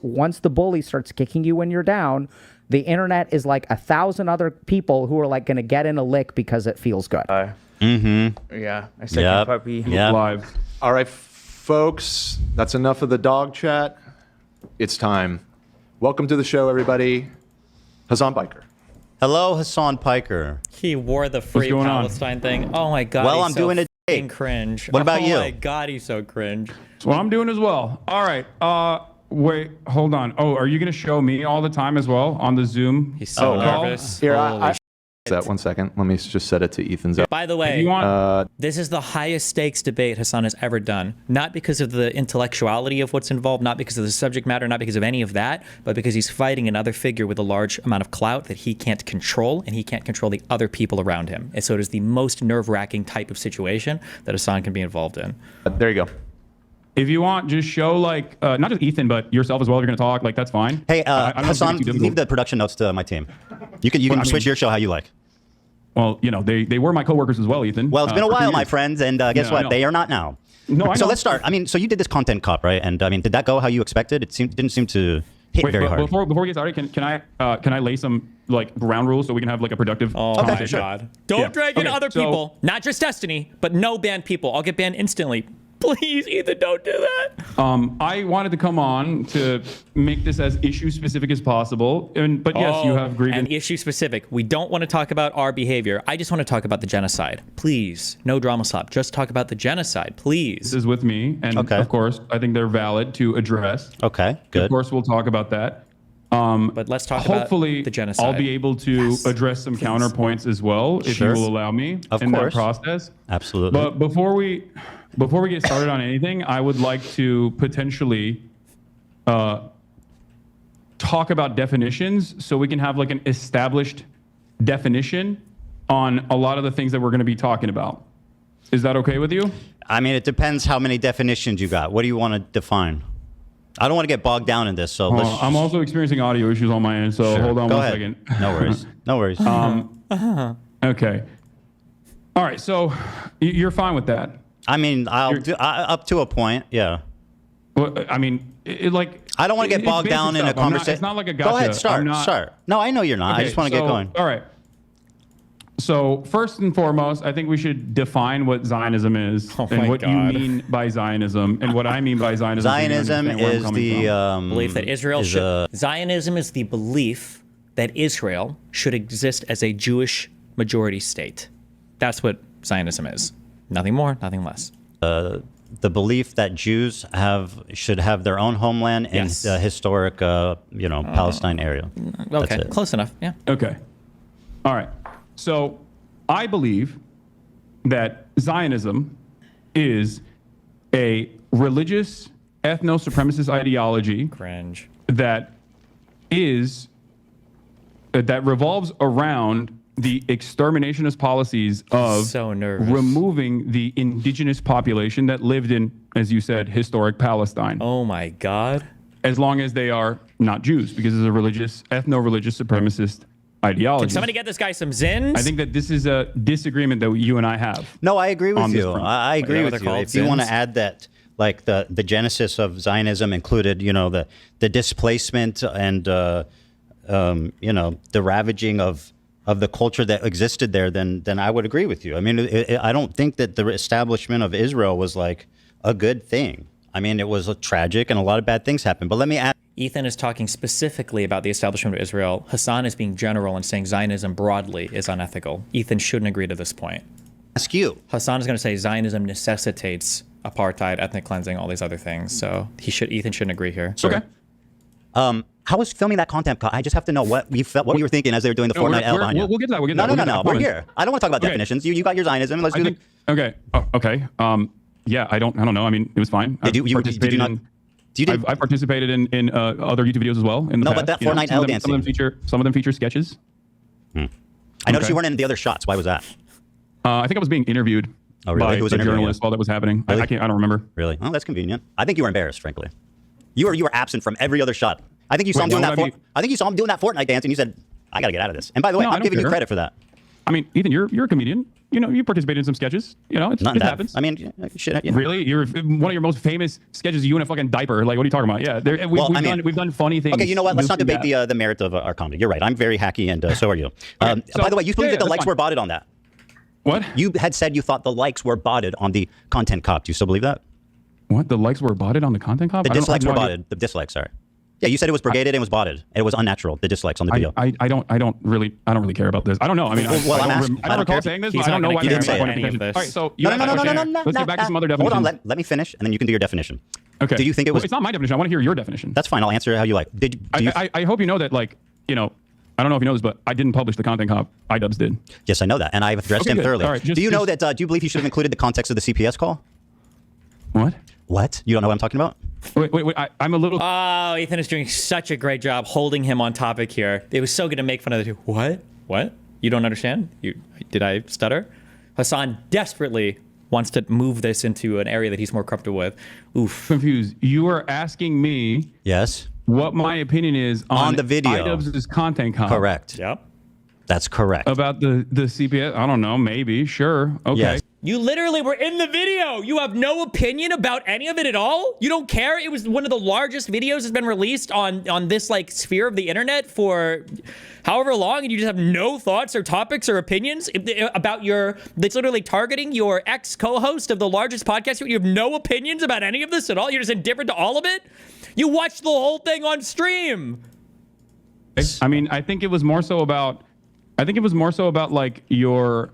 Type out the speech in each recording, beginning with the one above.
once the bully starts kicking you when you're down, the internet is like 1,000 other people who are like going to get in a lick because it feels good. Yeah, I said puppy. Live. All right, folks, that's enough of the dog chat. It's time. Welcome to the show, everybody. Hasan Piker. Hello, Hasan Piker. He wore the Free Palestine thing. Oh my God. Well, I'm doing it. Cringe. What about you? Oh my God, he's so cringe. That's what I'm doing as well. All right. Wait, hold on. Oh, are you going to show me all the time as well on the Zoom? He's so nervous. Here, that 1 second. Let me just set it to Ethan's. By the way, this is the highest stakes debate Hasan has ever done. Not because of the intellectuality of what's involved, not because of the subject matter, not because of any of that, but because he's fighting another figure with a large amount of clout that he can't control, and he can't control the other people around him. And so it is the most nerve-wracking type of situation that Hasan can be involved in. There you go. If you want, just show like not just Ethan, but yourself as well. If you're going to talk, like that's fine. Hey, Hasan, leave the production notes to my team. You can switch your show how you like. Well, you know, they were my coworkers as well, Ethan. Well, it's been a while, my friends, and guess what? They are not now. No, I know. So let's start. I mean, so you did this content cop, right? And I mean, did that go how you expected? It didn't seem to hit very hard. Before we get started, can I lay some like ground rules so we can have like a productive conversation? Oh my God! Don't drag in other people, not just Destiny, but no banned people. I'll get banned instantly. Please, Ethan, don't do that. I wanted to come on to make this as issue specific as possible, but yes, you have grievance. And issue specific. We don't want to talk about our behavior. I just want to talk about the genocide. Please, no drama slap. Just talk about the genocide, please. This is with me, and of course, I think they're valid to address. Okay, good. Of course, we'll talk about that. But let's talk about the genocide. Hopefully, I'll be able to address some counterpoints as well, if you will allow me in that process. Absolutely. But before we get started on anything, I would like to potentially talk about definitions so we can have like an established definition on a lot of the things that we're going to be talking about. Is that okay with you? I mean, it depends how many definitions you got. What do you want to define? I don't want to get bogged down in this, so I'm also experiencing audio issues on my end, so hold on one second. No worries. No worries. Okay. All right, so you're fine with that? I mean, up to a point, yeah. Well, I mean, I don't want to get bogged down in a conversation. It's not like a gotcha. Go ahead, start. No, I know you're not. Okay, I just want to get going. All right. So first and foremost, I think we should define what Zionism is and what you mean by Zionism and what I mean by Zionism. Zionism is the belief that Israel Zionism is the belief that Israel should exist as a Jewish majority state. That's what Zionism is. Nothing more, nothing less. The belief that Jews should have their own homeland in the historic, Palestine area. Okay, close enough. Yeah. Okay. All right. So I believe that Zionism is a religious ethno-supremacist ideology that revolves around the exterminationist policies of removing the indigenous population that lived in, as you said, historic Palestine. Oh my God. As long as they are not Jews, because it's a religious, ethno-religious supremacist ideology. Can somebody get this guy some zins? I think that this is a disagreement that you and I have. No, I agree with you. I agree with you. If you want to add that, like the genesis of Zionism included, the displacement and the ravaging of the culture that existed there, then I would agree with you. I mean, I don't think that the establishment of Israel was like a good thing. I mean, it was tragic and a lot of bad things happened. But let me add. Ethan is talking specifically about the establishment of Israel. Hasan is being general and saying Zionism broadly is unethical. Ethan shouldn't agree to this point. Ask you. Hasan is going to say Zionism necessitates apartheid, ethnic cleansing, all these other things. So Ethan shouldn't agree here. Okay. How was filming that content? I just have to know what you were thinking as they were doing the Fortnite L behind you. We'll get to that. No. We're here. I don't want to talk about definitions. You got your Zionism. Let's do it. Okay. Okay. Yeah, I don't know. I mean, it was fine. Did you not? I participated in other YouTube videos as well. In the past. But that Fortnite L dancing. Some of them feature sketches. I noticed you weren't in the other shots. Why was that? I think I was being interviewed by a journalist while that was happening. Really? I don't remember. Really? Oh, that's convenient. I think you were embarrassed, frankly. You were absent from every other shot. I think you saw him doing that. I think you saw him doing that Fortnite dance, and you said, "I got to get out of this." And by the way, I'm giving you credit for that. I mean, Ethan, you're a comedian. You know, you participated in some sketches. You know, it happens. I mean, shit. Yeah. Really, you're one of your most famous sketches. You in a fucking diaper. Like, what are you talking about? Yeah, we've done funny things. Okay, you know what? Let's not debate the merit of our comedy. You're right. I'm very hacky, and so are you. By the way, you believe that the likes were botted on that? What? You had said you thought the likes were botted on the content cop. Do you still believe that? What? The likes were botted on the content cop? The dislikes were botted. The dislikes, sorry. Yeah, you said it was brigaded and was botted. And it was unnatural. The dislikes on the video. I don't really care about this. I don't know. I mean, I don't recall saying this, but I don't know why you're saying any of this. All right, so No. let's get back to some other definitions. Hold on, let me finish, and then you can do your definition. Okay. Do you think it was? Well, it's not my definition. I want to hear your definition. That's fine. I'll answer it how you like. I hope you know that, like, you know, I don't know if you know this, but I didn't publish the content cop. iDubbbz did. Yes, I know that, and I've addressed him thoroughly. Right, do you know that? Do you believe he should have included the context of the CPS call? What? What? You don't know what I'm talking about? Wait. I'm a little. Oh, Ethan is doing such a great job holding him on topic here. It was so good to make fun of the two. What? You don't understand? Did I stutter? Hasan desperately wants to move this into an area that he's more comfortable with. Oof. Confused. You are asking me. Yes. What my opinion is on the video. iDubbbz's content cop. Correct. Yep. That's correct. About the CPS. I don't know. Maybe. Sure. Okay. Yes. You literally were in the video. You have no opinion about any of it at all? You don't care? It was one of the largest videos that's been released on this like sphere of the internet for however long, and you just have no thoughts or topics or opinions about that's literally targeting your ex-co-host of the largest podcast. You have no opinions about any of this at all? You're just indifferent to all of it? You watched the whole thing on stream. I mean, I think it was more so about like your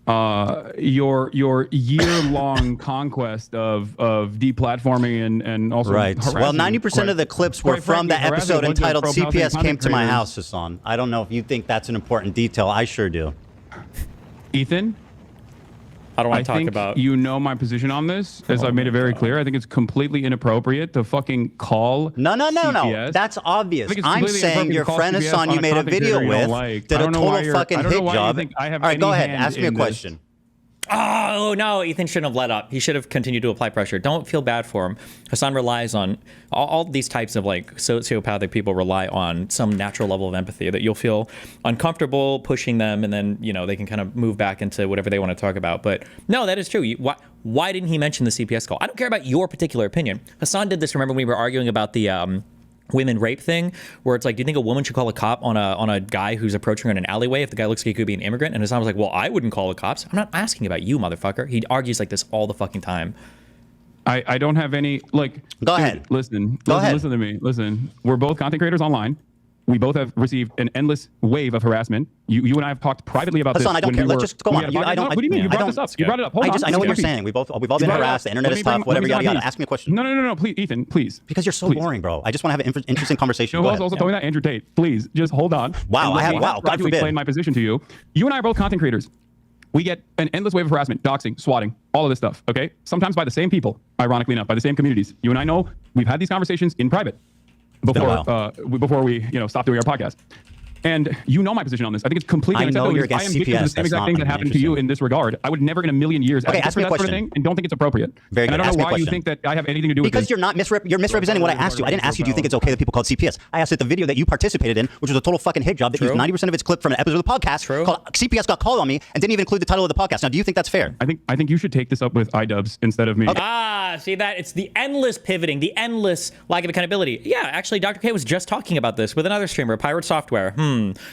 year-long conquest of deplatforming and also right. Well, 90% of the clips were from the episode entitled "CPS Came to My House." Hasan, I don't know if you think that's an important detail. I sure do. Ethan, I don't want to talk think about. You know my position on this, as I've made it very clear. I think it's completely inappropriate to fucking call. No. CPS. That's obvious. I'm saying your friend Hasan you made a video with did a total fucking hit job. All right, go ahead. Ask me a question. Oh, no, Ethan shouldn't have let up. He should have continued to apply pressure. Don't feel bad for him. Hasan relies on all these types of like sociopathic people rely on some natural level of empathy that you'll feel uncomfortable pushing them, and then, you know, they can kind of move back into whatever they want to talk about. But no, that is true. Why didn't he mention the CPS call? I don't care about your particular opinion. Hasan did this, remember, when we were arguing about the women rape thing, where it's like, do you think a woman should call a cop on a guy who's approaching her in an alleyway if the guy looks like he could be an immigrant? And Hasan was like, well, I wouldn't call the cops. I'm not asking about you, motherfucker. He argues like this all the fucking time. I don't have any, like... Go ahead. Listen to me. Listen, we're both content creators online. We both have received an endless wave of harassment. You and I have talked privately about Hasan, this. I don't care. Let's just go on. What do you mean? You brought this up. You brought it up. Hold on. I know what you're saying. We've all been harassed. The internet is tough. Whatever. Yada. Ask me a question. No. Please, Ethan. Please. Because you're so boring, bro. I just want to have an interesting conversation. You know who also told me that? Andrew Tate. Please, just hold on. Wow. God forbid. Explain my position to you. You and I are both content creators. We get an endless wave of harassment, doxing, swatting, all of this stuff. Okay. Sometimes by the same people. Ironically enough, by the same communities. You and I know we've had these conversations in private before we stop doing our podcast. And you know my position on this. I think it's completely unacceptable. I know you're against I am victim CPS. of the same exact thing that happened to you in this regard. I would never in a million years ask me a question. Sort of thing, and don't think it's appropriate. Very good. And I don't know why you think that I have anything to do with this. Because you're misrepresenting what I asked you. I didn't ask you, do you think it's okay that people called CPS? I asked that the video that you participated in, which was a total fucking hit job that used 90% of its clip from an episode of the podcast, called CPS got called on me and didn't even include the title of the podcast. Now, do you think that's fair? I think you should take this up with iDubbbz instead of me. Okay. See that? It's the endless pivoting, the endless lack of accountability. Yeah, actually, Dr. K was just talking about this with another streamer, Pirate Software.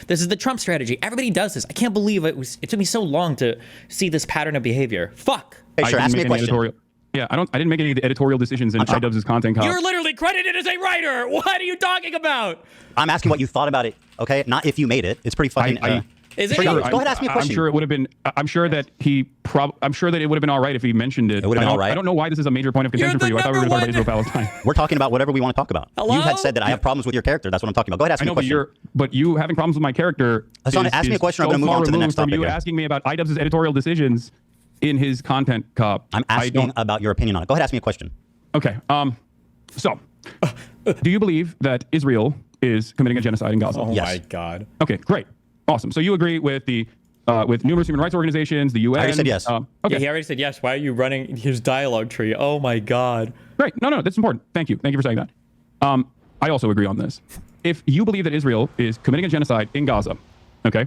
This is the Trump strategy. Everybody does this. I can't believe it took me so long to see this pattern of behavior. Fuck. Hey, sure, ask me a question. Yeah, I didn't make any of the editorial decisions in iDubbbz's content cop. You're literally credited as a writer. What are you talking about? I'm asking what you thought about it, okay? Not if you made it. It's pretty fucking... Is it? Go ahead, ask me a question. I'm sure it would have been. I'm sure that it would have been all right if he mentioned it. It would have been all right. I don't know why this is a major point of contention for you. I thought we were going to talk about Israel-Palestine. We're talking about whatever we want to talk about. Hello? You had said that I have problems with your character. That's what I'm talking about. Go ahead, ask me a question. But you having problems with my character. Hasan, ask me a question. I'm going to move on to the next topic. You asking me about iDubbbz's editorial decisions in his content cop. I'm asking about your opinion on it. Go ahead, ask me a question. Okay. So, do you believe that Israel is committing a genocide in Gaza? Oh my God. Okay, great, awesome. So you agree with with numerous human rights organizations, the UN. I already said yes. Okay. Yeah, he already said yes. Why are you running his dialogue tree? Oh my God. Great. No, that's important. Thank you for saying that. I also agree on this. If you believe that Israel is committing a genocide in Gaza, okay,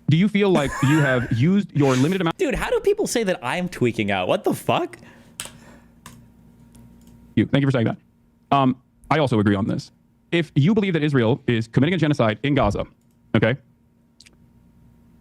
Do you feel like you have used your limited amount? Dude, how do people say that I'm tweaking out? What the fuck? Thank you for saying that. I also agree on this. If you believe that Israel is committing a genocide in Gaza, okay,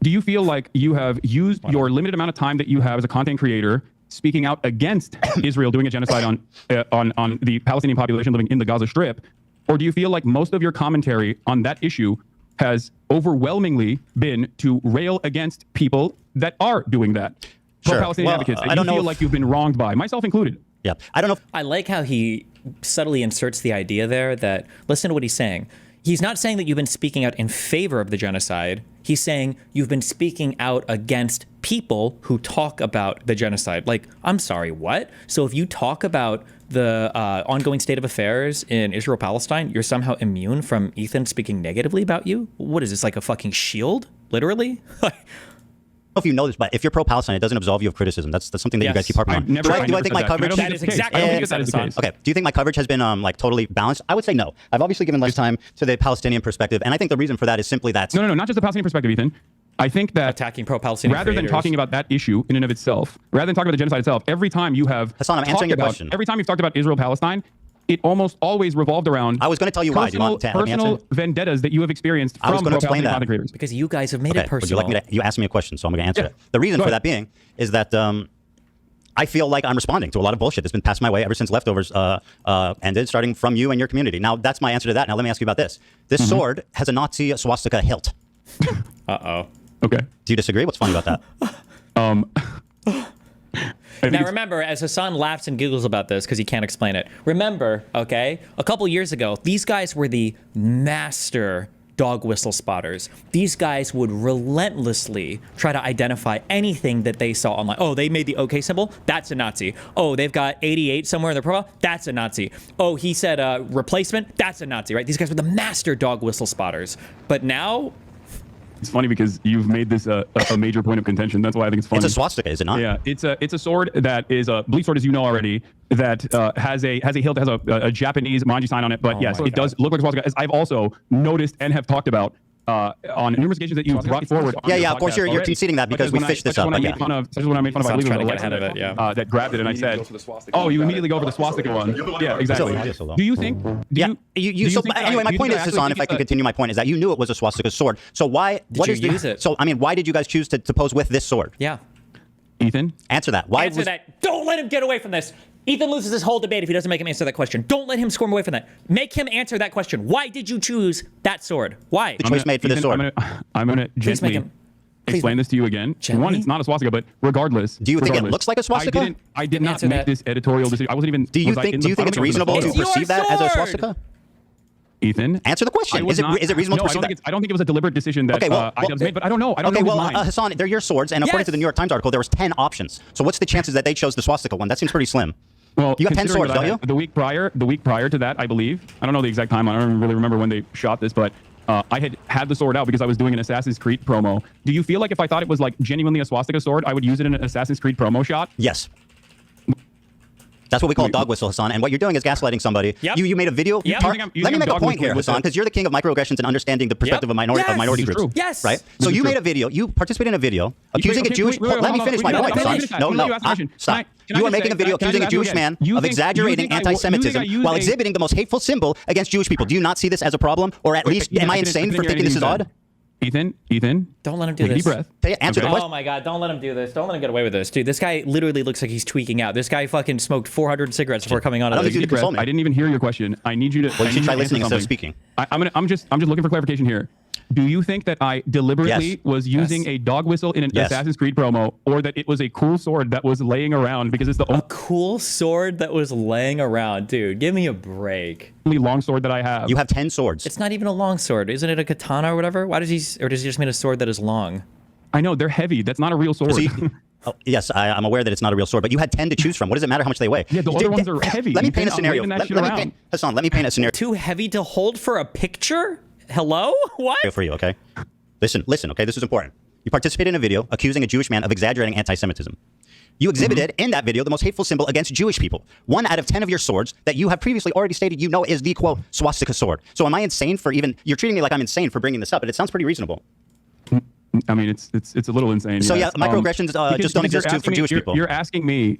do you feel like you have used your limited amount of time that you have as a content creator speaking out against Israel doing a genocide on the Palestinian population living in the Gaza Strip? Or do you feel like most of your commentary on that issue has overwhelmingly been to rail against people that are doing that? Sure. Pro-Palestinian advocates that you feel like you've been wronged by, myself included. Yeah, I don't know. I like how he subtly inserts the idea there that, listen to what he's saying. He's not saying that you've been speaking out in favor of the genocide. He's saying you've been speaking out against people who talk about the genocide. Like, I'm sorry, what? So if you talk about the ongoing state of affairs in Israel-Palestine, you're somehow immune from Ethan speaking negatively about you? What is this, like a fucking shield? Literally? I don't know if you know this, but if you're pro-Palestine, it doesn't absolve you of criticism. That's something that you guys keep harping on. Do I think my coverage? That is exactly what that is the case. Okay. Do you think my coverage has been like totally balanced? I would say no. I've obviously given lifetime to the Palestinian perspective, and I think the reason for that is simply that. No, not just the Palestinian perspective, Ethan. I think that attacking pro-Palestinian rather than talking about that issue in and of itself, rather than talking about the genocide itself, every time you have Hasan, I'm answering your question. Every time you've talked about Israel-Palestine, it almost always revolved around. I was going to tell you why. Do you want to have me answer? Personal vendettas that you have experienced from pro-Palestinian content creators. Because you guys have made it personal. Would you like me to? You asked me a question, so I'm going to answer it. The reason for that being is that I feel like I'm responding to a lot of bullshit that's been passed my way ever since leftovers ended, starting from you and your community. Now, that's my answer to that. Now, let me ask you about this. This sword has a Nazi swastika hilt. Uh-oh. Okay. Do you disagree? What's funny about that? Now remember, as Hasan laughs and giggles about this because he can't explain it, remember, okay, a couple years ago, these guys were the master dog whistle spotters. These guys would relentlessly try to identify anything that they saw online. Oh, they made the OK symbol? That's a Nazi. Oh, they've got 88 somewhere in their profile? That's a Nazi. Oh, he said replacement? That's a Nazi, right? These guys were the master dog whistle spotters. But now... It's funny because you've made this a major point of contention. That's why I think it's funny. It's a swastika, is it not? Yeah, it's a sword that is a bleach sword, as you know already, that has a hilt that has a Japanese manji sign on it. But yes, it does look like a swastika, as I've also noticed and have talked about on numerous occasions that you brought forward. Yeah, of course you're conceding that because we fished this up. When I made fun of, I believe it was Alexis that grabbed it, and I said, "Oh, you immediately go for the swastika one." Yeah, exactly. Do you think? Anyway, my point is, Hasan, if I can continue, my point is that you knew it was a swastika sword. So why? Did you use it? So I mean, why did you guys choose to pose with this sword? Yeah. Ethan, answer that. Why? Answer that. Don't let him get away from this. Ethan loses this whole debate if he doesn't make him answer that question. Don't let him squirm away from that. Make him answer that question. Why did you choose that sword? Why? The choice made for this sword. I'm gonna gently explain this to you again. Gently? One, it's not a swastika, but regardless. Do you think it looks like a swastika? I did not make this editorial decision. I wasn't even. Do you think it's reasonable to perceive that as a swastika? Ethan, answer the question. Is it reasonable to perceive that? I don't think it was a deliberate decision that I made, but I don't know. Hassan, they're your swords, and according to the New York Times article, there was 10 options. So what's the chances that they chose the swastika one? That seems pretty slim. Well, you got 10 swords, don't you? The week prior to that, I believe. I don't know the exact time. I don't really remember when they shot this, but I had the sword out because I was doing an Assassin's Creed promo. Do you feel like if I thought it was like genuinely a swastika sword, I would use it in an Assassin's Creed promo shot? Yes. That's what we call a dog whistle, Hasan. And what you're doing is gaslighting somebody. Yep. You made a video. Yep. Let me make a point here, Hasan, because you're the king of microaggressions and understanding the perspective of minority groups. Yes. Right? So you made a video. You participated in a video accusing a Jewish... Let me finish my point, Hasan. No. Stop. You are making a video accusing a Jewish man of exaggerating anti-Semitism while exhibiting the most hateful symbol against Jewish people. Do you not see this as a problem? Or at least, am I insane for thinking this is odd? Ethan. Don't let him do this. Deep breath. Answer the question. Oh my God, don't let him do this. Don't let him get away with this. Dude, this guy literally looks like he's tweaking out. This guy fucking smoked 400 cigarettes before coming on. I didn't even hear your question. I need you to... Well, you should try listening instead of speaking. I'm just looking for clarification here. Do you think that I deliberately was using a dog whistle in an Assassin's Creed promo, or that it was a cool sword that was laying around because it's the only cool sword that was laying around? Dude, give me a break. Only long sword that I have. You have 10 swords. It's not even a long sword. Isn't it a katana or whatever? Why does he just mean a sword that is long? I know, they're heavy. That's not a real sword. Yes, I'm aware that it's not a real sword, but you had 10 to choose from. What does it matter how much they weigh? Yeah, the other ones are heavy. Let me paint a scenario. Hasan, let me paint a scenario. Too heavy to hold for a picture? Hello? What? For you, okay? Listen, okay? This is important. You participated in a video accusing a Jewish man of exaggerating anti-Semitism. You exhibited in that video the most hateful symbol against Jewish people. 1 out of 10 of your swords that you have previously already stated you know is the, quote, swastika sword. So am I insane for even... You're treating me like I'm insane for bringing this up, but it sounds pretty reasonable. I mean, it's a little insane. So yes. yeah, microaggressions just don't exist for Jewish people. You're asking me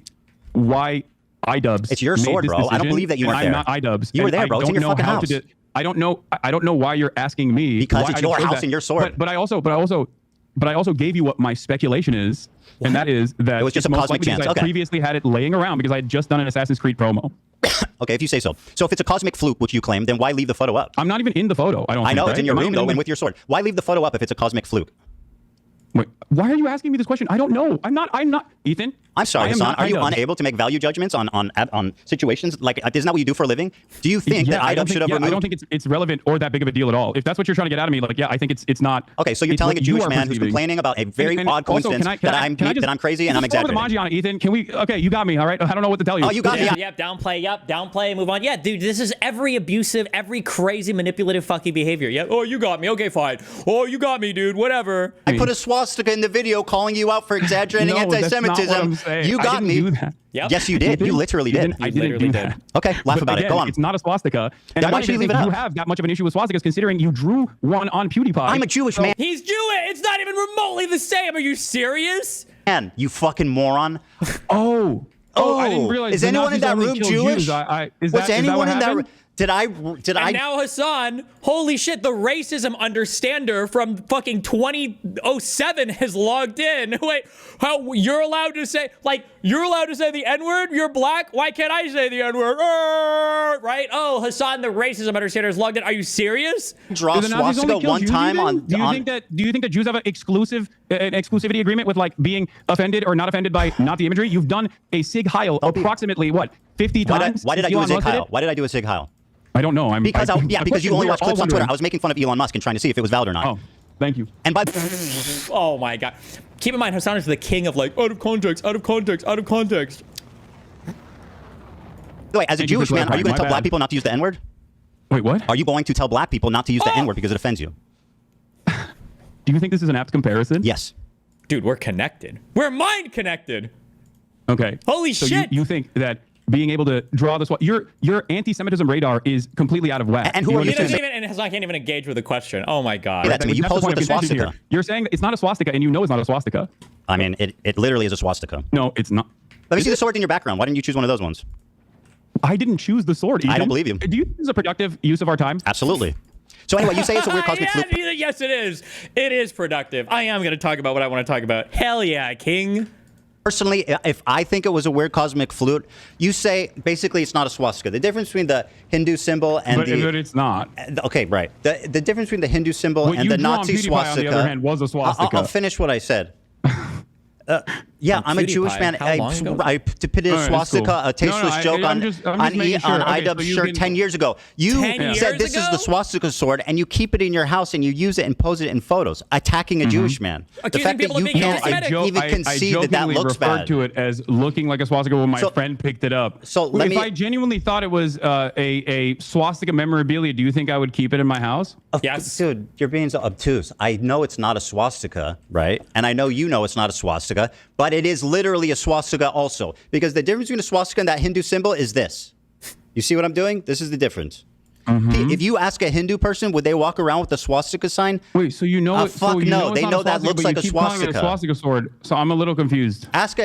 why iDubbbz. It's your sword, bro. I don't believe that you weren't there. I'm not iDubbbz. You were there, bro. It's in your fucking house. I don't know why you're asking me. Because it's your house and your sword. But I also gave you what my speculation is, and that is that it was just a cosmic chance. I previously had it laying around because I had just done an Assassin's Creed promo. Okay, if you say so. So if it's a cosmic fluke, which you claim, then why leave the photo up? I'm not even in the photo. I know it's in your room though, and with your sword. Why leave the photo up if it's a cosmic fluke? Wait, why are you asking me this question? I don't know. I'm not. Ethan. I'm sorry, Hasan. Are you unable to make value judgments on situations? Like, isn't that what you do for a living? Do you think that iDubbbz should have removed? I don't think it's relevant or that big of a deal at all. If that's what you're trying to get out of me, like, yeah, I think it's not. Okay, so you're telling a Jewish man who's complaining about a very odd coincidence that I'm crazy and I'm exaggerating. Put the emoji on it, Ethan. Can we? Okay, you got me. All right. I don't know what to tell you. Oh, you got me. Yep. Downplay. Move on. Yeah, dude. This is every abusive, every crazy, manipulative fucking behavior. Yeah. Oh, you got me. Okay, fine. Oh, you got me, dude. Whatever. I put a swastika in the video calling you out for exaggerating anti-Semitism. You got me. Yep. Yes, you did. You literally did. I didn't do that. Okay, laugh about it. Go on. It's not a swastika. And why should you leave it up? You have that much of an issue with swastikas, considering you drew one on PewDiePie. I'm a Jewish man. He's Jewish. It's not even remotely the same. Are you serious? Man, you fucking moron. Oh, I didn't realize. Is anyone in that room Jewish? Was anyone in that room? Did I? And now Hasan, holy shit, the racism understander from fucking 2007 has logged in. Wait, how you're allowed to say the N-word? You're black? Why can't I say the N-word? Right? Oh, Hasan, the racism understander has logged in. Are you serious? Draw swastika one time on. Do you think that Jews have an exclusivity agreement with like being offended or not offended by Nazi imagery? You've done a Sig Heil approximately what 50 times? Why did I do a Sig Heil? Why did I do a Sig Heil? I don't know. Because you only watch clips on Twitter. I was making fun of Elon Musk and trying to see if it was valid or not. Oh, thank you. And by oh my god, keep in mind Hasan is the king of like out of context. the way, as a Jewish man, are you going to tell black people not to use the N-word? Wait, what? Are you going to tell black people not to use the N-word because it offends you? Do you think this is an apt comparison? Yes. Dude, we're connected. We're mind connected. Okay. Holy so shit. You think that being able to draw this, your anti-Semitism radar is completely out of whack. And who are you? And Hasan can't even engage with the question. Oh my god. Yeah, you posed with the swastika. Here. You're saying that it's not a swastika, and you know it's not a swastika. I mean, it literally is a swastika. No, it's not. Let me see the sword in your background. Why didn't you choose one of those ones? I didn't choose the sword. Ethan. I don't believe you. Do you think this is a productive use of our time? Absolutely. So anyway, you say it's a weird cosmic fluke. Yes, it is. It is productive. I am going to talk about what I want to talk about. Hell yeah, king. Personally, if I think it was a weird cosmic flute, you say basically it's not a swastika. The difference between the Hindu symbol and but it's not. Okay, right. The difference between the Hindu symbol and the Nazi swastika. On the other hand, was a swastika. I'll finish what I said. Yeah, I'm a Jewish man. I depicted a swastika, a tasteless joke on iDubbbz shirt 10 years ago. You said this is the swastika sword, and you keep it in your house, and you use it and pose it in photos, attacking a Jewish man. The fact that you can't even concede that looks bad. I referred to it as looking like a swastika when my friend picked it up. So if I genuinely thought it was a swastika memorabilia, do you think I would keep it in my house? Yes. Dude, you're being so obtuse. I know it's not a swastika, right? And I know you know it's not a swastika, but it is literally a swastika also. Because the difference between a swastika and that Hindu symbol is this. You see what I'm doing? This is the difference. If you ask a Hindu person, would they walk around with a swastika sign? Wait, so you know? Fuck no, they know that looks like a swastika. A swastika sword. So I'm a little confused. Ask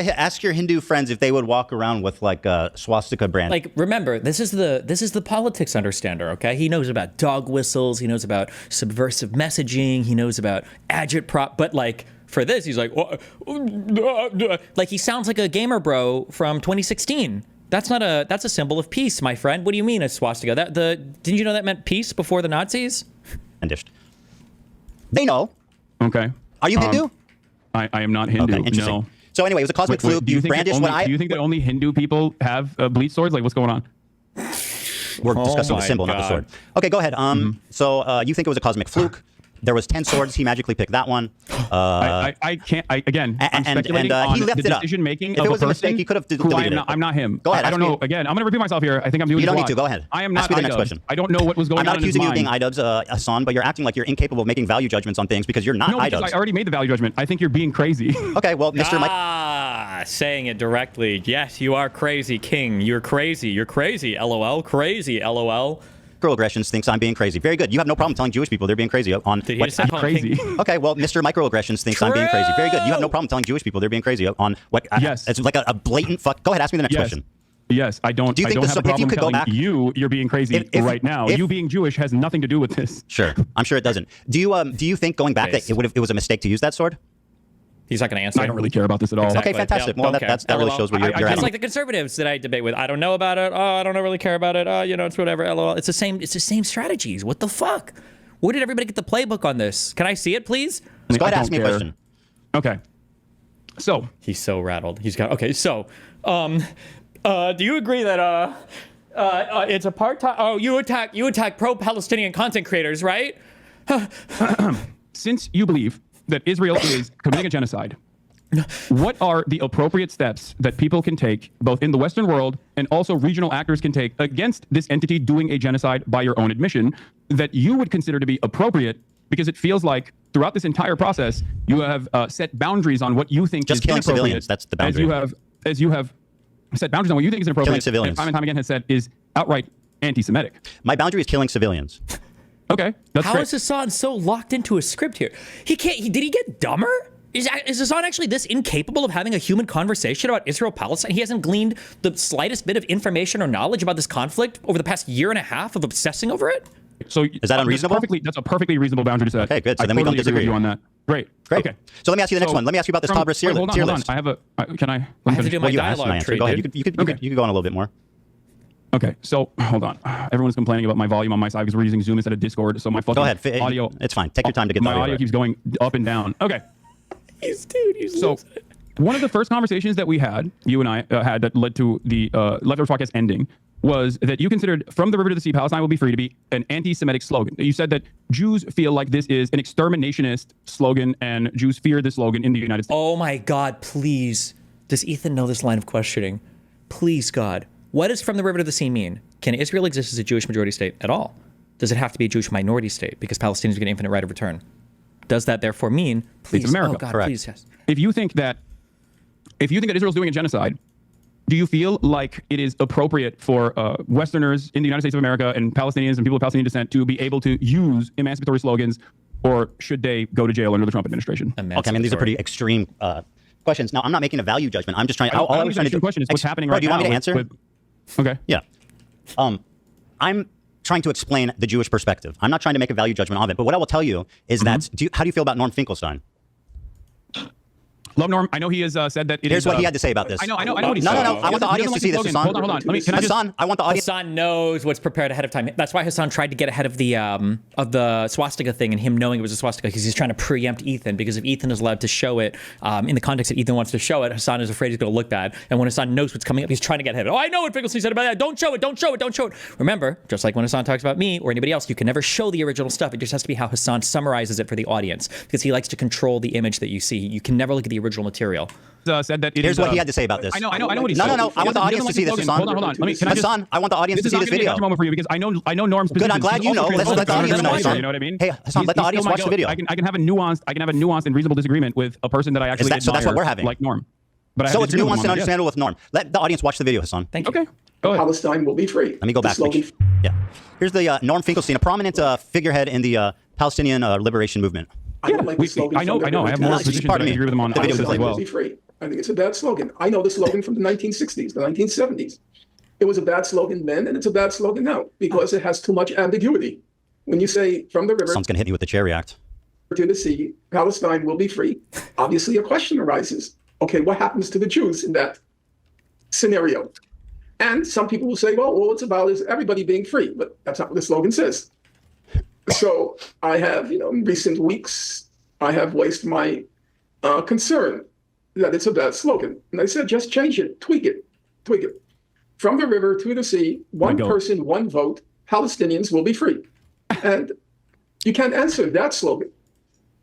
your Hindu friends if they would walk around with like a swastika brand. Like, remember, this is the politics understander. Okay, he knows about dog whistles. He knows about subversive messaging. He knows about agitprop. But like for this, he's like, like he sounds like a gamer bro from 2016. That's a symbol of peace, my friend. What do you mean a swastika? Didn't you know that meant peace before the Nazis? They know. Okay. Are you Hindu? I am not Hindu. Okay, interesting. No. So anyway, it was a cosmic fluke. Do you think that only Hindu people have bleach swords? Like, what's going on? We're discussing the symbol, not the sword. Okay, go ahead. So you think it was a cosmic fluke? There was 10 swords. He magically picked that one. I can't. I'm speculating on he left the it up. decision making If of it was a mistake, he could have deleted it. I'm not him. Go ahead. I don't know. Again, I'm going to repeat myself here. I think I'm doing. You don't this need to. Go ahead. I am not. Ask me the next question. I don't know what was going on. I'm not accusing you of being mind. iDubbbz, Hasan, but you're acting like you're incapable of making value judgments on things because you're not iDubbbz. I already made the value judgment. I think you're being crazy. Okay, well, Mr. Mike. Saying it directly. Yes, you are crazy, King. You're crazy. You're crazy. LOL. Crazy. LOL. Microaggressions thinks I'm being crazy. Very good. You have no problem telling Jewish people they're being crazy on Did he what just say crazy? Okay, well, Mr. Microaggressions thinks I'm being crazy. Very good. You have no problem telling Jewish people they're being crazy on what? Yes. It's like a blatant fuck. Go ahead, ask me the next question. Yes, I don't. Do you think I don't have a if you problem could go telling back, you're being crazy right now. You being Jewish has nothing to do with this. Sure, I'm sure it doesn't. Do you think going back that it was a mistake to use that sword? He's not going to answer. I don't really care about this at all. Exactly. Okay, fantastic. Yeah, Well, don't care. that really shows where you're at. It's like the conservatives that I debate with. I don't know about it. Oh, I don't really care about it. Oh, it's whatever. LOL. It's the same strategies. What the fuck? Where did everybody get the playbook on this? Can I see it, please? Go ahead, ask me a question. Okay. So he's so rattled. He's got okay. So, do you agree that it's a part-time? Oh, you attack pro-Palestinian content creators, right? Since you believe that Israel is committing a genocide, what are the appropriate steps that people can take, both in the Western world and also regional actors can take against this entity doing a genocide by your own admission that you would consider to be appropriate? Because it feels like throughout this entire process, you have set boundaries on what you think just is killing inappropriate. Civilians. That's the boundary. As you have set boundaries on what you think is inappropriate. Killing civilians. And time again has said is outright anti-Semitic. My boundary is killing civilians. Okay, that's How great. is Hasan so locked into a script here? He can't. Did he get dumber? Is Hasan actually this incapable of having a human conversation about Israel-Palestine? He hasn't gleaned the slightest bit of information or knowledge about this conflict over the past year and a half of obsessing over it? So is that unreasonable? That's a perfectly reasonable boundary to set. Okay, good. So I then we don't totally agree disagree with you on that. Great. Okay. So let me ask you the next one. Let me ask you about this top tier Hold on. list. I have a. Can I? I have to do my you asked and I dialogue answered. tree. Go ahead. Dude. You could go on a little bit more. Okay, so hold on. Everyone's complaining about my volume on my side because we're using Zoom instead of Discord. So my fucking Go ahead. audio. It's fine. Take your time to get the my audio right. keeps going up and down. Okay. He's So one of the first conversations that we had, you and I had, that led to the Leftovers podcast ending, was that you considered "From the River to the Sea, Palestine will be free" to be an anti-Semitic slogan. You said that Jews feel like this is an exterminationist slogan, and Jews fear this slogan in the United States. Oh my God! Please, does Ethan know this line of questioning? Please, God, what does "From the River to the Sea" mean? Can Israel exist as a Jewish majority state at all? Does it have to be a Jewish minority state because Palestinians get an infinite right of return? Does that therefore mean, please, States of America? Oh God, Correct. please, yes. If you think that Israel's doing a genocide, do you feel like it is appropriate for Westerners in the United States of America and Palestinians and people of Palestinian descent to be able to use emancipatory slogans, or should they go to jail under the Trump administration? Okay, I mean, these are pretty extreme questions. Now, I'm not making a value judgment. I'm just trying. All I was trying to do. Question is what's happening right do you want now me to answer? Okay. Yeah. I'm trying to explain the Jewish perspective. I'm not trying to make a value judgment of it. But what I will tell you is that how do you feel about Norm Finkelstein? Love Norm. I know he has said that. Here's what he had to say about this. I know what he said. No. I want the audience to see this, Hasan. Hold on. Hasan, I want the audience. Hasan knows what's prepared ahead of time. That's why Hasan tried to get ahead of the swastika thing and him knowing it was a swastika, because he's trying to preempt Ethan. Because if Ethan is allowed to show it in the context that Ethan wants to show it, Hasan is afraid he's going to look bad. And when Hasan knows what's coming up, he's trying to get ahead of it. Oh, I know what Finkelstein said about that. Don't show it. Remember, just like when Hasan talks about me or anybody else, you can never show the original stuff. It just has to be how Hasan summarizes it for the audience, because he likes to control the image that you see. You can never look at the original material. Said that Here's what he had to say about this. I know what he said. No. I want the audience to see this, Hasan. Hold on. Hasan, I want the audience to see this video. This is not going to be a moment for you because I know Norm's position. Good, I'm glad you know. Let's let the audience know, Hasan. You know what I mean? Hey, Hasan, let the audience watch the video. I can have a nuanced and reasonable disagreement with a person that I actually admire. So that's what we're having. Like Norm. But so it's nuanced and understandable with Norm. Let the audience watch the video, Hasan. Thank you. Okay. Go ahead. Palestine will be free. Let me go back. Yeah. Here's the Norm Finkelstein, a prominent figurehead in the Palestinian liberation movement. I don't like the slogan. I know. I have more positions that I agree with him on video as well. Be free. I think it's a bad slogan. I know the slogan from the 1960s, the 1970s. It was a bad slogan then, and it's a bad slogan now because it has too much ambiguity. When you say "from the river Someone's going to hit me with the chair react. to the sea, Palestine will be free," obviously a question arises. Okay, what happens to the Jews in that scenario? And some people will say, well, all it's about is everybody being free, but that's not what the slogan says. So I have, in recent weeks, I have voiced my concern that it's a bad slogan. And I said, just change it, tweak it. From the river to the sea, one person, one vote, Palestinians will be free. And you can't answer that slogan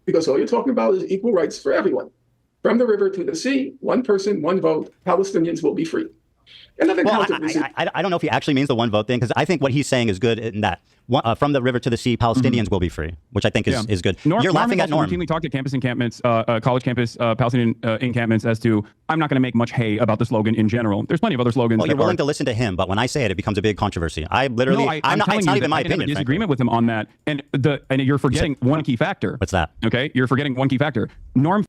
because all you're talking about is equal rights for everyone. From the river to the sea, one person, one vote, Palestinians will be free. And Well, I don't know if he actually means the one vote thing, because I think what he's saying is good in that from the river to the sea, Palestinians will be free, which I think is good. You're laughing at Norm. Routinely talk to campus encampments, college campus Palestinian encampments as to, I'm not going to make much hay about the slogan in general. There's plenty of other slogans. Well, you're willing to listen to him, but when I say it, it becomes a big controversy. I'm not, it's not even my opinion. Disagreement with him on that, and you're forgetting one key factor. What's that? Okay, you're forgetting one key factor. Norm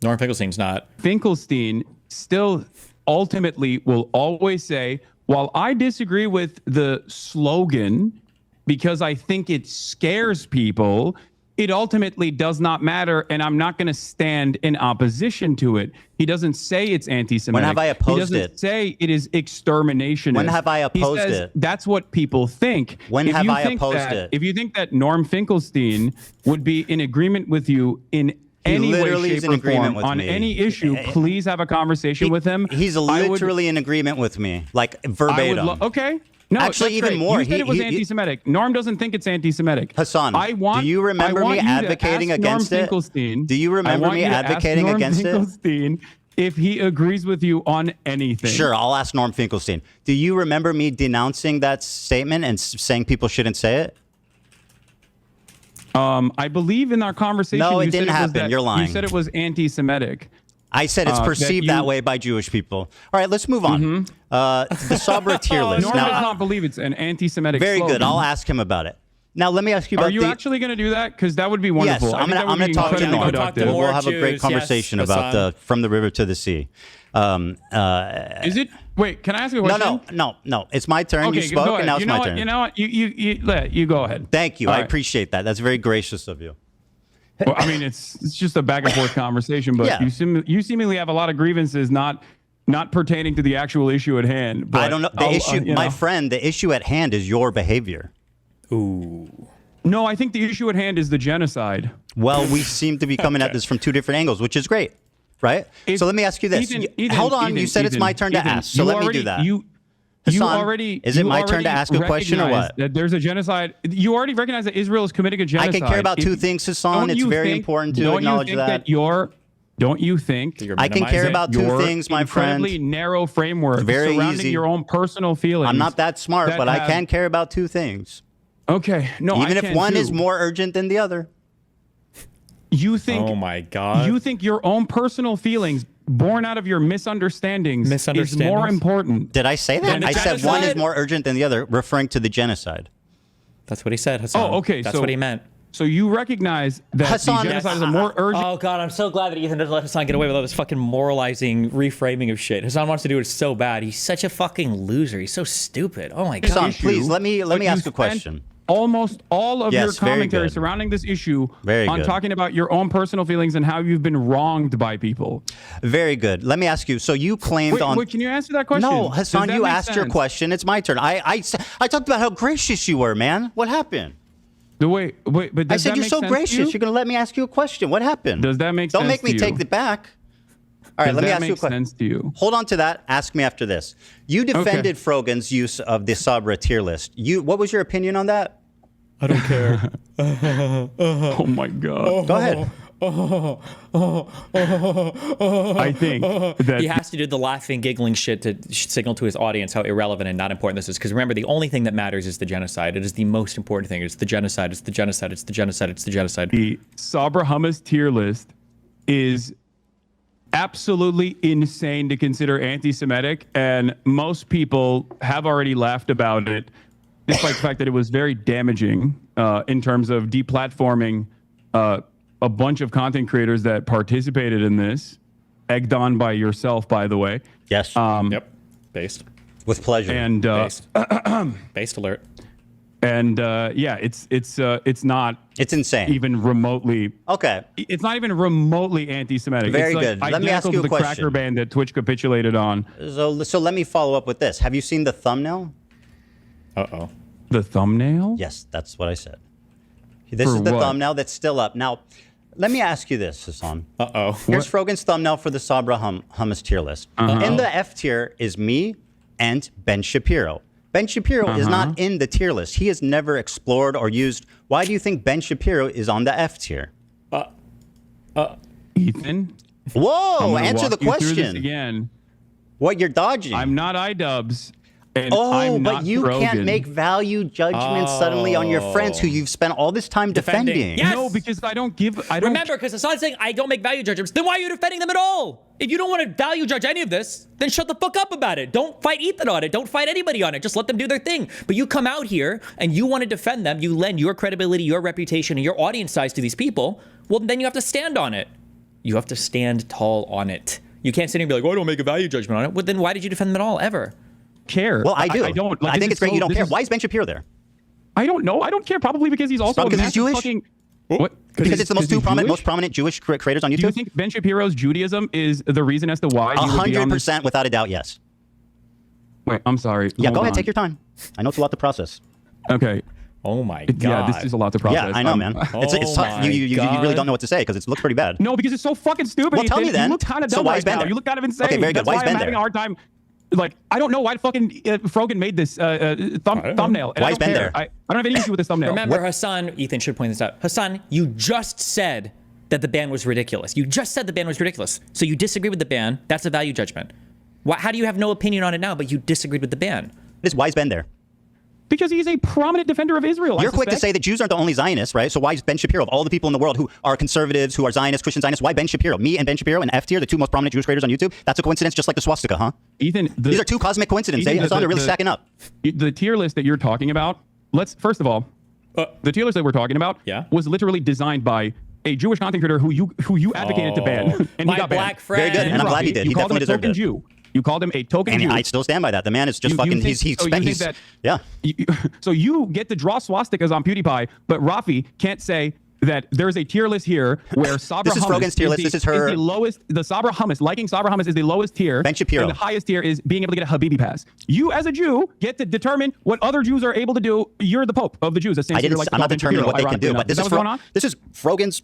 Finkelstein's not. Finkelstein still ultimately will always say, while I disagree with the slogan because I think it scares people, it ultimately does not matter, and I'm not going to stand in opposition to it. He doesn't say it's anti-Semitic. When have I opposed it? He it? doesn't say it is exterminationist. When have I opposed he says it? That's what people think. When have I opposed it? If you think that Norm Finkelstein would be in agreement with you in any way, shape, or form on any issue, please have a conversation with him. He's literally in agreement with me, like verbatim. Okay. No, actually, even more. You said it was anti-Semitic. Norm doesn't think it's anti-Semitic. Hasan, do you remember me advocating against it? Do you remember me advocating against it? If he agrees with you on anything. Sure, I'll ask Norm Finkelstein. Do you remember me denouncing that statement and saying people shouldn't say it? I believe in our conversation. No, it didn't happen. You're lying. You said it was anti-Semitic. I said it's perceived that way by Jewish people. All right, let's move on. The Sabra tier list. Norm does not believe it's an anti-Semitic Very slogan. good. I'll ask him about it. Now, let me ask you about Are you actually going to do that? Because that would be wonderful. Yes, I'm going to talk to Norm. We'll have a great conversation about the from the river to the sea. Is it? Wait, can I ask you a question? No. It's my turn. Okay, you spoke, and now it's my turn. You know what? You go ahead. Thank you. I appreciate that. That's very gracious of you. Well, I mean, it's just a back and forth conversation, but you seemingly have a lot of grievances not pertaining to the actual issue at hand. But I don't know. The issue, my friend, the issue at hand is your behavior. Ooh. No, I think the issue at hand is the genocide. Well, we seem to be coming at this from two different angles, which is great, right? So let me ask you this. Hold on. You said it's my turn to ask, so let me do that. Hasan, is it my turn to ask a question or what? That there's a genocide. You already recognize that Israel is committing a genocide. I can care about two things, Hasan. It's very important to acknowledge that. Don't you think I can care about two things, my friend? Incredibly narrow framework very surrounding easy. your own personal feelings. I'm not that smart, but I can care about two things. Okay, no, even if one is more urgent than the other. You think? Oh my God! You think your own personal feelings, born out of your misunderstandings, is more important? Did I say that? I said one is more urgent than the other, referring to the genocide. That's what he said, Hasan. Oh, okay. That's what he meant. So you recognize that Hasan, the genocide is a more urgent... Oh, God, I'm so glad that Ethan doesn't let Hasan get away with all this fucking moralizing reframing of shit. Hasan wants to do it so bad. He's such a fucking loser. He's so stupid. Oh, my God. Hasan, please, let me ask a question. Almost all of your commentary surrounding this issue on talking about your own personal feelings and how you've been wronged by people. Very good. Let me ask you. So you claimed on... Wait, can you answer that question? No, Hasan, you asked your question. It's my turn. I talked about how gracious you were, man. What happened? Wait, but I said you're so gracious. You're going to let me ask you a question. What happened? Does that make sense? Don't make me take it back. All right, let me ask you a question. Sense to you? Hold on to that. Ask me after this. You defended Frogan's use of the Sabra tier list. What was your opinion on that? I don't care. Oh my God. Go ahead. I think that he has to do the laughing, giggling shit to signal to his audience how irrelevant and not important this is. Because remember, the only thing that matters is the genocide. It is the most important thing. It's the genocide. It's the genocide. It's the genocide. It's the genocide. The Sabra hummus tier list is absolutely insane to consider anti-Semitic, and most people have already laughed about it, despite the fact that it was very damaging in terms of deplatforming a bunch of content creators that participated in this, egged on by yourself, by the way. Yes. Yep. Based. With pleasure. And based alert. And it's not. It's insane. Even remotely. Okay. It's not even remotely anti-Semitic. Very it's good. Like let me ask you a the question. Cracker band that Twitch capitulated on. So let me follow up with this. Have you seen the thumbnail? Uh-oh. The thumbnail? Yes, that's what I said. This is the thumbnail that's still up. Now, let me ask you this, Hasan. Uh-oh. Here's Frogan's thumbnail for the Sabra hummus tier list. In the F tier is me and Ben Shapiro. Ben Shapiro is not in the tier list. He has never explored or used. Why do you think Ben Shapiro is on the F tier? Ethan? Whoa, answer the question. Again. What, you're dodging? I'm not iDubbbz. And Oh, I'm but not you can't Rogan. make value judgments suddenly on your friends who you've spent all this time defending. Yes. No, because I don't. Remember, because Hasan's saying I don't make value judgments. Then why are you defending them at all? If you don't want to value judge any of this, then shut the fuck up about it. Don't fight Ethan on it. Don't fight anybody on it. Just let them do their thing. But you come out here and you want to defend them. You lend your credibility, your reputation, and your audience size to these people. Well, then you have to stand on it. You have to stand tall on it. You can't sit here and be like, oh, I don't make a value judgment on it. Well, then why did you defend them at all, ever? Care. Well, I do. I don't. I think it's great you don't care. Why is Ben Shapiro there? I don't know. I don't care. Probably because he's also Because he's Jewish? fucking. What? Because it's the most prominent Jewish creators on YouTube. Do you think Ben Shapiro's Judaism is the reason as to why he would be on this? 100% without a doubt, yes. Wait, I'm sorry. Yeah, Hold go ahead, on. take your time. I know it's a lot to process. Okay. Oh my God. Yeah, this is a lot to process. Yeah, I know, man. It's tough. You really don't know what to say because it looks pretty bad. No, because it's so fucking stupid. Well, tell me then. You look kind of So dumb why right is Ben now. there? You look kind of insane. Okay, very good. That's Why why is Ben I'm having there? a hard time. Like, I don't know why fucking Frogan made this thumbnail. And Why I is don't Ben care. there? I don't have any issue with this thumbnail. Remember, Hasan, Ethan should point this out. Hasan, you just said that the ban was ridiculous. You just said the ban was ridiculous. So you disagree with the ban. That's a value judgment. How do you have no opinion on it now, but you disagreed with the ban? Why is Ben there? Because he's a prominent defender of Israel. You're quick to say that Jews aren't the only Zionists, right? So why is Ben Shapiro, of all the people in the world who are conservatives, who are Zionists, Christian Zionists, why Ben Shapiro? Me and Ben Shapiro and F tier, the two most prominent Jewish creators on YouTube? That's a coincidence, just like the swastika, huh? Ethan, these are two cosmic coincidences. They're really stacking up. The tier list that you're talking about, first of all, the tier list that we're talking about was literally designed by a Jewish content creator who you advocated to ban, and he got banned. Very good, and I'm glad he did. He definitely deserved it. Jew. You called him a token Jew. And I still stand by that. The man is just fucking. So you get to draw swastikas on PewDiePie, but Rafi can't say that there's a tier list here where Sabra This is hummus Rogan's tier list. This is her. Is the lowest. The Sabra hummus, liking Sabra hummus is the lowest tier. Ben Shapiro. And the highest tier is being able to get a Habibi pass. You, as a Jew, get to determine what other Jews are able to do. You're the Pope of the Jews. I'm not determining what they can do, but this is Rogan's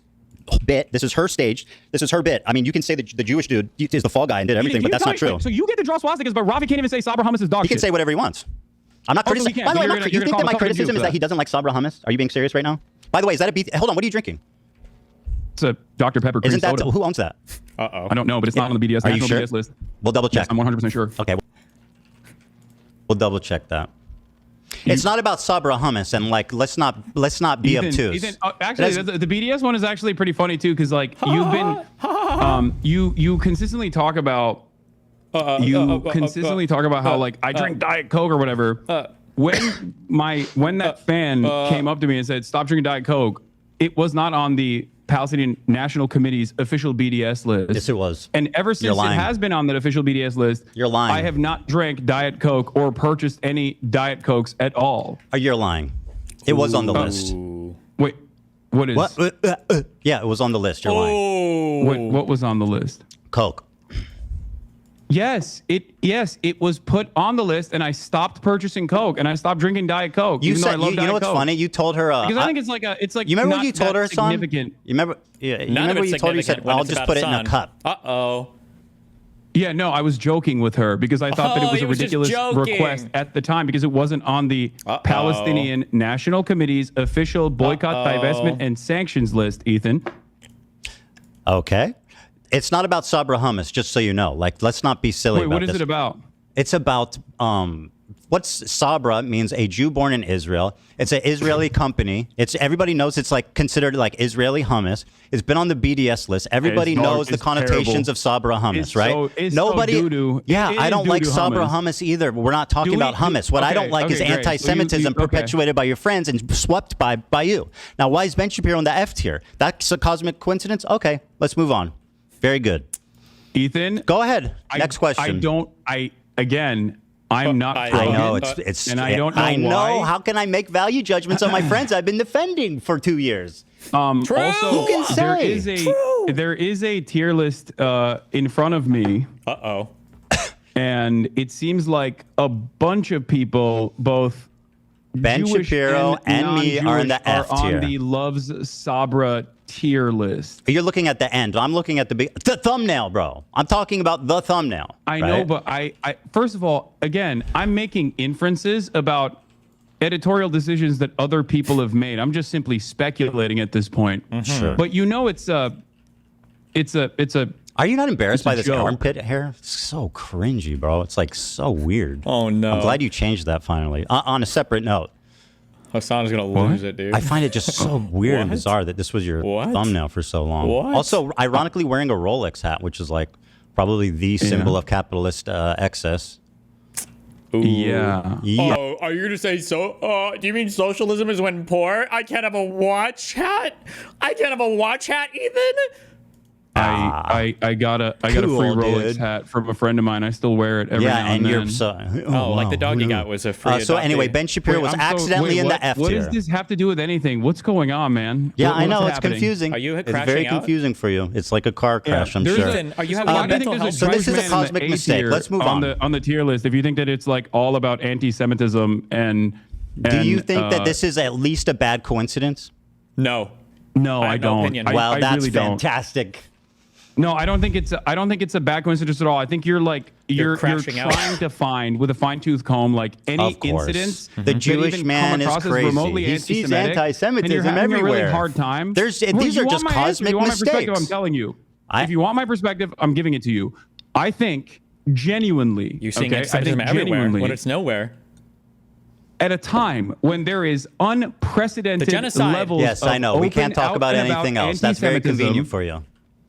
bit. This is her stage. This is her bit. I mean, you can say that the Jewish dude is the fall guy and did everything, but that's not true. So you get to draw swastikas, but Rafi can't even say Sabra hummus is dog shit. He can say whatever he wants. I'm not criticizing. By the way, you think that my criticism is that he doesn't like Sabra hummus? Are you being serious right now? By the way, is that a beat? Hold on, what are you drinking? It's a Dr. Pepper cream soda. Who owns that? I don't know, but it's not on the BDS national BDS list. We'll double check. Yes, I'm 100% sure. Okay. We'll double check that. It's not about Sabra hummus, and like let's not be obtuse. Ethan, actually, the BDS one is actually pretty funny too, because like you've been you consistently talk about how like I drink Diet Coke or whatever. When that fan came up to me and said stop drinking Diet Coke, it was not on the Palestinian National Committee's official BDS list. Yes, it was. And ever since it has been on that official BDS list, you're lying. I have not drank Diet Coke or purchased any Diet Cokes at all. You're lying. It was on the list. Wait, what is? What? Yeah, it was on the list. You're lying. What was on the list? Coke. Yes, it was put on the list, and I stopped purchasing Coke, and I stopped drinking Diet Coke. You said, you know what's funny? You told her because I think it's like you remember what you told her, son? Significant. You remember? Yeah, you remember what you told her? You said, "I'll just put it in a cup." Yeah, no, I was joking with her because I thought that it was a ridiculous request at the time because it wasn't on the Palestinian National Committee's official boycott, divestment, and sanctions list. Ethan. Okay. It's not about Sabra hummus, just so you know. Like, let's not be silly about this. What is it about? It's about what's Sabra means a Jew born in Israel. It's an Israeli company. Everybody knows it's like considered like Israeli hummus. It's been on the BDS list. Everybody knows the connotations of Sabra hummus, right? Nobody. I don't like Sabra hummus either. We're not talking about hummus. What I don't like is anti-Semitism perpetuated by your friends and swept by you. Now, why is Ben Shapiro in the F tier? That's a cosmic coincidence. Okay, let's move on. Very good. Ethan, go ahead. Next question. I'm not. I know it's, and I don't know. I know. Why. How can I make value judgments on my friends I've been defending for 2 years? Also, Who can say? There is a tier list in front of me. And it seems like a bunch of people, both Ben Jewish Shapiro and me, are in the F tier. On the Loves Sabra tier list. You're looking at the end. I'm looking at the thumbnail, bro. I'm talking about the thumbnail. I know, but I first of all, again, I'm making inferences about editorial decisions that other people have made. I'm just simply speculating at this point. Sure. But you know, it's a Are you not embarrassed by this joke. armpit hair? It's so cringy, bro. It's like so weird. Oh no! I'm glad you changed that finally. On a separate note, Hasan's gonna lose it, dude. I find it just so weird and bizarre that this was your thumbnail for so long. What? Also, ironically, wearing a Rolex hat, which is like probably the symbol of capitalist excess. Ooh. Yeah. Oh, are you gonna say so? Do you mean socialism is when poor? I can't have a watch hat. I can't have a watch hat, Ethan. I got a free Rolex hat from a friend of mine. I still wear it every now and then. You're so Like the dog you got was a free. So anyway, Ben Shapiro was accidentally in the F tier. What does this have to do with anything? What's going on, man? Yeah, I know what's it's confusing. Are you It's crashing very out? confusing for you. It's like a car crash. I'm sure. Are you having a mental health? So this is a cosmic mistake. Let's move on. On the tier list, if you think that it's like all about anti-Semitism and do you think that this is at least a bad coincidence? No. No, I don't. Opinion. Well, I that's really don't. fantastic. No, I don't think it's a bad coincidence at all. I think you're crashing out. trying to find with a fine-tooth comb like any incidents. The Jewish man is crazy. He sees anti-Semitism having everywhere. A really hard time. These are just cosmic mistakes. I'm telling you. If you want my perspective, I'm giving it to you. I think genuinely. You're seeing anti-Semitism everywhere when it's nowhere. At a time when there is unprecedented levels yes, I know. We can't talk about anything else. That's very convenient for you.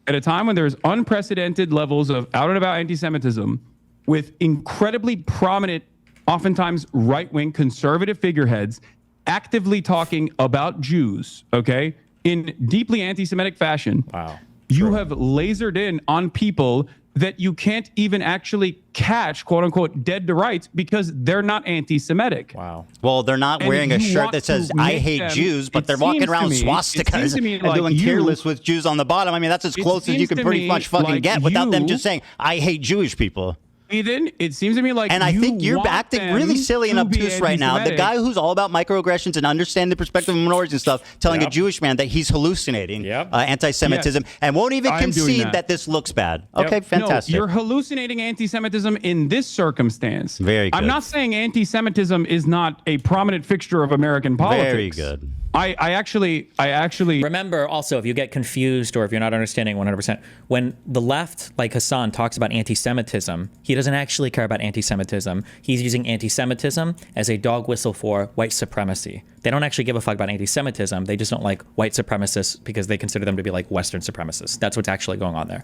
At a time when there's unprecedented levels of out and about anti-Semitism with incredibly prominent, oftentimes right-wing conservative figureheads actively talking about Jews, okay, in deeply anti-Semitic fashion. Wow. You have lasered in on people that you can't even actually catch, quote unquote, dead to rights because they're not anti-Semitic. Wow. Well, they're not wearing a shirt that says "I hate Jews," but they're walking around swastikas and doing tier lists with Jews on the bottom. I mean, that's as close as you can pretty much fucking get without them just saying "I hate Jewish people." Ethan, it seems to me like, and I think you're acting really silly and obtuse right now. The guy who's all about microaggressions and understanding the perspective of minorities and stuff, telling a Jewish man that he's hallucinating anti-Semitism and won't even concede that this looks bad. Okay, fantastic. No, you're hallucinating anti-Semitism in this circumstance. Very good. I'm not saying anti-Semitism is not a prominent fixture of American politics. Very good. I actually remember also, if you get confused or if you're not understanding 100%, when the left, like Hasan, talks about anti-Semitism, he doesn't actually care about anti-Semitism. He's using anti-Semitism as a dog whistle for white supremacy. They don't actually give a fuck about anti-Semitism. They just don't like white supremacists because they consider them to be like Western supremacists. That's what's actually going on there.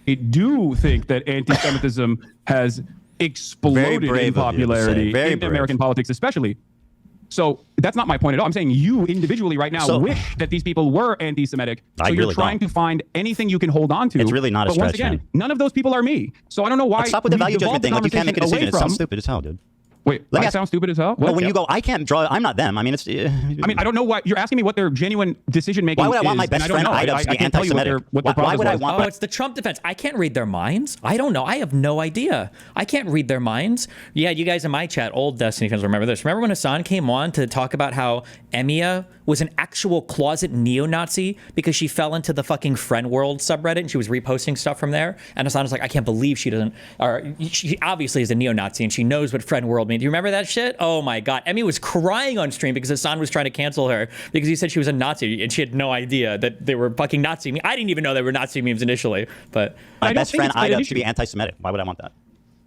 I do think that anti-Semitism has exploded in popularity in American politics, especially. So that's not my point at all. I'm saying you individually right now wish that these people were anti-Semitic. So you're trying to find anything you can hold on to. It's really not a stretch. But once again, none of those people are me. So I don't know why. Stop with the value judgment thing. Like you can't make a decision. It sounds stupid as hell, dude. Wait, I sound stupid as hell? Well, when you go, I can't draw. I'm not them. I mean, it's. I mean, I don't know what you're asking me. What their genuine decision making is. Why would I want my best friend Ida to be anti-Semitic? Why would I want? Oh, it's the Trump defense. I can't read their minds. I don't know. I have no idea. I can't read their minds. Yeah, you guys in my chat, old Destiny fans, remember this. Remember when Hasan came on to talk about how Emia was an actual closet neo-Nazi because she fell into the fucking Friend World subreddit and she was reposting stuff from there. And Hasan was like, I can't believe she doesn't. Or she obviously is a neo-Nazi and she knows what Friend World means. Do you remember that shit? Oh my God. Emmy was crying on stream because Hasan was trying to cancel her because he said she was a Nazi and she had no idea that they were fucking Nazi memes. I didn't even know they were Nazi memes initially, but. My best friend Ida should be anti-Semitic. Why would I want that?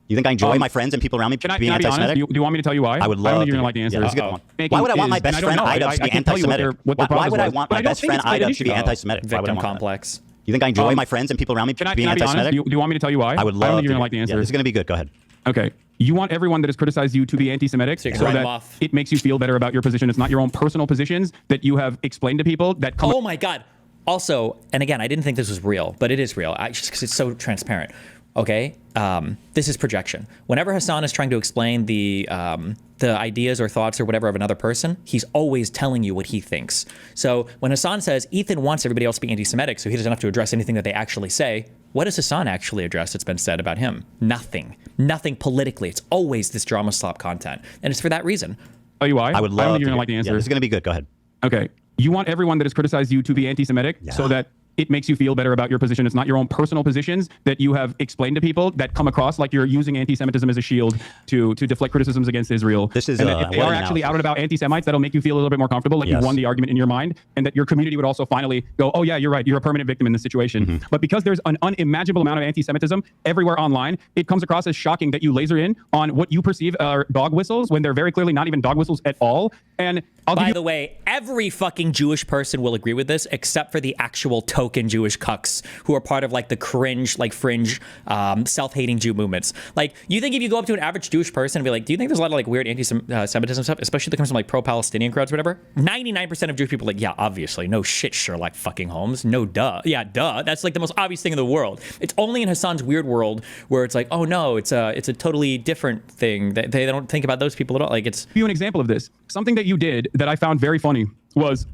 You think I enjoy my friends and people around me being anti-Semitic? Do you want me to tell you why? I would love. I don't think you're gonna like the answer. That's a good one. Why would I want my best friend Ida to be anti-Semitic? Why would I want my best friend Ida to be anti-Semitic? Victim complex. You think I enjoy my friends and people around me being anti-Semitic? Do you want me to tell you why? I would love. I don't think you're gonna like the answer. This is gonna be good. Go ahead. Okay. You want everyone that has criticized you to be anti-Semitic so that it makes you feel better about your position. It's not your own personal positions that you have explained to people that come. Oh my God. Also, and again, I didn't think this was real, but it is real. Just because it's so transparent. Okay, this is projection. Whenever Hasan is trying to explain the ideas or thoughts or whatever of another person, he's always telling you what he thinks. So when Hasan says Ethan wants everybody else to be anti-Semitic, so he doesn't have to address anything that they actually say, what does Hasan actually address that's been said about him? Nothing. Nothing politically. It's always this drama slop content, and it's for that reason. Oh, you why? I would love. I don't think you're gonna like the answer. This is gonna be good. Go ahead. Okay. You want everyone that has criticized you to be anti-Semitic so that it makes you feel better about your position. It's not your own personal positions that you have explained to people that come across like you're using anti-Semitism as a shield to deflect criticisms against Israel. This is and if they are actually out and about anti-Semites, that'll make you feel a little bit more comfortable, like you won the argument in your mind, and that your community would also finally go, oh yeah, you're right, you're a permanent victim in this situation. But because there's an unimaginable amount of anti-Semitism everywhere online, it comes across as shocking that you laser in on what you perceive are dog whistles when they're very clearly not even dog whistles at all. And by the way, every fucking Jewish person will agree with this, except for the actual token Jewish cucks who are part of like the cringe, like fringe, self-hating Jew movements. Like, you think if you go up to an average Jewish person and be like, do you think there's a lot of like weird anti-Semitism stuff, especially that comes from like pro-Palestinian crowds or whatever? 99% of Jewish people are like, yeah, obviously, no shit, Sherlock fucking Holmes, no duh, yeah, duh. That's like the most obvious thing in the world. It's only in Hasan's weird world where it's like, oh no, it's a totally different thing. They don't think about those people at all. Like, it's. Give you an example of this. Something that you did that I found very funny was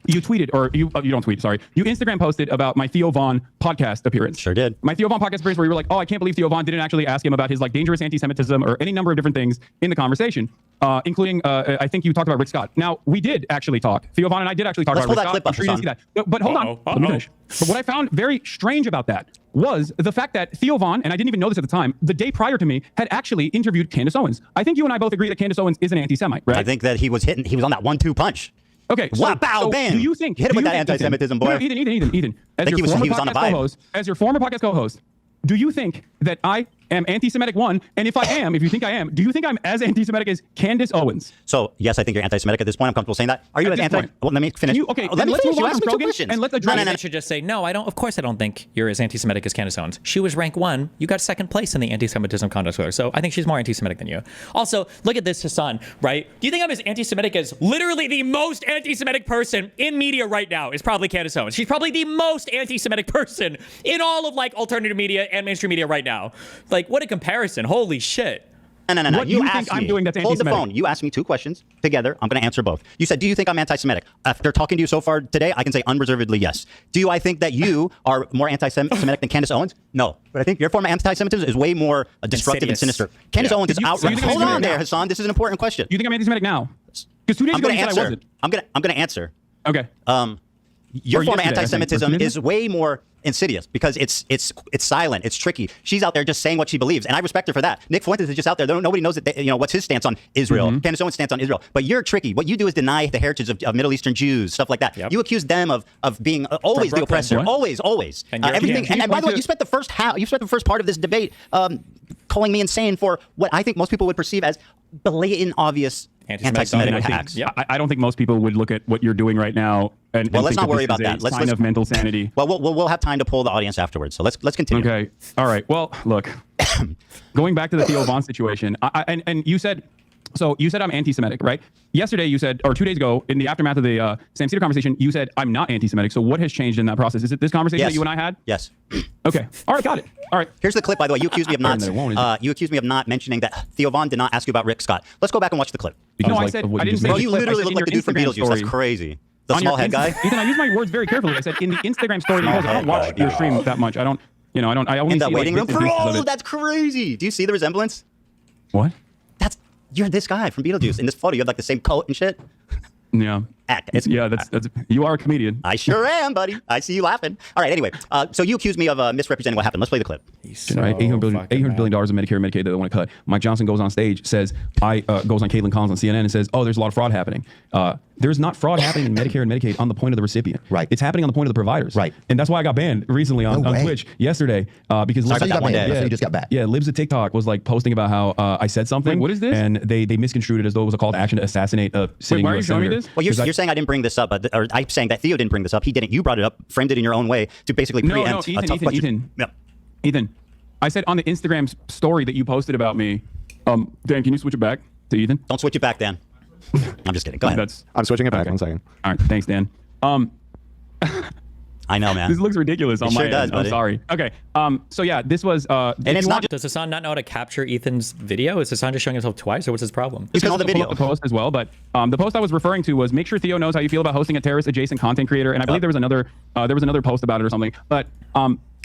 you tweeted, or you don't tweet, sorry. You Instagram posted about my Theo Von podcast appearance. Sure did. My Theo Von podcast appearance where you were like, oh, I can't believe Theo Von didn't actually ask him about his like dangerous anti-Semitism or any number of different things in the conversation, including, I think you talked about Rick Scott. Now, we did actually talk. Theo Von and I did actually talk about Rick Scott. I'm sure you didn't see that. But hold on, let me finish. But what I found very strange about that was the fact that Theo Von, and I didn't even know this at the time, the day prior to me, had actually interviewed Candace Owens. I think you and I both agree that Candace Owens is an anti-Semite, right? I think that he was on that 1-2 punch. Okay. So bam. Do you think hit him with that anti-Semitism, boy? Ethan. As your former podcast co-host, do you think that I am anti-Semitic, one? And if I am, if you think I am, do you think I'm as anti-Semitic as Candace Owens? So yes, I think you're anti-Semitic at this point. I'm comfortable saying that. Are you as anti? Well, let me finish. Let me finish. You asked me 2 questions. And let's address. I should just say no. I don't. Of course, I don't think you're as anti-Semitic as Candace Owens. She was rank 1. You got 2nd place in the anti-Semitism contest with her. So I think she's more anti-Semitic than you. Also, look at this, Hasan. Right? Do you think I'm as anti-Semitic as literally the most anti-Semitic person in media right now? Is probably Candace Owens. She's probably the most anti-Semitic person in all of like alternative media and mainstream media right now. Like, what a comparison. Holy shit. No. What you think I'm doing that's Hold anti-Semitic? the phone. You asked me 2 questions together. I'm going to answer both. You said, do you think I'm anti-Semitic? After talking to you so far today, I can say unreservedly yes. Do I think that you are more anti-Semitic than Candace Owens? No. But I think your form of anti-Semitism is way more destructive and sinister. Candace Owens is outright. Hold on there, Hasan. This is an important question. You think I'm anti-Semitic now? Because 2 days ago you said I wasn't. I'm going to answer. Okay. Your form of anti-Semitism is way more insidious because it's silent, it's tricky. She's out there just saying what she believes, and I respect her for that. Nick Fuentes is just out there. Nobody knows that what's his stance on Israel. Candace Owens' stance on Israel. But you're tricky. What you do is deny the heritage of Middle Eastern Jews, stuff like that. Yep. You accuse them of being always the oppressor, always. And everything. And by the way, you spent the first part of this debate calling me insane for what I think most people would perceive as blatant, obvious anti-Semitic attacks. I don't think most people would look at what you're doing right now and let's think not worry this about is that. a sign of mental sanity. Well, we'll have time to poll the audience afterwards. So let's continue. Okay. All right. Well, look, going back to the Theo Von situation, and you said. So you said I'm anti-Semitic, right? Yesterday you said, or 2 days ago, in the aftermath of the Sam Cedar conversation, you said I'm not anti-Semitic. So what has changed in that process? Is it this conversation that you and I had? Yes. Okay. All right. Got it. All right. Here's the clip, by the way. You accused me of not mentioning that Theo Von did not ask you about Rick Scott. Let's go back and watch the clip. No, I said I didn't say. Bro, you literally look like the dude from Beetlejuice. That's crazy. The small head guy. Ethan, I use my words very carefully. I said in the Instagram story because I don't watch your stream that much. I only in that see waiting room. Bro, that's crazy. Do you see the resemblance? What? You're this guy from Beetlejuice. In this photo, you have like the same coat and shit. Yeah. That's you are a comedian. I sure am, buddy. I see you laughing. All right. Anyway, so you accused me of misrepresenting what happened. Let's play the clip. Right, $800 billion of Medicare and Medicaid that they want to cut. Mike Johnson goes on stage, goes on Caitlin Collins on CNN and says, "Oh, there's a lot of fraud happening." There's not fraud happening in Medicare and Medicaid on the point of the recipient. Right. It's happening on the point of the providers. Right. And that's why I got banned recently on Twitch yesterday because you just got back. Yeah, Libs of TikTok was like posting about how I said something. Wait, what is this? And they misconstrued it as though it was a call to action to assassinate a sitting Wait, why are you showing me senator. this? Well, you're saying I didn't bring this up, or I'm saying that Theo didn't bring this up. He didn't. You brought it up, framed it in your own way to basically preempt a tough question. Ethan, I said on the Instagram story that you posted about me, Dan, can you switch it back to Ethan? Don't switch it back, Dan. I'm just kidding. Go ahead. I'm switching it back. 1 second. All right. Thanks, Dan. I know, man. This looks ridiculous on my end. Buddy. I'm sorry. Okay. So yeah, this was. And it's not. Does Hasan not know how to capture Ethan's video? Is Hasan just showing himself twice, or what's his problem? Because of the video. The post as well, but the post I was referring to was make sure Theo knows how you feel about hosting a terrorist adjacent content creator, and I believe there was another post about it or something. But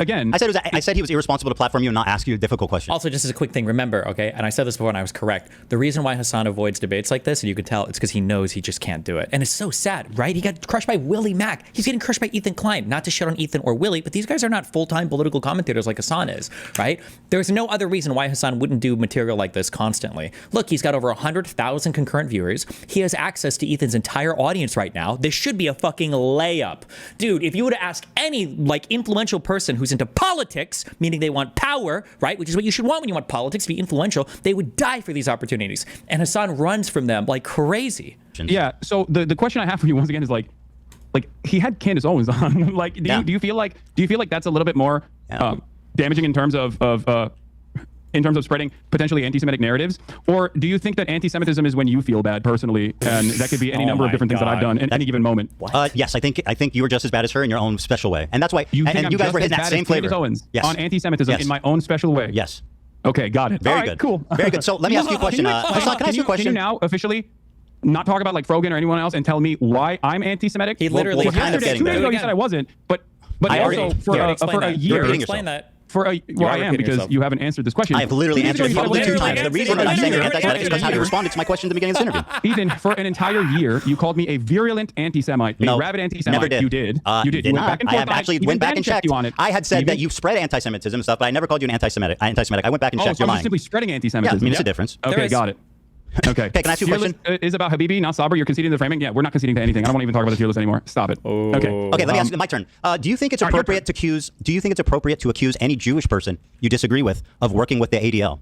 again, I said he was irresponsible to platform you and not ask you a difficult question. Also, just as a quick thing, remember, okay, and I said this before and I was correct, the reason why Hasan avoids debates like this, and you could tell, it's because he knows he just can't do it. And it's so sad, right? He got crushed by Willie Mack. He's getting crushed by Ethan Klein. Not to shit on Ethan or Willie, but these guys are not full-time political commentators like Hasan is, right? There's no other reason why Hasan wouldn't do material like this constantly. Look, he's got over 100,000 concurrent viewers. He has access to Ethan's entire audience right now. This should be a fucking layup. Dude, if you were to ask any like influential person who's into politics, meaning they want power, right, which is what you should want when you want politics, to be influential, they would die for these opportunities. And Hasan runs from them like crazy. Yeah, so the question I have for you once again is like he had Candace Owens on. Like, do you feel like that's a little bit more damaging in terms of spreading potentially anti-Semitic narratives? Or do you think that anti-Semitism is when you feel bad personally, and that could be any number of different things that I've done in any given moment? Yes, I think you were just as bad as her in your own special way, and that's why. You and you guys were hitting that same flavor. Owens yes. On anti-Semitism in my own special way. Yes. Okay, got it. Very good. Cool. Very good. So let me ask you a question. Hasan, can I ask you a question? Can you now officially not talk about like Frogan or anyone else and tell me why I'm anti-Semitic? He literally we're kind of getting 2 days there. ago he said I wasn't, but I also already- for a year. Explain that. Well, I am because you haven't answered this question. I've literally answered it probably 2 literally times. The reason answered that I'm it. saying you're Literally anti-Semitic is because how you answered it. responded to my question at the beginning of this interview. Ethan, for an entire year, you called me a virulent anti-Semite, a rabid anti-Semite. Never did. You did. You did You went not. back and I forth have on it. actually Even went back Ben and checked checked. you on it. I had said Even- that you spread anti-Semitism and stuff, but I never called you an anti-Semitic. I went back and checked. So You're I'm lying. just simply spreading Yeah, anti-Semitism. I mean, it's a difference. Okay, got it. Okay. Can I ask you a question? Is about Habibi, not Sabr. You're conceding the framing. Yeah, we're not conceding to anything. I don't want to even talk about the tier list anymore. Stop it. Okay. Okay, let me ask you, my turn. Do you think it's appropriate to accuse? Do you think it's appropriate to accuse any Jewish person you disagree with of working with the ADL?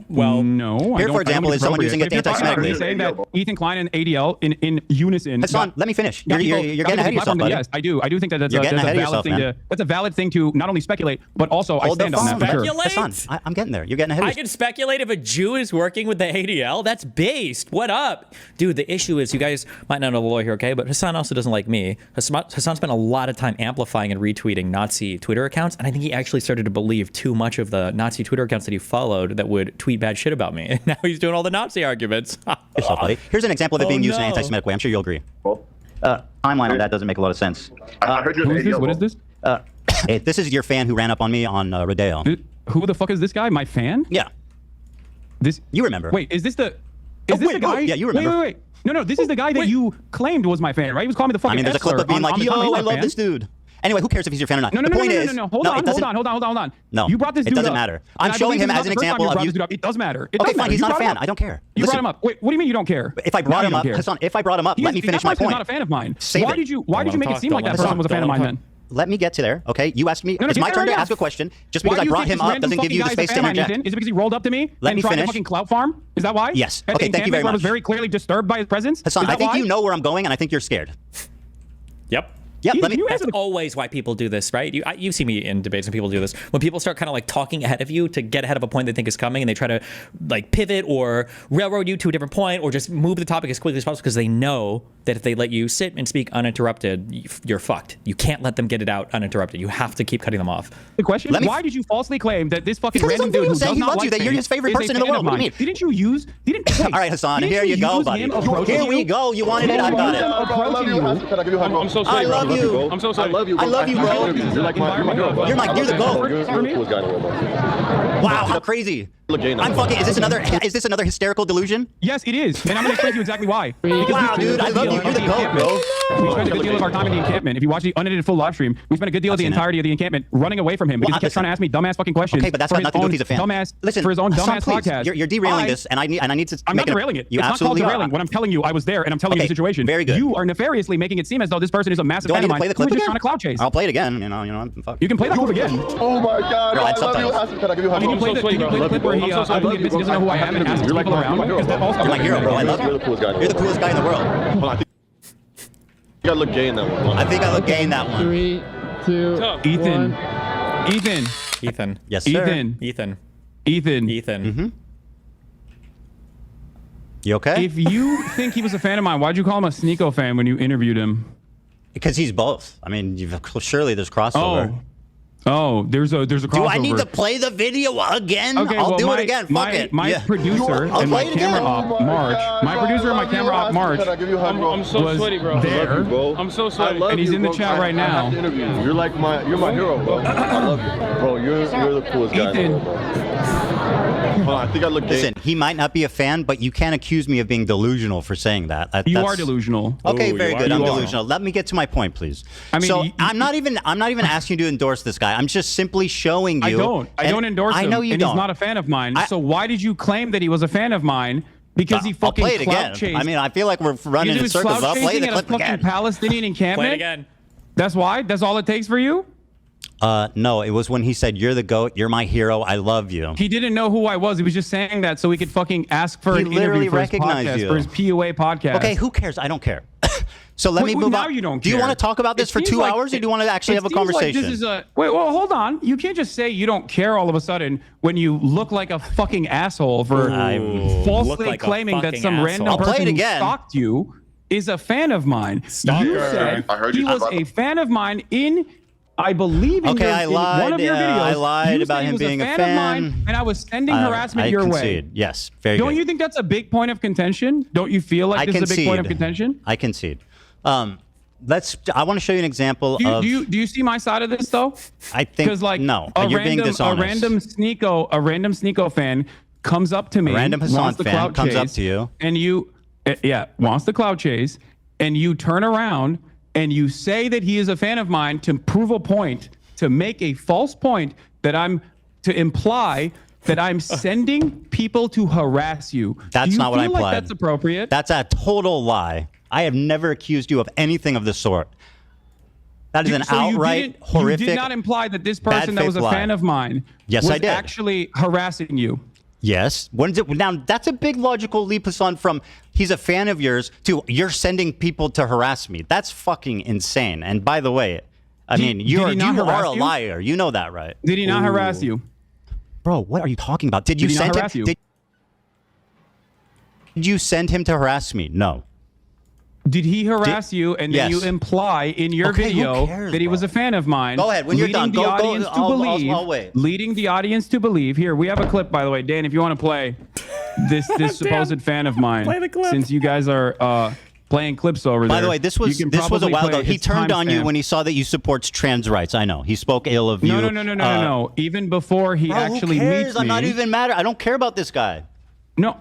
Well, no. Here, for example, is someone using it anti-Semitically. Are you saying that Ethan Klein and ADL in unison? Hasan, let me finish. You're getting ahead of yourself, buddy. Yes, I do. I do think that that's You're a getting ahead of valid yourself, thing man. that's a valid thing to not only speculate, but also I stand on that for sure. Speculate? Hasan, I'm getting there. You're getting ahead of I yourself. can speculate if a Jew is working with the ADL. That's based. What up? Dude, the issue is, you guys might not know the law here, okay? But Hasan also doesn't like me. Hasan spent a lot of time amplifying and retweeting Nazi Twitter accounts, and I think he actually started to believe too much of the Nazi Twitter accounts that he followed that would tweet bad shit about me. And now he's doing all the Nazi arguments. Yourself, buddy. Here's an example of it being used in an no. anti-Semitic way. I'm sure you'll agree. Timeline on that doesn't make a lot of sense. I heard you. Who is this? What is this? This is your fan who ran up on me on Rodeo. Who the fuck is this guy? My fan? Yeah, This. you remember. Wait, is this the guy? yeah, you remember. Wait. No, this is the guy that you claimed was my fan, right? He was calling me the fucking I mean, there's a clip S-slur of being on like, the yo, time he's I my love fan. this dude. Anyway, who cares if he's your fan or not? No. The point is, No. Hold on. No, You brought this it dude doesn't up. matter. And I'm I showing believe him this is as an not the first time example you of brought you. this dude up. It does matter. It Okay, does fine. matter. He's You not a brought him fan. up. I don't care. You Listen, brought him up. Wait, what do you mean you don't care? If I brought Now him you up, don't care. Hasan, if I brought him up, let me finish my That person's point. not a fan of mine. Save Why it. did you make it seem like that Don't person was a fan of mine then? Let me get to there, okay? You asked me. No, It's my get turn there to now. ask a question. Just Why because I do you brought think him this up random doesn't give fucking you the guy is a space to fan of mine, interject. Ethan? Is it because he rolled up to me Let and me tried to finish. fucking clout farm? Is that why? Yes. At the Okay, thank you very encampment where I was much. very clearly disturbed by his presence? Hasan, Is that I think why? you know where I'm going, and I think you're scared. Yep. Yeah, let me. Can you That's answer the always why people do this, right? You see me in debates and people do this. When people start kind of like talking ahead of you to get ahead of a point they think is coming, and they try to like pivot or railroad you to a different point or just move the topic as quickly as possible because they know that if they let you sit and speak uninterrupted, you're fucked. You can't let them get it out uninterrupted. You have to keep cutting them off. The question: Let me- why did you falsely claim that this fucking Because he's random on dude video who saying does he not loves like you, that you're Spain his favorite is a person in the fan world. of What do you mine? mean? Didn't you use? All right, Hasan, here you go, buddy. Here we go. You wanted it, I got it. I'm so sorry. I love you. I'm so sorry. I love you, I love you, bro. You're like my girl. You're the GOAT. You're the coolest guy in the world, bro. Wow, how crazy. Look gay now. I'm fucking. Is this another hysterical delusion? Yes, it is, and I'm going to explain to you exactly why. Because Wow, we dude, I love you. You're the GOAT, bro. We spent a good deal of our time in the encampment. If you watch the unedited full live stream, we spent a good deal of the seen it. entirety of the encampment running away from him because he kept trying to ask me dumbass fucking questions. Okay, but that's for got his nothing to do with own he's a fan. Dumbass, Listen, for his own Hasan, dumbass please, podcast. You're derailing this, and I need to. I'm not derailing it. You It's not called absolutely derailing are. when I'm telling you I was there and I'm telling you Okay, the situation. very good. You are nefariously making it seem as though this person is a massive Do I fan need of to mine play the who clip was just again? trying to clout chase. I'll play it again. Fuck. You can play that clip again. Oh my God. Girl, I had I love you. subtitles. Hasan, can I give you a hug? Can you play the clip where he I believe he doesn't know who I am and asks You're like people my around? hero. Because that also You're my hero, bro. I love You're you. the coolest guy in the You're the world. coolest guy in the world. Hold on. You gotta look gay in that one. I think I look gay in that one. 3, 2, Ethan. 1. Ethan. Yes, sir. Ethan. Ethan. You okay? If you think he was a fan of mine, why'd you call him a Sneeko fan when you interviewed him? Because he's both. I mean, surely there's crossover. Oh, there's a crossover. Do I need to play the video again? Okay, I'll well, do my, it again. Fuck my, it. My Yeah. producer and my play it camera again. op, March. My producer and my camera op, March. I'm so sweaty, bro. There. Bro. I'm so I sweaty. love And he's you, in the bro. chat right I have now. to interview you. You're my hero, bro. I love you, bro. You're the coolest guy in the Ethan. world, bro. Hold on, I think I look gay. Listen, he might not be a fan, but you can't accuse me of being delusional for saying that. You That's- are delusional. Okay, Ooh, very you good. are. I'm You are. delusional. Let me get to my point, please. I mean, so you- I'm not even asking you to endorse this guy. I'm just simply showing you. I don't endorse him. I know you and don't. he's not a fan of mine. So why did you claim that he was a fan of mine? Because he I'll fucking play it clout again. chased. I mean, I feel like we're running You in do circles. clout I'll play chasing the at a clip fucking again. Palestinian encampment. Play it again. That's why. That's all it takes for you. No, it was when he said, "You're the GOAT. You're my hero. I love you." He didn't know who I was. He was just saying that so he could fucking ask for He an literally interview for his recognized podcast, you. for his PUA podcast. Okay, who cares? I don't care. So let me Wait, move now on. you don't do you care. want to talk about this It for seems 2 like hours, or it- do you want to actually have a it seems like conversation? this is a wait. Well, hold on. You can't just say you don't care all of a sudden when you look like a fucking asshole for Look falsely like a claiming that fucking some asshole. random I'll play person it who again. stalked you is a fan of mine. Stalker. You said I heard he you was talk about- a fan of mine in. I believe in, Okay, your, I in one of your lied, videos. I lied you about said he him was being a a fan fan. of mine, and I was sending harassment I your concede. way. Yes, very Don't good. you think that's a big point of contention? Don't you feel like I this is a big point of concede. contention? I concede. I want to show you an example Do you, of. do you see my side of this though? I think Because like no, a you're being random dishonest. a random Sneeko fan comes up to me, A random Hasan wants the fan clout comes up chase, to you. and you wants the clout chase, and you turn around and you say that he is a fan of mine to prove a point, to make a false point that to imply that I'm sending people to harass you. That's Do you not what I feel like implied. that's appropriate? That's a total lie. I have never accused you of anything of the sort. That is an outright horrific. You did not imply that this person that bad was a faith fan lie. of mine Yes, was I did. actually harassing you. Yes. When is it, now, that's a big logical leap, Hasan, from he's a fan of yours to you're sending people to harass me. That's fucking insane. And by the way, I mean, you he not are harass a you? liar. You know that, right? Did he not harass you? Bro, what are you talking about? Did you Did he not send harass him? you? Did you send him to harass me? No. Did he harass you and then Yes. you imply in your Okay, who video cares, that he was bro? a fan of mine? Go ahead. When you're leading done, the go- audience to I'll believe, wait. leading the audience to believe. Here, we have a clip, by the way, Dan. If you want to play this supposed fan of mine, Play the clip. since you guys are playing clips over there. By the way, this was you can a probably while play ago. He its turned on you timestamp. when he saw that you support trans rights. I know. He spoke ill of you. No. Even before he Bro, actually who cares? meets me. I'm not even mad. I don't care about this guy. No,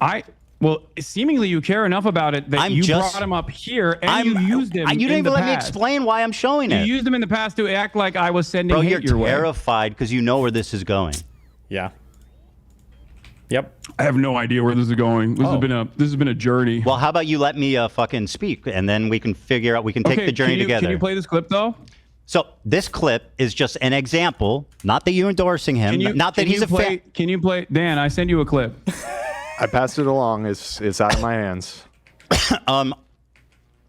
well, seemingly you care enough about it that I'm you just- brought him up here and you used him. You didn't in even the let me past. explain why I'm showing You it. used him in the past to act like I was sending Bro, hate you're your way. terrified because you know where this is going. Yeah. Yep. I have no idea where this is going. This has been a journey. Well, how about you let me fucking speak, and then we can figure out. We can take the journey together. Can you play this clip though? So this clip is just an example. Not that you're endorsing him. Not that he's a fan. Can you play? Dan, I sent you a clip. I passed it along. It's out of my hands.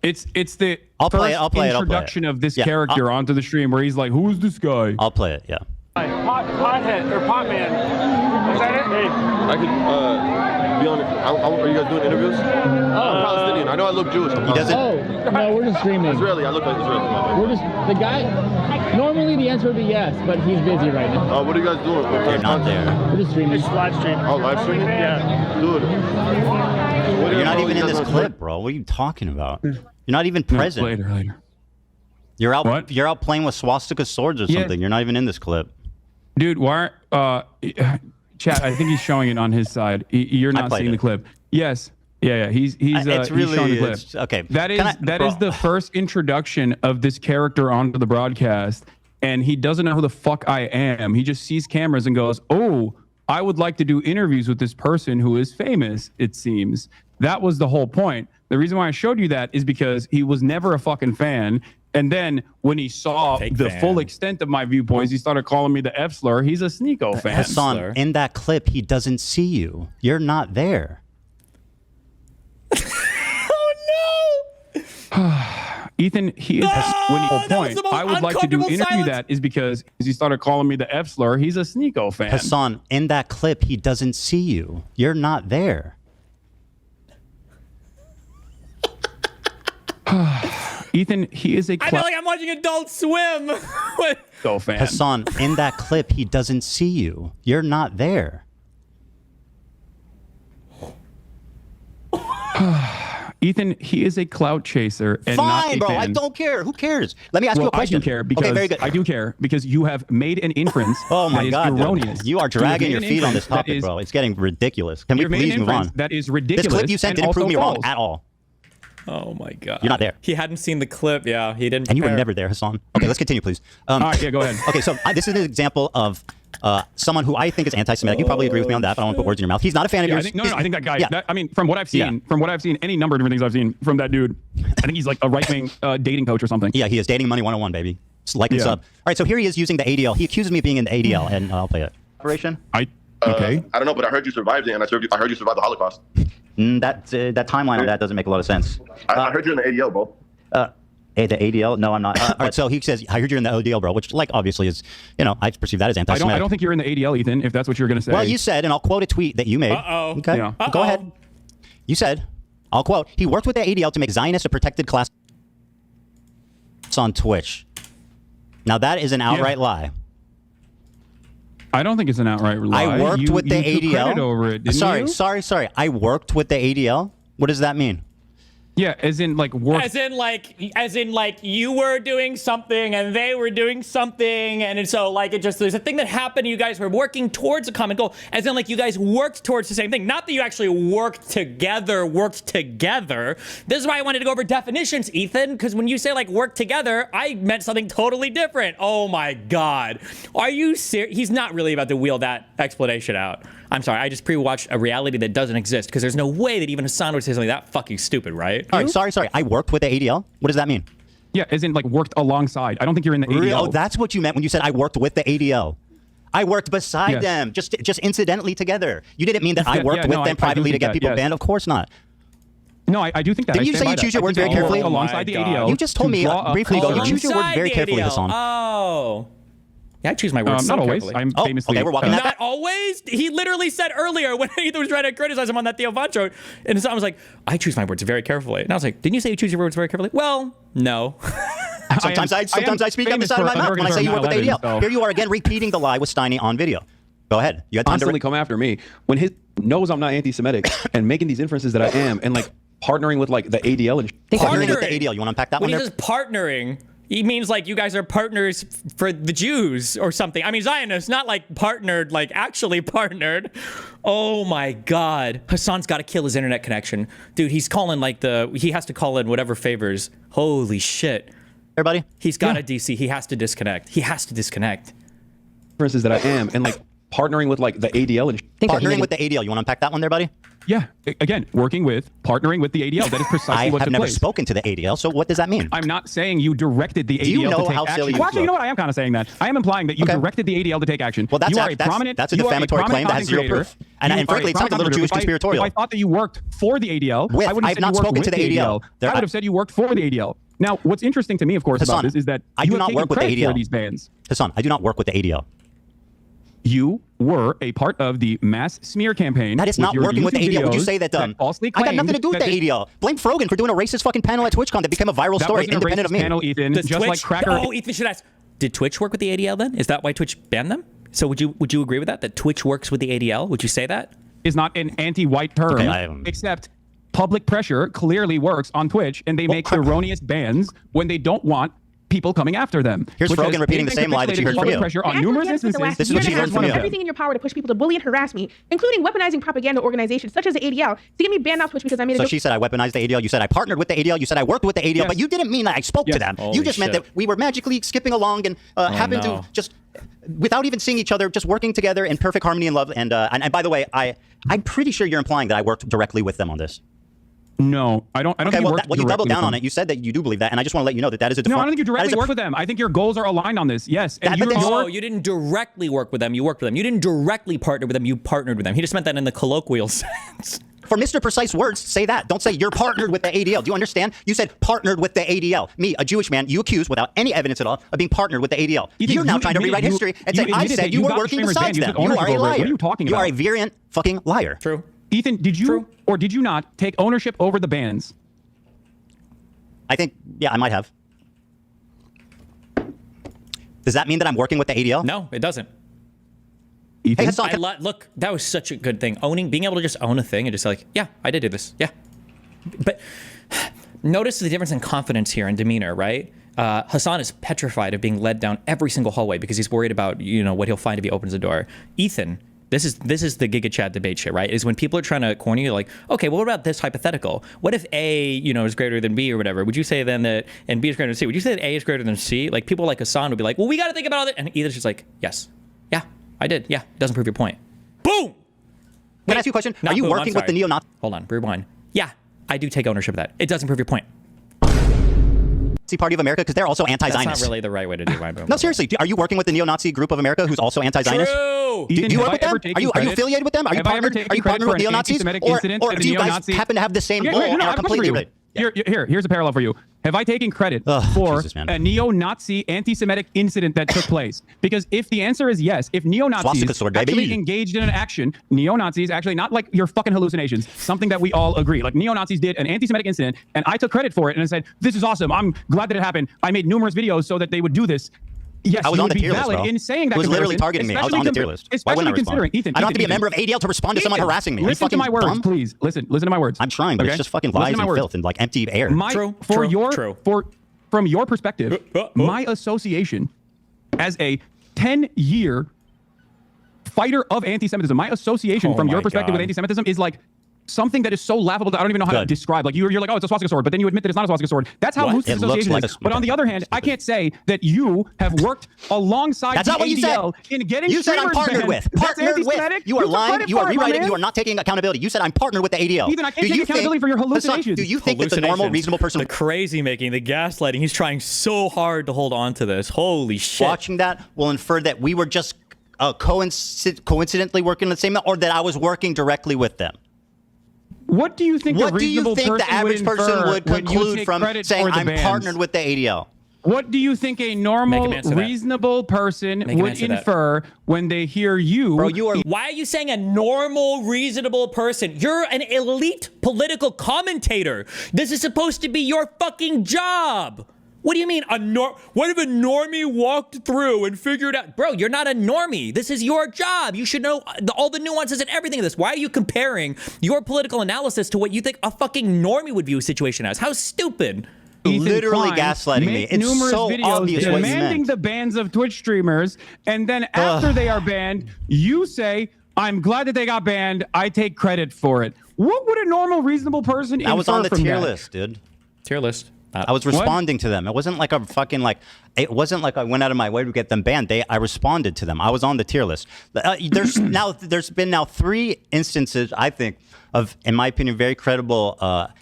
It's the I'll play it, first I'll play it. introduction of this Yeah, character onto the stream where he's like, "Who is this guy?" I'll play it. Yeah. Pothead or pot man. Is that it? Hey. I could be on. Are you guys doing interviews? I'm Palestinian. I know I look Jewish. He doesn't. Oh, no, we're just streaming. Israeli. I look like Israeli. We're just, the guy, normally the answer would be yes, but he's busy right now. What are you guys doing? What kind You're of not content? there. We're just streaming. It's live stream. Oh, live streaming? Yeah. Dude. You're not even in this clip, bro. What are you talking about? You're not even present. Later. You're out. What? You're out playing with swastika swords or Yeah. something. You're not even in this clip. Dude, why? Chat. I think he's showing it on his side. You're not played seeing the it. clip. Yes. Yeah. He's It's really- he's showing the clip. it's- okay. That is Can I- that bro. is the first introduction of this character onto the broadcast, and he doesn't know who the fuck I am. He just sees cameras and goes, "Oh, I would like to do interviews with this person who is famous." It seems that was the whole point. The reason why I showed you that is because he was never a fucking fan. And then when he saw Fake the fan. full extent of my viewpoints, he started calling me the F slur. He's a Sneeko fan. Hasan, slur. in that clip, he doesn't see you. You're not there. Ethan, he is when he that was point. the most I would like to do uncomfortable interview silence. that is because he started calling me the F slur. He's a Sneeko fan. Hasan, in that clip, he doesn't see you. You're not there. Ethan, he is a I feel like I'm watching Adult Swim. So fan. Hasan, in that clip, he doesn't see you. You're not there. Ethan, he is a clout chaser and not Fine, a bro. fan. I don't care. Who cares? Let me ask you a question. I do care because okay, very good. I do care because you have made an inference. Oh my that is God, erroneous. dude. You are dragging your feet on this That topic, is- bro. It's getting ridiculous. Can we You've made please an move inference on? that is ridiculous. This clip you sent and didn't prove also me wrong false. at all. Oh my God. You're not there. He hadn't seen the clip. Yeah, he didn't. And you were prepare. never there, Hasan. Okay, let's continue, please. All right, yeah, go ahead. Okay, so this is an example of someone who I think is anti-Semitic. You probably agree with me on that, but I don't want to put words in your mouth. He's not a fan of Yeah, yours. I think that guy. Yeah. I mean, from what I've seen, any number of different things I've seen from that dude, I think he's like a right-wing dating coach or something. Yeah, he is dating money 101, baby. Just like and sub. All right, so here he is using the ADL. He accuses me of being in the ADL, and I'll play it. Operation. Okay. I don't know, but I heard you survived it, and I heard you survived the Holocaust. That timeline on that doesn't make a lot of sense. I heard you in the ADL, bro. The ADL? No, I'm not. All right, so he says, I heard you're in the ODL, bro, which, like, obviously is, I perceive that as anti-Semitic. I don't think you're in the ADL, Ethan, if that's what you're going to say. Well, you said, and I'll quote a tweet that you made. Uh-oh. Okay. Yeah. Go ahead. You said, I'll quote, he worked with the ADL to make Zionists a protected class on Twitch. Now, that is an outright lie. I don't think it's an outright lie. I worked with the you took ADL. credit over it, didn't you? Sorry. I worked with the ADL. What does that mean? Yeah, as in like work. As in like you were doing something and they were doing something, and so like there's a thing that happened. You guys were working towards a common goal. As in like you guys worked towards the same thing. Not that you actually worked together. This is why I wanted to go over definitions, Ethan, because when you say like work together, I meant something totally different. Oh my God, are you serious? He's not really about to wheel that explanation out. I'm sorry, I just pre-watched a reality that doesn't exist, because there's no way that even Hasan would say something that fucking stupid, right? All right, sorry. I worked with the ADL. What does that mean? Yeah, as in like worked alongside. I don't think you're in the ADL. Oh, that's what you meant when you said I worked with the ADL. I worked beside them, just incidentally together. You didn't mean that I worked with them privately to get people banned. Of course not. No, I do think that. Didn't you say you choose your words very carefully? Alongside the ADL. You just told me briefly ago you choose your words very carefully, Hasan. Oh. Yeah, I choose my words so not always. carefully. I'm famously. Okay, we're walking that Not always. He literally said earlier when Ethan was trying to criticize him on that Theo Von show, and Hasan was like, I choose my words very carefully. And I was like, didn't you say you choose your words very carefully? Well, no. Sometimes I speak out the side of my mouth when I say you work with the ADL. So. Here you are again repeating the lie with Steiny on video. Go ahead. You had time Constantly come after me when he knows I'm not anti-Semitic and making these inferences that I am, and like partnering with like the ADL and partnering with the ADL. You want to unpack that when one? When he says partnering, he means like you guys are partners for the Jews or something. I mean, Zionists, not like partnered, like actually partnered. Oh my God. Hasan's got to kill his internet connection. Dude, he's calling he has to call in whatever favors. Holy shit. Everybody? He's got a DC. He has to disconnect. inferences that I am, and like partnering with like the ADL and partnering with the ADL. You want to unpack that one there, buddy? Yeah, again, partnering with the ADL. That is precisely what I have took never place. spoken to the ADL, so what does that mean? I'm not saying you directed the ADL Do you know to take how action. silly you Well, actually, look? you know what? I am kind of saying that. I am implying that you directed the ADL to take action. Well, that's you are a a prominent. that's a you are defamatory claim that has content zero creator. proof. And You frankly, are it sounds a little content Jewish creator. conspiratorial. If I thought that you worked for the ADL, I wouldn't I have have said not you worked spoken with to the ADL. I would have said you worked for the ADL. Now, what's interesting to me, of course, Hasan, about this is that I you do have not taken work with the credit for ADL. these bans. Hasan, I do not work with the ADL. You were a part of the mass smear campaign. That is not working with the ADL. Would you say that? Falsely I got nothing to do with the claimed ADL. Blame Frogan for doing a racist fucking panel at TwitchCon that became a viral story, wasn't a independent of racist me. panel, Ethan. Does just Twitch, like Cracker. Oh, Ethan should ask. Did Twitch work with the ADL then? Is that why Twitch banned them? So would you agree with that? That Twitch works with the ADL? Would you say that? Is not an anti-white term, Okay, except public pressure clearly works on Twitch, and they make erroneous bans when they don't want people coming after them. Here's which Frogan has repeating the same lie that you heard from public you. pressure on The numerous actions against instances. the This is what last she year learned and a from half you. done everything in your power to push people to bully and harass me, including weaponizing propaganda organizations such as the ADL to get me banned off Twitch because I made a So she said I weaponized the ADL. You said I partnered with the ADL. You said I worked with the ADL, but you didn't mean that I spoke to them. Holy You just meant shit. that we were magically skipping along and happened to just, without even seeing each other, just working together in perfect harmony and love. And by the way, I'm pretty sure you're implying that I worked directly with them on this. No, I don't. I don't Okay, think well, you worked you doubled directly down with on them. it. You said that you do believe that, and I just want to let you know that that is a No, I don't think you directly work with them. I think your goals are aligned on this. Yes, and No, you didn't directly work with them. You worked with them. You didn't directly partner with them. You partnered with them. He just meant that in the colloquial sense. For Mr. Precise words, say that. Don't say you're partnered with the ADL. Do you understand? You said partnered with the ADL. Me, a Jewish man, you accused without any evidence at all of being partnered with the ADL. You're now trying to rewrite history and say I said you were working besides them. You are a liar. What are you talking about? You are a virulent fucking liar. True. Ethan, did you or did you not take ownership over the bans? I think, yeah, I might have. Does that mean that I'm working with the ADL? No, it doesn't. Hey, Hasan, Look, that was such a good thing. Being able to just own a thing and just like, yeah, I did do this. Yeah. But notice the difference in confidence here and demeanor, right? Hasan is petrified of being led down every single hallway because he's worried about, what he'll find if he opens the door. Ethan, this is the Giga Chat debate shit, right? Is when people are trying to corner you, like, okay, well, what about this hypothetical? What if A, is greater than B or whatever? Would you say then that, and B is greater than C? Would you say that A is greater than C? Like, people like Hasan would be like, well, we got to think about it. And Ethan's just like, yes. Yeah, I did. Yeah, it doesn't prove your point. Boom! Can I ask you a question? Are you working with the neo-Nazi? Hold on, rewind. Yeah, I do take ownership of that. It doesn't prove your point. Party of America, because they're also anti-Zionist. That's not really the right way to do it. No, seriously. Are you working with the neo-Nazi group of America who's also anti-Zionist? True. Do you work with them? Are you affiliated with them? Are you partnered with neo-Nazis? Or do you guys happen to have the same goal and are completely related? Here's a parallel for you. Have I taken credit for a neo-Nazi anti-Semitic incident that took place? Because if the answer is yes, if neo-Nazis actually engaged in an action, neo-Nazis actually, not like your fucking hallucinations, something that we all agree, like neo-Nazis did an anti-Semitic incident, and I took credit for it, and I said, this is awesome. I'm glad that it happened. I made numerous videos so that they would do this. Yes, I was on the tier list, bro. In saying that it was literally targeting me. I was on the tier list. Why wouldn't I respond? Ethan, I don't have to be a member of ADL to respond to someone harassing me. Listen to my words, please. Listen to my words. I'm trying, but it's just fucking lies and filth and like empty air. From your perspective, my association as a 10-year fighter of anti-Semitism, my association from your perspective with anti-Semitism is like something that is so laughable that I don't even know how to describe. Like you're like, oh, it's a swastika sword, but then you admit that it's not a swastika sword. That's how loose this association is. But on the other hand, I can't say that you have worked alongside That's not what you said. In getting you said I'm partnered with. Partnered with. You are lying. You are rewriting. You are not taking accountability. You said I'm partnered with the ADL. Even I can't take accountability for your hallucinations. Do you think that the normal, reasonable person, the crazy making, the gaslighting, he's trying so hard to hold on to this. Holy shit! Watching that will infer that we were just coincidentally working the same, or that I was working directly with them. What do you think the average person would conclude from saying I'm partnered with the ADL? What do you think a normal, reasonable person would infer when they hear you? Bro, why are you saying a normal, reasonable person? You're an elite political commentator. This is supposed to be your fucking job. What do you mean? What if a normie walked through and figured out? Bro, you're not a normie. This is your job. You should know all the nuances and everything of this. Why are you comparing your political analysis to what you think a fucking normie would view a situation as? How stupid. Ethan literally gaslighting me. It's so obvious what you meant. Demanding the bans of Twitch streamers, and then after they are banned, you say, I'm glad that they got banned. I take credit for it. What would a normal, reasonable person infer from that? I was on the tier list, dude. Tier list. I was responding to them. It wasn't like a fucking it wasn't like I went out of my way to get them banned. I responded to them. I was on the tier list. There's been 3 instances, I think, of, in my opinion, very credible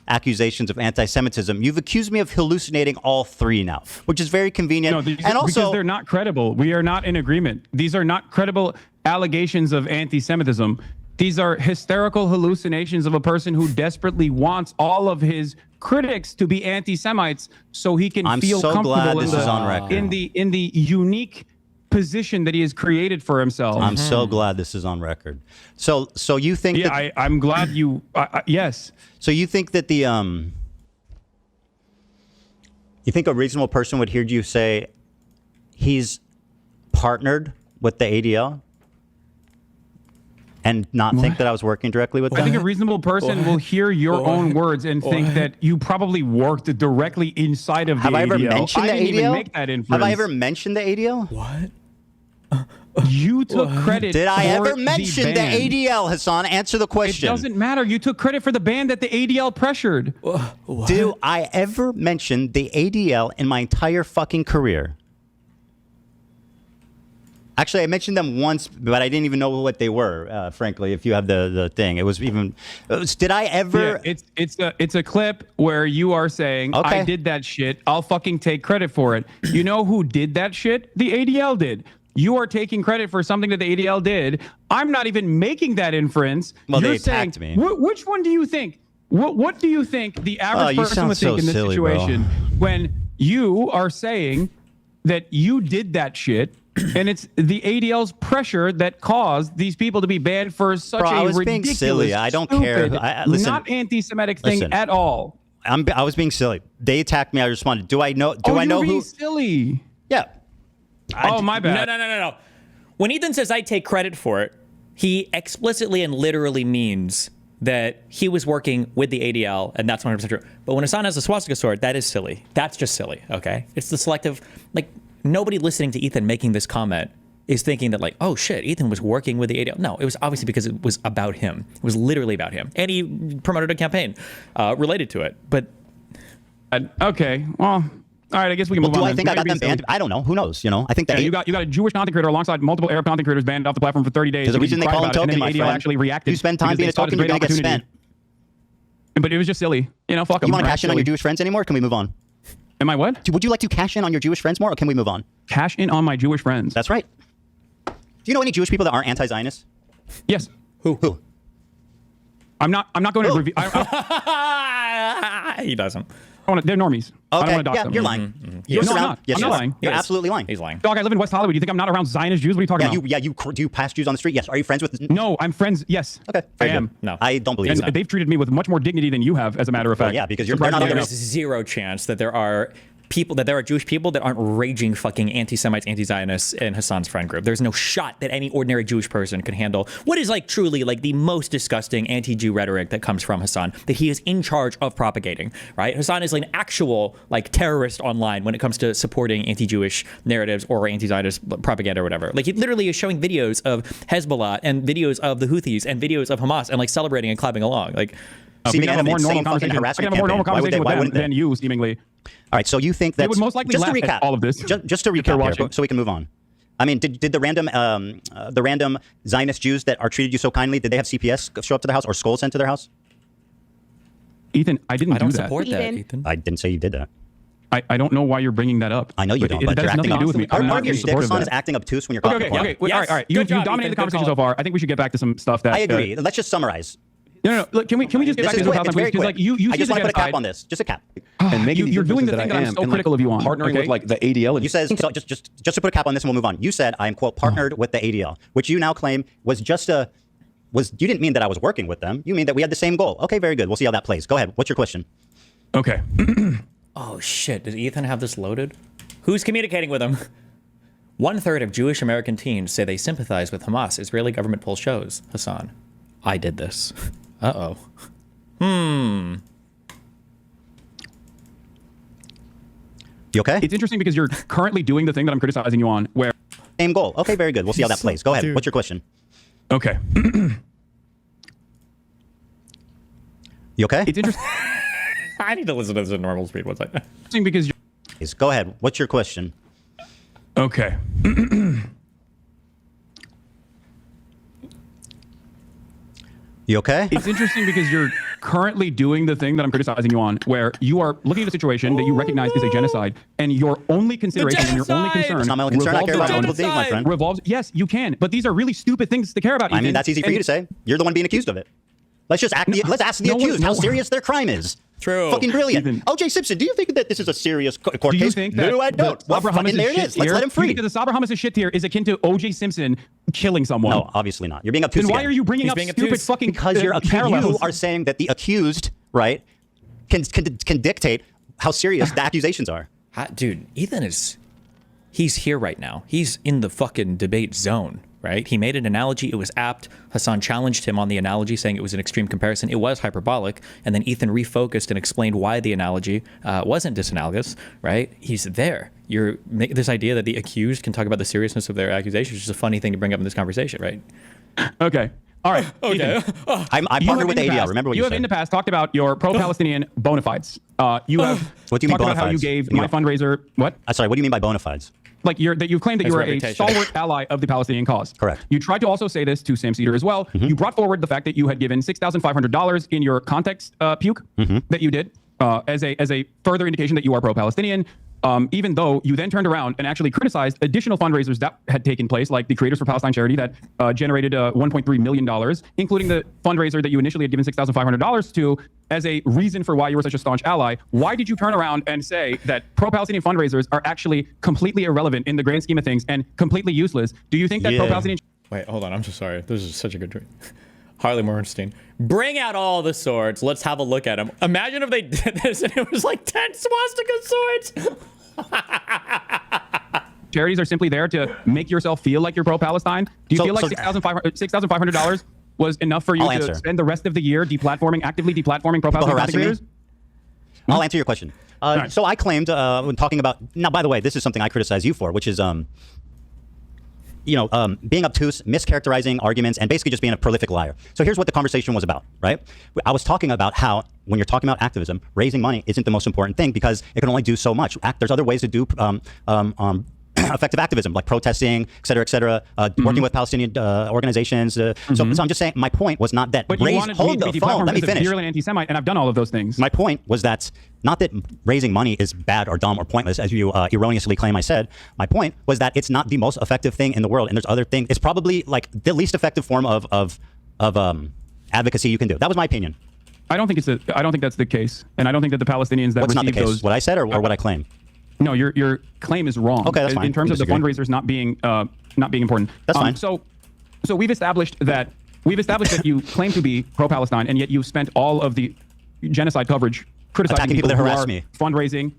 accusations of anti-Semitism. You've accused me of hallucinating all 3 now, which is very convenient. No, because they're not credible. We are not in agreement. These are not credible allegations of anti-Semitism. These are hysterical hallucinations of a person who desperately wants all of his critics to be anti-Semites so he can feel comfortable in the unique position that he has created for himself. I'm so glad this is on record. So you think that... I'm glad you... yes. So you think that you think a reasonable person would hear you say he's partnered with the ADL? And not think that I was working directly with them? I think a reasonable person will hear your own words and think that you probably worked directly inside of the ADL. Have I ever mentioned the ADL? I didn't even make that inference. Have I ever mentioned the ADL? What? You took credit Did I for ever mention the ADL, Hasan? Answer the question. It doesn't matter. You took credit for the ban that the ADL pressured. What? Do I ever mention the ADL in my entire fucking career? Actually, I mentioned them once, but I didn't even know what they were, frankly, if you have the thing. It was even... did I ever... Yeah, it's a clip where you are saying, I did that shit. I'll fucking take credit for it. You know who did that shit? The ADL did. You are taking credit for something that the ADL did. I'm not even making that inference. Well, You're they attacked saying, me. Which one do you think? What do you think the average person would think in this situation when you are saying that you did that shit? And it's the ADL's pressure that caused these people to be banned for such a ridiculous, being silly. I don't care. Listen, not anti-Semitic thing at all. I was being silly. They attacked me. I responded. Do I know? Do I know who? Being silly. Yeah. Oh, my bad. No. When Ethan says I take credit for it, he explicitly and literally means that he was working with the ADL, and that's 100% true. But when Hasan has a swastika sword, that is silly. That's just silly, okay? It's the selective, like, nobody listening to Ethan making this comment is thinking that, like, oh shit, Ethan was working with the ADL. No, it was obviously because it was about him. It was literally about him. And he promoted a campaign related to it. But okay, well, all right, I guess we can move on. Do I think I got them banned? I don't know. Who knows? You know, I think that you got a Jewish content creator alongside multiple Arab content creators banned off the platform for 30 days. There's a reason they call him token, my friend. Actually reacted. You spend time being a token, you're going to get spent. But it was just silly. You know, fuck them. You want to cash in on your Jewish friends anymore? Or can we move on? Am I what? Would you like to cash in on your Jewish friends more, or can we move on? Cash in on my Jewish friends. That's right. Do you know any Jewish people that aren't anti-Zionist? Yes. Who? I'm not going to review. He doesn't. They're normies. I don't Okay, want to dox yeah, them. you're lying. No, I'm not. Yes, I'm you not are. lying. You're absolutely lying. He's lying. Dog, I live in West Hollywood. You think I'm not around Zionist Jews? What are you talking about? Do you pass Jews on the street? Yes. Are you friends with? No, I'm friends. Yes. Okay. I am. No. I don't believe And that. they've treated me with much more dignity than you have, as a matter of fact. Yeah, because they're not. There is zero chance that there are Jewish people that aren't raging fucking anti-Semites, anti-Zionists in Hasan's friend group. There's no shot that any ordinary Jewish person could handle what is like truly like the most disgusting anti-Jew rhetoric that comes from Hasan, that he is in charge of propagating, right? Hasan is like an actual like terrorist online when it comes to supporting anti-Jewish narratives or anti-Zionist propaganda or whatever. Like he literally is showing videos of Hezbollah and videos of the Houthis and videos of Hamas and like celebrating and clapping along. Like, we can have a more normal conversation. I can have a more normal conversation with them than you, seemingly. All right, so you think that they would most likely just to laugh recap at all of this. Just to recap here, so we can move on. I mean, did the random Zionist Jews that are treated you so kindly, did they have CPS show up to their house or skulls sent to their house? Ethan, I didn't do that. I don't support that, Ethan. I didn't say you did that. I don't know why you're bringing that up. I know you don't, but that you're has acting nothing to do with me. I'm not in support of Hasan that. is acting obtuse when you're talking. Okay. All right. You dominated the conversation so far. I think we should get back to some stuff that. I agree. Let's just summarize. No. Look, can we just get back to this without because like you I just want to put a cap on this. Just a cap. And making you're doing the thing that I'm so critical of you on. Partnering with like the ADL. You said so just to put a cap on this and we'll move on. You said I'm quote partnered with the ADL, which you now claim was just you didn't mean that I was working with them. You mean that we had the same goal. Okay, very good. We'll see how that plays. Go ahead. What's your question? Okay. Oh shit! Does Ethan have this loaded? Who's communicating with him? 1/3 of Jewish American teens say they sympathize with Hamas. Israeli government poll shows. Hasan, I did this. Uh-oh. You okay? It's interesting because you're currently doing the thing that I'm criticizing you on, where same goal. Okay, very good. We'll see how that plays. Go ahead. What's your question? Okay. You okay? It's interesting. I need to listen to this at normal speed. What's that? Interesting because Go ahead. What's your question? Okay. You okay? It's interesting because you're currently doing the thing that I'm criticizing you on, where you are looking at a situation that you recognize is a genocide, and your only consideration and your only concern It's not my only concern. I care about multiple things, my friend. revolves. Yes, you can, but these are really stupid things to care about. I mean, Ethan. that's easy for you to say. You're the one being accused of it. Let's just let's ask the accused how serious their crime is. True. Fucking brilliant. Ethan. O.J. Simpson, do you think that this is a serious court Do you case? think that No, I don't. Well, Sabra fucking Hummus' there it shit is. Let's tier- let him Do you free. think that the Sabra Hummus' shit tier is akin to O.J. Simpson killing someone? No, obviously not. You're being obtuse Then why again. are you bringing He's up being stupid obtuse. fucking Because you parallels? are saying that the accused, right, can dictate how serious the accusations are. Dude, Ethan he's here right now. He's in the fucking debate zone, right? He made an analogy. It was apt. Hasan challenged him on the analogy, saying it was an extreme comparison. It was hyperbolic. And then Ethan refocused and explained why the analogy wasn't disanalogous, right? He's there. This idea that the accused can talk about the seriousness of their accusations is just a funny thing to bring up in this conversation, right? Okay. All right. Okay. I'm partnered with the ADL. Remember what you have said. in the past talked about your pro-Palestinian bona fides. You have What do you mean talked about bona how you fides? gave my fundraiser. What? Sorry, what do you mean by bona fides? Like that you've claimed that His you are a reputation. stalwart ally of the Palestinian cause. Correct. You tried to also say this to Sam Cedar as well. Mm-hmm. You brought forward the fact that you had given $6,500 in your context puke Mm-hmm. that you did as a further indication that you are pro-Palestinian. Even though you then turned around and actually criticized additional fundraisers that had taken place, like the Creators for Palestine charity that generated $1.3 million, including the fundraiser that you initially had given $6,500 to as a reason for why you were such a staunch ally. Why did you turn around and say that pro-Palestinian fundraisers are actually completely irrelevant in the grand scheme of things and completely useless? Do you think that pro-Palestinian... Wait, hold on. I'm so sorry. This is such a good tweet. Harley Morenstein. Bring out all the swords. Let's have a look at them. Imagine if they did this and it was like 10 swastika swords. charities are simply there to make yourself feel like you're pro-Palestine? Do you feel like $6,500 was enough for you to spend the rest of the year actively deplatforming pro-Palestine content creators? I'll answer your question. Right. So I claimed when talking about, now, by the way, this is something I criticize you for, which is, being obtuse, mischaracterizing arguments, and basically just being a prolific liar. So here's what the conversation was about, right? I was talking about how, when you're talking about activism, raising money isn't the most important thing because it can only do so much. There's other ways to do effective activism, like protesting, et cetera, working with Palestinian organizations. So I'm just saying, my point was not that. But you wanted me to be let me finish. Virulent anti-Semite, and I've done all of those things. My point was that not that raising money is bad or dumb or pointless, as you erroneously claim I said. My point was that it's not the most effective thing in the world, and there's other things. It's probably like the least effective form of advocacy you can do. That was my opinion. I don't think that's the case, and I don't think that the Palestinians that What's not the case? those. What I said or what I claim? No, your claim is wrong. Okay, that's fine. In terms of the fundraisers not being important. That's fine. So we've established that you claim to be pro-Palestine, and yet you spent all of the genocide coverage criticizing people that harass me, fundraising,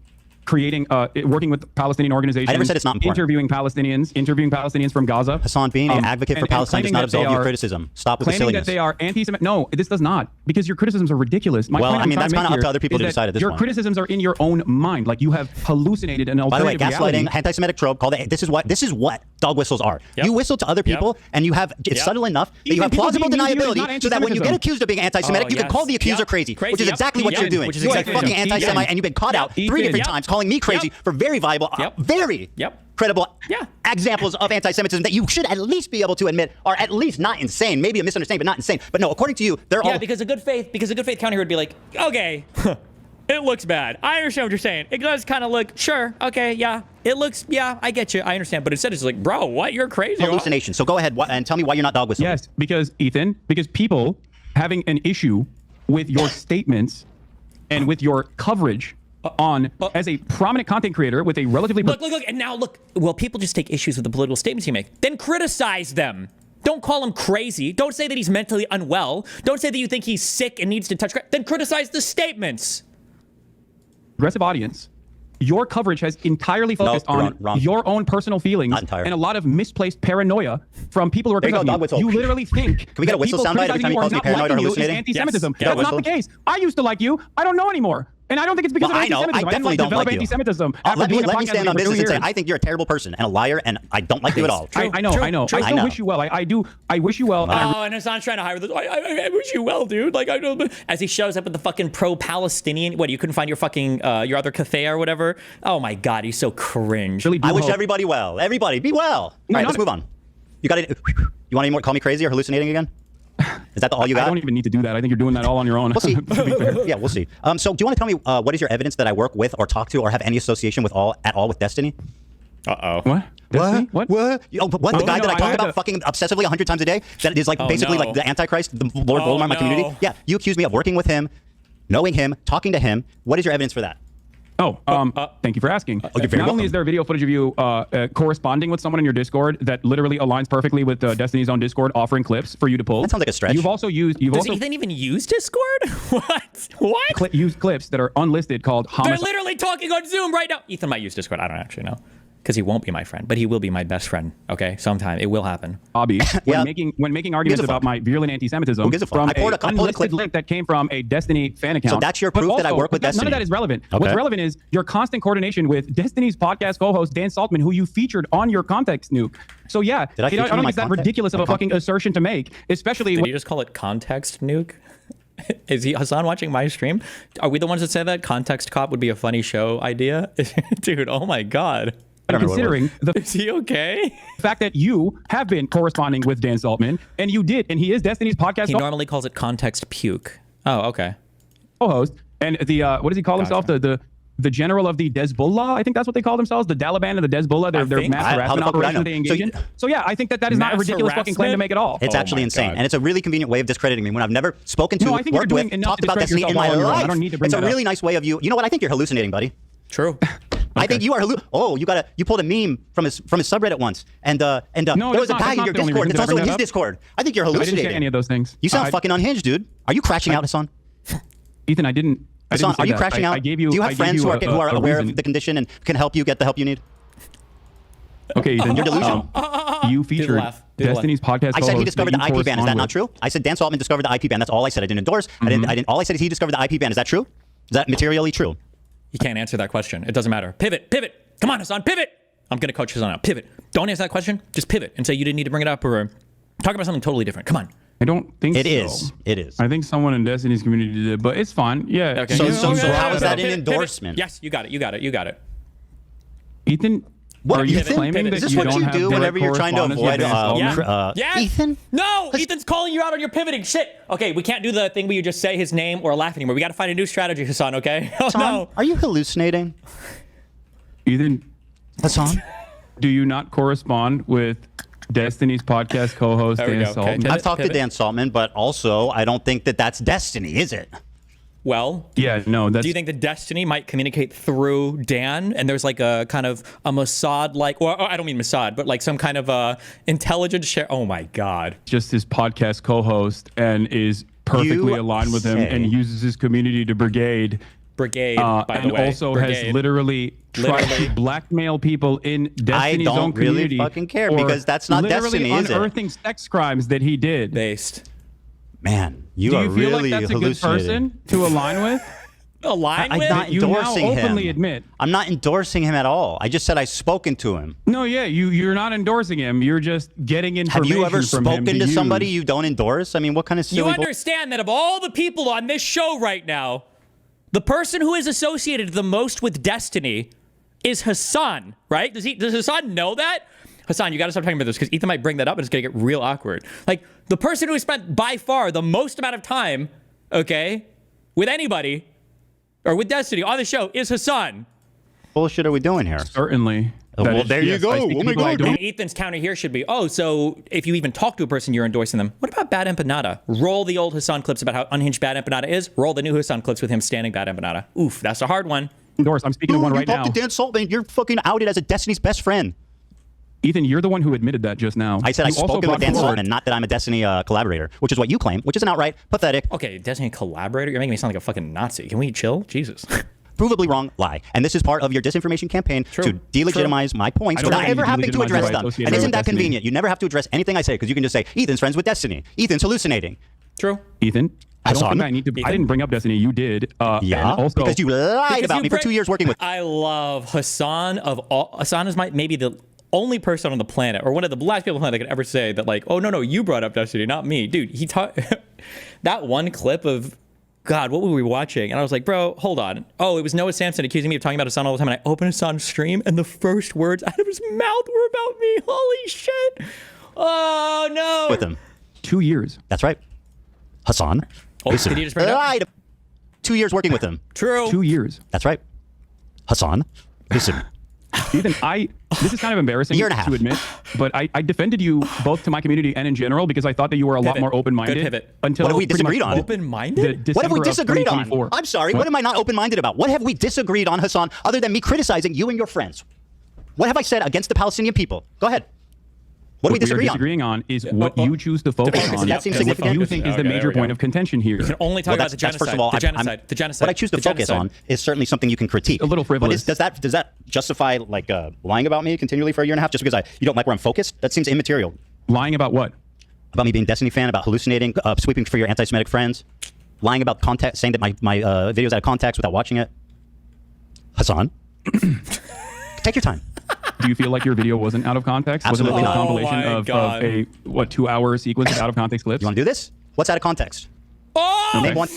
creating, working with Palestinian organizations. I never said it's not important. Interviewing Palestinians from Gaza. Hasan, being an advocate for Palestine does not absolve your criticism. Stop with the silliness. Claiming that they are anti-Semitic. No, this does not, because your criticisms are ridiculous. Well, I mean, that's kind of up to other people to decide at this point. Your criticisms are in your own mind, like you have hallucinated an alternative reality. By the way, gaslighting, anti-Semitic trope. This is what dog whistles are. Yep. You whistle to other people, and you have it's subtle enough that you have plausible deniability, so that when you get accused of being anti-Semitic, you can call the accuser crazy, which is exactly what you're doing. You're a fucking anti-Semite, and you've been caught out 3 different times calling me crazy for very viable, very credible examples of anti-Semitism that you should at least be able to admit are at least not insane. Maybe a misunderstanding, but not insane. But no, according to you, they're all... Yeah, because a good faith counter here would be like, okay, it looks bad. I understand what you're saying. It does kind of look, sure, okay, yeah. It looks, yeah, I get you. I understand. But instead it's like, bro, what? You're crazy. Hallucination. So go ahead and tell me why you're not dog whistling. Yes, because people having an issue with your statements and with your coverage as a prominent content creator with a relatively... Look, and now look. Well, people just take issues with the political statements you make. Then criticize them. Don't call him crazy. Don't say that he's mentally unwell. Don't say that you think he's sick and needs to touch... Then criticize the statements. Aggressive audience. Your coverage has entirely focused on your own personal feelings and a lot of misplaced paranoia from people who are criticizing you. You literally think Can we get a whistle soundbite every time you call me paranoid or hallucinating? Anti-Semitism. Yes. That's not the case. I used to like you. I don't know anymore. And I don't think it's because of anti-Semitism. I definitely don't like you. Anti-Semitism. Let me stand on business and say I think you're a terrible person and a liar, and I don't like you at all. I know. I still wish you well. I do. I wish you well. And Hasan's trying to hire this. I wish you well, dude. Like, I know. As he shows up with the fucking pro-Palestinian. What? You couldn't find your fucking your other cafe or whatever. Oh my God, he's so cringe. I wish everybody well. Everybody be well. All right, let's move on. You got it. You want any more? Call me crazy or hallucinating again? Is that all you got? I don't even need to do that. I think you're doing that all on your own. We'll see. Yeah, we'll see. So do you want to tell me what is your evidence that I work with or talk to or have any association with at all with Destiny? What? Destiny? What? What? The guy that I talk about fucking obsessively 100 times a day that is like basically like the Antichrist, the Lord Voldemort in my community? Yeah, you accuse me of working with him, knowing him, talking to him. What is your evidence for that? Thank you for asking. You're very Not only is there video footage of you corresponding with someone in your Discord that literally aligns perfectly with Destiny's own Discord, offering clips for you to pull. That sounds like a stretch. You've also used... Does Ethan even use Discord? What? Used clips that are unlisted called hummus. They're literally talking on Zoom right now. Ethan might use Discord. I don't actually know. Because he won't be my friend, but he will be my best friend. Okay, sometime it will happen. Hobby. When making arguments about my virulent anti-Semitism from an unlisted link that came from a Destiny fan account. So that's your proof that I work with Destiny. None of that is relevant. Okay. What's relevant is your constant coordination with Destiny's podcast co-host Dan Saltman, who you featured on your Context Nuke. So yeah, I don't think it's that ridiculous of a fucking assertion to make, especially. Did you just call it Context Nuke? Is Hasan watching my stream? Are we the ones that say that Context Cop would be a funny show idea? Dude, oh my God. Considering is he okay? The fact that you have been corresponding with Dan Saltman, and you did, and he is Destiny's podcast. He normally calls it Context Puke. Oh, okay. Co-host, and the what does he call himself? The general of the Hezbollah, I think that's what they call themselves, the Taliban and the Hezbollah. They're mass harassment operations they engage in. So yeah, I think that is not a ridiculous fucking claim to make at all. It's actually insane, and it's a really convenient way of discrediting me when I've never spoken to, worked with, talked about Destiny in my life. I don't need to bring it's a really nice way of you. You know what? I think you're hallucinating, buddy. True. I think you are. You pulled a meme from his subreddit once, and there was a guy in your Discord. It's also in his Discord. I think you're hallucinating. I didn't say any of those things. You sound fucking unhinged, dude. Are you crashing out, Hasan? Ethan, I didn't. Hasan, are you crashing out? Do you have friends who are aware of the condition and can help you get the help you need? Okay, Ethan, You're delusional. You featured laugh. Do the Destiny's podcast. I said he co-host discovered that the you IP ban. Is that correspond not with. true? I said Dan Saltman discovered the IP ban. That's all I said. I didn't endorse. I didn't. All I said is he discovered the IP ban. Is that true? Is that materially true? You can't answer that question. It doesn't matter. Pivot. Come on, Hasan, pivot. I'm going to coach Hasan out. Pivot. Don't answer that question. Just pivot and say you didn't need to bring it up or talk about something totally different. Come on. I don't think It so. is. It is. I think someone in Destiny's community did it, but it's fine. Yeah. Okay. So Yeah. how is that an Pivot. endorsement? Yes, you got it. Ethan, What are you Ethan? claiming that Is this you what don't you have do direct whenever you're trying to correspondence avoid? with Dan Saltman? Yes. Ethan? No, Ethan's calling you out on your pivoting. Shit. Okay, we can't do the thing where you just say his name or laugh anymore. We got to find a new strategy, Hasan, okay? Oh, Hasan, no. are you hallucinating? Ethan, Hasan? do you not correspond with Destiny's podcast co-host There we Dan go. Okay. Saltman? I've talked to Pivot. Dan Saltman, but also I don't think that that's Destiny, is it? Well, Yeah, no, that's do you think that Destiny might communicate through Dan and there's like a kind of a Mossad-like, or I don't mean Mossad, but like some kind of intelligence share? Oh my God. just his podcast co-host and is perfectly You aligned with him say- and uses his community to brigade. Brigade, by and the way. also Brigade. has literally tried Literally. to blackmail people in Destiny's don't own really community. fucking care, for because that's not literally Destiny, is it? unearthing sex crimes that he did. Based. Man, you Do are you feel really like that's a good hallucinating. person to align with? Align I'm with? not You now endorsing him. openly admit. I'm not endorsing him at all. I just said I've spoken to him. No, yeah, you're not endorsing him. You're just getting Have information you ever from him spoken to use. somebody you don't endorse? I mean, what kind of silly You understand that of all the people on this show right now, the person who is associated the most with Destiny is Hasan, right? Does Hasan know that? Hasan, you got to stop talking about this because Ethan might bring that up and it's going to get real awkward. Like, the person who has spent by far the most amount of time, okay, with anybody or with Destiny on the show is Hasan. bullshit are we doing here? Certainly. Well, That is- there you yes, go. I speak to Oh my people I God. don't- And Ethan's counter here should be, oh, so if you even talk to a person, you're endorsing them. What about Bad Empanada? Roll the old Hasan clips about how unhinged Bad Empanada is. Roll the new Hasan clips with him standing Bad Empanada. Oof, that's a hard one. Endorse. I'm speaking to one you right talk now. to Dan Saltman. You're fucking outed as a Destiny's best friend. Ethan, you're the one who admitted that just now. I said I've You also spoken with brought Dan forward- Saltman, not that I'm a Destiny collaborator, which is what you claim, which is an outright pathetic, Okay, Destiny collaborator? You're making me sound like a fucking Nazi. Can we chill? Jesus. provably wrong lie. And this is part of your disinformation campaign to delegitimize my points I don't without think ever you having to delegitimize address by them. associating And isn't with that Destiny. convenient? You never have to address anything I say because you can just say, Ethan's friends with Destiny. Ethan's hallucinating. True. Ethan, I don't Hasan? think I need to. I didn't bring up Destiny. You did. Yeah, and also, because you lied Because about you me for 2 years working with. I love Hasan of all. Hasan is maybe the only person on the planet, or one of the last people on the planet that could ever say that, like, oh, no, you brought up Destiny, not me. Dude, he taught that one clip of, God, what were we watching? And I was like, bro, hold on. Oh, it was Noah Samson accusing me of talking about Hasan all the time. And I opened Hasan's stream, and the first words out of his mouth were about me. Holy shit. Oh, no. With him. 2 years. That's right. Hasan. Oh, listen, did he just bring it up? lied. 2 years working with him. True. 2 years. That's right. Hasan. Listen. Ethan, this is kind of embarrassing Year and a half. to admit, but I defended you both to my community and in general because I thought that you were a lot Pivot. more open-minded. Good pivot. Until What have we pretty much disagreed on? Open-minded? What have we December of disagreed on? 2024. I'm sorry. What am I not open-minded about? What have we disagreed on, Hasan, other than me criticizing you and your friends? What have I said against the Palestinian people? Go ahead. What do we What we are disagree on? disagreeing on is what you choose to focus focus, on. that seems and what significant. you think is the Okay, major there we point go. of contention here. You can only talk about the genocide. First of all, the genocide. what I choose to focus on is certainly something you can critique. A little frivolous. But does that justify like lying about me continually for a year and a half just because you don't like where I'm focused? That seems immaterial. Lying about what? About me being a Destiny fan, about hallucinating, sweeping for your anti-Semitic friends, lying about context, saying that my video's out of context without watching it. Hasan, take your time. Do you feel like your video wasn't out of context? Absolutely wasn't it not. a compilation Oh my of a 2-hour sequence of out of context clips? You want to do this? What's out of context? Oh Name one.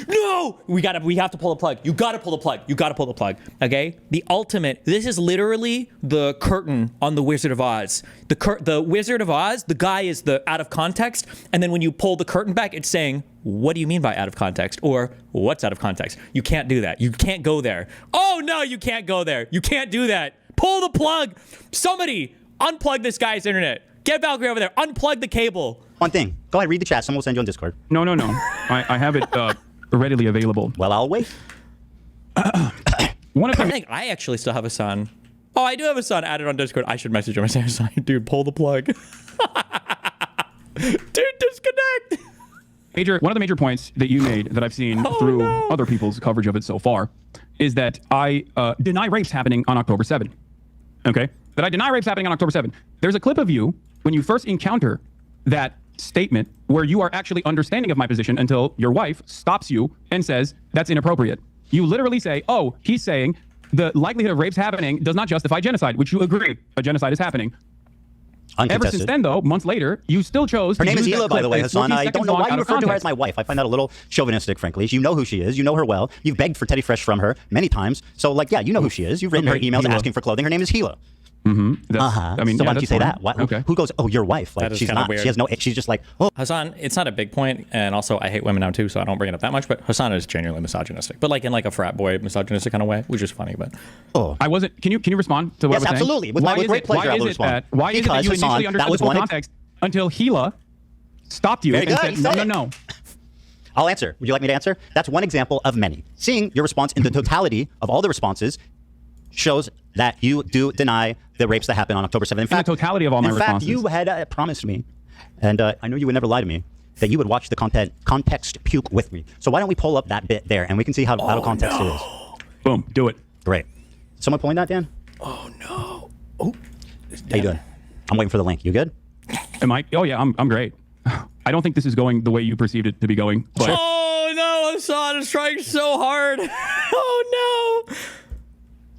no! We have to pull the plug. You gotta pull the plug. You gotta pull the plug. Okay? The ultimate. This is literally the curtain on the Wizard of Oz. The Wizard of Oz. The guy is the out of context, and then when you pull the curtain back, it's saying, "What do you mean by out of context?" or "What's out of context?" You can't do that. You can't go there. Oh no, you can't go there. You can't do that. Pull the plug. Somebody unplug this guy's internet. Get Valkyrie over there. Unplug the cable. One thing. Go ahead, read the chat. Someone will send you on Discord. No. I have it readily available. Well, I'll wait. One of I the think I actually still have a son. Oh, I do have a son added on Discord. I should message him and say, "Son, dude, pull the plug." Dude, disconnect. one of the major points that you made that I've seen through other people's coverage of it so far is that I deny rapes happening on October 7. Okay? that I deny rapes happening on October 7th. There's a clip of you when you first encounter that statement where you are actually understanding of my position until your wife stops you and says that's inappropriate. You literally say, oh, he's saying the likelihood of rapes happening does not justify genocide, which you agree a genocide is happening. Uncontested. Ever since then, though, months later, you still chose Her to name is use Hila, that by clip the way, that's Hasan. 14 I don't seconds know long why out you of refer to her as context. my wife. I find that a little chauvinistic, frankly. You know who she is. You know her well. You've begged for Teddy Fresh from her many times. So, like, yeah, you know who she is. You've written her emails Hila. asking for clothing. Her name is Hila. I mean, so yeah, why don't you say fine. that? Why, Okay. Who goes, oh, your wife? Like, That is she's kinda not. weird. She has no, she's just like, oh. Hasan, it's not a big point, and also I hate women now too, so I don't bring it up that much. But Hasan is genuinely misogynistic, but like in like a frat boy misogynistic kind of way, which is funny. But I wasn't. Can you respond to what Yes, I was saying? absolutely. With great pleasure, I will respond. Why is it that Because, you Hasan, initially that understood the was full one context until Hila stopped you Very and good. said, You no, said no. I'll answer. Would you like me to answer? That's one example of many. Seeing your response in the totality of all the responses shows that you do deny the rapes that happened on October 7th. In fact, the totality of all my responses. In fact, you had promised me, and I know you would never lie to me, that you would watch the context puke with me. So why don't we pull up that bit there, and we can see how out of context it is. Boom. Do it. Great. Someone pulling that, Dan? oh no, oh, How you doing? I'm waiting for the link. You good? Am I? Oh yeah, I'm great. I don't think this is going the way you perceived it to be going. But oh no, Hasan is trying so hard. Oh no.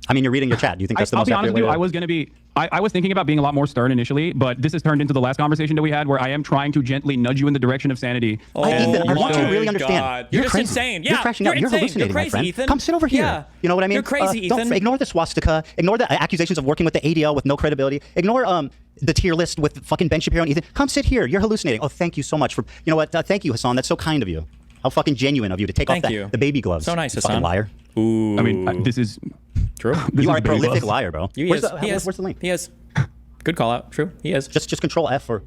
I mean, you're reading your chat. Do you think that's the I'll most be honest accurate with you. way I was going to be. I was thinking about being a lot more stern initially, but this has turned into the last conversation that we had, where I am trying to gently nudge you in the direction of sanity. Ethan, I want you to really my understand. God. You're just crazy. insane. You're Yeah, crashing out. You're insane. hallucinating, You're crazy, my friend. Ethan. Come sit over here. Yeah. You know what I mean? You're crazy, Don't Ethan. ignore the swastika. Ignore the accusations of working with the ADL with no credibility. Ignore the tier list with fucking Ben Shapiro and Ethan. Come sit here. You're hallucinating. Oh, thank you so much for. You know what? Thank you, Hasan. That's so kind of you. How fucking genuine of you to take Thank off you. the baby gloves. So nice, You fucking Hasan. liar. Ooh. I mean, this is true. This You is are a baby prolific gloves. liar, bro. He Where's is. where's the link? He is. Good call out. True. He is. Just control F for.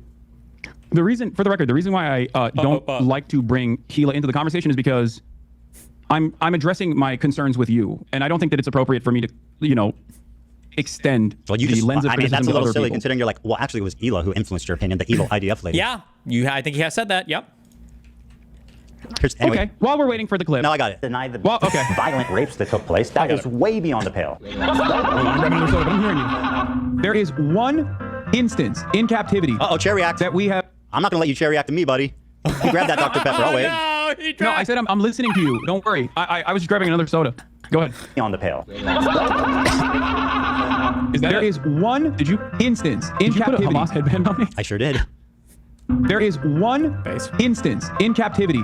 The reason, for the record, the reason why I don't like to bring Hila into the conversation is because I'm addressing my concerns with you, and I don't think that it's appropriate for me to, extend Well, you the just. lens of I mean, criticism that's a to little other silly people. considering you're like, well, actually, it was Hila who influenced your opinion, the evil IDF lady. Yeah. I think he has said that. Yep. Anyway. Okay, while we're waiting for the clip. No, I got it. Deny the okay. violent rapes that took place. That is way beyond the pale. I'm hearing you. There is one instance in captivity. Cherry act. That we have. I'm not going to let you cherry act to me, buddy. You grab that Dr. Pepper. I'll wait. No, I said I'm listening to you. Don't worry. I was just grabbing another soda. Go ahead. On the pale. There is one instance in Did you put a captivity. Hamas headband on me? I sure did. There is one instance in captivity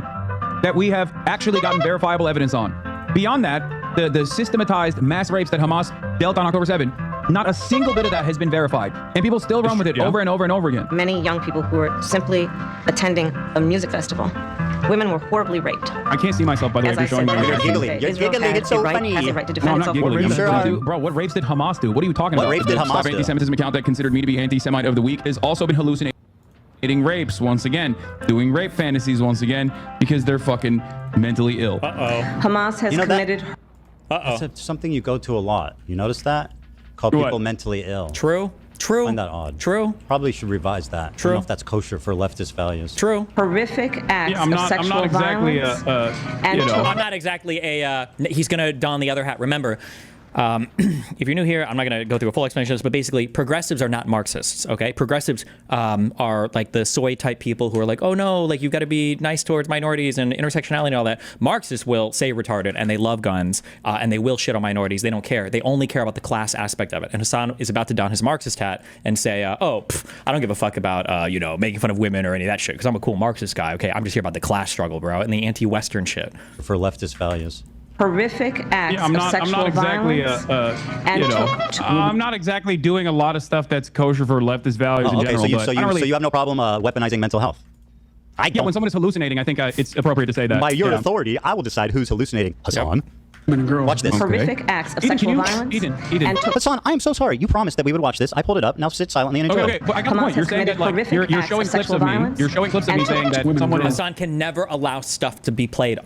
that we have actually gotten verifiable evidence on. Beyond that, the systematized mass rapes that Hamas dealt on October 7, not a single bit of that has been verified. And people still run with it over and over and over again. Many young people who were simply attending a music festival, women were horribly raped. I can't see myself, by the way, As if I you're showing said my earlier, reaction. giggling. You're Israel giggling. has It's so a right, funny. has a right to No, defend I'm itself. not giggling. You sure are. Bro, what rapes did Hamas do? What are you talking What about? rapes did The Hamas do? anti-Semitism account that considered me to be anti-Semite of the week has also been hallucinating rapes once again, doing rape fantasies once again, because they're fucking mentally ill. Hamas has committed. That's something you go to a lot. You notice that? Call What? people mentally ill. True. I find that odd. True. Probably should revise that. I don't True. know if that's kosher for leftist values. True. Horrific acts Yeah, I'm of not sexual exactly violence. you know. I'm not exactly he's going to don the other hat. Remember, if you're new here, I'm not going to go through a full explanation of this, but basically progressives are not Marxists, okay? Progressives are like the soy type people who are like, oh no, like you've got to be nice towards minorities and intersectionality and all that. Marxists will say retarded and they love guns and they will shit on minorities. They don't care. They only care about the class aspect of it. And Hasan is about to don his Marxist hat and say, I don't give a fuck about, making fun of women or any of that shit because I'm a cool Marxist guy, okay? I'm just here about the class struggle, bro, and the anti-Western shit. For leftist values. Horrific acts Yeah, I'm of sexual not exactly violence. And I'm not exactly doing a lot of stuff that's kosher for leftist values in Okay, general. but I don't really, so you have no problem weaponizing mental health? I yeah, don't. when someone is hallucinating, I think it's appropriate to say that. By your Yeah. authority, I will decide who's hallucinating. Hasan. Watch this. horrific acts of Ethan, sexual can you- violence. Ethan. And Hasan, I am so sorry. You promised that we would watch this. I pulled it up. Now sit silently and enjoy Okay, it. but I got the Hamas point. You're has saying that committed like horrific you're acts showing of clips sexual of me. violence You're showing clips of me and saying that someone is. Hasan can never allow stuff to be played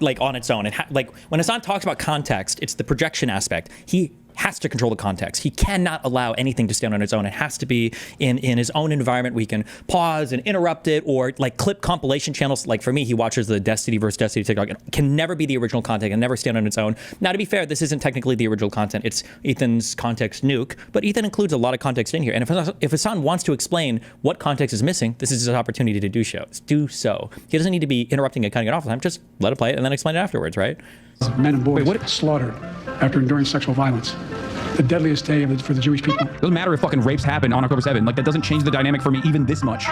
like on its own. And like when Hasan talks about context, it's the projection aspect. He has to control the context. He cannot allow anything to stand on its own. It has to be in his own environment. We can pause and interrupt it, or like clip compilation channels. Like for me, he watches the Destiny versus Destiny TikTok. It can never be the original content and never stand on its own. Now, to be fair, this isn't technically the original content. It's Ethan's context nuke, but Ethan includes a lot of context in here. And if Hasan wants to explain what context is missing, this is his opportunity to do so. He doesn't need to be interrupting and cutting it off all the time. Just let it play it and then explain it afterwards, right? Men and boys slaughtered after enduring sexual violence. The deadliest day for the Jewish people. Doesn't matter if fucking rapes happen on October 7th. Like, that doesn't change the dynamic for me even this much.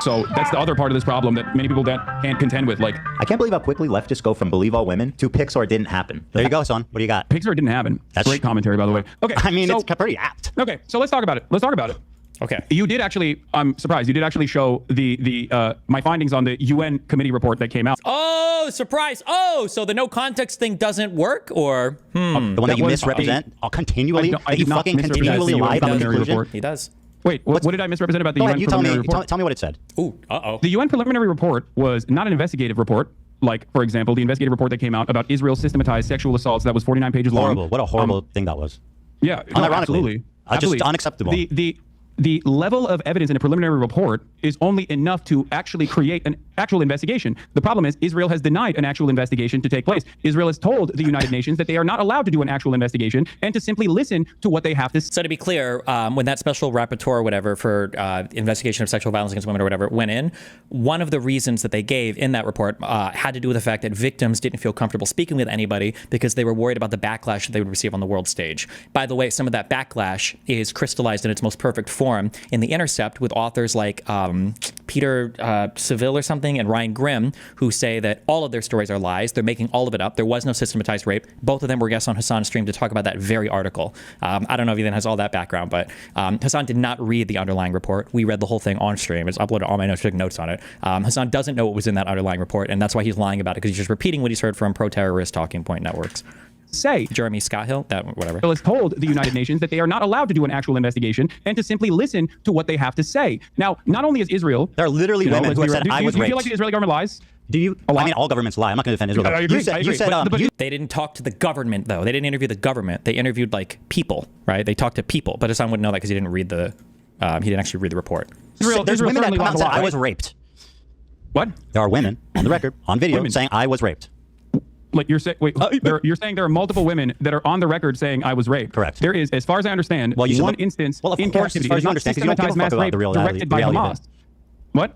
So that's the other part of this problem that many people can't contend with. Like, I can't believe how quickly leftists go from believe all women to Pixar didn't happen. There you go, son. What do you got? Pixar didn't happen. That's great commentary, by the way. Okay. I mean, it's pretty apt. Okay, so let's talk about it. Okay. You did actually, I'm surprised, you did actually show my findings on the UN committee report that came out. Oh, surprise. Oh, so the no context thing doesn't work, or? The one that you misrepresent continually? I did not continually lie about the conclusion? He does. Wait, what did I misrepresent about the UN preliminary report? Tell me what it said. Ooh, uh-oh. The UN preliminary report was not an investigative report. Like, for example, the investigative report that came out about Israel's systematized sexual assaults that was 49 pages long. Horrible. What a horrible thing that was. Yeah, no, absolutely. Just unacceptable. The level of evidence in a preliminary report is only enough to actually create an actual investigation. The problem is Israel has denied an actual investigation to take place. Israel has told the United Nations that they are not allowed to do an actual investigation and to simply listen to what they have to say. So to be clear, when that special rapporteur or whatever for investigation of sexual violence against women or whatever went in, one of the reasons that they gave in that report had to do with the fact that victims didn't feel comfortable speaking with anybody because they were worried about the backlash that they would receive on the world stage. By the way, some of that backlash is crystallized in its most perfect form in The Intercept with authors like Peter Seville or something and Ryan Grimm, who say that all of their stories are lies. They're making all of it up. There was no systematized rape. Both of them were guests on Hasan's stream to talk about that very article. I don't know if Ethan has all that background, but Hasan did not read the underlying report. We read the whole thing on stream. It's uploaded all my notes, took notes on it. Hasan doesn't know what was in that underlying report, and that's why he's lying about it, because he's just repeating what he's heard from pro-terrorist talking point networks. Jeremy Scotthill, whatever. Israel has told the United Nations that they are not allowed to do an actual investigation and to simply listen to what they have to say. Now, not only is Israel... There are literally women who have said I was raped. Do you feel like the Israeli government lies? Do you? I mean, all governments lie. I'm not going to defend Israel. I agree. You said they didn't talk to the government, though. They didn't interview the government. They interviewed, like, people, right? They talked to people. But Hasan wouldn't know that because he didn't read the... he didn't actually read the report. There's women that come out and say I was raped. What? There are women on the record, on video, saying I was raped. Like you're saying, you're saying there are multiple women that are on the record saying I was raped. Correct. There is, as far as I understand, one instance in captivity. As far as you understand, because you don't give a fuck about the real directed by Hamas. What?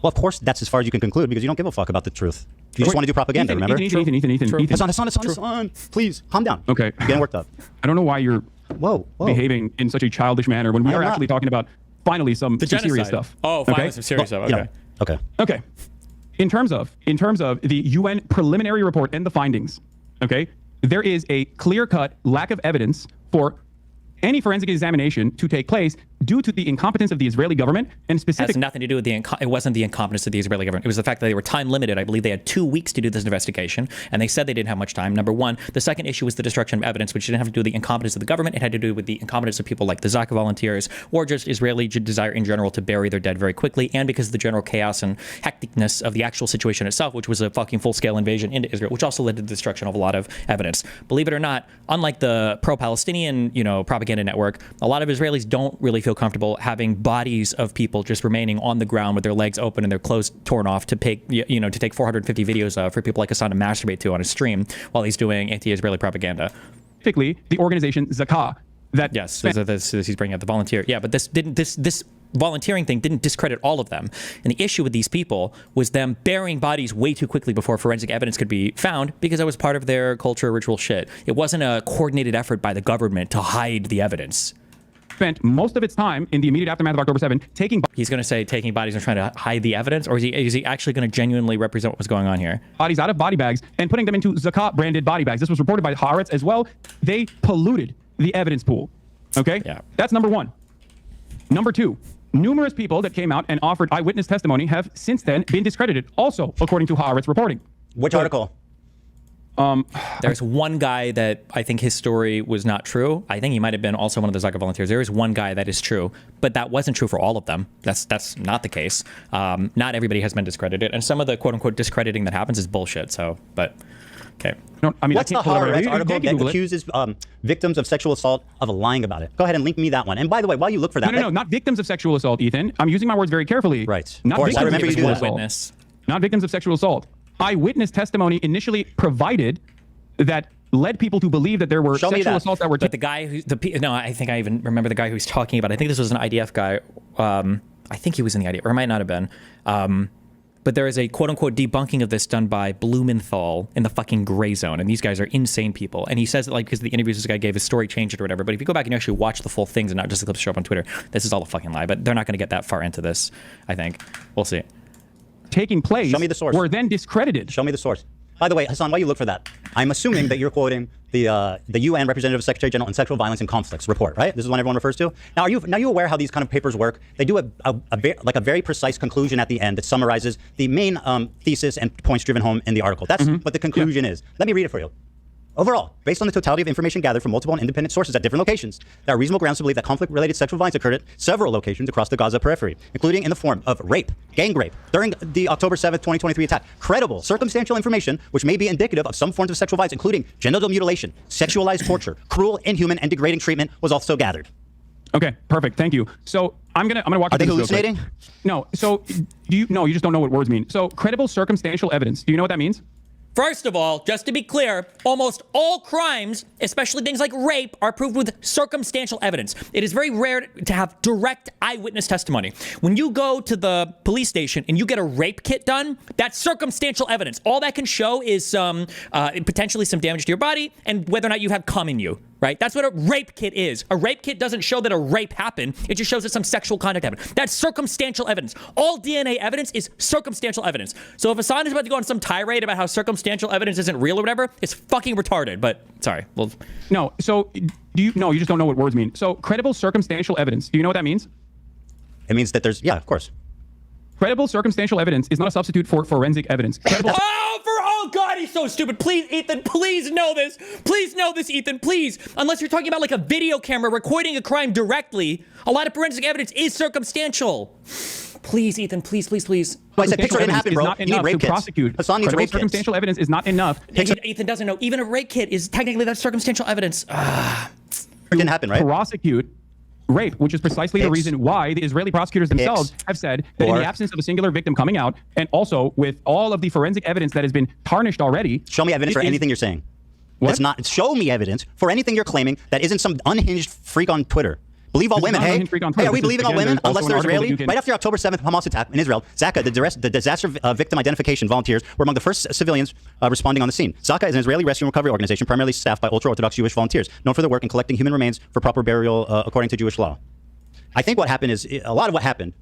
Well, of course, that's as far as you can conclude, because you don't give a fuck about the truth. You just want to do propaganda, remember? Ethan. Hasan, please, calm down. Okay. You're getting worked up. I don't know why you're behaving in such a childish manner when we are actually talking about finally some serious stuff. Oh, finally some serious stuff. Okay. Okay. In terms of the UN preliminary report and the findings, okay, there is a clear-cut lack of evidence for any forensic examination to take place due to the incompetence of the Israeli government and specifically... It has nothing to do with it wasn't the incompetence of the Israeli government. It was the fact that they were time limited. I believe they had 2 weeks to do this investigation, and they said they didn't have much time, number one. The second issue was the destruction of evidence, which didn't have to do with the incompetence of the government. It had to do with the incompetence of people like the Zaka volunteers or just Israeli desire in general to bury their dead very quickly, and because of the general chaos and hecticness of the actual situation itself, which was a fucking full-scale invasion into Israel, which also led to the destruction of a lot of evidence. Believe it or not, unlike the pro-Palestinian, propaganda network, a lot of Israelis don't really feel comfortable having bodies of people just remaining on the ground with their legs open and their clothes torn off to take 450 videos for people like Hasan to masturbate to on his stream while he's doing anti-Israeli propaganda. Specifically, the organization Zakah. He's bringing up the volunteer. Yeah, but this volunteering thing didn't discredit all of them. And the issue with these people was them burying bodies way too quickly before forensic evidence could be found because that was part of their culture ritual shit. It wasn't a coordinated effort by the government to hide the evidence. Spent most of its time in the immediate aftermath of October 7 taking... He's going to say taking bodies and trying to hide the evidence, or is he actually going to genuinely represent what was going on here? Bodies out of body bags and putting them into Zakah branded body bags. This was reported by Haaretz as well. They polluted the evidence pool. Okay? Yeah. That's number one. Number two, numerous people that came out and offered eyewitness testimony have since then been discredited, also according to Haaretz reporting. Which article? There's one guy that I think his story was not true. I think he might have been also one of the Zaka volunteers. There is one guy that is true, but that wasn't true for all of them. That's not the case. Not everybody has been discredited, and some of the quote unquote discrediting that happens is bullshit. So, but Okay. No, I mean, what's the Haaretz article that accuses victims of sexual assault of lying about it? Go ahead and link me that one. And by the way, while you look for that, no, not victims of sexual assault, Ethan. I'm using my words very carefully. Right. Not of course, I remember you do assault. Witness. Not victims of sexual assault. Eyewitness testimony initially provided that led people to believe that there were sexual assaults that were. But the guy who I think I even remember the guy who was talking about. I think this was an IDF guy. I think he was in the IDF, or it might not have been. But there is a quote-unquote debunking of this done by Blumenthal in the fucking gray zone. And these guys are insane people. And he says that, like, because the interviews this guy gave, his story changed it or whatever. But if you go back and you actually watch the full things and not just the clips show up on Twitter, this is all a fucking lie. But they're not going to get that far into this, I think. We'll see. Taking place. Show me the source. Were then discredited. Show me the source. By the way, Hasan, while you look for that, I'm assuming that you're quoting the UN Representative Secretary General on Sexual Violence and Conflicts report, right? This is one everyone refers to. Now, are you aware how these kind of papers work? They do a very precise conclusion at the end that summarizes the main thesis and points driven home in the article. That's what the conclusion is. Let me read it for you. Overall, based on the totality of information gathered from multiple and independent sources at different locations, there are reasonable grounds to believe that conflict-related sexual violence occurred at several locations across the Gaza periphery, including in the form of rape, gang rape, during the October 7th, 2023 attack. Credible, circumstantial information which may be indicative of some forms of sexual violence, including genital mutilation, sexualized torture, cruel, inhuman, and degrading treatment, was also gathered. Okay, perfect. Thank you. So I'm gonna walk. Are they hallucinating? No. So you just don't know what words mean. So credible circumstantial evidence. Do you know what that means? First of all, just to be clear, almost all crimes, especially things like rape, are proved with circumstantial evidence. It is very rare to have direct eyewitness testimony. When you go to the police station and you get a rape kit done, that's circumstantial evidence. All that can show is potentially some damage to your body and whether or not you have cum in you, right? That's what a rape kit is. A rape kit doesn't show that a rape happened. It just shows that some sexual contact happened. That's circumstantial evidence. All DNA evidence is circumstantial evidence. So if Hasan is about to go on some tirade about how circumstantial evidence isn't real or whatever, it's fucking retarded. But sorry. Well, no. So you just don't know what words mean. So credible circumstantial evidence. Do you know what that means? It means that there's, yeah, of course. Credible circumstantial evidence is not a substitute for forensic evidence. Oh God, he's so stupid. Please, Ethan, please know this. Please know this, Ethan, please. Unless you're talking about like a video camera recording a crime directly, a lot of forensic evidence is circumstantial. Please, Ethan, please. Well, I said picture didn't happen, bro. Not enough to prosecute. Hasan needs rape kits. Circumstantial evidence is not enough. Ethan doesn't know. Even a rape kit is technically that's circumstantial evidence. It didn't happen, right? Prosecute rape, which is precisely the reason why the Israeli prosecutors themselves have said that in the absence of a singular victim coming out, and also with all of the forensic evidence that has been tarnished already. Show me evidence for anything you're saying. What? That's not. Show me evidence for anything you're claiming that isn't some unhinged freak on Twitter. Believe all women. Hey, are we believing all women unless they're Israeli? Right after the October 7th Hamas attack in Israel, Zaka, the disaster victim identification volunteers, were among the first civilians responding on the scene. Zaka is an Israeli rescue and recovery organization primarily staffed by ultra-Orthodox Jewish volunteers, known for their work in collecting human remains for proper burial according to Jewish law. I think what happened is, a lot of what happened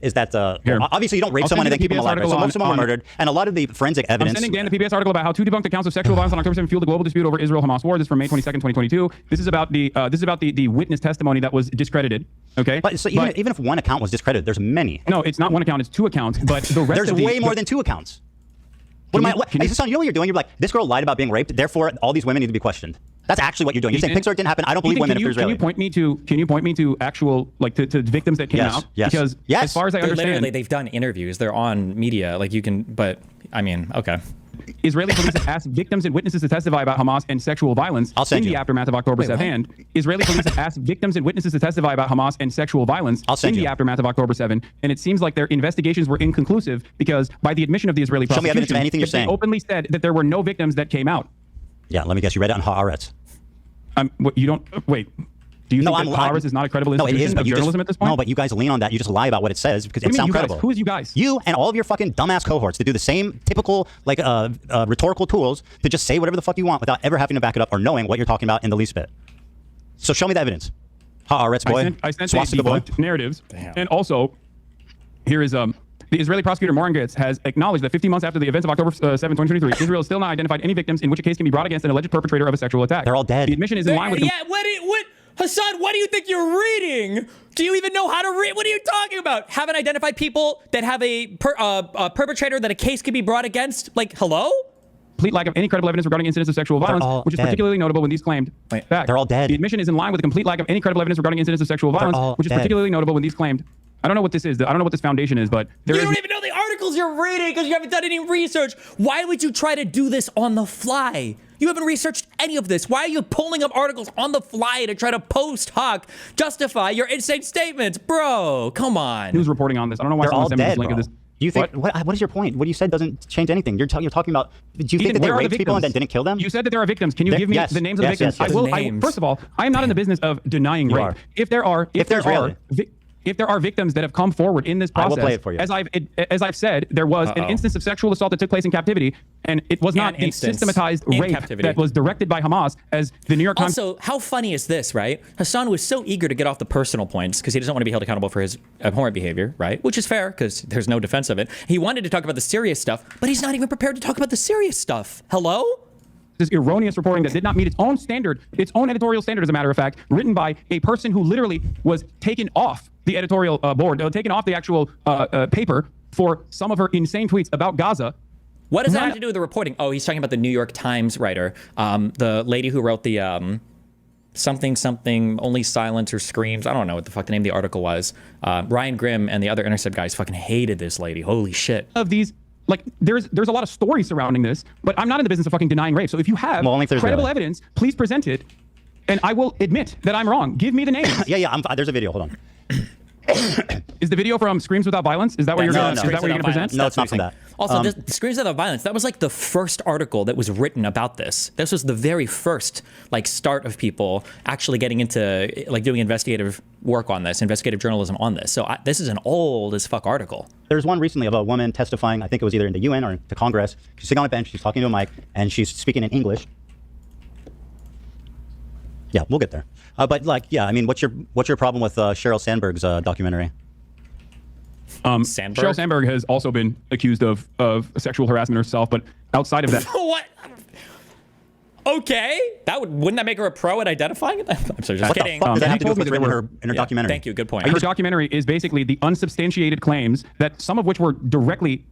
is that, obviously you don't rape someone and then keep them alive, right? So most of them were murdered, and a lot of the forensic evidence... I'm sending Dan the PBS article about how 2 debunked accounts of sexual violence on October 7th fueled the global dispute over Israel-Hamas war. This is from May 22nd, 2022. This is about the witness testimony that was discredited, okay? But so even if one account was discredited, there's many. No, it's not one account, it's 2 accounts, but the rest there's of the... way more than 2 accounts. Hasan, you know what you're doing? You're like, this girl lied about being raped, therefore all these women need to be questioned. That's actually what you're doing. You're saying Pixar didn't happen. I don't believe women if they're Israeli. Can you point me to actual, like, to victims that came out? Yes. Because as far as I understand... Literally, they've done interviews. They're on media. Like, you can... But, I mean, okay. Israeli police have asked victims and witnesses to testify about Hamas and sexual violence in the aftermath of October 7th. And Israeli police have asked victims and witnesses to testify about Hamas and sexual violence in the aftermath of October 7th. And it seems like their investigations were inconclusive because by the admission of the Israeli prosecution, show me evidence of anything you're saying. They openly said that there were no victims that came out. Yeah, let me guess. You read it on Haaretz. You don't... Wait. Do you think that Haaretz is not a credible institution of journalism at this point? No, but you guys lean on that. You just lie about what it says because it sounds credible. Who is you guys? You and all of your fucking dumbass cohorts to do the same typical rhetorical tools to just say whatever the fuck you want without ever having to back it up or knowing what you're talking about in the least bit. So show me the evidence. Haaretz boy. I sent debunked narratives. Damn. And also, here is the Israeli prosecutor Morangetz has acknowledged that 50 months after the events of October 7, 2023, Israel has still not identified any victims in which a case can be brought against an alleged perpetrator of a sexual attack. They're all dead. The admission is in line with... What? Hasan, what do you think you're reading? Do you even know how to read? What are you talking about? Haven't identified people that have a perpetrator that a case can be brought against? Like, hello? Complete lack of any credible evidence regarding incidents of sexual violence, which is particularly notable when these claimed facts. They're all dead. The admission is in line with the complete lack of any credible evidence regarding incidents of sexual violence, which is particularly notable when these claimed I don't know what this is. I don't know what this foundation is, but you don't even know the articles you're reading because you haven't done any research. Why would you try to do this on the fly? You haven't researched any of this. Why are you pulling up articles on the fly to try to post hoc justify your insane statements? Bro, come on. Who's reporting on this? I don't know why someone sent me this link of this. Do you think what is your point? What you said doesn't change anything. You're talking about. Do you think that they raped people and then didn't kill them? You said that there are victims. Can you give me the names of the victims? Yes. I will. First of all, I am not in the business of denying rape. If there are victims that have come forward in this process, I will play it for you. As I've said, there was an instance of sexual assault that took place in captivity, and it was not a systematized rape that was directed by Hamas, as the New York Times. Also, how funny is this, right? Hasan was so eager to get off the personal points because he doesn't want to be held accountable for his abhorrent behavior, right? Which is fair because there's no defense of it. He wanted to talk about the serious stuff, but he's not even prepared to talk about the serious stuff. Hello? This erroneous reporting that did not meet its own standard, its own editorial standard, as a matter of fact, written by a person who literally was taken off the editorial board, taken off the actual paper for some of her insane tweets about Gaza. What does that have to do with the reporting? Oh, he's talking about the New York Times writer, the lady who wrote the something, only silence or screams. I don't know what the fuck the name of the article was. Ryan Grimm and the other Intercept guys fucking hated this lady. Holy shit. Of these, like, there's a lot of stories surrounding this, but I'm not in the business of fucking denying rape. So if you have credible evidence, please present it, and I will admit that I'm wrong. Give me the names. There's a video. Hold on. Is the video from Screams Without Violence? Is that what you're going to present? No, it's not from that. Also, Screams Without Violence, that was like the first article that was written about this. This was the very first like start of people actually getting into like doing investigative work on this, investigative journalism on this. So this is an old as fuck article. There's one recently of a woman testifying, I think it was either in the UN or the Congress. She's sitting on a bench, she's talking to a mic, and she's speaking in English. Yeah, we'll get there. But like, yeah, I mean, what's your problem with Sheryl Sandberg's documentary? Sheryl Sandberg has also been accused of sexual harassment herself, but outside of that, what? Okay, wouldn't that make her a pro at identifying it? I'm sorry, just kidding. What the fuck does that have to do with her in her documentary? Thank you, good point. Her documentary is basically the unsubstantiated claims that some of which were directly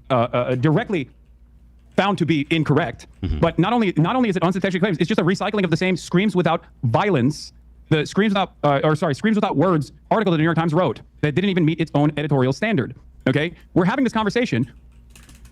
found to be incorrect. But not only is it unsubstantiated claims, it's just a recycling of the same Screams Without Violence, the Screams Without Words article that the New York Times wrote that didn't even meet its own editorial standard. Okay, we're having this conversation.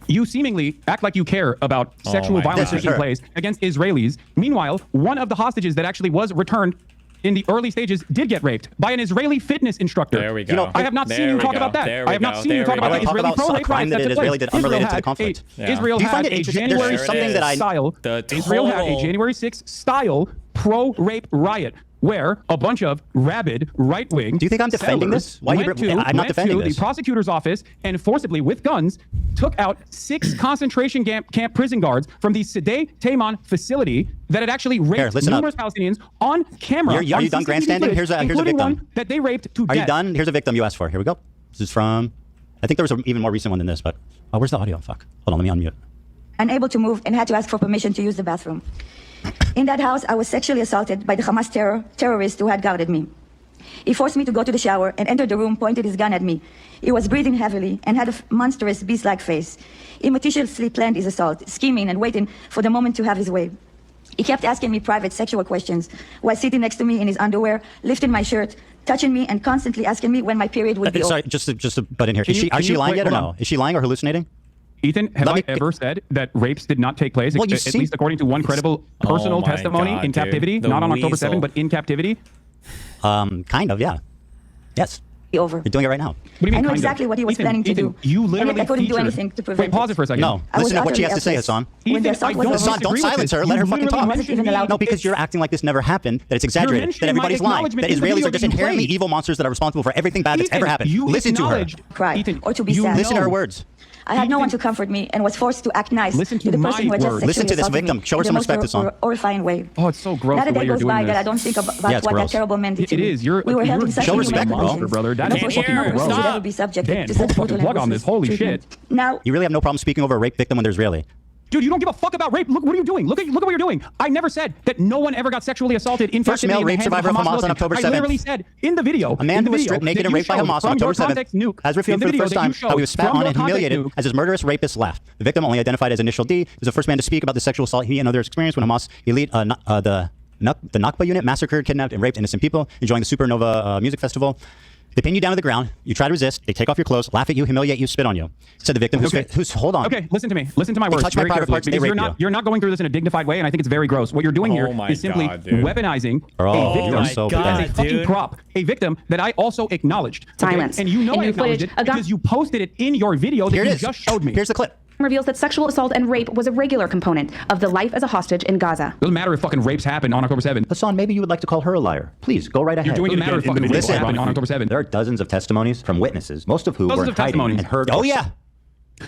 You seemingly act like you care about sexual violence taking place against Israelis. Meanwhile, one of the hostages that actually was returned in the early stages did get raped by an Israeli fitness instructor. There we go. I have not seen you talk about that. I have not seen you talk about the Israeli pro-rape riots that took place. Israel did unrelated to the conflict. Israel had a January 6th style. Israel had a January 6th style pro-rape riot where a bunch of rabid right-wing. Do you think I'm defending this? I'm not defending this. The prosecutor's office and forcibly with guns took out 6 concentration camp prison guards from the Sede Taman facility that had actually raped numerous Palestinians on camera. Are you done grandstanding? Here's a victim. One that they raped to death. Are you done? Here's a victim you asked for. Here we go. This is from, I think there was an even more recent one than this, but where's the audio? Fuck. Hold on, let me unmute. Unable to move and had to ask for permission to use the bathroom. In that house, I was sexually assaulted by the Hamas terrorist who had guarded me. He forced me to go to the shower and entered the room, pointed his gun at me. He was breathing heavily and had a monstrous beast-like face. He meticulously planned his assault, scheming and waiting for the moment to have his way. He kept asking me private sexual questions while sitting next to me in his underwear, lifting my shirt, touching me, and constantly asking me when my period would be over. Sorry, just to butt in here. Is she lying yet or no? Is she lying or hallucinating? Ethan, have I ever said that rapes did not take place, at least according to one credible personal testimony in captivity? Not on October 7th, but in captivity? Kind of, yeah. Yes. Over. You're doing it right now. What do you mean, I know exactly what he was planning to do. You literally I couldn't do anything to prevent Wait, pause it for a second. No, listen to what she has to say, Hasan. Hasan, don't silence her. Let her fucking talk. No, because you're acting like this never happened, that it's exaggerated, that everybody's lying, that Israelis are just inherently evil monsters that are responsible for everything bad that's ever happened. Listen to her. Cry or to be sad. Listen to her words. I had no one to comfort me and was forced to act nice to the person who had just Listen to this victim. Show her some respect, Hasan. Horrifying way. Oh, it's so gross. Not a day goes by that I don't think about what that terrible man did to me. It is. We were held in such inhumane conditions. brother. That is fucking gross. Should ever be subjected to pull such the fucking plug on this. Holy shit. Now you really have no problem speaking over a rape victim when they're Israeli. Dude, you don't give a fuck about rape. Look, what are you doing? Look at what you're doing. I never said that no one ever got sexually assaulted in First male rape survivor of Hamas on October 7th. I literally said in the video. A man who was stripped naked and raped by Hamas on October 7th has revealed for the first time how he was spat on and humiliated as his murderous rapist laughed. The victim, only identified as Initial D, was the first man to speak about the sexual assault he and others experienced when Hamas elite the Nakba unit massacred, kidnapped, and raped innocent people enjoying the Supernova music festival. They pin you down to the ground. You try to resist. They take off your clothes, laugh at you, humiliate you, spit on you. Said the victim who's hold on. Okay, listen to me. Listen to my words. Touch my very private carefully, parts, they because rape you're not going through this in a dignified way, and I think it's very gross. What you're doing here is simply weaponizing a victim as a fucking prop. A victim that I also acknowledged. Silence. And you know I acknowledged it because you posted it in your video that you just showed me. Here's the clip. Reveals that sexual assault and rape was a regular component of the life as a hostage in Gaza. Doesn't matter if fucking rapes happened on October 7th. Hasan, maybe you would like to call her a liar. Please, go right ahead. You're doing it matter if fucking rapes happened on October 7th. There are dozens of testimonies from witnesses, most of who Dozens were of hiding testimonies. and heard. Oh, yeah.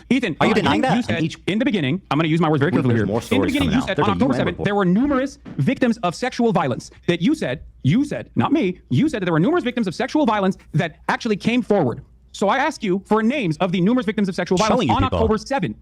Ethan, are you denying that? You said, in the beginning, I'm going to use my words very carefully here. In the beginning, you said on October 7th, there were numerous victims of sexual violence that you said, not me, you said that there were numerous victims of sexual violence that actually came forward. So I ask you for names of the numerous victims of sexual violence on October 7th.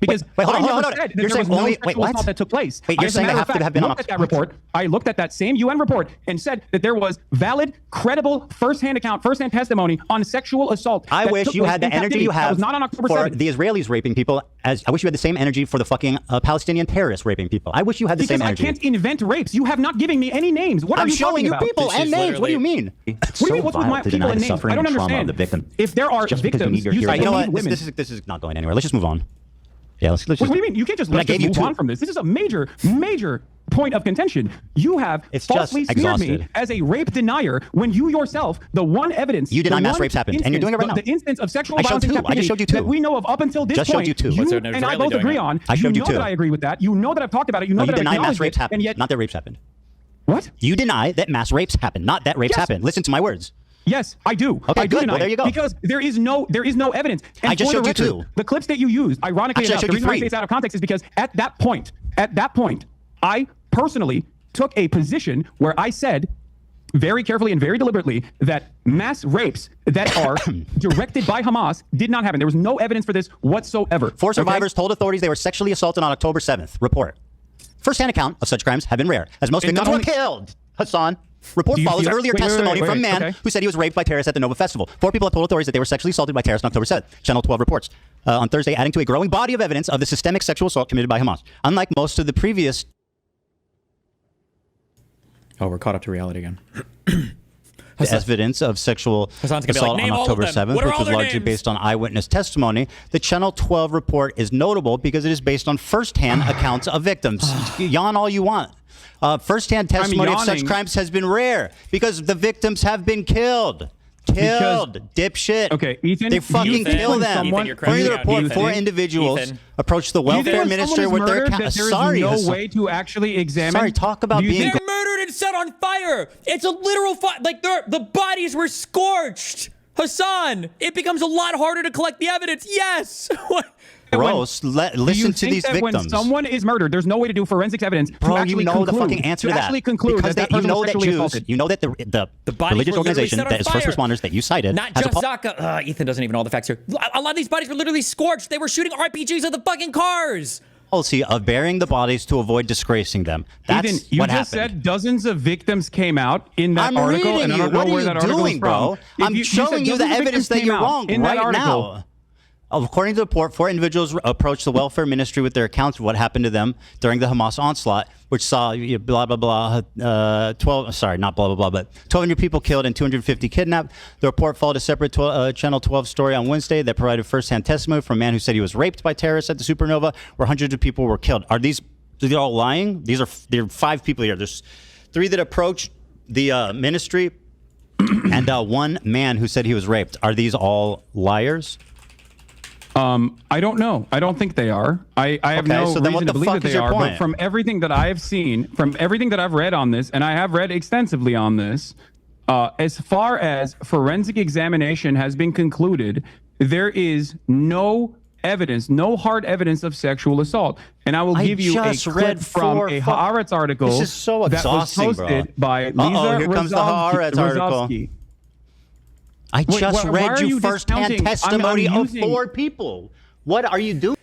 Because hold on. Said You're saying only assault that took place. Wait, you're saying they have to have been on that report. I looked at that same UN report and said that there was valid, credible, firsthand testimony on sexual assault. I wish you had the energy you have was not on October for 7th. the Israelis raping people. As I wish you had the same energy for the fucking Palestinian terrorists raping people. I wish you had the same energy. I can't invent rapes. You have not given me any names. What are you talking about? I'm showing you people and names. What do you mean? What do you mean? What's with my people and names? I don't understand. If there are victims, you know what? This is not going anywhere. Let's just move on. Yeah, let's just. What do you mean? You can't just move on from this. This is a major point of contention. You have falsely smeared me as a rape denier when you yourself, the one evidence, you deny mass rapes happened, and you're doing it right now. The instance of sexual violence in captivity I just showed you two that we know of up until this point. Just showed you two. You and I both agree on. I showed you two. You know that I agree with that. You know that I've talked about it. You know that I've deny acknowledged mass rapes happened, and yet not that rapes happened. What? You deny that mass rapes happened, not that rapes happened. Listen to my words. Yes, I do. Okay, I do good. deny Well, there you go. Because there is no evidence. And I just showed you two. The clips that you used, ironically enough, the reason I say it's out of context is because at that point, I personally took a position where I said very carefully and very deliberately that mass rapes that are directed by Hamas did not happen. There was no evidence for this whatsoever. 4 survivors told authorities they were sexually assaulted on October 7th. Report. First-hand account of such crimes have been rare, as most victims were killed. Hasan. Report follows earlier testimony from a man who said he was raped by terrorists at the Nova Festival. 4 people have told authorities that they were sexually assaulted by terrorists on October 7th. Channel 12 reports. On Thursday, adding to a growing body of evidence of the systemic sexual assault committed by Hamas. Unlike most of the previous... Oh, we're caught up to reality again. The evidence of sexual assault on October 7th, which was largely based on eyewitness testimony. The Channel 12 report is notable because it is based on first-hand accounts of victims. Yawn all you want. First-hand testimony of such crimes has been rare because the victims have been killed. Dipshit. Okay, Ethan. They fucking kill them. According to the report, 4 individuals approached the welfare minister with their account. Sorry, there is no way to actually examine. Sorry, talk about being. They're murdered and set on fire. It's a literal fire. Like the bodies were scorched. Hasan, it becomes a lot harder to collect the evidence. Yes. Gross. Listen to these victims. When someone is murdered, there's no way to do forensics evidence Bro, to actually you know the fucking answer to that. Actually conclude because that person was sexually assaulted. You know that the religious organization that is first responders that you cited not just Zaka. Ethan doesn't even know all the facts here. A lot of these bodies were literally scorched. They were shooting RPGs at the fucking cars. Policy of burying the bodies to avoid disgracing them. That's Ethan, you what just happened. said dozens of victims came out in that article, and I don't know where that article is from. Bro? I'm showing you the evidence that you're wrong right now. According to the report, 4 individuals approached the welfare ministry with their accounts of what happened to them during the Hamas onslaught, which saw blah, blah, blah, 1,200 people killed and 250 kidnapped. The report followed a separate Channel 12 story on Wednesday that provided first-hand testimony from a man who said he was raped by terrorists at the Supernova, where hundreds of people were killed. Are these all lying? There are 5 people here. There's 3 that approached the ministry and 1 man who said he was raped. Are these all liars? I don't know. I don't think they are. I have no reason to believe that they are. But from everything that I have seen, from everything that I've read on this, and I have read extensively on this, as far as forensic examination has been concluded, there is no evidence, no hard evidence of sexual assault. And I will give you a clip from a Haaretz article this is so that was posted by Lisa here comes the Haaretz article. I just read you first-hand testimony of 4 people. What are you doing?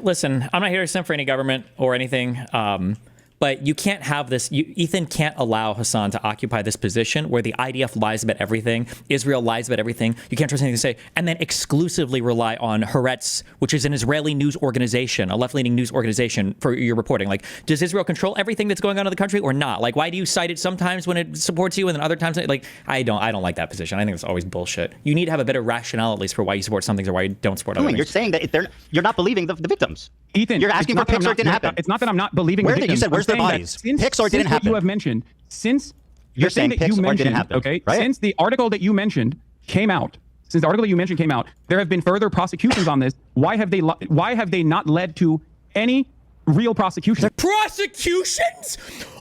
Listen, I'm not here to send for any government or anything, but But you can't have this. Ethan can't allow Hasan to occupy this position where the IDF lies about everything, Israel lies about everything. You can't trust anything they say, and then exclusively rely on Haaretz, which is an Israeli news organization, a left-leaning news organization, for your reporting. Like, does Israel control everything that's going on in the country or not? Like, why do you cite it sometimes when it supports you and then other times? Like, I don't like that position. I think it's always bullshit. You need to have a better rationale, at least, for why you support some things or why you don't support other things. You're saying that you're not believing the victims. Ethan, you're asking for pics or it didn't happen. It's not that I'm not believing the victims. You said, where's their bodies? Pics or it didn't happen. You have mentioned, since you're saying pics or didn't happen, okay? Right? Since the article that you mentioned came out, there have been further prosecutions on this. Why have they not led to any real prosecution? Prosecutions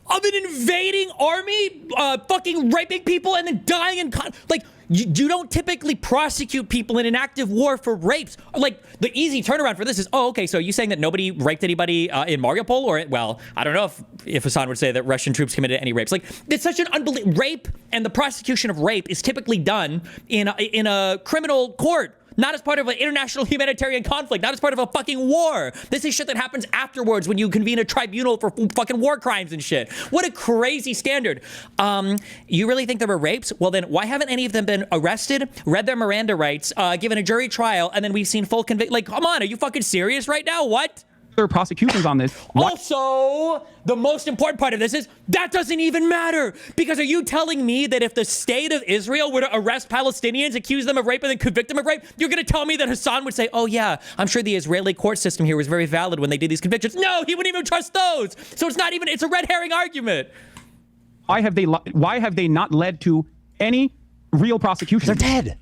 of an invading army, fucking raping people and then dying in like. You don't typically prosecute people in an active war for rapes. Like, the easy turnaround for this is, oh, okay, so are you saying that nobody raped anybody in Mariupol? Or, well, I don't know if Hasan would say that Russian troops committed any rapes. Like, it's such an unbelievable... Rape and the prosecution of rape is typically done in a criminal court. Not as part of an international humanitarian conflict, not as part of a fucking war. This is shit that happens afterwards when you convene a tribunal for fucking war crimes and shit. What a crazy standard. You really think there were rapes? Well, then why haven't any of them been arrested, read their Miranda rights, given a jury trial, and then we've seen full conviction? Like, come on, are you fucking serious right now? What? There are prosecutions on this. Also, the most important part of this is that doesn't even matter, because are you telling me that if the state of Israel were to arrest Palestinians, accuse them of rape, and then convict them of rape, you're going to tell me that Hasan would say, oh yeah, I'm sure the Israeli court system here was very valid when they did these convictions? No, he wouldn't even trust those. So it's a red herring argument. Why have they not led to any real prosecution? They're dead.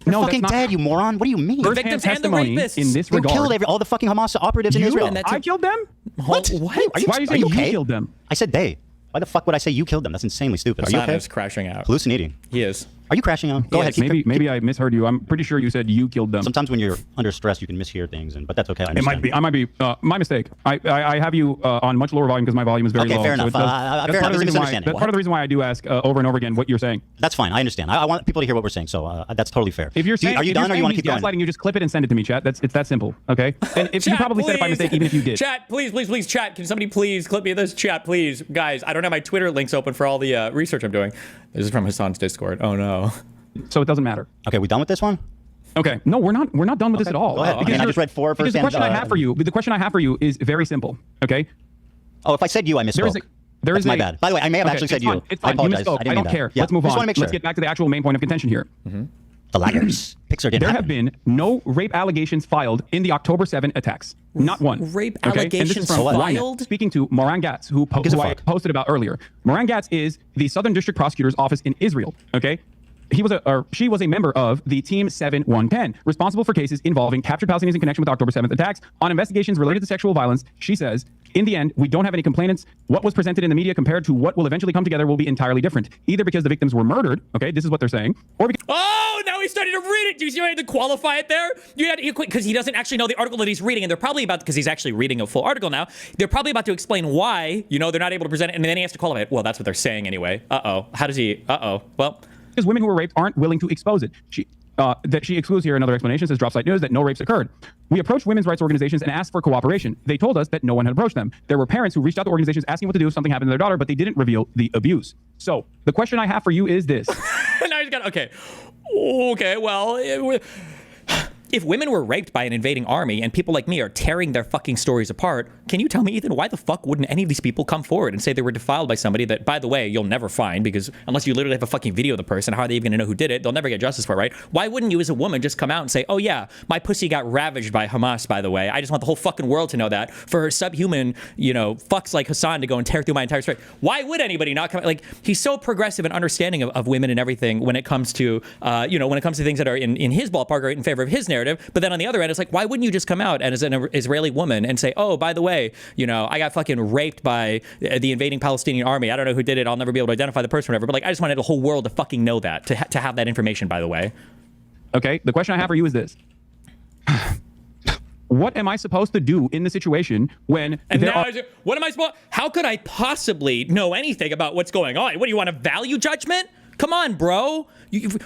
They're fucking dead, you moron. What do you mean? The victims and the rapists. In this regard. You killed all the fucking Hamas operatives in Israel. I killed them? What? Why are you saying you killed them? I said they. Why the fuck would I say you killed them? That's insanely stupid. Are you okay? Hasan is crashing out. Hallucinating. He is. Are you crashing out? Go ahead. Maybe I misheard you. I'm pretty sure you said you killed them. Sometimes when you're under stress, you can mishear things, but that's okay. It might be. I might be. My mistake. I have you on much lower volume because my volume is very low. Okay, fair enough. That's part of the reason why I do ask over and over again what you're saying. That's fine. I understand. I want people to hear what we're saying, so that's totally fair. If you're saying, are you done or you want to keep going? Gaslighting, you just clip it and send it to me, chat. It's that simple. Okay. And if chat, you probably said it by mistake, even if you did. Chat, please, chat. Can somebody please clip me this? Chat, please, guys. I don't have my Twitter links open for all the research I'm doing. This is from Hasan's Discord. Oh no. So it doesn't matter. Okay, we done with this one? Okay. No, we're not done with this at all. Go ahead. I just read 4 because the question I have for you is very simple. Okay. Oh, if I said you, I misspoke. That's my bad. By the way, I may have actually said you. It's fine. I apologize. I don't care. Let's move on. Just make sure. Let's get back to the actual main point of contention here. The laggers. Pixar didn't There happen. have been no rape allegations filed in the October 7 attacks. Not one. Rape okay? allegations and this is from filed? Speaking to Moran Gatz, who I posted about earlier. Moran Gatz is the Southern District Prosecutor's Office in Israel. Okay. She was a member of the Team 7110, responsible for cases involving captured Palestinians in connection with October 7th attacks. On investigations related to sexual violence, she says, in the end, we don't have any complainants. What was presented in the media compared to what will eventually come together will be entirely different. Either because the victims were murdered, okay, this is what they're saying, or because... Oh, now he's starting to read it. Do you see why I had to qualify it there? Because he doesn't actually know the article that he's reading, and they're probably about, because he's actually reading a full article now, they're probably about to explain why, they're not able to present it, and then he has to qualify it. Well, that's what they're saying anyway. Uh-oh. How does he... Uh-oh. Well... Because women who were raped aren't willing to expose it. That she excludes here another explanation, says Dropsite News, that no rapes occurred. We approached women's rights organizations and asked for cooperation. They told us that no one had approached them. There were parents who reached out to organizations asking what to do if something happened to their daughter, but they didn't reveal the abuse. So the question I have for you is this. Now he's got... Okay, well... If women were raped by an invading army and people like me are tearing their fucking stories apart, can you tell me, Ethan, why the fuck wouldn't any of these people come forward and say they were defiled by somebody that, by the way, you'll never find, because unless you literally have a fucking video of the person, how are they even gonna know who did it? They'll never get justice for it, right? Why wouldn't you as a woman just come out and say, oh yeah, my pussy got ravaged by Hamas, by the way. I just want the whole fucking world to know that. For subhuman, fucks like Hasan to go and tear through my entire story. Why would anybody not come? Like, he's so progressive and understanding of women and everything when it comes to, when it comes to things that are in his ballpark or in favor of his narrative. But then on the other end, it's like, why wouldn't you just come out as an Israeli woman and say, oh, by the way, I got fucking raped by the invading Palestinian army. I don't know who did it. I'll never be able to identify the person or whatever. But I just wanted the whole world to fucking know that, to have that information, by the way. Okay, the question I have for you is this. What am I supposed to do in the situation when what am I supposed... How could I possibly know anything about what's going on? What, do you want a value judgment? Come on, bro.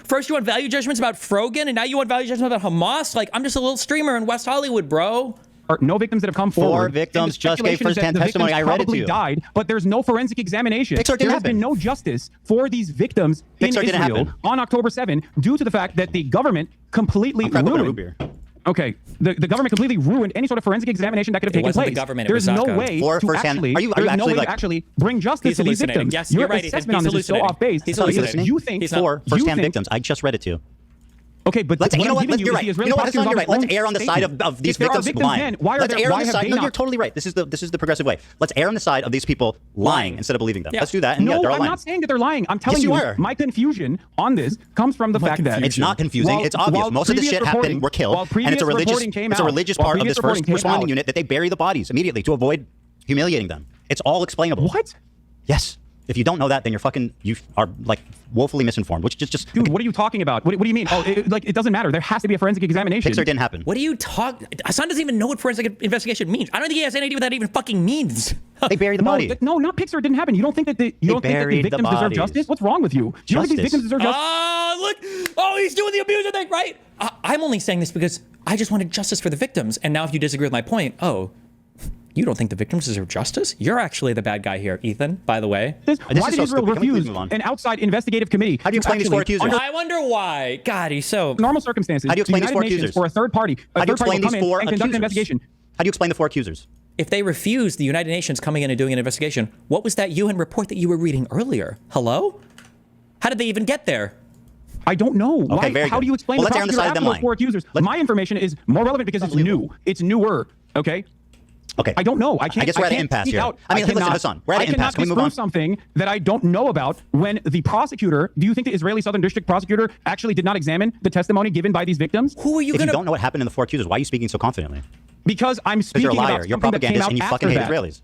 First you want value judgments about Frogan, and now you want value judgments about Hamas? Like, I'm just a little streamer in West Hollywood, bro. are no victims that have come forward. 4 victims just gave Speculation is that first-hand the victims testimony. I read it to probably you. died, but there's no forensic examination. Pixar didn't There has happen. been no justice for these victims in Pixar didn't Israel happen. on October 7 due to the fact that the government completely ruined. Okay, the government completely ruined any sort of forensic examination that could have taken wasn't place. the government, it There's was no Zaka. way For to firsthand- actually, are you there's no actually, way like- to actually bring justice He's to these hallucinating. victims. Yes, Your you're right. assessment on He's this is so hallucinating. off base. He's because hallucinating. you think He's not- For first-hand victims. I just read it to you. Okay, but Let's, what you know I'm what? giving You're is right. the You Israeli know what, Hasan, prosecutor's you're right. Let's own err on the side statement. of these If there are victims victims lying. then, why Let's are there, err on why the have side. they No, not? you're totally right. This is the progressive way. Let's err on the side of these people lying instead of believing them. Yeah. Let's do that. And yeah, No, they're all I'm lying. not saying that they're lying. I'm telling Yes, you you, are. my confusion on this comes from the fact that It's not confusing. It's obvious. Most of the shit happened. We're killed, and it's a religious part of this first responding unit that they bury the bodies immediately to avoid humiliating them. It's all explainable. What? Yes. If you don't know that, then you are like woefully misinformed. Which just dude, what are you talking about? What do you mean? Oh, it doesn't matter. There has to be a forensic examination. Pixar didn't happen. What do you talk? Hasan doesn't even know what forensic investigation means. I don't think he has any idea what that even fucking means. They buried the body. No, not Pixar. It didn't happen. You don't think that the buried the victims deserve bodies. justice? What's wrong with you? You don't think these victims deserve justice? Oh, look! Oh, he's doing the abuser thing, right? I'm only saying this because I just wanted justice for the victims. And now if you disagree with my point, you don't think the victims deserve justice? You're actually the bad guy here, Ethan, by the way. Why did Israel refuse an outside investigative committee? How do you explain these 4 accusers? I wonder why. God, he's so... Normal circumstances. How do you explain the these 4 United Nations accusers? For a third party. How do you explain these 4 and conduct an accusers? investigation. How do you explain the 4 accusers? If they refuse the United Nations coming in and doing an investigation, what was that UN report that you were reading earlier? Hello? How did they even get there? I don't know. Okay, very How good. do you explain Well, the let's err on the prosecutor side of them after those lying. 4 accusers? My information is more relevant because it's new. It's newer. Okay? Okay. I don't know. I guess we're at an impasse here. I mean, listen, Hasan, we're at an impasse. Can we move on? Something that I don't know about when the prosecutor, do you think the Israeli Southern District prosecutor actually did not examine the testimony given by these victims? Who are you If you don't know what happened in the 4 accusers, why are you speaking so confidently? Because I'm speaking you're a liar. about You're a something that came propagandist out and you after fucking hate that. Israelis.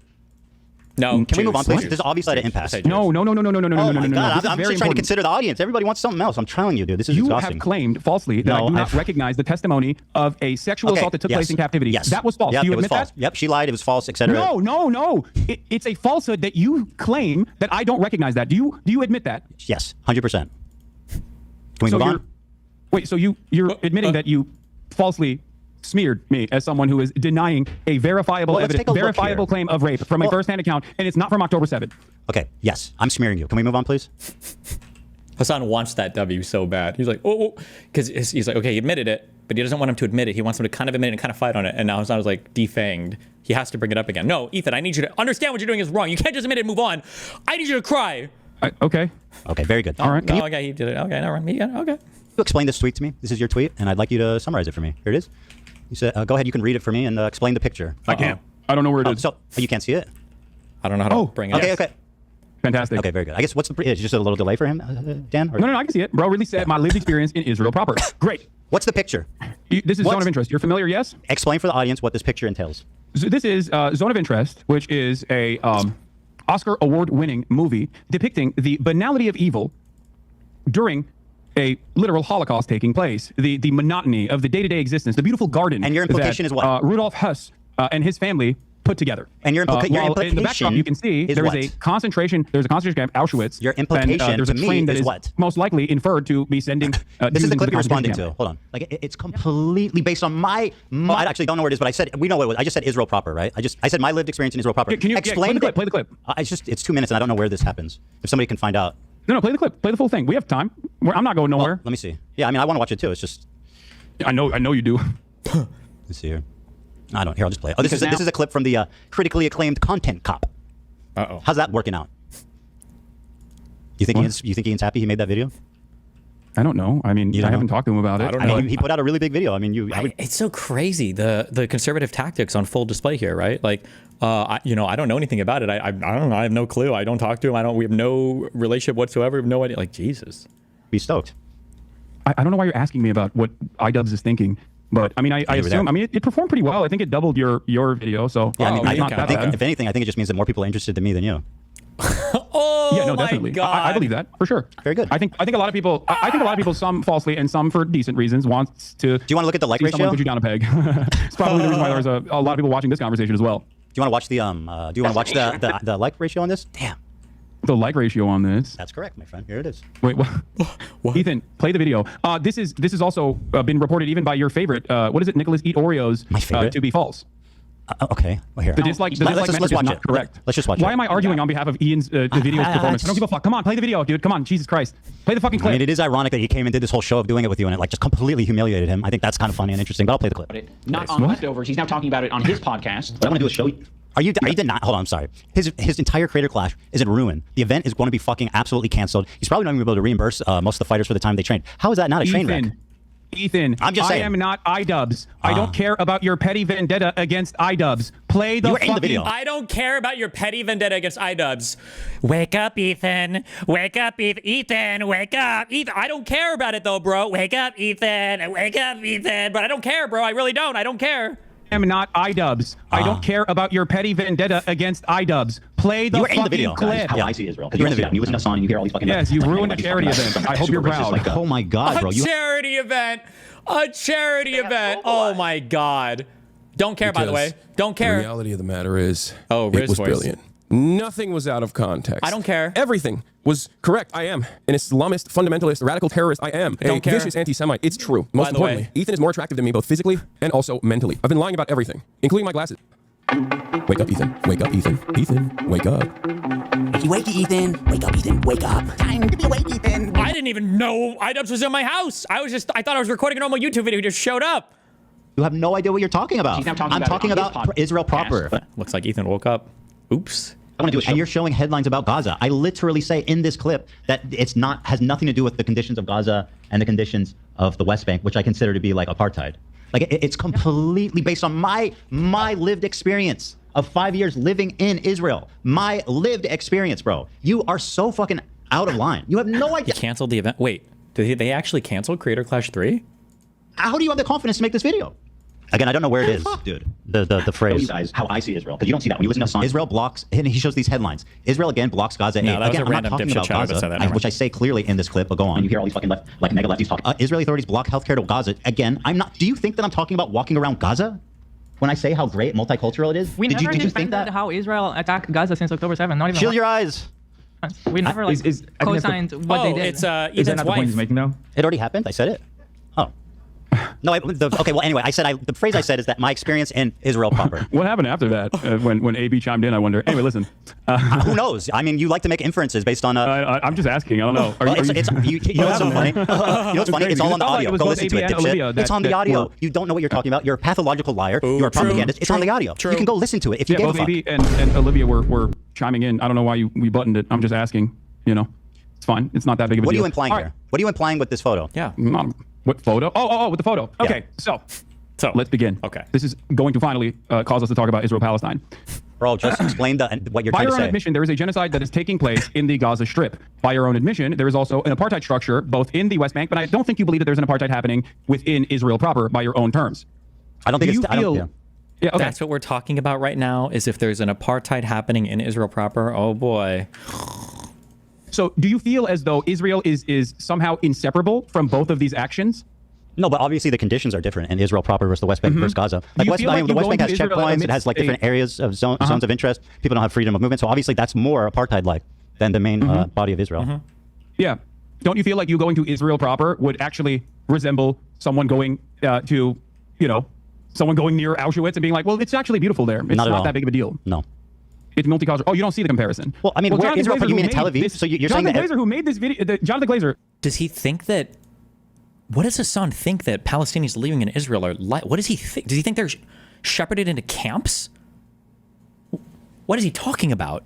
No. Can we move on, please? Jews. This is obviously at an impasse. No. Oh my This God, is I'm very just trying to important. consider the audience. Everybody wants something else. I'm telling you, dude. This is You exhausting. have claimed falsely that I do not recognize the testimony of a sexual assault that took place in captivity. Yes. That was false. Yep, Do you it was admit false. that? Yep, she lied. It was false, etc. No. It's a falsehood that you claim that I don't recognize that. Do you admit that? Yes, 100%. Can we move on? Wait, so you're admitting that you falsely smeared me as someone who is denying a verifiable Well, let's evidence, take a look verifiable here. claim of rape from a first-hand account, and it's not from October 7th. Okay, yes, I'm smearing you. Can we move on, please? Hasan wants that W so bad. He's like, because he's like, okay, he admitted it, but he doesn't want him to admit it. He wants him to kind of admit it and kind of fight on it. And now Hasan is like defanged. He has to bring it up again. No, Ethan, I need you to understand what you're doing is wrong. You can't just admit it and move on. I need you to cry. Okay. Okay, very good. All right. Okay, he did it. Okay, never mind. Okay. You explain this tweet to me. This is your tweet, and I'd like you to summarize it for me. Here it is. You said, go ahead, you can read it for me and explain the picture. I can't. I don't know where it is. So you can't see it? I don't know how to bring it up. Okay. Fantastic. Okay, very good. I guess it's just a little delay for him, Dan? Or? No, I can see it. Bro really said my lived experience in Israel proper. Great. What's the picture? This is Zone of Interest. You're familiar, yes? Explain for the audience what this picture entails. So this is Zone of Interest, which is a Oscar award-winning movie depicting the banality of evil during a literal Holocaust taking place, the monotony of the day-to-day existence, the beautiful garden. And your implication that, is what? Rudolf Hess and his family put together. And your implication in the backdrop, you can see is there is what? a concentration. There's a concentration camp, Auschwitz. Your implication and, there's a to me train that is is what? most likely inferred to be sending. This is the clip you're responding camp. to. Hold on. Like it's completely based on my. I actually don't know where it is, but I said we know what it was. I just said Israel proper, right? I said my lived experience in Israel proper. Can you explain play the clip? It's 2 minutes, and I don't know where this happens. If somebody can find out. No, play the clip. Play the full thing. We have time. I'm not going nowhere. Let me see. Yeah, I mean, I want to watch it too. It's just. I know you do. Let's see here. I don't. Here, I'll just play it. Oh, this is a clip from the critically acclaimed Content Cop. Uh-oh. How's that working out? You think Ian's happy he made that video? I don't know. I mean, I haven't talked to him about it. I don't know. He put out a really big video. I mean, it's so crazy the conservative tactics on full display here, right? Like, I don't know anything about it. I don't know. I have no clue. I don't talk to him. We have no relationship whatsoever. We have no idea. Like, Jesus. Be stoked. I don't know why you're asking me about what iDubbbz is thinking. But I mean, I assume. I mean, it performed pretty well. I think it doubled your video. So yeah, I not that bad. If anything, I think it just means that more people are interested in me than you. Yeah, no, definitely. I believe that for sure. Very good. I think a lot of people. I think a lot of people, some falsely and some for decent reasons, wants to. Do you want to look at the like ratio? Someone put you down a peg. It's probably the reason why there's a lot of people watching this conversation as well. Do you want to watch the Do you want to watch the like ratio on this? Damn. The like ratio on this. That's correct, my friend. Here it is. Wait, what? Ethan, play the video. This is also been reported even by your favorite. What is it? Nicholas Eat Oreos. My favorite? To be false. Okay, well, here. The dislike let's message watch is not it. correct. Let's just watch it. Why am I arguing on behalf of Ian's video's performance? I don't give a fuck. Come on, play the video, dude. Come on, Jesus Christ. Play the fucking clip. I mean, it is ironic that he came and did this whole show of doing it with you, and it like just completely humiliated him. I think that's kind of funny and interesting, but I'll play the clip. Not on leftovers. He's now talking about it on his podcast. What I want to do is show you. Are you not? Hold on, I'm sorry. His entire creator clash is in ruin. The event is going to be fucking absolutely canceled. He's probably not even able to reimburse most of the fighters for the time they trained. How is that not a train wreck? Ethan, I'm just saying. I am not iDubbbz. I don't care about your petty vendetta against iDubbbz. Play the fucking video. I don't care about your petty vendetta against iDubbbz. Wake up, Ethan. Wake up, Ethan. Ethan, wake up. Ethan, I don't care about it though, bro. Wake up, Ethan. Wake up, Ethan. But I don't care, bro. I really don't. I don't care. I am not iDubbbz. I don't care about your petty vendetta against iDubbbz. Play the fucking clip. How I see Israel. Because you see that. You listen to Hasan and you hear all these fucking... Yes, you ruined a charity event. I hope you're proud. Oh my God, bro. A charity event. A charity event. Oh my God. Don't care, by the way. Don't care. The reality of the matter is, Riz it was voice. brilliant. Nothing was out of context. I don't care. Everything was correct. I am an Islamist, fundamentalist, radical terrorist. I am a vicious anti-Semite. It's true. Most importantly, Ethan is more attractive than me, both physically and also mentally. I've been lying about everything, including my glasses. Wake up, Ethan. Wake up, Ethan. Ethan, wake up. Wakey, Ethan. Wake up, Ethan. Wake up. Time to be awake, Ethan. I didn't even know iDubbbz was in my house. I thought I was recording a normal YouTube video. He just showed up. You have no idea what you're talking about. I'm talking about Israel proper. Looks like Ethan woke up. Oops. And you're showing headlines about Gaza. I literally say in this clip that has nothing to do with the conditions of Gaza and the conditions of the West Bank, which I consider to be like apartheid. Like it's completely based on my lived experience of 5 years living in Israel. My lived experience, bro. You are so fucking out of line. You have no idea. He canceled the event. Wait, did they actually cancel Creator Clash 3? How do you have the confidence to make this video? Again, I don't know where it is, dude. The phrase. You guys, how I see Israel, because you don't see that when you listen to Hasan. Israel blocks, and he shows these headlines. Israel again blocks Gaza. No, that was again, a random I'm not talking dipshit about Gaza, which I say clearly in this clip. But go on. And you hear all these fucking mega lefties talking. Israeli authorities block healthcare to Gaza. Again, I'm not. Do you think that I'm talking about walking around Gaza when I say how great multicultural it is? Did you think that? How Israel attacked Gaza since October 7th. Not even. Shield your eyes. We never co-signed what they did. It's Is that Ethan's not the point wife. he's making though? It already happened. I said it. Oh. No, okay, well, anyway, the phrase I said is that my experience in Israel proper. What happened after that? When AB chimed in, I wonder. Anyway, listen. Who knows? I mean, you like to make inferences based on... I'm just asking. I don't know. You know what's so funny? You know what's funny? It's all on the audio. Go listen to it, dipshit. It's on the audio. You don't know what you're talking about. You're a pathological liar. You're a propagandist. It's on the audio. You can go listen to it if you gave a fuck. AB and Olivia were chiming in. I don't know why we buttoned it. I'm just asking. You know, it's fine. It's not that big of a deal. What are you implying here? What are you implying with this photo? Yeah. What photo? Oh, with the photo. Okay, so let's begin. Okay. This is going to finally cause us to talk about Israel-Palestine. Bro, just explain what you're By trying to your own say. admission, there is a genocide that is taking place in the Gaza Strip. By your own admission, there is also an apartheid structure both in the West Bank, but I don't think you believe that there's an apartheid happening within Israel proper by your own terms. I don't think Do it's... you feel, yeah, okay. That's what we're talking about right now, is if there's an apartheid happening in Israel proper. Oh, boy. So do you feel as though Israel is somehow inseparable from both of these actions? No, but obviously the conditions are different in Israel proper versus the West Bank versus Gaza. Like the West Bank has checkpoints, it has like different areas of zones of interest. People don't have freedom of movement. So obviously that's more apartheid-like than the main body of Israel. Yeah. Don't you feel like you going to Israel proper would actually resemble someone going someone going near Auschwitz and being like, well, it's actually beautiful there. It's not that big of a deal. No. It's multicultural. Oh, you don't see the comparison. Well, I mean, where Israel, you mean in Tel Aviv? So you're saying that... Jonathan Glazer, who made this video, Jonathan Glazer... Does he think that... What does Hasan think that Palestinians living in Israel are like? What does he think? Does he think they're shepherded into camps? What is he talking about?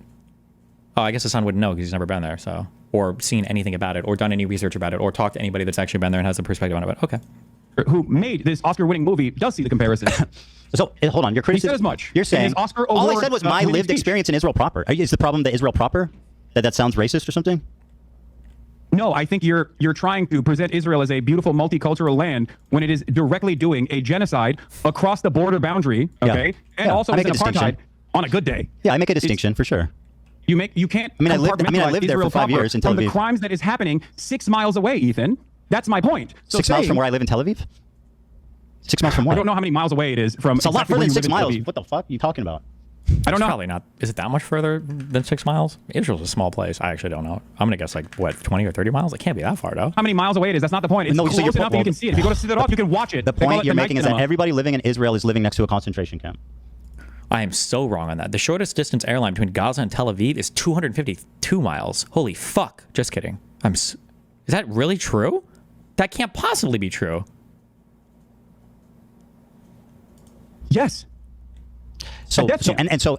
Oh, I guess Hasan wouldn't know because he's never been there, so... Or seen anything about it, or done any research about it, or talked to anybody that's actually been there and has a perspective on it. Okay. Who made this Oscar-winning movie does see the comparison. So hold on, your criticism. He said as much. You're saying Oscar all I said was my lived experience in Israel proper. Is the problem that Israel proper? That sounds racist or something? No, I think you're trying to present Israel as a beautiful multicultural land when it is directly doing a genocide across the border boundary. Okay, and also as an apartheid on a good day. Yeah, I make a distinction for sure. You can't. I lived there for 5 years in Tel Aviv. From the crimes that is happening 6 miles away, Ethan. That's my point. So 6 miles from where I live in Tel Aviv? 6 miles from where? I don't know how many miles away it is from. It's a lot further than 6 miles. What the fuck are you talking about? I don't know. Probably not. Is it that much further than 6 miles? Israel's a small place. I actually don't know. I'm gonna guess like what, 20 or 30 miles? It can't be that far, though. How many miles away it is? That's not the point. It's close enough that you can see it. If you go to Citadel, you can watch it. The point you're making is that everybody living in Israel is living next to a concentration camp. I am so wrong on that. The shortest distance airline between Gaza and Tel Aviv is 252 miles. Holy fuck. Just kidding. Is that really true? That can't possibly be true. Yes. So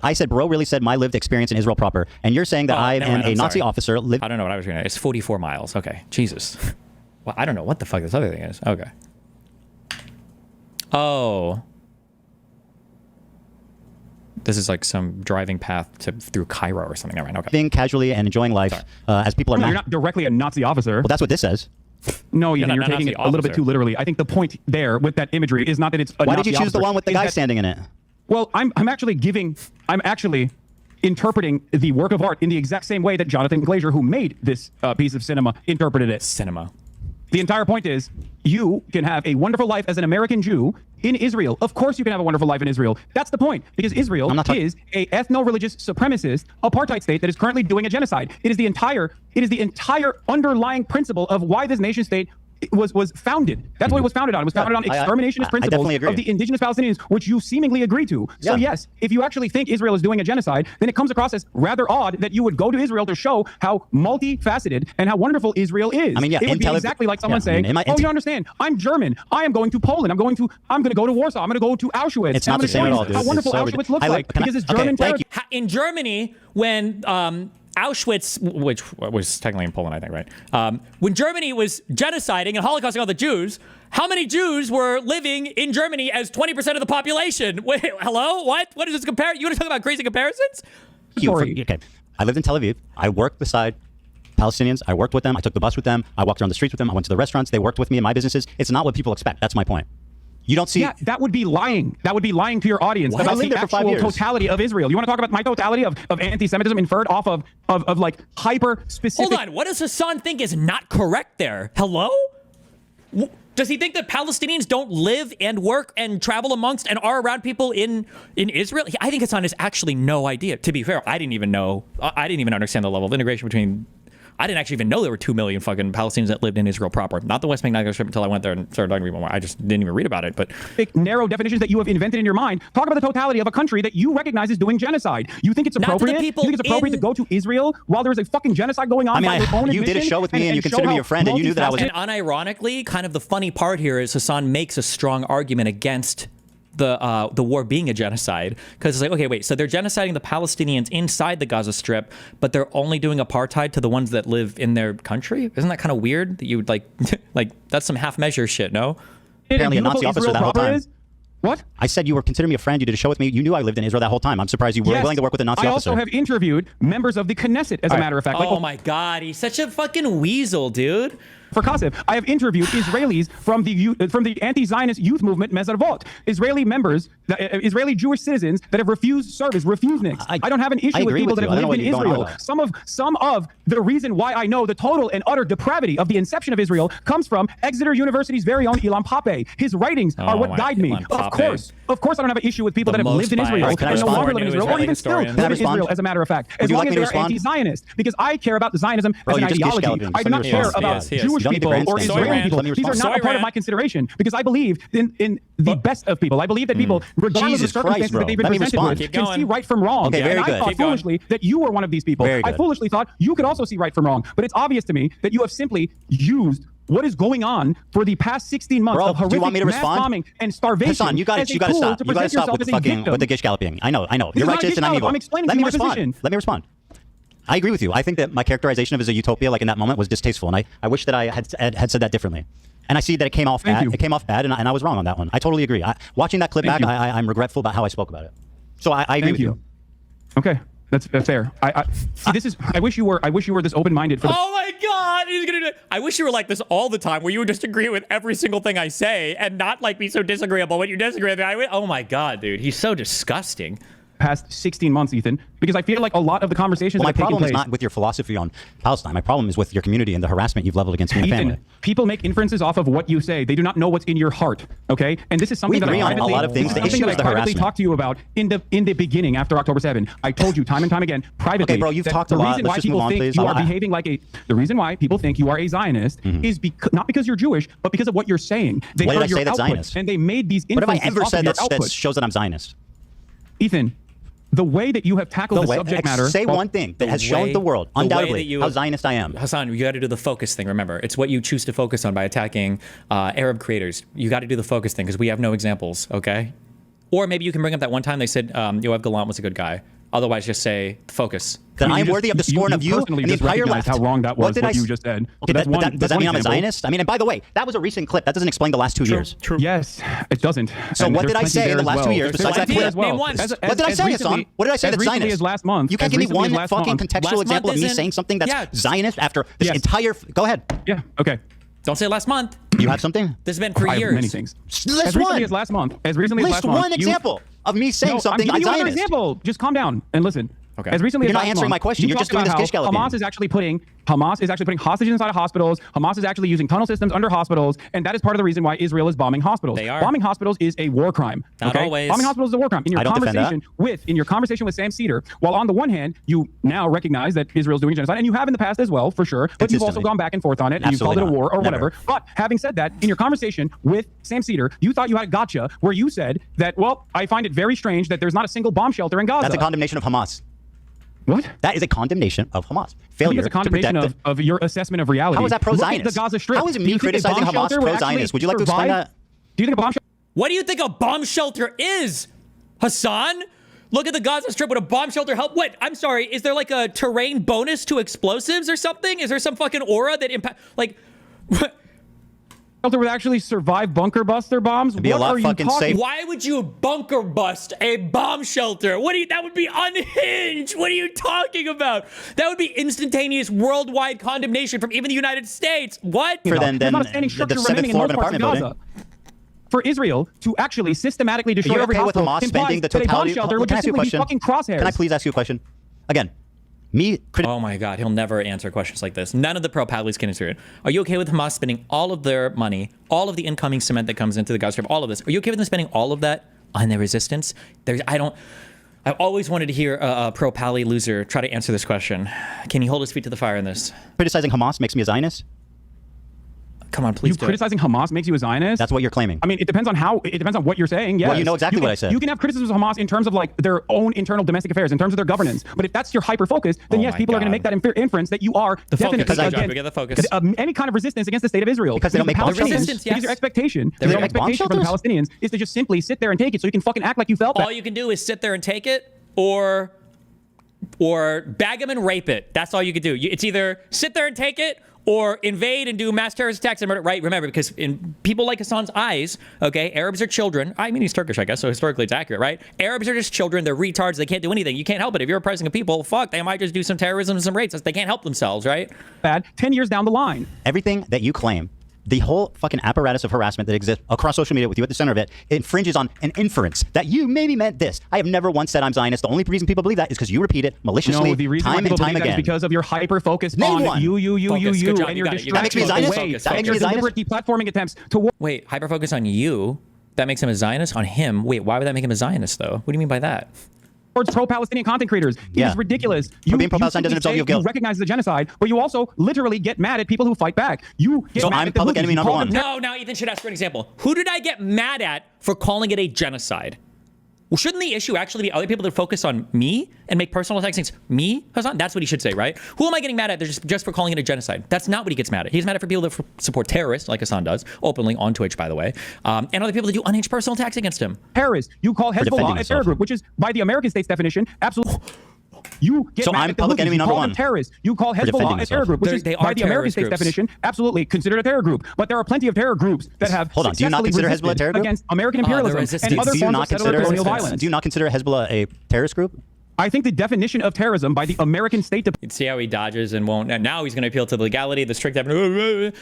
I said, bro really said my lived experience in Israel proper. And you're saying that I am a Nazi officer. I don't know what I was going to. It's 44 miles. Okay. Jesus. Well, I don't know what the fuck this other thing is. Okay. Oh. This is like some driving path through Cairo or something. Never mind. Okay. Being casually and enjoying life as people are. You're not directly a Nazi officer. Well, that's what this says. No, you're taking it a little bit too literally. I think the point there with that imagery is not that it's a Why Nazi did you choose the officer, one with the guy standing in it? Well, I'm actually interpreting the work of art in the exact same way that Jonathan Glazer, who made this piece of cinema, interpreted it. Cinema. The entire point is, you can have a wonderful life as an American Jew in Israel. Of course you can have a wonderful life in Israel. That's the point, because Israel is a ethno-religious supremacist apartheid state that is currently doing a genocide. It is the entire underlying principle of why this nation state was founded. That's what it was founded on. It was founded on exterminationist principles of the indigenous Palestinians, which you seemingly agree to. So yes, if you actually think Israel is doing a genocide, then it comes across as rather odd that you would go to Israel to show how multifaceted and how wonderful Israel is. I mean, it would be exactly like someone saying, "Oh, you understand? I'm German. I am going to Poland. I'm going to go to Warsaw. I'm going to go to Auschwitz. It's not the same at all, dude. How wonderful Auschwitz looks like because it's German territory." In Germany, when Auschwitz, which was technically in Poland, I think, right? When Germany was genociding and holocausting all the Jews, how many Jews were living in Germany as 20% of the population? Wait, hello? What? What is this compare? You want to talk about crazy comparisons? Okay. I lived in Tel Aviv. I worked beside Palestinians. I worked with them. I took the bus with them. I walked around the streets with them. I went to the restaurants. They worked with me in my businesses. It's not what people expect. That's my point. You don't see. Yeah, that would be lying. That would be lying to your audience about the actual totality of Israel. You want to talk about my totality of anti-Semitism inferred off of like hyper specific. Hold on. What does Hasan think is not correct there? Hello? Does he think that Palestinians don't live and work and travel amongst and are around people in Israel? I think Hasan has actually no idea. To be fair, I didn't even know. I didn't even understand the level of integration between. I didn't actually even know there were 2 million fucking Palestinians that lived in Israel proper. Not the West Bank Strip until I went there and started talking to people more. I just didn't even read about it. But narrow definitions that you have invented in your mind. Talk about the totality of a country that you recognize is doing genocide. You think it's appropriate? You think it's appropriate to go to Israel while there's a fucking genocide going on? I mean, you did a show with me and you consider me your friend and you knew that I was. And unironically, kind of the funny part here is Hasan makes a strong argument against the war being a genocide, because it's like, okay, wait, so they're genociding the Palestinians inside the Gaza Strip, but they're only doing apartheid to the ones that live in their country? Isn't that kind of weird that you would like that's some half measure shit, no? Apparently a Nazi officer that whole time. What? I said you were considering me a friend. You did a show with me. You knew I lived in Israel that whole time. I'm surprised you were willing to work with a Nazi officer. I also have interviewed members of the Knesset, as a matter of fact. Oh my God, he's such a fucking weasel, dude. For Kasif, I have interviewed Israelis from the anti-Zionist youth movement Mezarvot, Israeli members, Israeli Jewish citizens that have refused service, refuseniks. I don't have an issue with people that have lived in Israel. Some of the reason why I know the total and utter depravity of the inception of Israel comes from Exeter University's very own Ilan Pappé. His writings are what guide me. Of course, I don't have an issue with people that have lived in Israel and no longer live in Israel, or even still live in Israel, as a matter of fact, as long as they are anti-Zionist. Because I care about Zionism as an ideology. I do not care about Jewish people or Israeli people. These are not a part of my consideration, because I believe in the best of people. I believe that people, regardless of the circumstances that they've been presented with, can see right from wrong. Okay, very good. I thought foolishly that you were one of these people. I foolishly thought you could also see right from wrong. But it's obvious to me that you have simply used what is going on for the past 16 months of horrific mass bombing and starvation. Hasan, you got to stop. You got to stop with the gish galloping. I know. You're righteous and I'm evil. I'm explaining to you my position. Let me respond. I agree with you. I think that my characterization of it as a utopia, like in that moment, was distasteful, and I wish that I had said that differently. And I see that it came off bad. It came off bad, and I was wrong on that one. I totally agree. Watching that clip back, I'm regretful about how I spoke about it. So I agree with you. Okay, that's fair. I wish you were this open-minded. Oh my God, he's gonna do it. I wish you were like this all the time, where you would just agree with every single thing I say and not like be so disagreeable when you disagree with me. Oh my God, dude, he's so disgusting. Past 16 months, Ethan, because I feel like a lot of the conversations my problem is not with your philosophy on Palestine. My problem is with your community and the harassment you've leveled against me and family. People make inferences off of what you say. They do not know what's in your heart. Okay, and this is something that I on a lot of things. The issue is the harassment. Talked to you about in the beginning after October 7. I told you time and time again privately. Okay, bro, you've talked a lot. Let's just move on, please. The reason why people think you are a Zionist is not because you're Jewish, but because of what you're saying. They what did I say that's Zionist? And they made these. What have I ever said that shows that I'm Zionist? Ethan, the way that you have tackled the subject matter. Say one thing that has shown the world, undoubtedly, how Zionist I am. Hasan, you got to do the focus thing. Remember, it's what you choose to focus on by attacking Arab creators. You got to do the focus thing because we have no examples. Okay, or maybe you can bring up that one time they said Yoav Gallant was a good guy. Otherwise, just say focus. Then I'm worthy of the scorn of you and the entire left. How wrong that was, what you just said. Okay, does that mean I'm a Zionist? I mean, and by the way, that was a recent clip. That doesn't explain the last 2 years. True. Yes, it doesn't. So what did I say in the last 2 years besides that clip? Name one. What did I say, Hasan? What did I say that's Zionist? As last month, you can't give me one fucking contextual example of me saying something that's Zionist after this entire... Go ahead. Yeah, okay. Don't say last month. You have something? This has been for years. I have many things. List as recently as last month. As recently as last month. List one example of me saying something I'm Zionist. another example. Just calm down and listen. Okay. As recently You're as not answering my question. You're just doing this Kishkel Hamas is actually putting hostages inside of hospitals. Hamas is actually using tunnel systems under hospitals, and that is part of the reason why Israel is bombing hospitals. They are. Bombing hospitals is a war crime. Not always. Bombing hospitals is a war crime. In your conversation with Sam Cedar, while on the one hand you now recognize that Israel's doing genocide, and you have in the past as well, for sure, but you've also gone back and forth on it, and you've called it a war or whatever. But having said that, in your conversation with Sam Cedar, you thought you had a gotcha where you said that, well, I find it very strange that there's not a single bomb shelter in Gaza. That's a condemnation of Hamas. What? That is a condemnation of Hamas. Failure a condemnation of your assessment of reality. How is that pro-Zionist? Look at the Gaza Strip. How is it me criticizing Hamas pro-Zionist? Would you like to explain that? Do you think a bomb shelter? What do you think a bomb shelter is, Hasan? Look at the Gaza Strip. Would a bomb shelter help? What? I'm sorry. Is there like a terrain bonus to explosives or something? Is there some fucking aura that impact? Like, what? Shelter would actually survive bunker buster bombs? It'd be a lot fucking safe. Why would you bunker bust a bomb shelter? That would be unhinged. What are you talking about? That would be instantaneous worldwide condemnation from even the United States. What? There's not a standing structure remaining in most parts of Gaza. For Israel to actually systematically destroy every hospital with Hamas spending the totality. Bomb shelter would just simply be fucking crosshairs. Can I please ask you a question? Again. Oh my God, he'll never answer questions like this. None of the pro-Palestinians can answer it. Are you okay with Hamas spending all of their money, all of the incoming cement that comes into the Gaza Strip, all of this? Are you okay with them spending all of that on their resistance? I've always wanted to hear a pro-Pali loser try to answer this question. Can he hold his feet to the fire in this? Criticizing Hamas makes me a Zionist? Come on, please. Criticizing Hamas makes you a Zionist? That's what you're claiming. I mean, it depends on what you're saying. Yes. Well, you know exactly what I said. You can have criticisms of Hamas in terms of like their own internal domestic affairs, in terms of their governance. But if that's your hyper focus, then yes, people are going to make that inference that you are definitely against any kind of resistance against the state of Israel. Because they don't make bomb shelters. Because your expectation from the Palestinians is to just simply sit there and take it, so you can fucking act like you felt that. All you can do is sit there and take it, or bag them and rape it. That's all you can do. It's either sit there and take it, or invade and do mass terrorist attacks and murder. Right, remember, because in people like Hasan's eyes, okay, Arabs are children. I mean, he's Turkish, I guess, so historically it's accurate, right? Arabs are just children. They're retards. They can't do anything. You can't help it. If you're oppressing a people, fuck, they might just do some terrorism and some rapes. They can't help themselves, right? Bad. 10 years down the line. Everything that you claim, the whole fucking apparatus of harassment that exists across social media with you at the center of it, infringes on an inference that you maybe meant this. I have never once said I'm Zionist. The only reason people believe that is because you repeat it maliciously time and time again. Because of your hyper focus on you, and your distraction. That makes me a Zionist. That makes me a Zionist. Deliberate deplatforming attempts to wait, hyper focus on you. That makes him a Zionist. On him. Wait, why would that make him a Zionist though? What do you mean by that? Towards pro-Palestinian content creators. It is ridiculous. Being pro-Palestinian doesn't absolve you of guilt. You recognize the genocide, but you also literally get mad at people who fight back. You get mad I'm at the public enemy number one. No, now Ethan should ask for an example. Who did I get mad at for calling it a genocide? Well, shouldn't the issue actually be other people that focus on me and make personal attacks against me, Hasan? That's what he should say, right? Who am I getting mad at just for calling it a genocide? That's not what he gets mad at. He's mad at for people that support terrorists, like Hasan does, openly on Twitch, by the way, and other people that do unhinged personal attacks against him. Terrorists. You call Hezbollah a terror group, which is, by the American state's definition, absolutely... You get mad at the public enemy number one. Terrorists. You call Hezbollah a terror group, which is, by the American state's definition, absolutely considered a terror group. But there are plenty of terror groups that have Hold on. Do you not consider Hezbollah a terror group? Against American imperialism and other forms of settler colonial violence. Do you not consider Hezbollah a terrorist group? I think the definition of terrorism by the American state... You'd see how he dodges and won't. And now he's going to appeal to the legality, the strict...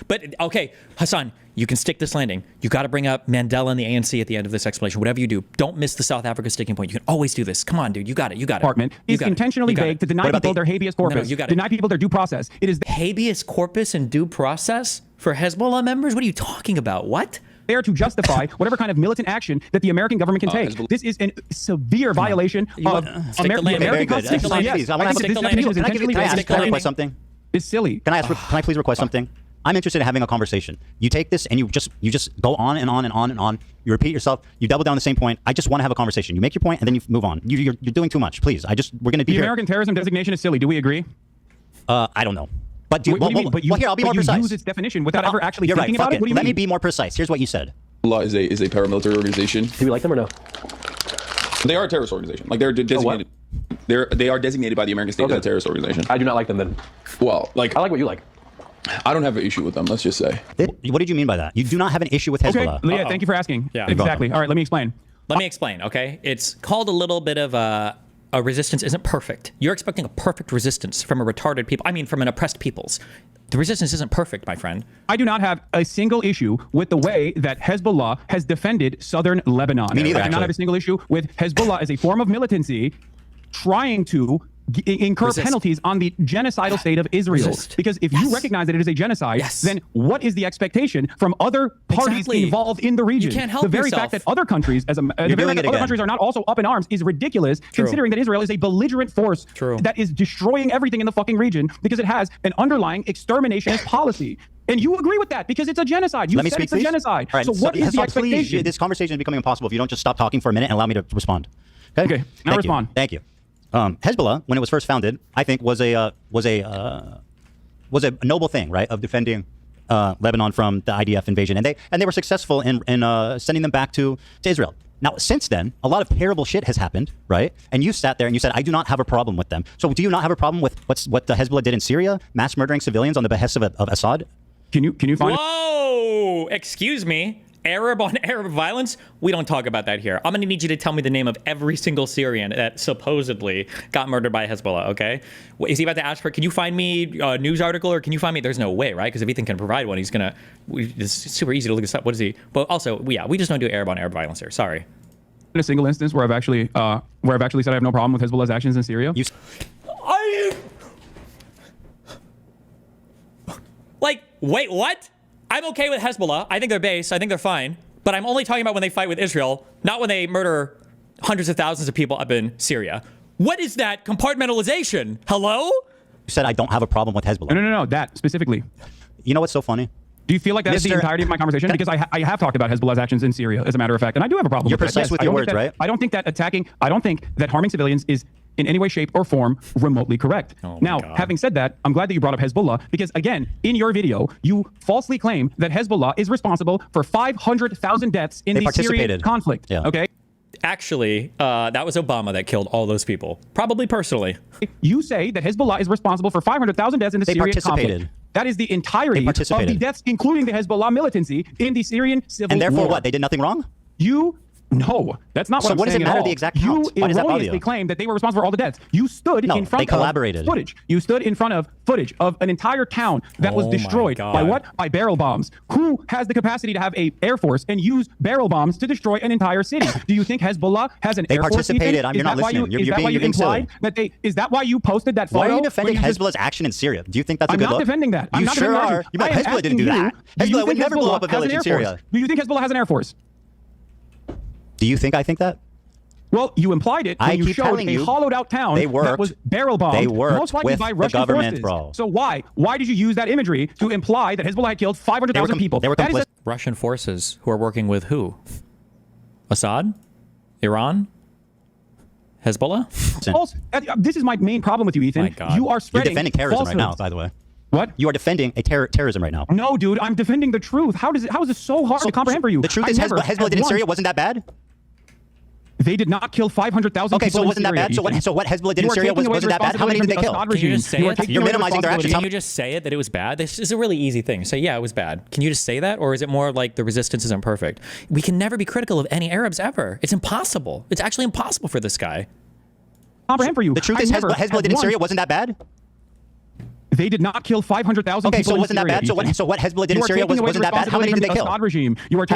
But, okay, Hasan, you can stick this landing. You got to bring up Mandela and the ANC at the end of this explanation. Whatever you do, don't miss the South Africa sticking point. You can always do this. Come on, dude. You got it. You got it. Department is intentionally vague to deny people their habeas corpus. You got it. Deny people their due process. It is... Habeas corpus and due process for Hezbollah members? What are you talking about? What? There to justify whatever kind of militant action that the American government can take. This is a severe violation of American Constitution. Can I please request something? It's silly. Can I please request something? I'm interested in having a conversation. You take this and you just go on and on and on and on. You repeat yourself. You double down on the same point. I just want to have a conversation. You make your point and then you move on. You're doing too much. Please. We're going to be the here. American terrorism designation is silly. Do we agree? I don't know. But what do you mean? But here, I'll be more precise. You use its definition without ever actually You're thinking right. about it. What do you Let mean? me be more precise. Here's what you said. Hezbollah is a paramilitary organization. Do we like them or no? They are a terrorist organization. Like they're designated. They are designated by the American state as a terrorist organization. I do not like them then. Well, like I like what you like. I don't have an issue with them. Let's just say. What did you mean by that? You do not have an issue with Hezbollah. Okay, Leah, thank you for asking. Yeah. Exactly. All right, let me explain. Let me explain, okay? It's called a little bit of a resistance isn't perfect. You're expecting a perfect resistance from a retarded people. I mean, from an oppressed peoples. The resistance isn't perfect, my friend. I do not have a single issue with the way that Hezbollah has defended southern Lebanon. Me neither, I do not have a single issue with Hezbollah as a form of militancy trying to incur penalties on the genocidal state of Israel. Because if you recognize that it is a genocide, then what is the expectation from other parties involved in the region? You can't help the very yourself. fact that other countries, the very fact that other countries are not also up in arms is ridiculous, considering that Israel is a belligerent force that is destroying everything in the fucking region because it has an underlying exterminationist policy. And you agree with that because it's a genocide. You said it's a genocide. All right, so what is the expectation? Please, this conversation is becoming impossible if you don't just stop talking for a minute and allow me to respond. Okay, now respond. Thank you. Hezbollah, when it was first founded, I think was a noble thing, right, of defending Lebanon from the IDF invasion, and they were successful in sending them back to Israel. Now, since then, a lot of terrible shit has happened, right? And you sat there and you said, I do not have a problem with them. So do you not have a problem with what the Hezbollah did in Syria, mass murdering civilians on the behest of Assad? Can you find? Whoa! Excuse me. Arab on Arab violence? We don't talk about that here. I'm going to need you to tell me the name of every single Syrian that supposedly got murdered by Hezbollah, okay? Is he about to ask for, can you find me a news article or can you find me? There's no way, right? Because if Ethan can provide one, he's going to, it's super easy to look this up. What is he? But also, yeah, we just don't do Arab on Arab violence here. Sorry. In a single instance where I've actually said I have no problem with Hezbollah's actions in Syria. Wait, what? I'm okay with Hezbollah. I think they're base. I think they're fine. But I'm only talking about when they fight with Israel, not when they murder hundreds of thousands of people up in Syria. What is that compartmentalization? Hello? You said I don't have a problem with Hezbollah. No, that specifically. You know what's so funny? Do you feel like that is the entirety of my conversation? Because I have talked about Hezbollah's actions in Syria, as a matter of fact, and I do have a problem with that. You're precise with your words, right? I don't think that harming civilians is in any way, shape, or form remotely correct. Now, having said that, I'm glad that you brought up Hezbollah because, again, in your video, you falsely claim that Hezbollah is responsible for 500,000 deaths in the Syrian conflict. Yeah. Okay? Actually, that was Obama that killed all those people. Probably personally. You say that Hezbollah is responsible for 500,000 deaths in the Syrian conflict. That is the entirety of the deaths, including the Hezbollah militancy in the Syrian civil war. And therefore what? They did nothing wrong? No, that's not what I'm saying. So what does it matter the exact count? You erroneously claimed that they were responsible for all the deaths. You stood in front of footage. You stood in front of footage of an entire town that was destroyed by what? By barrel bombs. Who has the capacity to have an air force and use barrel bombs to destroy an entire city? Do you think Hezbollah has an air force? They participated. You're not listening. You're being silly. Is that why you posted that photo? Why are you defending Hezbollah's action in Syria? Do you think that's a good look? I'm not defending that. You sure are. Hezbollah didn't do that. Hezbollah would never blow up a village in Syria. Do you think Hezbollah has an air force? Do you think I think that? Well, you implied it when you showed a hollowed out town that was barrel bombed, most likely by Russian forces. So why? Why did you use that imagery to imply that Hezbollah had killed 500,000 people? They were complicit. Russian forces who are working with who? Assad? Iran? Hezbollah? This is my main problem with you, Ethan. My God. You are spreading You're defending terrorism right now, by the way. What? You are defending terrorism right now. No, dude, I'm defending the truth. How is it so hard to comprehend for you? The truth is Hezbollah did in Syria wasn't that bad? They did not kill 500,000 people. Okay, so it wasn't that bad? So what Hezbollah did in Syria wasn't that bad? How many did they kill? Can you just say it? You're minimizing their actions. Can you just say it that it was bad? This is a really easy thing. Say, yeah, it was bad. Can you just say that? Or is it more like the resistance isn't perfect? We can never be critical of any Arabs ever. It's impossible. It's actually impossible for this guy. Comprehend for you. The truth is Hezbollah did in Syria wasn't that bad? They did not kill 500,000 people. Okay, so wasn't that bad? So what Hezbollah did in Syria wasn't that bad? How many did they kill?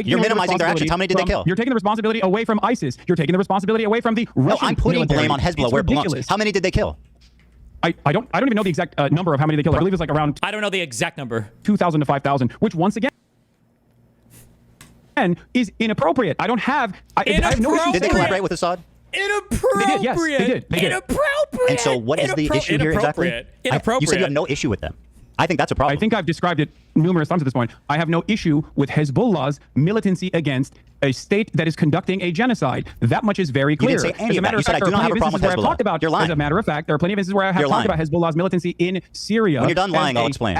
You're minimizing their actions. How many did they kill? You're taking the responsibility away from ISIS. You're taking the responsibility away from the Russian. No, I'm putting blame on Hezbollah where it belongs. How many did they kill? I don't even know the exact number of how many they killed. I believe it's like around. I don't know the exact number. 2,000 to 5,000, which once again is inappropriate. I have no issue. Did they collaborate with Assad? Inappropriate. They did, yes, they did. Inappropriate. And so what is the issue here exactly? Inappropriate. You said you have no issue with them. I think that's a problem. I think I've described it numerous times at this point. I have no issue with Hezbollah's militancy against a state that is conducting a genocide. That much is very clear. You didn't say any of that. You said I do not have a problem with Hezbollah. You're lying. As a matter of fact, there are plenty of instances where I have talked about Hezbollah's militancy in Syria. When you're done lying, I'll explain.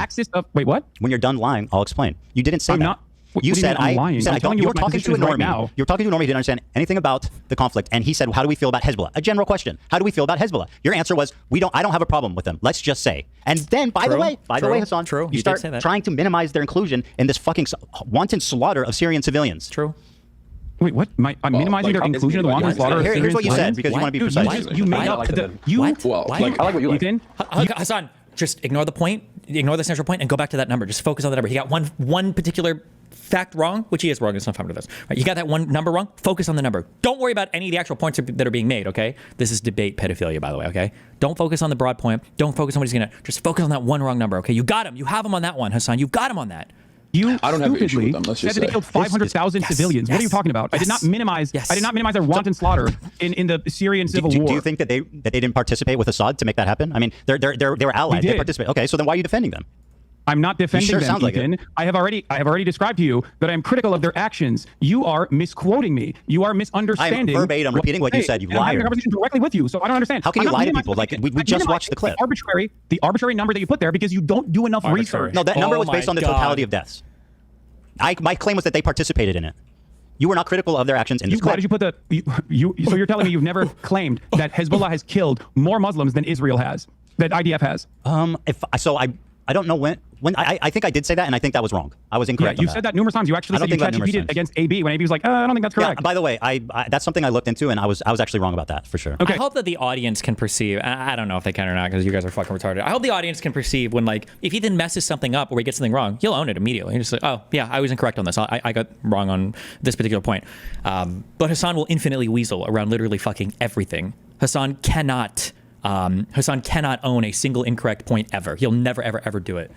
Wait, what? When you're done lying, I'll explain. You didn't say that. You said I'm lying. You were talking to a normie. Now. You were talking to a normie who didn't understand anything about the conflict, and he said, "How do we feel about Hezbollah?" A general question. How do we feel about Hezbollah? Your answer was, I don't have a problem with them. Let's just say." And then, by the way, Hasan, you start trying to minimize their inclusion in this fucking wanton slaughter of Syrian civilians. True. Wait, what? I'm minimizing their inclusion of the wanton slaughter of Syrian Here's what you civilians? said, because you want to be precise. You made up the... I like what you like. Ethan? Hasan, just ignore the point, ignore the central point, and go back to that number. Just focus on the number. He got one particular fact wrong, which he is wrong. It's not fun to this. Right, you got that one number wrong. Focus on the number. Don't worry about any of the actual points that are being made. Okay, this is debate pedophilia, by the way. Okay, don't focus on the broad point. Don't focus on what he's gonna. Just focus on that one wrong number. Okay, you got him. You have him on that one, Hasan. You got him on that. I don't have an issue with them. Let's just say they killed 500,000 civilians. What are you talking about? I did not minimize. I did not minimize their wanton slaughter in the Syrian civil war. Do you think that they didn't participate with Assad to make that happen? I mean, they were allies. They participated. Okay, so then why are you defending them? I'm not defending them, Ethan. I have already described to you that I'm critical of their actions. You are misquoting me. You are misunderstanding. I'm verbatim repeating what you said. You liar. I'm having a conversation directly with you, so I don't understand. How can you lie to people? Like we just watched the clip. The arbitrary number that you put there because you don't do enough research. No, that number was based on the totality of deaths. My claim was that they participated in it. You were not critical of their actions in this clip. Why did you put so you're telling me you've never claimed that Hezbollah has killed more Muslims than Israel has, that IDF has? I don't know when I think I did say that, and I think that was wrong. I was incorrect. Yeah, you said that numerous times. You actually said you ChatGPT'd against AB when AB was like, I don't think that's correct. Yeah, by the way, that's something I looked into, and I was actually wrong about that for sure. Okay. I hope that the audience can perceive. I don't know if they can or not because you guys are fucking retarded. I hope the audience can perceive when, like, if Ethan messes something up or he gets something wrong, he'll own it immediately. He's just like, oh yeah, I was incorrect on this. I got wrong on this particular point. But Hasan will infinitely weasel around literally fucking everything. Hasan cannot own a single incorrect point ever. He'll never ever do it.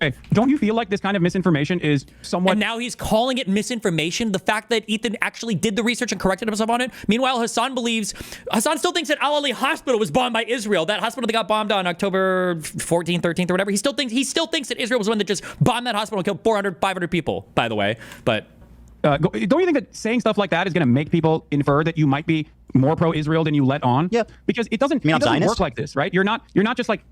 Hey, don't you feel like this kind of misinformation is somewhat... And now he's calling it misinformation, the fact that Ethan actually did the research and corrected himself on it. Meanwhile, Hasan still thinks that Al-Ali Hospital was bombed by Israel. That hospital that got bombed on October 14th, 13th, or whatever. He still thinks that Israel was the one that just bombed that hospital and killed 400, 500 people, by the way. But... don't you think that saying stuff like that is going to make people infer that you might be more pro-Israel than you let on? Yeah. Because it doesn't work like this, right? You're not just like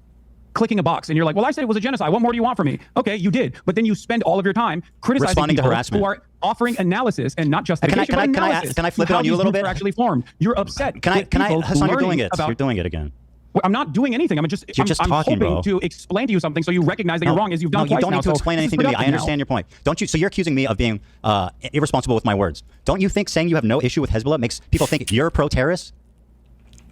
clicking a box and you're like, well, I said it was a genocide. What more do you want from me? Okay, you did. But then you spend all of your time criticizing people who are offering analysis and not justification, but analysis. Can I flip it on you a little bit? Actually formed. You're upset. Hasan, you're doing it. You're doing it again. I'm not doing anything. I'm hoping to explain to you something so you recognize that you're wrong as you've done twice now. You don't need to explain anything to me. I understand your point. Don't you? So you're accusing me of being irresponsible with my words. Don't you think saying you have no issue with Hezbollah makes people think you're a pro-terrorist?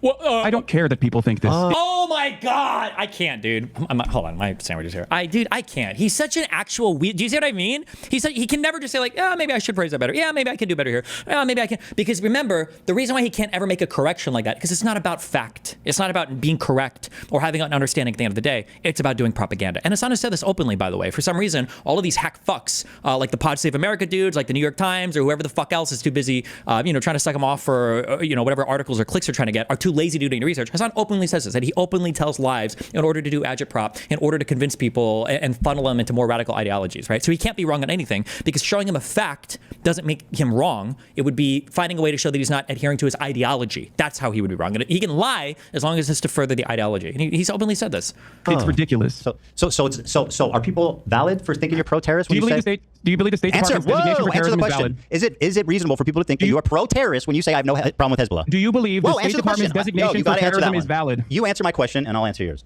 Well, I don't care that people think this. Oh my God. I can't, dude. Hold on. My sandwich is here. I can't. He's such an actual weird. Do you see what I mean? He can never just say like, maybe I should phrase that better. Yeah, maybe I can do better here. Maybe I can. Because remember, the reason why he can't ever make a correction like that, because it's not about fact. It's not about being correct or having an understanding at the end of the day. It's about doing propaganda. And Hasan has said this openly, by the way. For some reason, all of these hack fucks, like the Pod Save America dudes, like the New York Times or whoever the fuck else is too busy, trying to suck them off for, whatever articles or clicks they're trying to get, are too lazy to do any research. Hasan openly says this, that he openly tells lies in order to do agitprop, in order to convince people and funnel them into more radical ideologies, right? So he can't be wrong on anything because showing him a fact doesn't make him wrong. It would be finding a way to show that he's not adhering to his ideology. That's how he would be wrong. And he can lie as long as it's to further the ideology. And he's openly said this. It's ridiculous. So are people valid for thinking you're pro-terrorist? Do you believe the State Department's designation for terrorism is valid? Is it reasonable for people to think that you are pro-terrorist when you say I have no problem with Hezbollah? Do you believe the State Department's designation for terrorism is valid? You answer my question and I'll answer yours.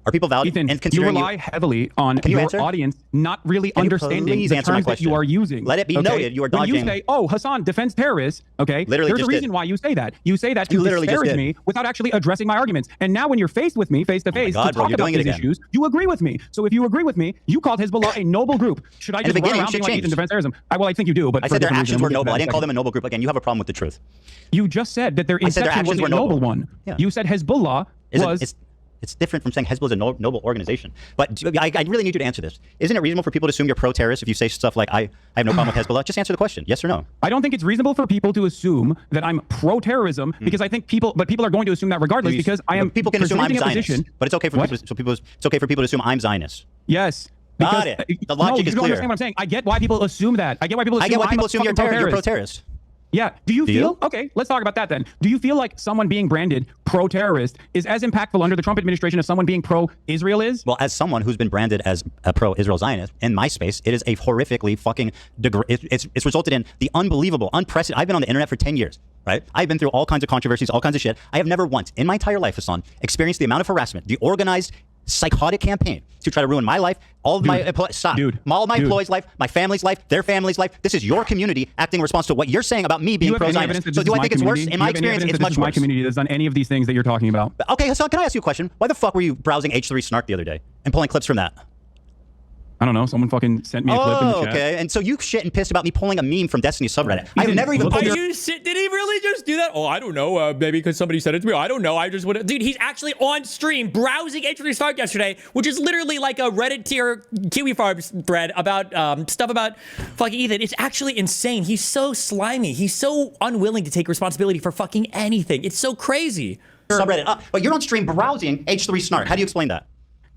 Are people valid? Ethan, you rely heavily on your audience not really understanding the terms that you are using. Let it be noted you are dodging. When you say, Hasan defends terrorists, okay, there's a reason why you say that. You say that to disparage me without actually addressing my arguments. And now when you're faced with me face to face to talk about these issues, you agree with me. So if you agree with me, you called Hezbollah a noble group. Should I just run around being like Ethan defends terrorism? Well, I think you do, but I said their actions were noble. I didn't call them a noble group. Again, you have a problem with the truth. You just said that their inception was a noble one. You said Hezbollah was... It's different from saying Hezbollah is a noble organization. But I really need you to answer this. Isn't it reasonable for people to assume you're pro-terrorist if you say stuff like, I have no problem with Hezbollah? Just answer the question, yes or no? I don't think it's reasonable for people to assume that I'm pro-terrorism because I think people are going to assume that regardless because I am people can assume I'm Zionist, but it's okay for people to assume I'm Zionist. Yes. Got it. The logic is you don't clear. understand what I'm saying. I get why people assume that. I get why people assume you're pro-terrorist. Yeah. Do you feel? Okay, let's talk about that then. Do you feel like someone being branded pro-terrorist is as impactful under the Trump administration as someone being pro-Israel is? Well, as someone who's been branded as a pro-Israel Zionist in my space, it is a horrifically fucking it's resulted in the unbelievable, unprecedented. I've been on the internet for 10 years, right? I've been through all kinds of controversies, all kinds of shit. I have never once in my entire life, Hasan, experienced the amount of harassment, the organized psychotic campaign to try to ruin my life, all of my employees' life, my family's life, their family's life. This is your community acting in response to what you're saying about me being pro-Zionist. So do I think it's worse? In my experience, it's much worse. My community that's done any of these things that you're talking about. Okay, Hasan, can I ask you a question? Why the fuck were you browsing H3 Snark the other day and pulling clips from that? I don't know. Someone fucking sent me a clip in the chat. Okay. And so you shit and pissed about me pulling a meme from Destiny's subreddit. I've never even pulled Did he really just do that? Oh, I don't know. Maybe because somebody said it to me. I don't know. I just would. Dude, he's actually on stream browsing H3 Snark yesterday, which is literally like a Reddit tier Kiwi Farms thread about stuff about fucking Ethan. It's actually insane. He's so slimy. He's so unwilling to take responsibility for fucking anything. It's so crazy. Subreddit. But you're on stream browsing H3 Snark. How do you explain that?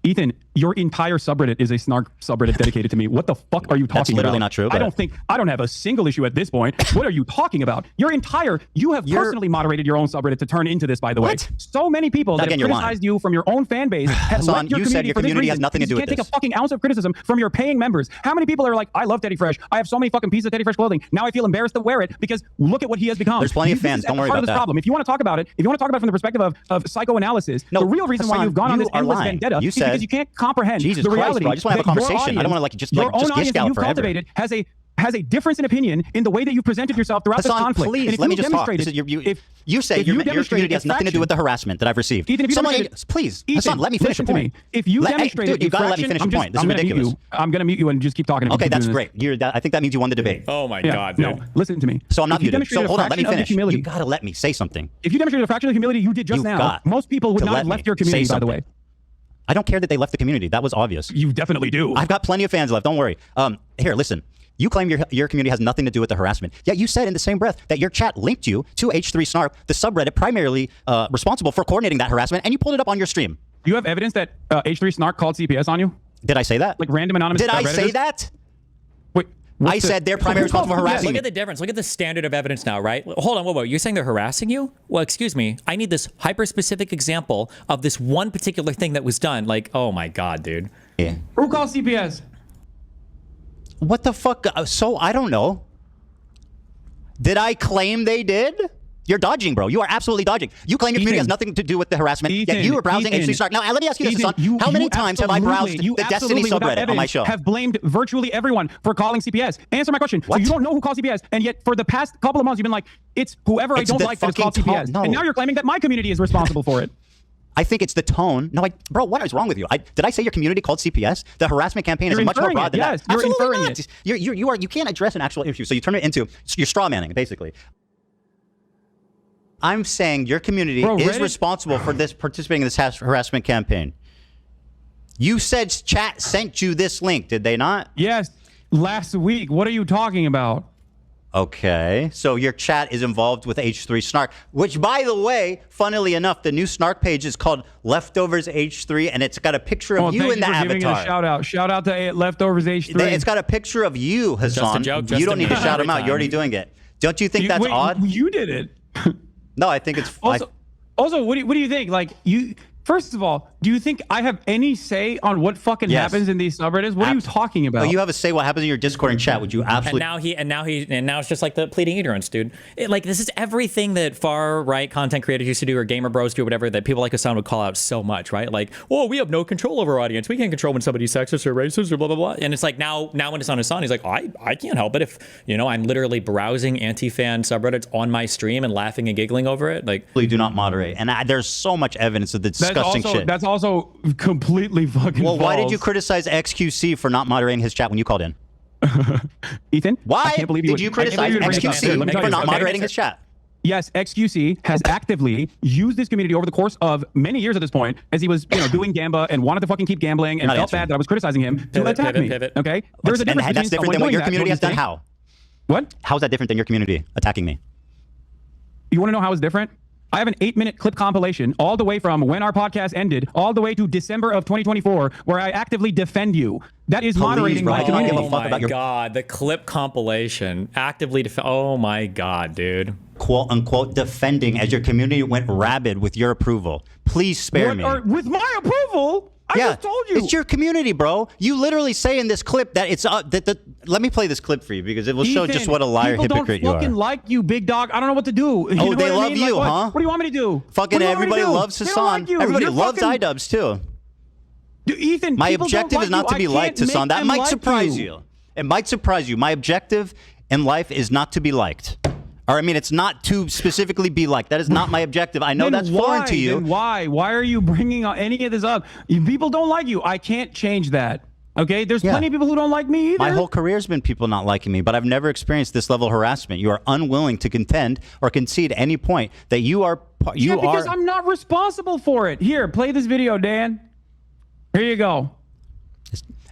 Ethan, your entire subreddit is a snark subreddit dedicated to me. What the fuck are you talking about? That's literally not true. I don't have a single issue at this point. What are you talking about? You have personally moderated your own subreddit to turn into this, by the way. So many people that have criticized you from your own fan base have left your community. You said your community has nothing to do with this. You can't take a fucking ounce of criticism from your paying members. How many people are like, I love Teddy Fresh. I have so many fucking pieces of Teddy Fresh clothing. Now I feel embarrassed to wear it because look at what he has become. There's plenty of fans. Don't worry about that. Problem. If you want to talk about it, from the perspective of psychoanalysis, the real reason why you've gone on this endless vendetta is because you can't comprehend Jesus the Christ, reality. bro. I just want to have a conversation. I don't want to just gish gallop forever. Cultivated has a difference in opinion in the way that you presented yourself throughout this conflict. Please, let me just talk. You say your community has nothing to do with the harassment that I've received. Ethan, please, Hasan, let me finish a point. If you demonstrated, you gotta let me finish a point. This is ridiculous. I'm gonna mute you and just keep talking. Okay, that's great. I think that means you won the debate. Oh my God, dude. No, listen to me. So I'm not muted. So hold on, let me finish. You gotta let me say something. If you demonstrated a fraction of the humility you did just now, most people would not have left your community, by the way. I don't care that they left the community. That was obvious. You definitely do. I've got plenty of fans left. Don't worry. Here, listen. You claim your community has nothing to do with the harassment. Yet you said in the same breath that your chat linked you to H3 Snark, the subreddit primarily responsible for coordinating that harassment, and you pulled it up on your stream. Do you have evidence that H3 Snark called CPS on you? Did I say that? Like random anonymous Did I say that? Wait. I said they're primarily responsible for harassing. Look at the difference. Look at the standard of evidence now, right? Hold on, whoa. You're saying they're harassing you? Well, excuse me. I need this hyper-specific example of this one particular thing that was done. Like, oh my God, dude. Yeah. Who called CPS? What the fuck? So I don't know. Did I claim they did? You're dodging, bro. You are absolutely dodging. You claim your community has nothing to do with the harassment, yet you were browsing H3 Snark. Now, let me ask you this, Hasan. How many times have I browsed the Destiny subreddit on my show? Have blamed virtually everyone for calling CPS. Answer my question. What? So you don't know who called CPS, and yet for the past couple of months, you've been like, it's whoever I don't like that has called CPS. No. And now you're claiming that my community is responsible for it. I think it's the tone. No, bro, what is wrong with you? Did I say your community called CPS? The harassment campaign is much more broad than that. You're Absolutely inferring not. it. You can't address an actual issue, so you turn it into, you're straw manning, basically. I'm saying your community is responsible for participating in this harassment campaign. You said chat sent you this link, did they not? Yes, last week. What are you talking about? Okay, so your chat is involved with H3 Snark, which, by the way, funnily enough, the new Snark page is called Leftovers H3, and it's got a picture of you in the avatar. Giving a shout out. Shout out to Leftovers H3. It's got a picture of you, Hasan. You don't need to shout him out. You're already doing it. Don't you think that's odd? You did it. No, I think it's also, what do you think? Like, first of all, do you think I have any say on what fucking happens in these subreddits? What are you talking about? Oh, you have a say what happens in your Discord and chat. Would you absolutely? And now it's just like the pleading ignorance, dude. This is everything that far right content creators used to do, or gamer bros do, whatever, that people like Hasan would call out so much, right? Like, oh, we have no control over our audience. We can't control when somebody's sexist or racist or blah blah blah. And it's like now when it's on Hasan, he's like, oh, I can't help it if I'm literally browsing anti-fan subreddits on my stream and laughing and giggling over it. Like, please do not moderate. And there's so much evidence of the disgusting shit. That's also completely fucking false. Why did you criticize XQC for not moderating his chat when you called in? Ethan? Why did you criticize XQC for not moderating his chat? Yes, XQC has actively used this community over the course of many years at this point, as he was, doing Gamba and wanted to fucking keep gambling and felt bad that I was criticizing him to attack me. Okay? There's a difference. That's different than what your community has done. How? What? How is that different than your community attacking me? You want to know how it's different? I have an 8-minute clip compilation all the way from when our podcast ended all the way to December of 2024 where I actively defend you. That is moderating my community. Oh my God, the clip compilation. Actively defend. Oh my God, dude. Quote unquote defending as your community went rabid with your approval. Please spare me. With my approval? I just told you. It's your community, bro. You literally say in this clip that it's let me play this clip for you because it will show just what a liar hypocrite you are. People don't fucking like you, big dog. I don't know what to do. You know they what love I mean? you, like, huh? What do you want me to do? Fucking everybody loves Hasan. Everybody loves iDubbbz too. Dude, Ethan, my objective is not to be liked, Hasan. That might surprise you. It might surprise you. My objective in life is not to be liked. Or I mean, it's not to specifically be liked. That is not my objective. I know that's foreign to you. Then why? Why are you bringing any of this up? People don't like you. I can't change that. Okay? There's plenty of people who don't like me either. My whole career's been people not liking me, but I've never experienced this level of harassment. You are unwilling to contend or concede at any point that you are. Because I'm not responsible for it. Here, play this video, Dan. Here you go.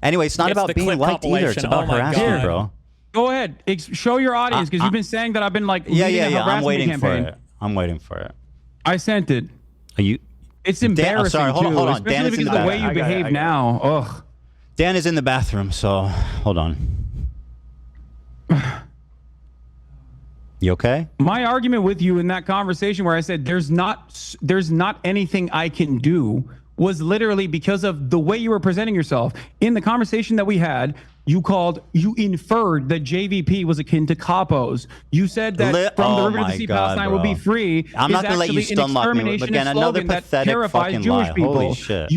Anyway, it's not about being liked either. It's about harassment, bro. Go ahead. Show your audience because you've been saying that I've been like leading a harassment I'm waiting campaign. for it. I'm waiting for it. I sent it. Are you? It's embarrassing. Sorry, hold on. Especially Dan is because in of the way you behave now. Ugh. Dan is in the bathroom, so hold on. You okay? My argument with you in that conversation where I said there's not anything I can do was literally because of the way you were presenting yourself. In the conversation that we had, you inferred that JVP was akin to capos. You said that from the river to the sea, Palestine will be free. I'm not going to let you stunlock me again. Another pathetic fucking Jewish lie. people. Holy shit.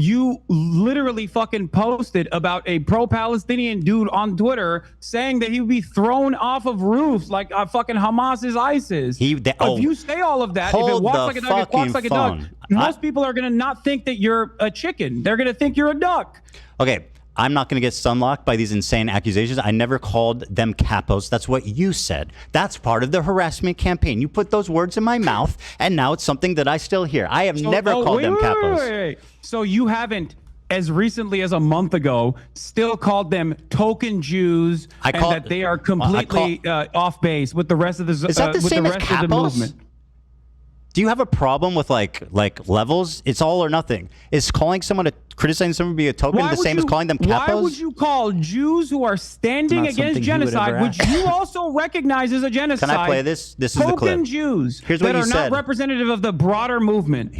You literally fucking posted about a pro-Palestinian dude on Twitter saying that he would be thrown off of roofs like fucking Hamas is ISIS. If you say all of that, if it walks like a duck, it quacks like a duck, most people are going to not think that you're a chicken. They're going to think you're a duck. Okay. I'm not going to get stunlocked by these insane accusations. I never called them capos. That's what you said. That's part of the harassment campaign. You put those words in my mouth, and now it's something that I still hear. I have never called them capos. Wait. So you haven't, as recently as a month ago, still called them token Jews that they are completely off base with the rest of the Is that the same as capos? Do you have a problem with like levels? It's all or nothing. Is criticizing someone be a token the same as calling them capos? Why would you call Jews who are standing against genocide, which you also recognize as a genocide? Can I play this? This is the clip. Token Jews Here's what that you are said. not representative of the broader movement.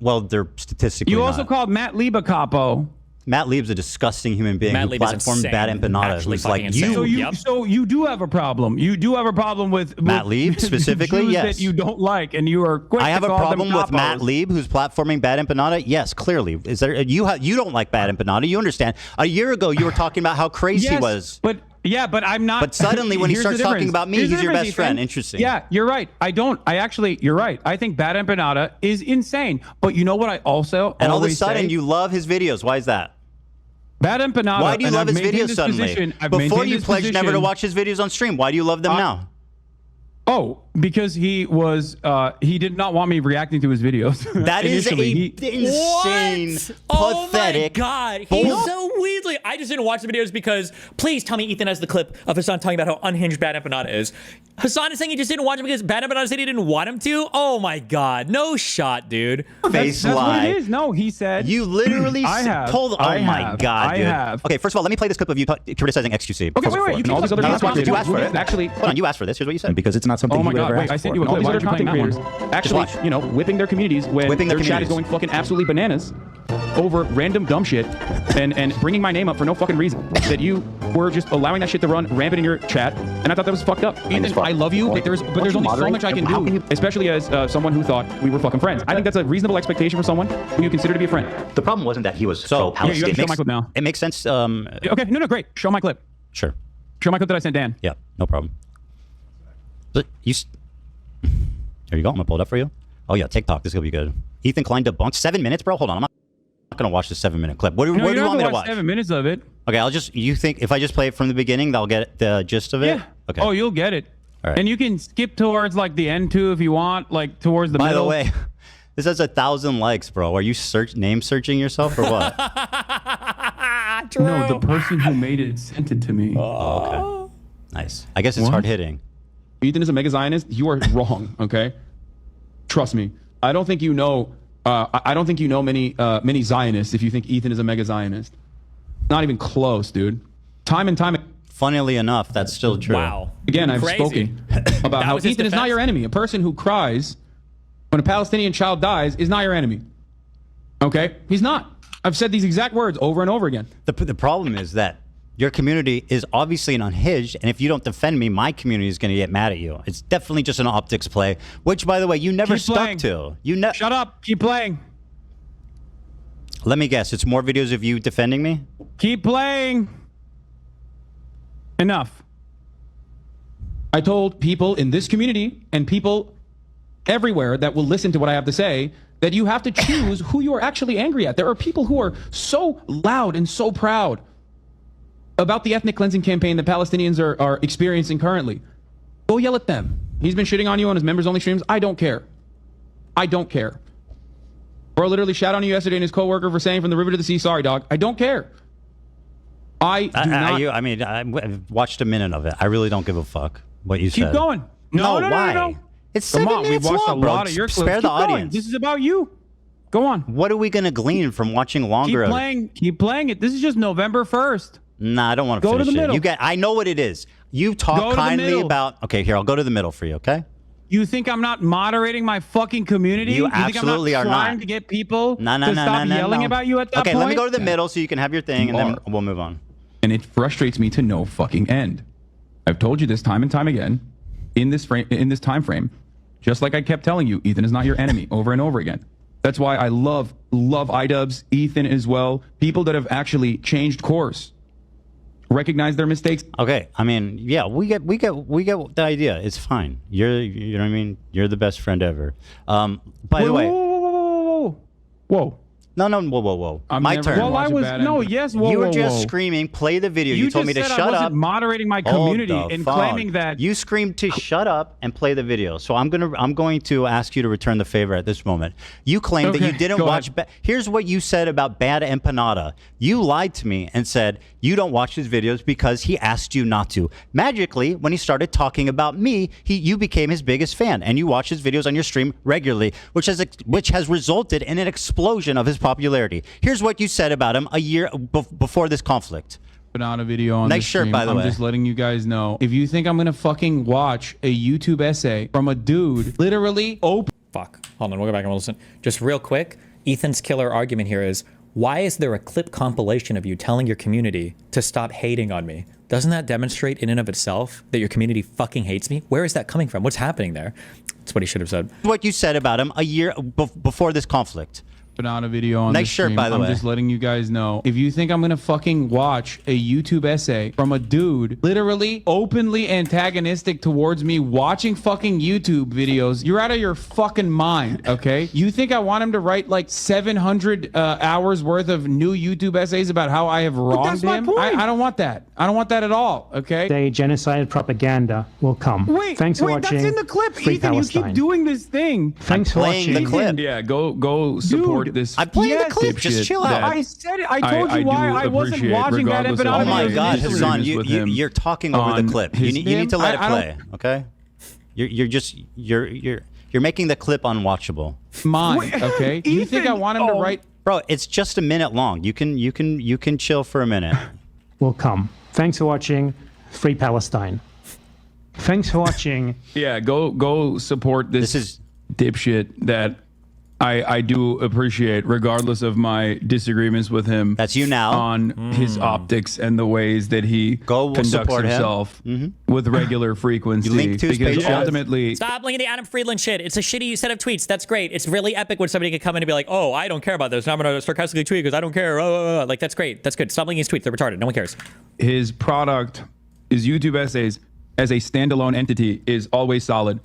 Well, they're statistically You also called Matt Lieb a capo. Matt Lieb's a disgusting human being who platformed Bad Empanada. Who's like you. So you do have a problem. You do have a problem with Matt Lieb specifically. Jews yes, that you don't like, and you are quick I have to a call problem them with capos. Matt Lieb, who's platforming Bad Empanada. Yes, clearly. Is there? You don't like Bad Empanada. You understand? A year ago, you were talking about how crazy he was. But I'm not. But suddenly, when he starts talking about me, he's your best friend. Interesting. Yeah, you're right. You're right. I think Bad Empanada is insane. But you know what? I also and all of a always sudden, say? You love his videos. Why is that? Bad Empanada. Why do you love his videos suddenly? Before you pledged never to watch his videos on stream. Why do you love them now? Oh, because he did not want me reacting to his videos. That is insane, pathetic. Oh my God, he's so weirdly. I just didn't watch the videos because please tell me Ethan has the clip of Hasan talking about how unhinged Bad Empanada is. Hasan is saying he just didn't watch him because Bad Empanada said he didn't want him to. Oh my God, no shot, dude. That's what it is. No, he said. You literally told. Oh my God, dude. I have. Okay, first of all, let me play this clip of you criticizing XQC. Okay, wait. You asked for it. Actually, hold on. You asked for this. Here's what you said. Because it's not something. Oh my God! Wait, I sent you a clip. Why are content creators actually, whipping their communities when their chat is going fucking absolutely bananas over random dumb shit and bringing my name up for no fucking reason. That you were just allowing that shit to run rampant in your chat, and I thought that was fucked up. Ethan, I love you, but there's only so much I can do, especially as someone who thought we were fucking friends. I think that's a reasonable expectation for someone who you consider to be a friend. The problem wasn't that he was so Palestinian. You have to show my clip now. It makes sense. Okay, no, great. Show my clip. Sure. Show my clip that I sent Dan. Yeah, no problem. But there you go. I'm gonna pull it up for you. Oh yeah, TikTok. This is gonna be good. Ethan Klein debunked 7 minutes, bro. Hold on, I'm not gonna watch the 7-minute clip. Where do you want me to watch? 7 minutes of it. Okay, you think if I just play it from the beginning, they'll get the gist of it? Yeah. Okay. Oh, you'll get it. All right. And you can skip towards like the end too if you want, like towards the middle. By the way, this has 1,000 likes, bro. Are you name searching yourself or what? No, the person who made it sent it to me. Oh, okay. Nice. I guess it's hard hitting. Ethan is a mega Zionist. You are wrong. Okay. Trust me. I don't think you know. I don't think you know many Zionists if you think Ethan is a mega Zionist. Not even close, dude. Time and time. Funnily enough, that's still true. Wow. Again, I've Crazy. spoken about how Ethan is not your enemy. A person who cries when a Palestinian child dies is not your enemy. Okay? He's not. I've said these exact words over and over again. The problem is that your community is obviously unhinged, and if you don't defend me, my community is going to get mad at you. It's definitely just an optics play, which, by the way, you never stuck to. Shut up. Keep playing. Let me guess. It's more videos of you defending me? Keep playing. Enough. I told people in this community and people everywhere that will listen to what I have to say that you have to choose who you are actually angry at. There are people who are so loud and so proud about the ethnic cleansing campaign that Palestinians are experiencing currently. Go yell at them. He's been shitting on you on his members-only streams. I don't care. I don't care. Bro literally shot on you yesterday and his coworker for saying from the river to the sea, sorry, dog. I don't care. I've watched a minute of it. I really don't give a fuck what you said. Keep going. No, No. why? It's 7 minutes We've watched long, a bro. lot of your clips. Spare the Keep going. audience. This is about you. Go on. What are we going to glean from watching longer? Keep playing it. This is just November 1st. Nah, I don't want to Go to finish the it. middle. I know what it is. You talk Go to the kindly middle. about... Okay, here, I'll go to the middle for you, okay? You think I'm not moderating my fucking community? You think I'm absolutely not are trying not. to get people to stop yelling about you at that point? Okay, let me go to the middle so you can have your thing, and then we'll move on. And it frustrates me to no fucking end. I've told you this time and time again in this time frame, just like I kept telling you, Ethan is not your enemy over and over again. That's why I love iDubbbz, Ethan as well, people that have actually changed course, recognize their mistakes. Okay, I mean, yeah, we get the idea. It's fine. You know what I mean? You're the best friend ever. By the way, whoa. No, whoa. I'm My never turn. gonna watch a bad ending. You were just screaming, play the video. You told me to just said shut I wasn't up. moderating my community and claiming that you screamed to shut up and play the video. So I'm going to ask you to return the favor at this moment. You claimed that you didn't watch. Here's what you said about Bad Empanada. You lied to me and said you don't watch his videos because he asked you not to. Magically, when he started talking about me, you became his biggest fan and you watch his videos on your stream regularly, which has resulted in an explosion of his popularity. Here's what you said about him a year before this conflict. Banana video on nice the shirt, stream. by the way. I'm just letting you guys know. If you think I'm gonna fucking watch a YouTube essay from a dude literally open. Fuck. Hold on, we'll go back and we'll listen. Just real quick, Ethan's killer argument here is, why is there a clip compilation of you telling your community to stop hating on me? Doesn't that demonstrate in and of itself that your community fucking hates me? Where is that coming from? What's happening there? That's what he should have said. What you said about him a year before this conflict. Banana video on nice the shirt, stream. by the way. I'm just letting you guys know. If you think I'm gonna fucking watch a YouTube essay from a dude literally openly antagonistic towards me watching fucking YouTube videos, you're out of your fucking mind, okay? You think I want him to write like 700 hours worth of new YouTube essays about how I have wronged him? I don't want that. I don't want that at all, okay? Day genocide propaganda will come. Thanks for watching. That's in the clip, Free Ethan. Palestine. You keep doing this thing. Thanks for watching. the clip. Yeah, go support this. I'm playing the clip. Just chill out. I said it. I told you why I wasn't watching that episode. Oh my God, Hasan, you're talking over the clip. You need to let it play, okay? You're making the clip unwatchable. Mine, okay? You think I want him to write? Bro, it's just a minute long. You can chill for a minute. Will come. Thanks for watching. Free Palestine. Thanks for watching. Yeah, go support this dipshit that I do appreciate, regardless of my disagreements with him. That's you now. On his optics and the ways that he conducts himself with regular frequency. You link to his because page. ultimately, Stop linking the Adam Friedland shit. It's a shitty set of tweets. That's great. It's really epic when somebody can come in and be like, oh, I don't care about this. And I'm going to sarcastically tweet because I don't care. Like, that's great. That's good. Stop linking his tweets. They're retarded. No one cares. his product, his YouTube essays as a standalone entity is always solid.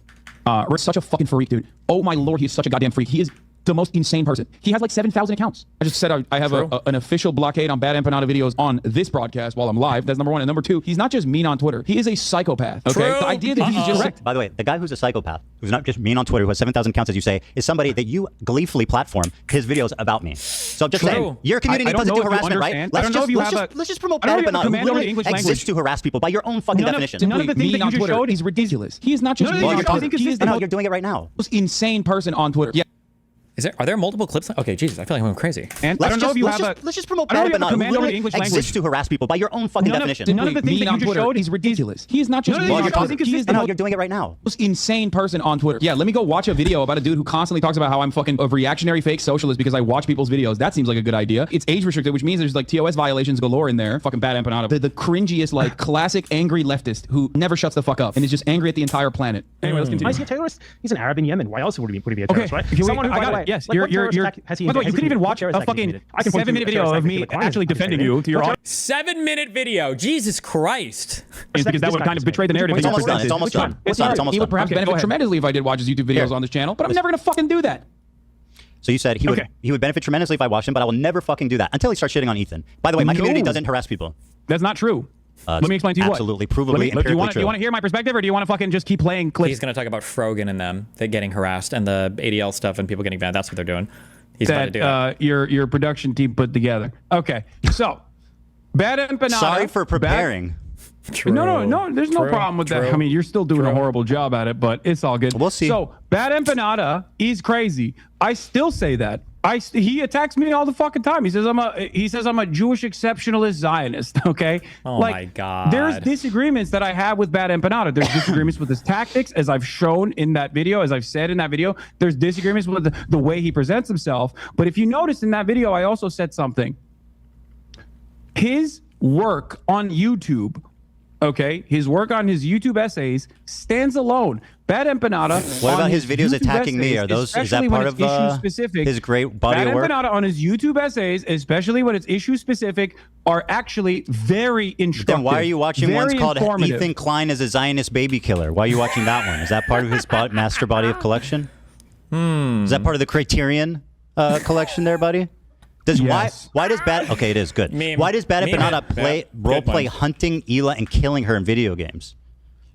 Rick's such a fucking freak, dude. Oh my lord, he's such a goddamn freak. He is the most insane person. He has like 7,000 accounts. I just said I have an official blockade on Bad Empanada videos on this broadcast while I'm live. That's number one. And number two, he's not just mean on Twitter. He is a psychopath. Okay, the idea that he's just correct. By the way, the guy who's a psychopath, who's not just mean on Twitter, who has 7,000 accounts, as you say, is somebody that you gleefully platform his videos about me. So I'm just saying, your community doesn't do harassment, right? Let's just promote Bad Empanada, who literally exists to harass people by your own fucking definition. None of the things that you just showed is ridiculous. He is not just mean on Twitter. He is the you're doing it right now. most insane person on Twitter. Yeah. Are there multiple clips? Okay, Jesus, I feel like I'm going crazy. And let's just promote Bad Empanada, who literally exists to harass people by your own fucking definition. None of the things that you just showed is ridiculous. He is not just mean on Twitter. He is you're doing it right now. Most insane person on Twitter. Yeah, let me go watch a video about a dude who constantly talks about how I'm fucking a reactionary fake socialist because I watch people's videos. That seems like a good idea. It's age restricted, which means there's like TOS violations galore in there. Fucking Bad Empanada. The cringiest, like, classic angry leftist who never shuts the fuck up and is just angry at the entire planet. Anyway, let's continue. Why is he a terrorist? He's an Arab in Yemen. Why else would he be a terrorist, right? Someone who, I got it. Yes, you're. By the way, you could even watch a fucking 7-minute video of me actually defending you to your audience. 7-minute video. Jesus Christ. Because that would kind of betray the narrative. It's almost done. It's almost done. It's almost He would perhaps benefit tremendously if I did watch his YouTube videos on this channel, but I'm never going to fucking do that. So you said he would benefit tremendously if I watched him, but I will never fucking do that until he starts shitting on Ethan. By the way, my community doesn't harass people. That's not true. Let me explain to you absolutely, provably, do you want to hear my perspective, or do you want to fucking just keep playing clips? He's going to talk about Frogan and them, they getting harassed, and the ADL stuff and people getting banned. That's what they're doing. He's about to do it. Your production team put together. Okay, so Bad Empanada. Sorry for preparing. No. There's no problem with that. I mean, you're still doing a horrible job at it, but it's all good. We'll see. So Bad Empanada is crazy. I still say that. He attacks me all the fucking time. He says I'm a Jewish exceptionalist Zionist. Okay. Oh my God. There's disagreements that I have with Bad Empanada. There's disagreements with his tactics, as I've shown in that video, as I've said in that video. There's disagreements with the way he presents himself. But if you notice in that video, I also said something. His work on YouTube. Okay, his work on his YouTube essays stands alone. Bad Empanada. What about his videos attacking me? Are those is that part of his great body of work? Bad Empanada on his YouTube essays, especially when it's issue specific, are actually very instructive. Then why are you watching ones called Ethan Klein as a Zionist baby killer? Why are you watching that one? Is that part of his master body of collection? Is that part of the Criterion collection there, buddy? Why does Bad it is good. Why does Bad Empanada role play hunting Hila and killing her in video games?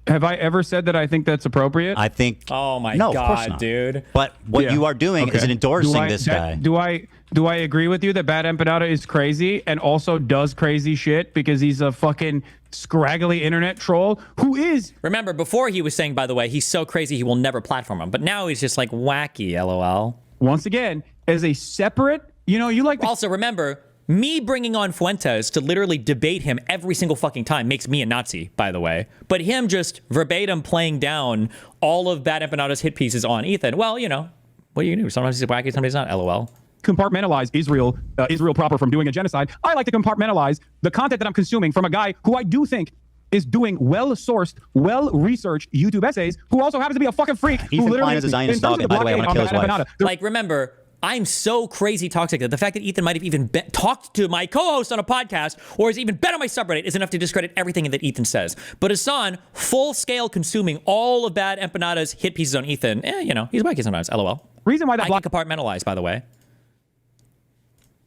Have I ever said that I think that's appropriate? I think oh my God, of course not. Dude. But what you are doing is endorsing this guy. Do I agree with you that Bad Empanada is crazy and also does crazy shit because he's a fucking scraggly internet troll who is... Remember, before he was saying, by the way, he's so crazy he will never platform him. But now he's just like wacky, LOL. Once again, as a separate... you like... Also, remember, me bringing on Fuentes to literally debate him every single fucking time makes me a Nazi, by the way. But him just verbatim playing down all of Bad Empanada's hit pieces on Ethan, well, what are you going to do? Sometimes he's wacky, sometimes he's not, LOL. Compartmentalize Israel proper from doing a genocide. I like to compartmentalize the content that I'm consuming from a guy who I do think is doing well-sourced, well-researched YouTube essays, who also happens to be a fucking freak. Ethan Klein is a Zionist dog, and by the way, I want to kill his wife. Like, remember... I'm so crazy toxic that the fact that Ethan might have even talked to my co-host on a podcast or has even been on my subreddit is enough to discredit everything that Ethan says. But Hasan, full-scale consuming all of Bad Empanada's hit pieces on Ethan, he's wacky sometimes, LOL. Reason why that I can compartmentalize, by the way.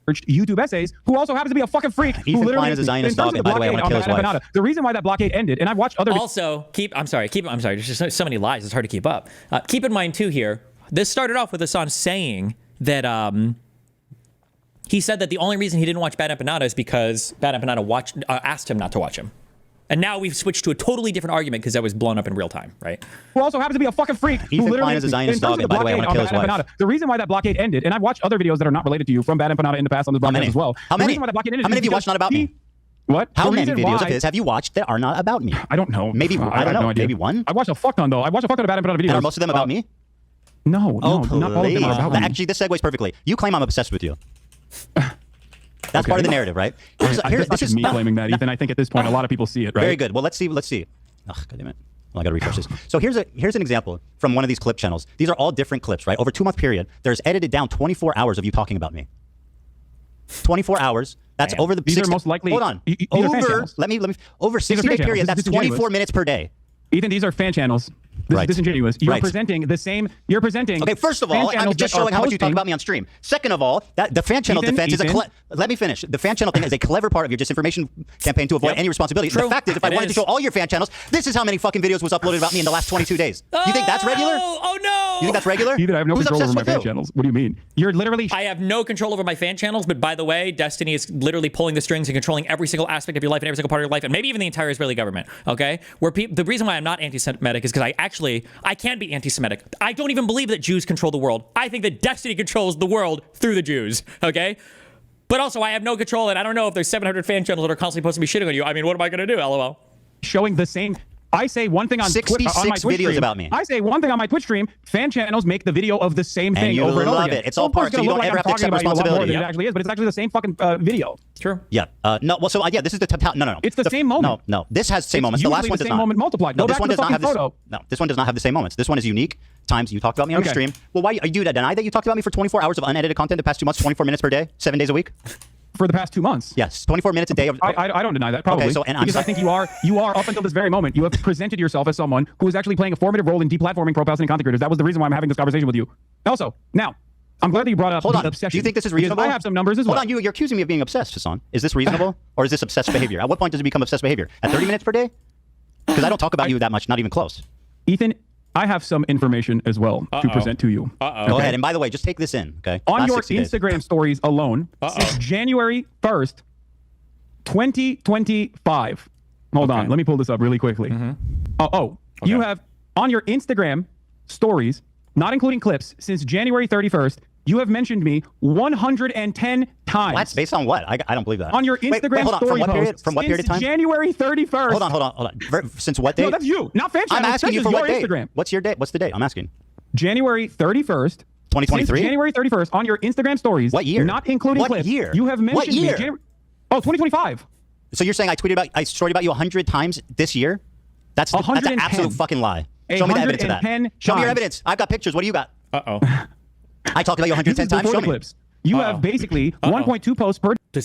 YouTube essays, who also happens to be a fucking freak. Ethan Klein is a Zionist dog, and by the way, I want to kill his wife. The reason why that blockade ended, and I've watched other... Also, I'm sorry, there's just so many lies, it's hard to keep up. Keep in mind, too, here, this started off with Hasan saying that he said that the only reason he didn't watch Bad Empanada is because Bad Empanada asked him not to watch him. And now we've switched to a totally different argument because that was blown up in real time, right? Who also happens to be a fucking freak. Ethan Klein is a Zionist dog, and by the way, I want to kill his wife. The reason why that blockade ended, and I've watched other videos that are not related to you from Bad Empanada in the past on this broadcast as well. How many? How many have you watched not about me? What? How many videos of his have you watched that are not about me? I don't know. Maybe, I don't know, maybe one? I watched a fuck ton, though. I watched a fuck ton of Bad Empanada videos. And are most of them about me? No, not all of them are about me. Actually, this segues perfectly. You claim I'm obsessed with you. That's part of the narrative, right? This is me claiming that, Ethan. I think at this point, a lot of people see it, right? Very good. Well, let's see. Oh, God damn it. Well, I got to refresh this. So here's an example from one of these clip channels. These are all different clips, right? Over a 2-month period, there's edited down 24 hours of you talking about me. 24 hours. That's over the... These are most likely... Hold on. Over 60-day period, that's 24 minutes per day. Ethan, these are fan channels. This is disingenuous. You're presenting the same. You're presenting. Okay, first of all, I'm just showing how much you talk about me on stream. Second of all, that the fan channel defense is a. Let me finish. The fan channel thing is a clever part of your disinformation campaign to avoid any responsibility. The fact is, if I wanted to show all your fan channels, this is how many fucking videos was uploaded about me in the last 22 days. You think that's regular? Oh no! You think that's regular? Ethan, I have no control over my fan channels. What do you mean? You're literally. I have no control over my fan channels, but by the way, Destiny is literally pulling the strings and controlling every single aspect of your life and every single part of your life, and maybe even the entire Israeli government. Okay, the reason why I'm not anti-Semitic is because I can be anti-Semitic. I don't even believe that Jews control the world. I think that Destiny controls the world through the Jews. Okay. But also, I have no control, and I don't know if there's 700 fan channels that are constantly supposed to be shitting on you. I mean, what am I going to do? LOL. Showing the same. I say one thing on 66 on my Twitch videos stream. about me. I say one thing on my Twitch stream. Fan channels make the video of the same thing and you over and over love again. it. It's all part, so you don't ever have to accept responsibility. It actually is, but it's actually the same fucking video. True. Yeah. No. Well, so yeah, this is the no. It's the same moment. No. This has the same moments. The last one does not. Moment multiplied. No, Go this back one to does not have this. photo. No, this one does not have the same moments. This one is unique. Times you talked about me on your stream. Well, why you deny that you talked about me for 24 hours of unedited content the past 2 months, 24 minutes per day, 7 days a week? For the past 2 months. Yes, 24 minutes a day. I don't deny that, probably. Okay, so, because I think you are up until this very moment, you have presented yourself as someone who is actually playing a formative role in deplatforming pro-Palestinian content creators. That was the reason why I'm having this conversation with you. Also, now, I'm glad that you brought up the obsession. Do you think this is reasonable? I have some numbers as well. Hold on, you're accusing me of being obsessed, Hasan. Is this reasonable? Or is this obsessed behavior? At what point does it become obsessed behavior? At 30 minutes per day? Because I don't talk about you that much, not even close. Ethan, I have some information as well to present to you. Go ahead. And by the way, just take this in, okay? On your Instagram stories alone, since January 1st, 2025. Hold on. Let me pull this up really quickly. You have on your Instagram stories, not including clips, since January 31st, you have mentioned me 110 times. What? Based on what? I don't believe that. On your Instagram hold on. story From what period of time? January 31st. Hold on. Since what date? No, that's you, not fan channel. I'm asking you for what date? Instagram. What's your date? What's the date? I'm asking. January 31st. 2023? January 31st on your Instagram stories. What year? Not including what clips. Year? You have mentioned what year? me. 2025. So you're saying I story about you 100 times this year? That's an absolute fucking lie. Show me the evidence of that. Show me your evidence. I've got pictures. What do you got? I talked about you 110 times. Show me. Clips. You have basically 1.2 posts per. Did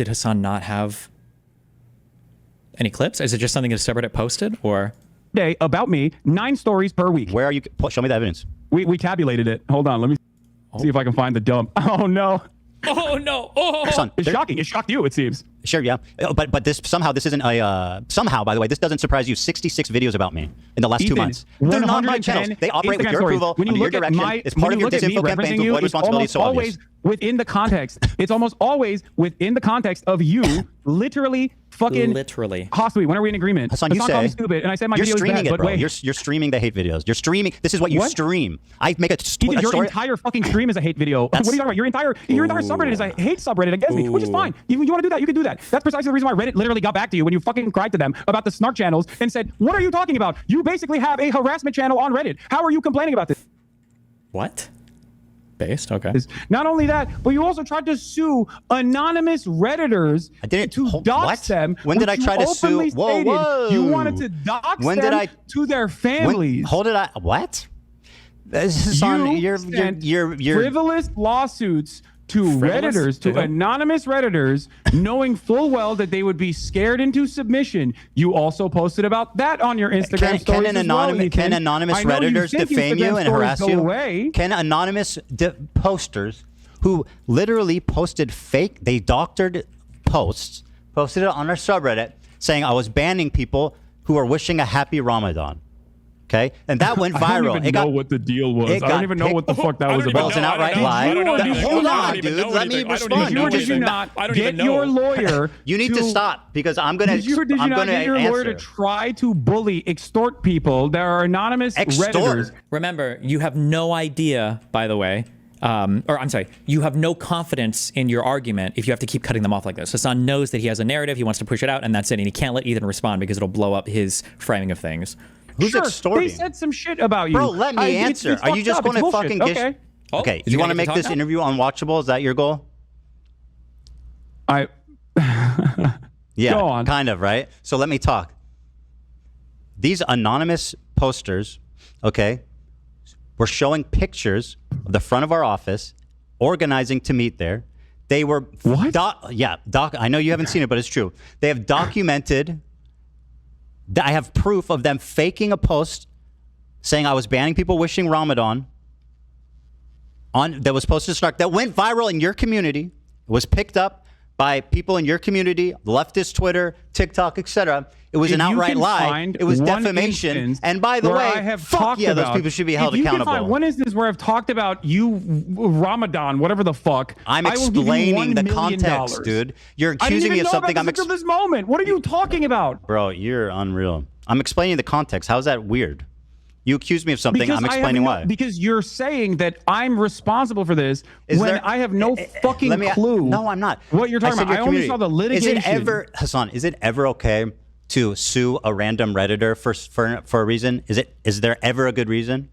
Hasan not have any clips? Is it just something his subreddit posted, or? Day about me, 9 stories per week. Where are you? Show me the evidence. We tabulated it. Hold on. Let me see if I can find the dump. Oh no. Oh no! Oh, Son, it's shocking. It shocked you, it seems. Sure, yeah. But this isn't a somehow. By the way, this doesn't surprise you. 66 videos about me in the last 2 months. They're not my channels. They operate with your approval, under your direction. It's part of your disinfo campaign to avoid responsibility. So obvious. Within the context, it's almost always within the context of you literally fucking hostile. When are we in agreement? Hasan, you say stupid, and I said my you're video streaming is bad, it, bro. Wait. You're streaming the hate videos. You're streaming. This is what you stream. I make a your entire fucking stream is a hate video. What are you talking about? Your entire subreddit is a hate subreddit against me, which is fine. You want to do that? You can do that. That's precisely the reason why Reddit literally got back to you when you fucking cried to them about the snark channels and said, "What are you talking about? You basically have a harassment channel on Reddit. How are you complaining about this?" What? Based? Okay. Not only that, but you also tried to sue anonymous Redditors to dox them. When did I try to sue? Whoa. You wanted to dox them to their families. What? This is on your frivolous lawsuits to Redditors, to anonymous Redditors, knowing full well that they would be scared into submission. You also posted about that on your Instagram stories. Can anonymous Redditors defame you and harass you? Can anonymous posters who literally posted they doctored posts, posted it on our subreddit saying I was banning people who are wishing a happy Ramadan. Okay, and that went viral. I don't even know what the deal was. I don't even know what the fuck that was about. It's an outright lie. Hold on, dude. Let me respond. Did you not get your lawyer? You need to stop because I'm gonna. Did you not get your lawyer to try to bully, extort people? There are anonymous Redditors. Remember, you have no idea, by the way. You have no confidence in your argument if you have to keep cutting them off like this. Hasan knows that he has a narrative, he wants to push it out, and that's it. And he can't let Ethan respond because it'll blow up his framing of things. Who's extorting? They said some shit about you. Bro, let me answer. Are you just going to fucking get... Okay, you want to make this interview unwatchable? Is that your goal? Yeah, go on. Kind of, right? So let me talk. These anonymous posters, okay, were showing pictures of the front of our office, organizing to meet there. They were... What? I know you haven't seen it, but it's true. They have documented... I have proof of them faking a post saying I was banning people wishing Ramadan that was supposed to start, that went viral in your community, was picked up by people in your community, leftist Twitter, TikTok, etc. It was an outright lie. It was defamation. And by the way, fuck yeah, those people should be held accountable. Can find one instance where I've talked about you, Ramadan, whatever the fuck. I'm explaining the context, dude. You're accusing me of something. I'm until this moment. What are you talking about, bro? You're unreal. I'm explaining the context. How's that weird? You accuse me of something. I'm explaining why. Because you're saying that I'm responsible for this when I have no fucking clue. No, I'm not. What you're talking about? I only saw the litigation. Hasan, is it ever okay to sue a random Redditor for a reason? Is there ever a good reason?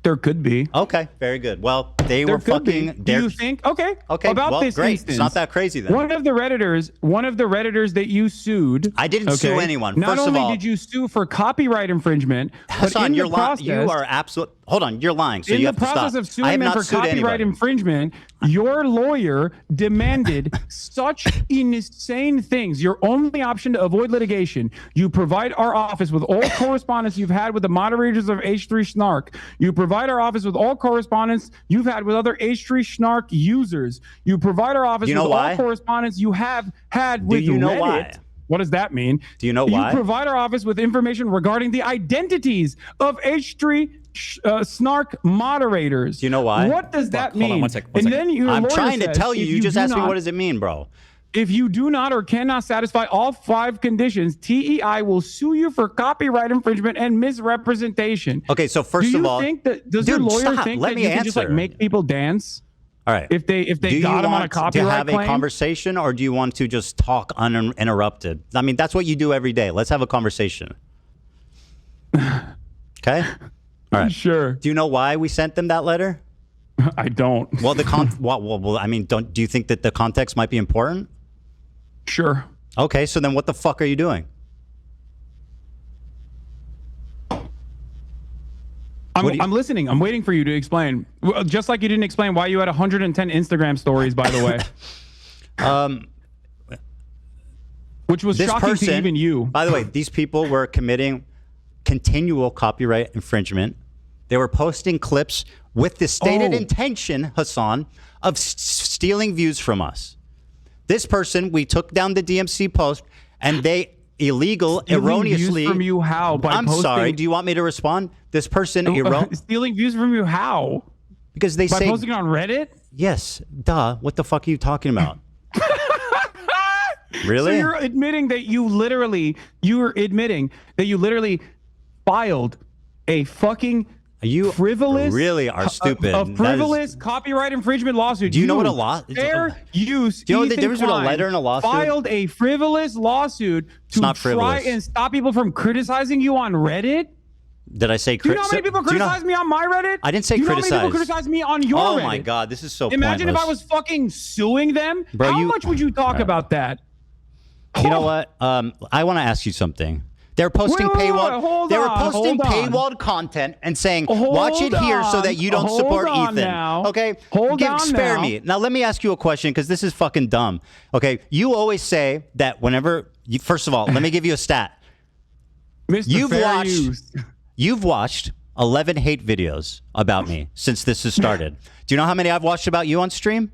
There could be. Okay, very good. Well, they were fucking. Do you think? Okay. Okay. About this great. instance, it's not that crazy then. One of the redditors that you sued. I didn't sue anyone. Not only did you sue for copyright infringement, Hasan, but in you're the process, you are absolute. Hold on, you're lying. So in you the have to stop. process of suing them for copyright infringement, your lawyer demanded such insane things. Your only option to avoid litigation: you provide our office with all correspondence you've had with the moderators of H3 Snark. You provide our office with all correspondence you've had with other H3 Snark users. You provide our office with all correspondence you have had with Reddit. Why? What does that mean? Do you know why? You provide our office with information regarding the identities of H3 Snark moderators. Do you know why? What does that mean? Hold on, one second. Then your I'm lawyer trying to says, tell you. You just asked me what does it mean, bro. If you do not or cannot satisfy all 5 conditions, TEI will sue you for copyright infringement and misrepresentation. Okay, so first of all, does your lawyer think that you can just like make people dance? All right. If they got them on a copyright claim? Do you have a claim? conversation, or do you want to just talk uninterrupted? I mean, that's what you do every day. Let's have a conversation. Okay. All right. Sure. Do you know why we sent them that letter? I don't. Well, well, I mean, do you think that the context might be important? Sure. Okay, so then what the fuck are you doing? I'm listening. I'm waiting for you to explain. Just like you didn't explain why you had 110 Instagram stories, by the way. Which was shocking to even you. By the way, these people were committing continual copyright infringement. They were posting clips with the stated intention, Hasan, of stealing views from us. This person, we took down the DMC post, and they erroneously. Views from you how? I'm sorry. Do you want me to respond? This person stealing views from you how? Because they say posting on Reddit. Yes, duh. What the fuck are you talking about? Really? So you're admitting that you literally filed a fucking frivolous, really are stupid. A frivolous copyright infringement lawsuit. Do you know what a lawsuit? Fair use. Do you know the difference between a letter and a lawsuit? Filed a frivolous lawsuit to try and stop people from criticizing you on Reddit. Did I say? Do you know how many people criticize me on my Reddit? I didn't say criticize. Do you know how many people criticize me on your Reddit? Oh my god, this is so. Imagine pointless. if I was fucking suing them. Bro, how much would you talk about that? You know what? I want to ask you something. They're posting paywalled content and saying, watch it here so that you don't support Ethan. Okay? Spare me. Now, let me ask you a question because this is fucking dumb. Okay? You always say that whenever, first of all, let me give you a stat. You've watched 11 hate videos about me since this has started. Do you know how many I've watched about you on stream?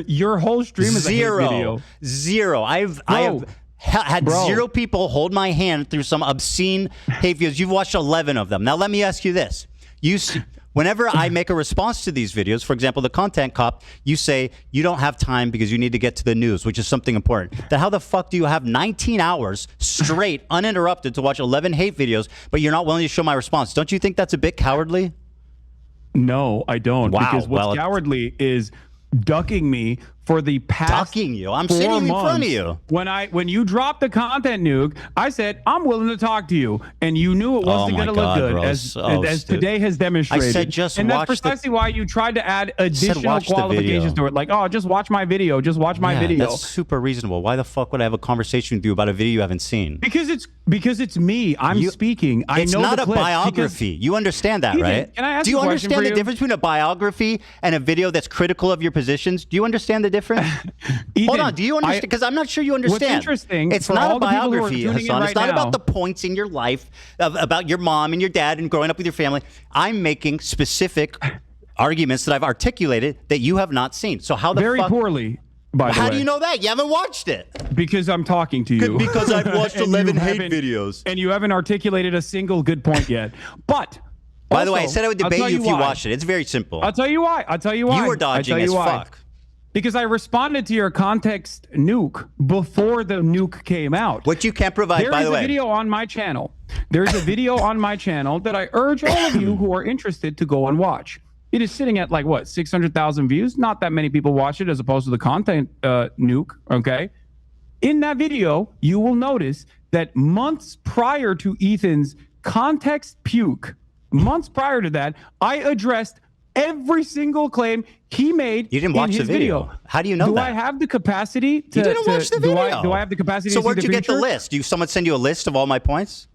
Your whole stream is a hate video. Zero. I've had zero people hold my hand through some obscene hate videos. You've watched 11 of them. Now, let me ask you this. Whenever I make a response to these videos, for example, the content cop, you say you don't have time because you need to get to the news, which is something important. Then how the fuck do you have 19 hours straight, uninterrupted, to watch 11 hate videos, but you're not willing to show my response? Don't you think that's a bit cowardly? No, I don't. Wow. Because what's cowardly is ducking me for the past ducking you. I'm sitting in front of you. When you dropped the content nuke, I said, I'm willing to talk to you. And you knew it wasn't going to look good, as today has demonstrated. I said just and watch that's precisely why you tried to add additional qualifications to it. Like, just watch my video. Just watch my video. That's super reasonable. Why the fuck would I have a conversation with you about a video you haven't seen? Because it's me. I'm speaking. I know it's not the a biography. You understand that, right? Can I ask Do you a question understand for the you? difference between a biography and a video that's critical of your positions? Do you understand the difference? Hold on. Do you understand? Because I'm not sure you understand. What's interesting, it's for not all a the people who are biography, tuning in Hasan. It's right not now- about the points in your life, about your mom and your dad and growing up with your family. I'm making specific arguments that I've articulated that you have not seen. So how the Very fuck? poorly, by the way. How do you know that? You haven't watched it. Because I'm talking to you. Because I've watched And 11 you hate haven't- videos. And you haven't articulated a single good point yet. But By the way, I also, said I would I'll debate tell you if you why. watched it. It's very simple. I'll tell you why. You were dodging as fuck. Because I responded to your context nuke before the nuke came out. What you can't provide, by the way. There is a video on my channel. There's a video on my channel that I urge all of you who are interested to go and watch. It is sitting at like, what, 600,000 views? Not that many people watch it as opposed to the content nuke, okay? In that video, you will notice that months prior to Ethan's context puke, months prior to that, I addressed every single claim he made. You didn't watch in the his video. How do you know do that? I have the capacity to? You didn't watch the video. Do I have the capacity so to see where'd the you get the future? list? Do someone send you a list of all my points?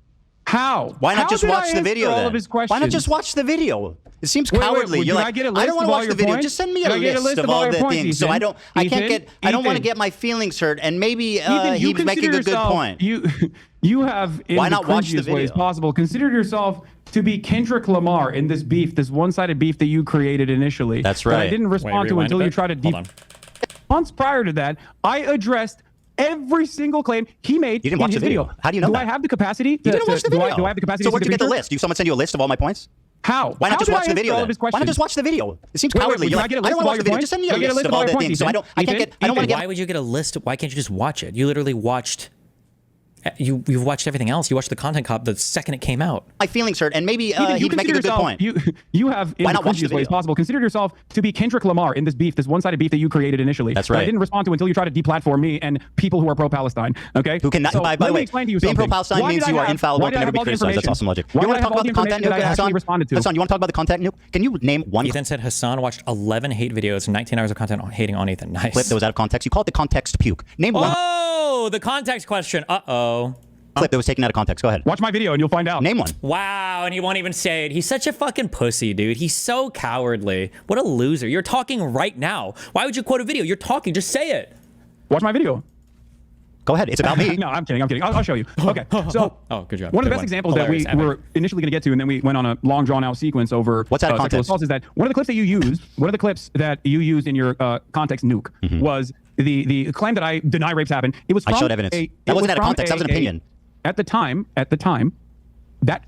How? Why not How just did watch I the video answer all then? of his Why not questions? just watch the video? It seems Wait, cowardly. wait, You're did like, I get a I list don't want of to all watch your the video. points? Just send me Did a I get a list list of of all all your the points, things. So Ethan? I don't want to get my feelings hurt. And maybe Ethan, you he's making a good yourself- point. You have, in Why the not watch the cringiest ways video? possible, considered yourself to be Kendrick Lamar in this beef, this one-sided beef that you created initially. That's That I right. didn't respond to until you tried to. Hold on. Months prior to that, I addressed every single claim he made. You didn't watch in his the video. How do you know Do that? I have the capacity? You didn't watch the video. Do I have the capacity? So to where'd see you get the future? list? Do someone send you a list of all my points? How? Why not How just did watch I the answer video all then? of his Why not questions? just watch the video? It seems Wait, cowardly. wait, You're can I like, get a I list don't of want all to watch your the video. points? Just send me Can a I get a list of all the your things. So I points, don't. I can't Ethan? get. I don't want to get. Why would you get a list? Why can't you just watch it? You literally watched. You've watched everything else. You watched the content cop the second it came out. My feelings hurt, and maybe Ethan, he's making a good point. You have, in Why the not watch the cringiest ways video? possible, considered yourself to be Kendrick Lamar in this beef, this one-sided beef that you created initially. That's That I right. didn't respond to until you tried to deplatform me and people who are pro-Palestine. Okay. Who cannot? So by let the me way, explain to you being something. pro-Palestine Why means did I you are have- infallible, why did can I never have be all the criticized. That's information? awesome logic. Why You did want I to have talk all about the the content information that I nuke, actually Hasan? responded to? Hasan, you want to talk about the content nuke? Can you name one Ethan said Hasan watched 11 hate videos and 19 hours of content hating on Ethan. Nice. clip that was out of context? You call it the context puke. Name one Oh, the context question. Uh-oh. clip that was taken out of context. Go ahead. Watch my video and you'll find out. Name one. Wow, and he won't even say it. He's such a fucking pussy, dude. He's so cowardly. What a loser. You're talking right now. Why would you quote a video? You're talking. Just say it. Watch my video. Go ahead. It's about me. No, I'm kidding. I'll show you. Okay. So, Oh, good job. one of the Good best examples that we Hilarious. were initially going to get to, and then we went on a long, drawn-out sequence over What's out of sexual context? assaults, is that one of the clips that you used, in your context nuke, was the claim that I deny rapes happen. It was I from showed evidence. That wasn't out of context. That was an opinion. At the time, that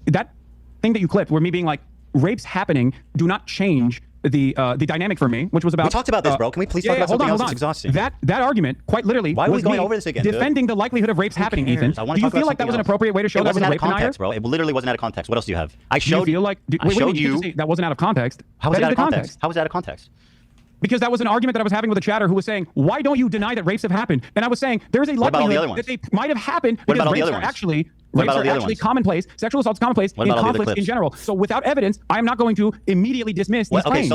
thing that you clipped, where me being like, rapes happening do not change the dynamic for me, which was about. We talked about this, bro. Can we please talk about something else? It's exhausting. That argument, quite literally, Why are we was going me over this again, dude? defending the likelihood of rapes happening, cares? Ethan. I wanna Do you talk about feel like that was something an else. appropriate way to show It that was wasn't a out of rape denier? context, bro. It literally wasn't out of context. What else do you have? I Do you showed feel like I showed you. that wasn't out of context? How was it That out is of the context? How was it out of context? Because that was an argument that I was having with a chatter who was saying, why don't you deny that rapes have happened? And I was saying, there is a about all the other likelihood ones? that they might have happened What because about all the rapes other are ones? actually, What about all the other ones? commonplace, sexual assaults commonplace What in about all the other conflicts in clips? general. So without evidence, I am not going to immediately dismiss these Okay, claims.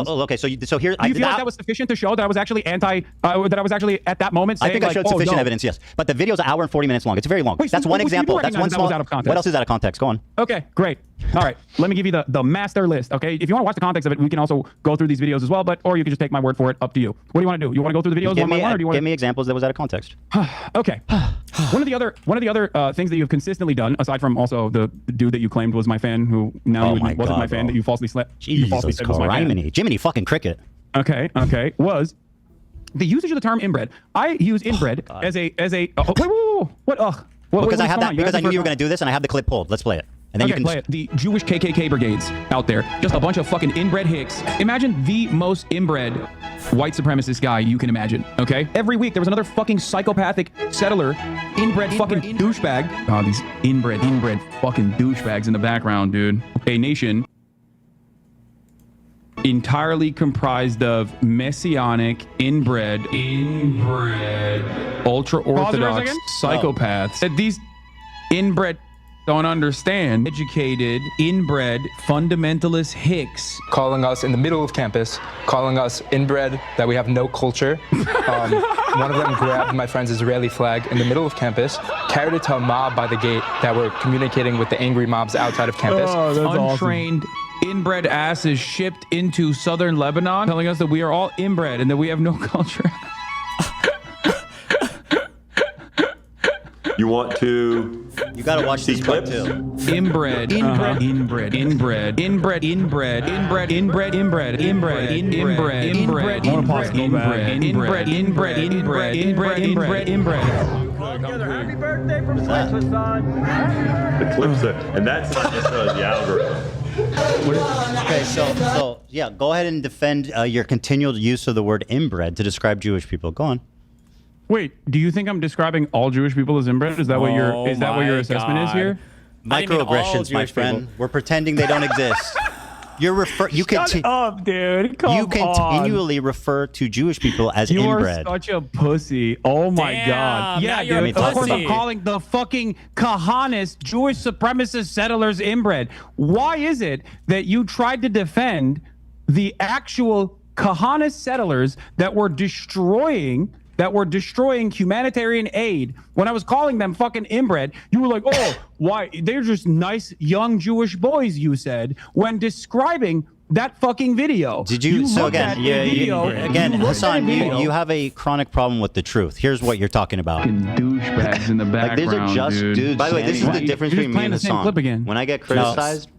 so here. Do you feel like that was sufficient to show that I was actually that I was actually at that moment saying, I think I showed sufficient evidence, yes. But the video's an hour and 40 minutes long. It's very long. Wait, so That's one you do example. That's recognize one that small. was out of context? What else is out of context? Go on. Okay, great. All right, let me give you the master list, okay? If you want to watch the context of it, we can also go through these videos as well, or you can just take my word for it, up to you. What do you want to do? You want to go through the videos one by one, or do you want Give me examples that was out of context. Okay. One of the other things that you've consistently done, aside from also the dude that you claimed was my fan, who now wasn't my fan, that you falsely slept. You falsely said was my fan. Jiminy fucking cricket. Okay, was the usage of the term inbred. I use inbred as a wait, what? Because I have that. Because I knew you were going to do this, and I have the clip pulled. Let's play it. And then you can play it. The Jewish KKK brigades out there, just a bunch of fucking inbred hicks. Imagine the most inbred white supremacist guy you can imagine, okay? Every week there was another fucking psychopathic settler, inbred fucking douchebag. Oh, these inbred fucking douchebags in the background, dude. A nation entirely comprised of messianic, inbred, ultra-orthodox psychopaths. That these inbred don't understand. Educated, inbred, fundamentalist hicks. Calling us in the middle of campus, calling us inbred, that we have no culture. One of them grabbed my friend's Israeli flag in the middle of campus, carried it to a mob by the gate that were communicating with the angry mobs outside of campus. Untrained, inbred asses shipped into southern Lebanon, telling us that we are all inbred and that we have no culture. You want to? You gotta watch these clips too. Inbred. Happy birthday from Twitch, Hasan. The clips are, and that's not necessarily the algorithm. Okay, so yeah, go ahead and defend your continual use of the word inbred to describe Jewish people. Go on. Wait, do you think I'm describing all Jewish people as inbred? Is that what your assessment is here? Microaggressions, my friend. We're pretending they don't exist. Shut up, dude. You continually refer to Jewish people as inbred. You are such a pussy. Oh my God. Yeah, dude. Of course I'm calling the fucking Kahanist Jewish supremacist settlers inbred. Why is it that you tried to defend the actual Kahanist settlers that were destroying humanitarian aid? When I was calling them fucking inbred, you were like, oh, why? They're just nice young Jewish boys, you said, when describing that fucking video. Did you so again, Hasan, you have a chronic problem with the truth. Here's what you're talking about. Douchebags in the background, these are just dudes. By the way, this is the difference between me and Hasan. When I get criticized,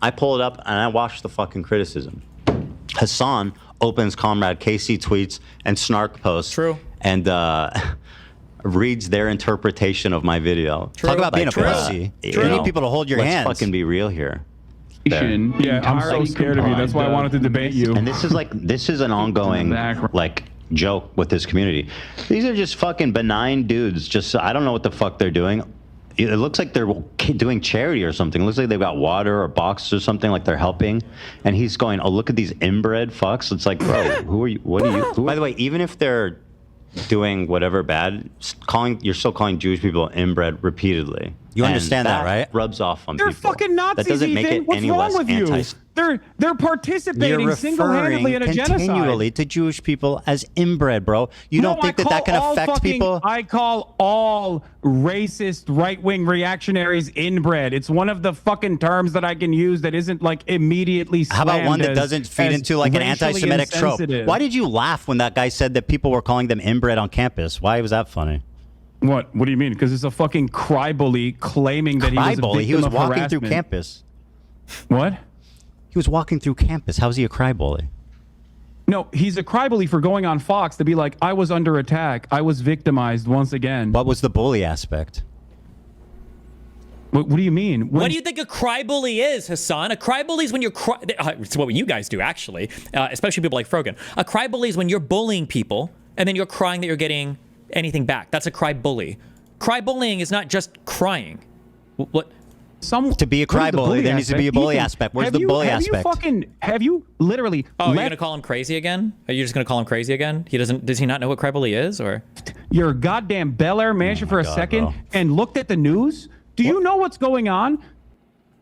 I pull it up and I watch the fucking criticism. Hasan opens Comrade KC tweets and snark posts. True. And reads their interpretation of my video. Talk about being a pussy. You need people to hold your hands. Let's fucking be real here. Yeah, I'm so scared of you. That's why I wanted to debate you. And this is an ongoing joke with this community. These are just fucking benign dudes. Just I don't know what the fuck they're doing. It looks like they're doing charity or something. It looks like they've got water or boxes or something, like they're helping. And he's going, oh, look at these inbred fucks. It's like, bro, who are you? What are you? By the way, even if they're doing whatever bad, you're still calling Jewish people inbred repeatedly. You understand that, right? Rubs off on people. They're fucking Nazis. That doesn't make it What's any wrong less with you? They're participating single-handedly in a genocide. Continually to Jewish people as inbred, bro. You don't think that can affect people? I call all racist right-wing reactionaries inbred. It's one of the fucking terms that I can use that isn't like immediately slammed. How about one that doesn't feed into like an anti-Semitic trope? Why did you laugh when that guy said that people were calling them inbred on campus? Why was that funny? What do you mean? Because it's a fucking cry-bully claiming that he was a victim of harassment. He was walking through campus. What? He was walking through campus. How's he a cry-bully? No, he's a cry-bully for going on Fox to be like, I was under attack. I was victimized once again. What was the bully aspect? What do you mean? What do you think a cry-bully is, Hasan? A cry-bully is when you're it's what you guys do, actually, especially people like Frogan. A cry-bully is when you're bullying people and then you're crying that you're getting anything back. That's a cry-bully. Cry-bullying is not just crying. What? To be a cry-bully, there needs to be a bully aspect. Where's the bully aspect? Have you literally... Oh, you're going to call him crazy again? Are you just going to call him crazy again? Does he not know what cry-bully is, or? You're a goddamn Bel Air manager for a second and looked at the news? Do you know what's going on?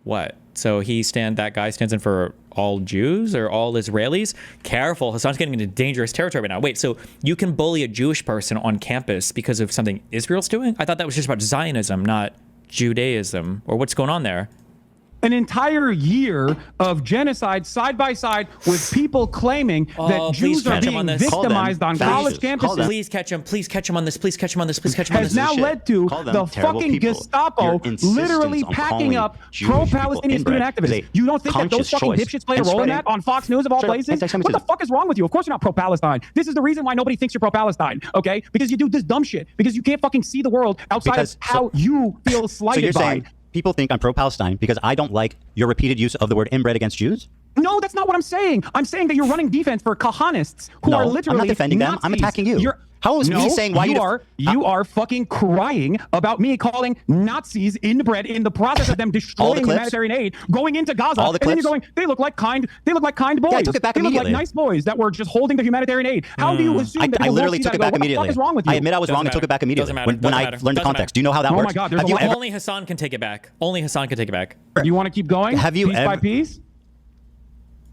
What? So that guy stands in for all Jews or all Israelis? Careful, Hasan's getting into dangerous territory right now. Wait, so you can bully a Jewish person on campus because of something Israel's doing? I thought that was just about Zionism, not Judaism, or what's going on there? An entire year of genocide side by side with people claiming that Jews are being victimized on college campuses. Please catch him. Please catch him on this. Please catch him on this. Please catch him on this. Has now led to the fucking Gestapo literally packing up pro-Palestinian student activists. You don't think that those fucking dipshits play a role in that on Fox News of all places? What the fuck is wrong with you? Of course you're not pro-Palestine. This is the reason why nobody thinks you're pro-Palestine, okay? Because you do this dumb shit. Because you can't fucking see the world outside of how you feel slighted by. People think I'm pro-Palestine because I don't like your repeated use of the word inbred against Jews? No, that's not what I'm saying. I'm saying that you're running defense for Kahanists who are literally I'm not defending Nazis. them. I'm attacking you. How is me saying why you are fucking crying about me calling Nazis inbred in the process of them destroying humanitarian aid, going into Gaza, and then you're going, they look like kind boys. Yeah, I took it back immediately. They look like nice boys that were just holding the humanitarian aid. How do you assume that I literally took it back immediately. What the fuck is wrong with you? I admit I was wrong and took it back immediately when I learned the context. Do you know how that works? Oh my God, Only Hasan can take it back. Only Hasan can take it back. You want to keep going? Have you piece by piece?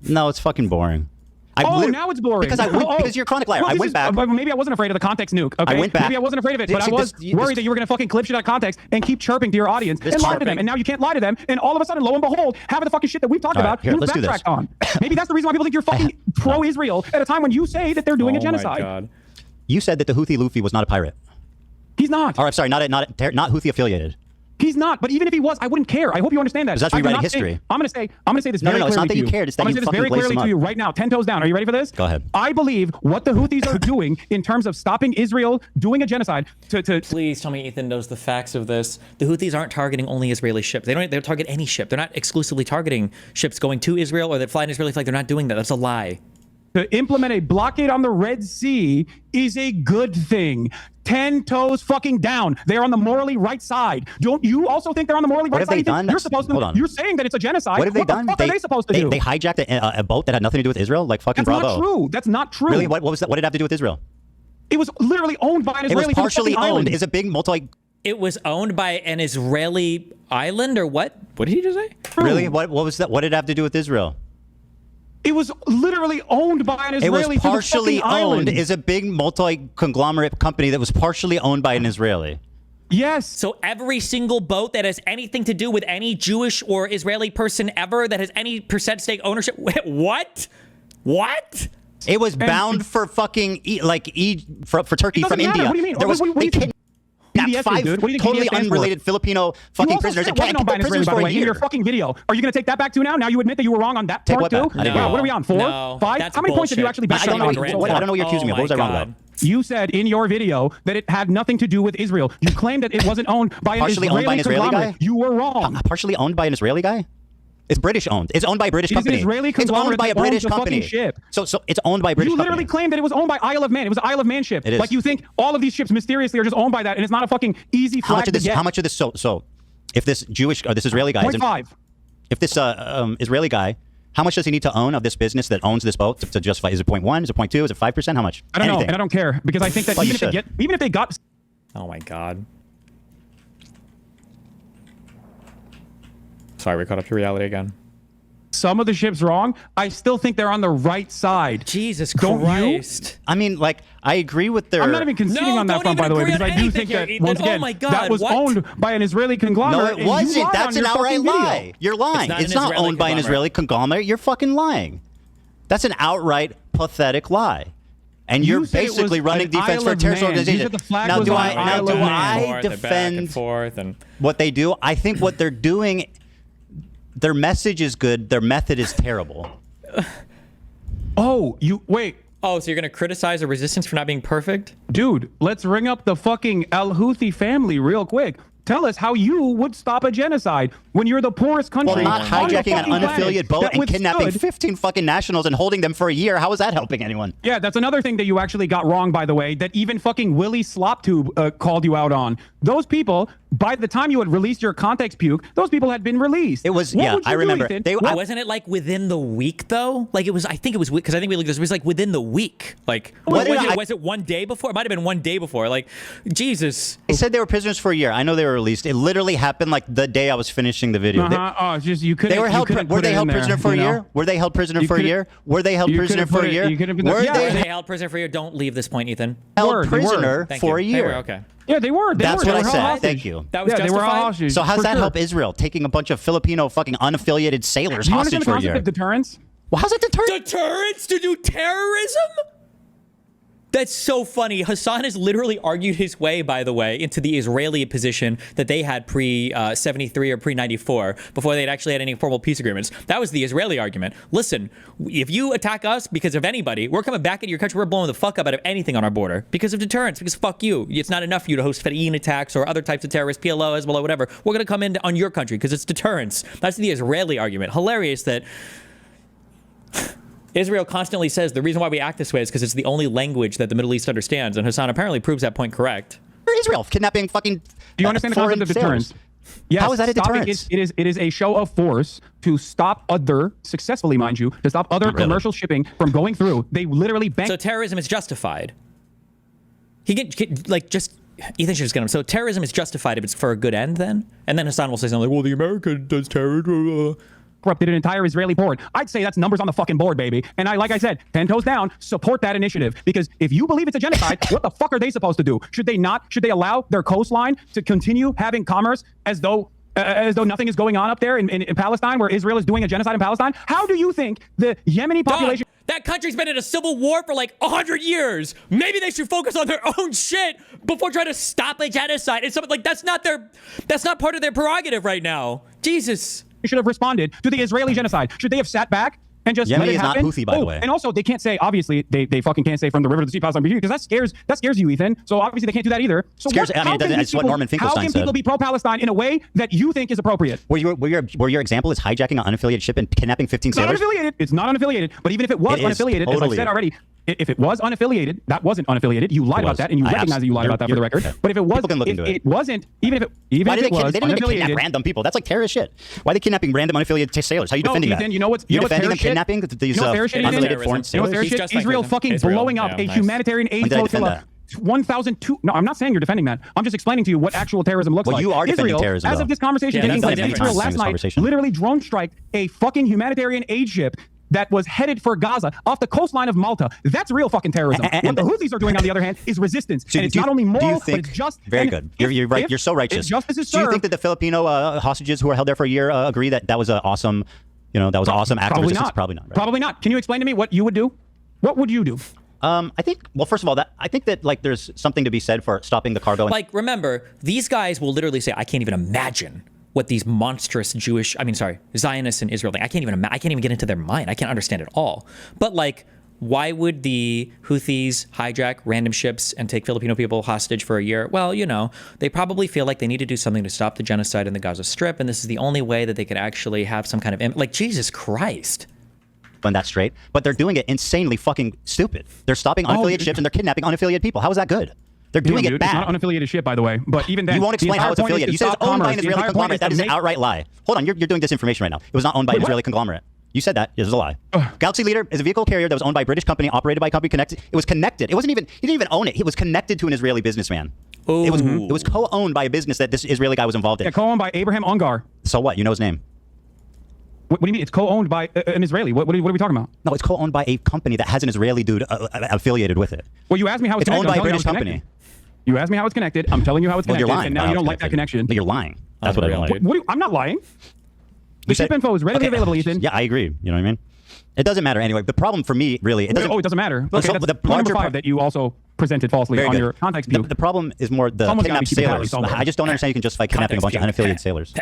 No, it's fucking boring. Now it's boring. Because you're a chronic liar. I went back. Maybe I wasn't afraid of the context nuke. Okay? I went back. Maybe I wasn't afraid of it, but I was worried that you were going to fucking clip shit out of context and keep chirping to your audience and lie to them. And now you can't lie to them. And all of a sudden, lo and behold, half of the fucking shit that we've talked about, you backtracked on. Maybe that's the reason why people think you're fucking pro-Israel at a time when you say that they're doing a genocide. My God. You said that the Houthi Luffy was not a pirate. He's not. All right, sorry, not Houthi affiliated. He's not, but even if he was, I wouldn't care. I hope you understand that. That's rewriting history. I'm gonna say this very clearly to you. No, it's not that you cared. It's that I'm you gonna say this fucking very blazed clearly them to you up. right now. 10 toes down. Are you ready for this? Go ahead. I believe what the Houthis are doing in terms of stopping Israel doing a genocide to Please tell me Ethan knows the facts of this. The Houthis aren't targeting only Israeli ships. They'll target any ship. They're not exclusively targeting ships going to Israel or that fly an Israeli flag. They're not doing that. That's a lie. To implement a blockade on the Red Sea is a good thing. 10 toes fucking down. They're on the morally right side. Don't you also think they're on the morally right side? What have they done? You're supposed to. Hold on. You're saying that it's a genocide. What have they done? What the fuck are they supposed to do? They hijacked a boat that had nothing to do with Israel? Like fucking That's bravo. not true. That's not true. Really? What was that? What did it have to do with Israel? It was literally owned by an Israeli. It was partially owned. Island. Is a big multi. It was owned by an Israeli island or what? What did he just say? Really? What was that? What did it have to do with Israel? It was literally owned by an Israeli. It was partially owned. Island. Is a big multi-conglomerate company that was partially owned by an Israeli. Yes. So every single boat that has anything to do with any Jewish or Israeli person ever that has any percent stake ownership. What? What? It was bound for fucking for Turkey from India. What do you mean? There was five totally unrelated Filipino fucking prisoners. By the way, in your fucking video. Are you going to take that back too now? Now you admit that you were wrong on that part too? Wow, what are we on? 4? 5? How many points did you actually back on? I don't know what you're accusing me of. What was I wrong about? You said in your video that it had nothing to do with Israel. You claimed that it wasn't owned by an Israeli guy? You were wrong. Partially owned by an Israeli guy? It's British owned. It's owned by a British company. It's an Israeli conglomerate. It's owned by a British company. Ship. So it's owned by a British company. You literally claimed that it was owned by Isle of Man. It was an Isle of Man ship. It is. Like you think all of these ships mysteriously are just owned by that, and it's not a fucking easy flag to get. How much of this? So if this Jewish or this Israeli guy, 0.5. If this Israeli guy, how much does he need to own of this business that owns this boat to justify? Is it 0.1? Is it 0.2? Is it 5%? How much? I don't know, and I don't care because I think that even if they got. Oh my God. Sorry, we caught up to reality again. Some of the ships wrong, I still think they're on the right side. Jesus Christ. I mean, like, I agree with their... I'm not even conceding on that front, by the way, because I do think that, once again, that was owned by an Israeli conglomerate. No, it wasn't. That's an outright lie. You're lying. It's not owned by an Israeli conglomerate. You're fucking lying. That's an outright pathetic lie. And you're basically running defense for a terrorist organization. Now, do I defend what they do? I think what they're doing... Their message is good. Their method is terrible. Oh, wait. Oh, so you're going to criticize the resistance for not being perfect? Dude, let's ring up the fucking Al-Houthi family real quick. Tell us how you would stop a genocide when you're the poorest country. Well, not hijacking an unaffiliated boat and kidnapping 15 fucking nationals and holding them for a year. How is that helping anyone? Yeah, that's another thing that you actually got wrong, by the way, that even fucking Willie Sloptube called you out on. Those people, by the time you had released your context puke, those people had been released. It was, yeah, I remember. Wasn't it like within the week though? Like it was, I think it was, because I think we looked at this, it was like within the week. Like, was it one day before? It might have been one day before. Like, Jesus. They said they were prisoners for a year. I know they were released. It literally happened like the day I was finishing the video. Just you couldn't. They were held. Were they held prisoner for a year? Were they held prisoner for a year? Were they held prisoner for a year? Were they held prisoner for a year? Don't leave this point, Ethan. Held prisoner for a year. Okay. Yeah, they were. That's what I said. Thank you. That was justified. They were hostage. So how's that help Israel taking a bunch of Filipino fucking unaffiliated sailors hostage for a year? Deterrence? Well, how's it deterrence? Deterrence to do terrorism? That's so funny. Hasan has literally argued his way, by the way, into the Israeli position that they had pre-73 or pre-94 before they'd actually had any formal peace agreements. That was the Israeli argument. Listen, if you attack us because of anybody, we're coming back into your country. We're blowing the fuck up out of anything on our border because of deterrence, because fuck you. It's not enough for you to host Fedayeen attacks or other types of terrorists, PLO, Hezbollah, whatever. We're going to come in on your country because it's deterrence. That's the Israeli argument. Hilarious that... Israel constantly says the reason why we act this way is because it's the only language that the Middle East understands, and Hasan apparently proves that point correct. Israel kidnapping fucking. Do you understand the concept of deterrence? Yes, how is that a deterrence? It is a show of force to stop successfully, mind you, to stop other commercial shipping from going through. They literally bank. So terrorism is justified. Ethan should just get him. So terrorism is justified if it's for a good end, then? And then Hasan will say something like, well, the America does terrorism. Corrupted an entire Israeli port. I'd say that's numbers on the fucking board, baby. And like I said, 10 toes down, support that initiative. Because if you believe it's a genocide, what the fuck are they supposed to do? Should they allow their coastline to continue having commerce as though nothing is going on up there in Palestine, where Israel is doing a genocide in Palestine? How do you think the Yemeni population... That country's been in a civil war for like 100 years. Maybe they should focus on their own shit before trying to stop a genocide. And something like that's not part of their prerogative right now. Jesus. You should have responded to the Israeli genocide. Should they have sat back and just let it happen? Not Houthi, by the way. And also, they can't say, obviously, they fucking can't say from the river to the sea, Palestine, because that scares you, Ethan. So obviously, they can't do that either. So that's what Norman Finkelstein said. How can people be pro-Palestine in a way that you think is appropriate? Where your example is hijacking an unaffiliated ship and kidnapping 15 sailors? It's not unaffiliated. But even if it was unaffiliated, as I said already, if it was unaffiliated, that wasn't unaffiliated. You lied about that, and you recognize that you lied about that for the record. Okay. But if it was, it wasn't, even if it was they didn't kidnap random people. That's like terrorist shit. Why are they kidnapping random unaffiliated sailors? How are you defending that? You know what's defending them kidnapping these unrelated foreign sailors? Israel fucking blowing up a humanitarian aid flotilla. 1,002. No, I'm not saying you're defending that. I'm just explaining to you what actual terrorism looks like. Well, you are defending Israel, terrorism. As of this conversation taking place, Israel last night literally drone striked a fucking humanitarian aid ship that was headed for Gaza off the coastline of Malta. That's real fucking terrorism. What the Houthis are doing, on the other hand, is resistance. And it's not only moral, but it's just. Very good. You're right. You're so righteous. Do you think that the Filipino hostages who were held there for a year agree that that was an awesome, that was an awesome act of resistance? Probably not. Right? Probably not. Can you explain to me what you would do? What would you do? I think. Well, first of all, I think that like there's something to be said for stopping the cargo. Like, remember, these guys will literally say, "I can't even imagine what these monstrous Zionists in Israel think. I can't even get into their mind. I can't understand it all." But like, why would the Houthis hijack random ships and take Filipino people hostage for a year? Well, they probably feel like they need to do something to stop the genocide in the Gaza Strip, and this is the only way that they could actually have some kind of Jesus Christ. That's straight, but they're doing it insanely fucking stupid. They're stopping unaffiliated ships and they're kidnapping unaffiliated people. How is that good? They're doing it bad. It's not an unaffiliated ship, by the way. But even then, you won't explain how it's affiliated. You said it's owned by an Israeli conglomerate. That is an outright lie. Hold on, you're doing disinformation right now. It was not owned by an Israeli conglomerate. You said that. It was a lie. Galaxy Leader is a vehicle carrier that was owned by a British company, operated by a company connected. It was connected. He didn't even own it. It was connected to an Israeli businessman. It was co-owned by a business that this Israeli guy was involved in. Yeah, co-owned by Abraham Ungar. So what? You know his name. What do you mean? It's co-owned by an Israeli. What are we talking about? No, it's co-owned by a company that has an Israeli dude affiliated with it. Well, you asked me how it's connected. Owned by a British company. You asked me how it's connected. I'm telling you how it's connected. You're lying. And now you don't like that connection. But you're lying. That's what I don't like. I'm not lying. The ship info is readily available, Ethan. Yeah, I agree. You know what I mean? It doesn't matter anyway. The problem for me, really, it doesn't matter. Okay, that's the number 5 that you also presented falsely on your context view. The problem is more the kidnapped sailors. I just don't understand you can justify kidnapping a bunch of unaffiliated sailors.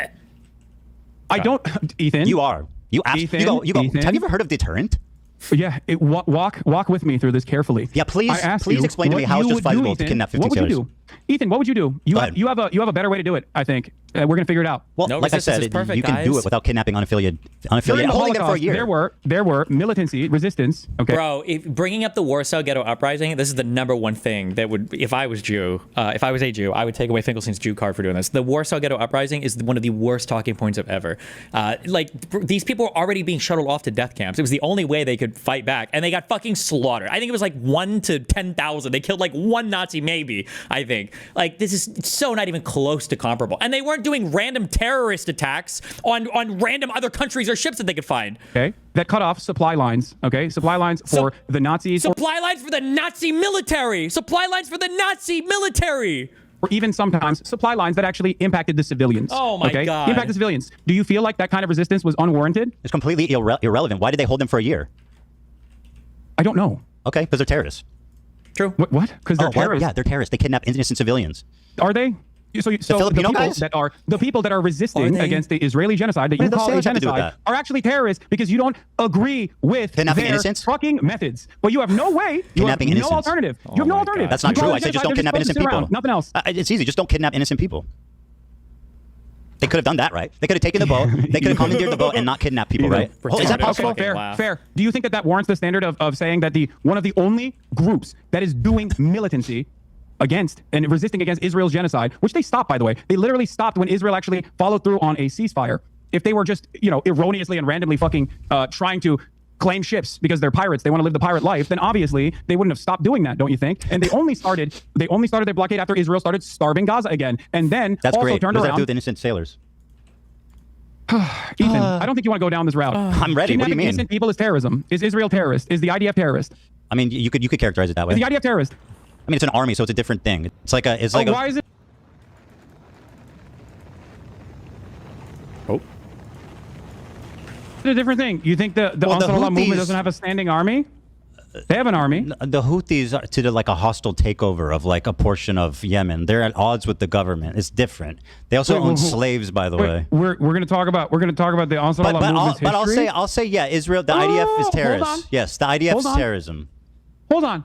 I don't, Ethan. You are. You ask. Ethan, you go. Ethan. Have you ever heard of deterrent? Yeah. Walk with me through this carefully. Yeah, please explain to me how it's justifiable to kidnap 15 sailors. What would you do? Ethan, what would you do? You have a better way to do it, I think. We're going to figure it out. Well, like I said, you can do it without kidnapping unaffiliated. Holding them for a year. There were militancy, resistance. Okay. Bro, bringing up the Warsaw Ghetto Uprising, this is the number one thing that would, if I was a Jew, I would take away Finkelstein's Jew card for doing this. The Warsaw Ghetto Uprising is one of the worst talking points of ever. These people were already being shuttled off to death camps. It was the only way they could fight back, and they got fucking slaughtered. I think it was like 1 to 10,000. They killed like one Nazi, maybe, I think. Like, this is so not even close to comparable. And they weren't doing random terrorist attacks on random other countries or ships that they could find. Okay. That cut off supply lines. Okay. Supply lines for the Nazis. Supply lines for the Nazi military. Supply lines for the Nazi military. Or even sometimes supply lines that actually impacted the civilians. Oh my God. Impacted civilians. Do you feel like that kind of resistance was unwarranted? It's completely irrelevant. Why did they hold them for a year? I don't know. Okay, because they're terrorists. True. What? Because they're terrorists? Yeah, they're terrorists. They kidnap innocent civilians. Are they? So the people that are resisting against the Israeli genocide that you call a genocide are actually terrorists because you don't agree with their fucking methods. Well, you have no way. You have no alternative. You have no alternative. That's not true. I said just don't kidnap innocent people. Nothing else. It's easy. Just don't kidnap innocent people. They could have done that, right? They could have taken the boat. They could have commandeered the boat and not kidnapped people, right? Is that possible? Okay, fair. Do you think that warrants the standard of saying that one of the only groups that is doing militancy against and resisting against Israel's genocide, which they stopped, by the way. They literally stopped when Israel actually followed through on a ceasefire. If they were just, erroneously and randomly fucking trying to claim ships because they're pirates, they want to live the pirate life, then obviously they wouldn't have stopped doing that, don't you think? And they only started their blockade after Israel started starving Gaza again. And then that's also great. turned what does around. that do with innocent sailors? Ethan, I don't think you want to go down this route. I'm ready. What do you mean? Innocent people is terrorism. Is Israel terrorist? Is the IDF terrorist? I mean, you could characterize it that way. Is the IDF terrorist? I mean, it's an army, so it's a different thing. It's like a. Why is it? It's a different thing. You think the Ansarullah movement doesn't have a standing army? They have an army. The Houthis are to like a hostile takeover of like a portion of Yemen. They're at odds with the government. It's different. They also own slaves, by the way. We're going to talk about the Ansar Allah movement's history. I'll say yeah. Israel, the IDF is terrorist. Yes, the IDF is terrorism. Hold on.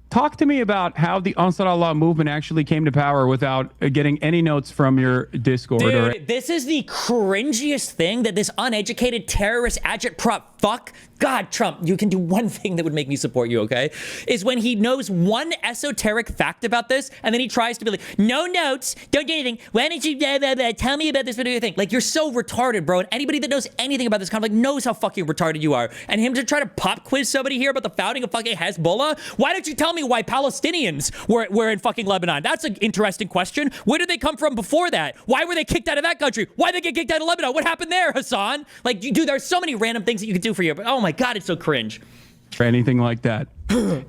Talk to me about how the Ansar Allah movement actually came to power without getting any notes from your Discord. Dude, this is the cringiest thing that this uneducated terrorist agitprop fuck. God, Trump, you can do one thing that would make me support you, okay? Is when he knows one esoteric fact about this, and then he tries to be like, no notes, don't do anything. Why don't you tell me about this particular thing? Like, you're so retarded, bro. And anybody that knows anything about this conflict knows how fucking retarded you are. And him to try to pop quiz somebody here about the founding of fucking Hezbollah? Why don't you tell me why Palestinians were in fucking Lebanon? That's an interesting question. Where did they come from before that? Why were they kicked out of that country? Why did they get kicked out of Lebanon? What happened there, Hasan? Like, dude, there's so many random things that you can do for you, but oh my God, it's so cringe. Or anything like that.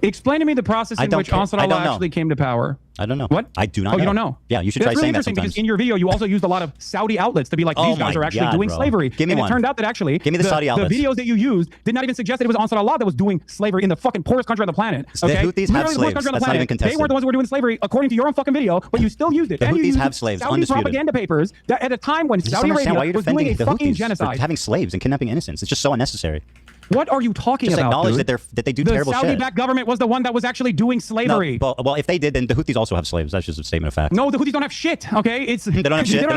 Explain to me the process in which Ansar Allah actually came to power. I don't know. What? I do not know. You don't know? Yeah, you should try saying that sometimes. Because in your video, you also used a lot of Saudi outlets to be like, these guys are actually doing slavery. Give me and one. It turned out that actually, give me the Saudi outlets. The videos that you used did not even suggest that it was Ansar Allah that was doing slavery in the fucking poorest country on the planet. Okay? The Houthis have slaves. That's not even contested. They weren't the ones who were doing slavery according to your own fucking video, but you still used it. The and Houthis have slaves, Saudi undisputed. propaganda papers that at a time when Saudi Arabia was doing a fucking genocide. For having slaves and kidnapping innocents. It's just so unnecessary. What are you talking about? Acknowledge that they do terrible shit. The Saudi-backed government was the one that was actually doing slavery. No, well, if they did, then the Houthis also have slaves. That's just a statement of fact. No, the Houthis don't have shit. Okay, they don't have shit. They don't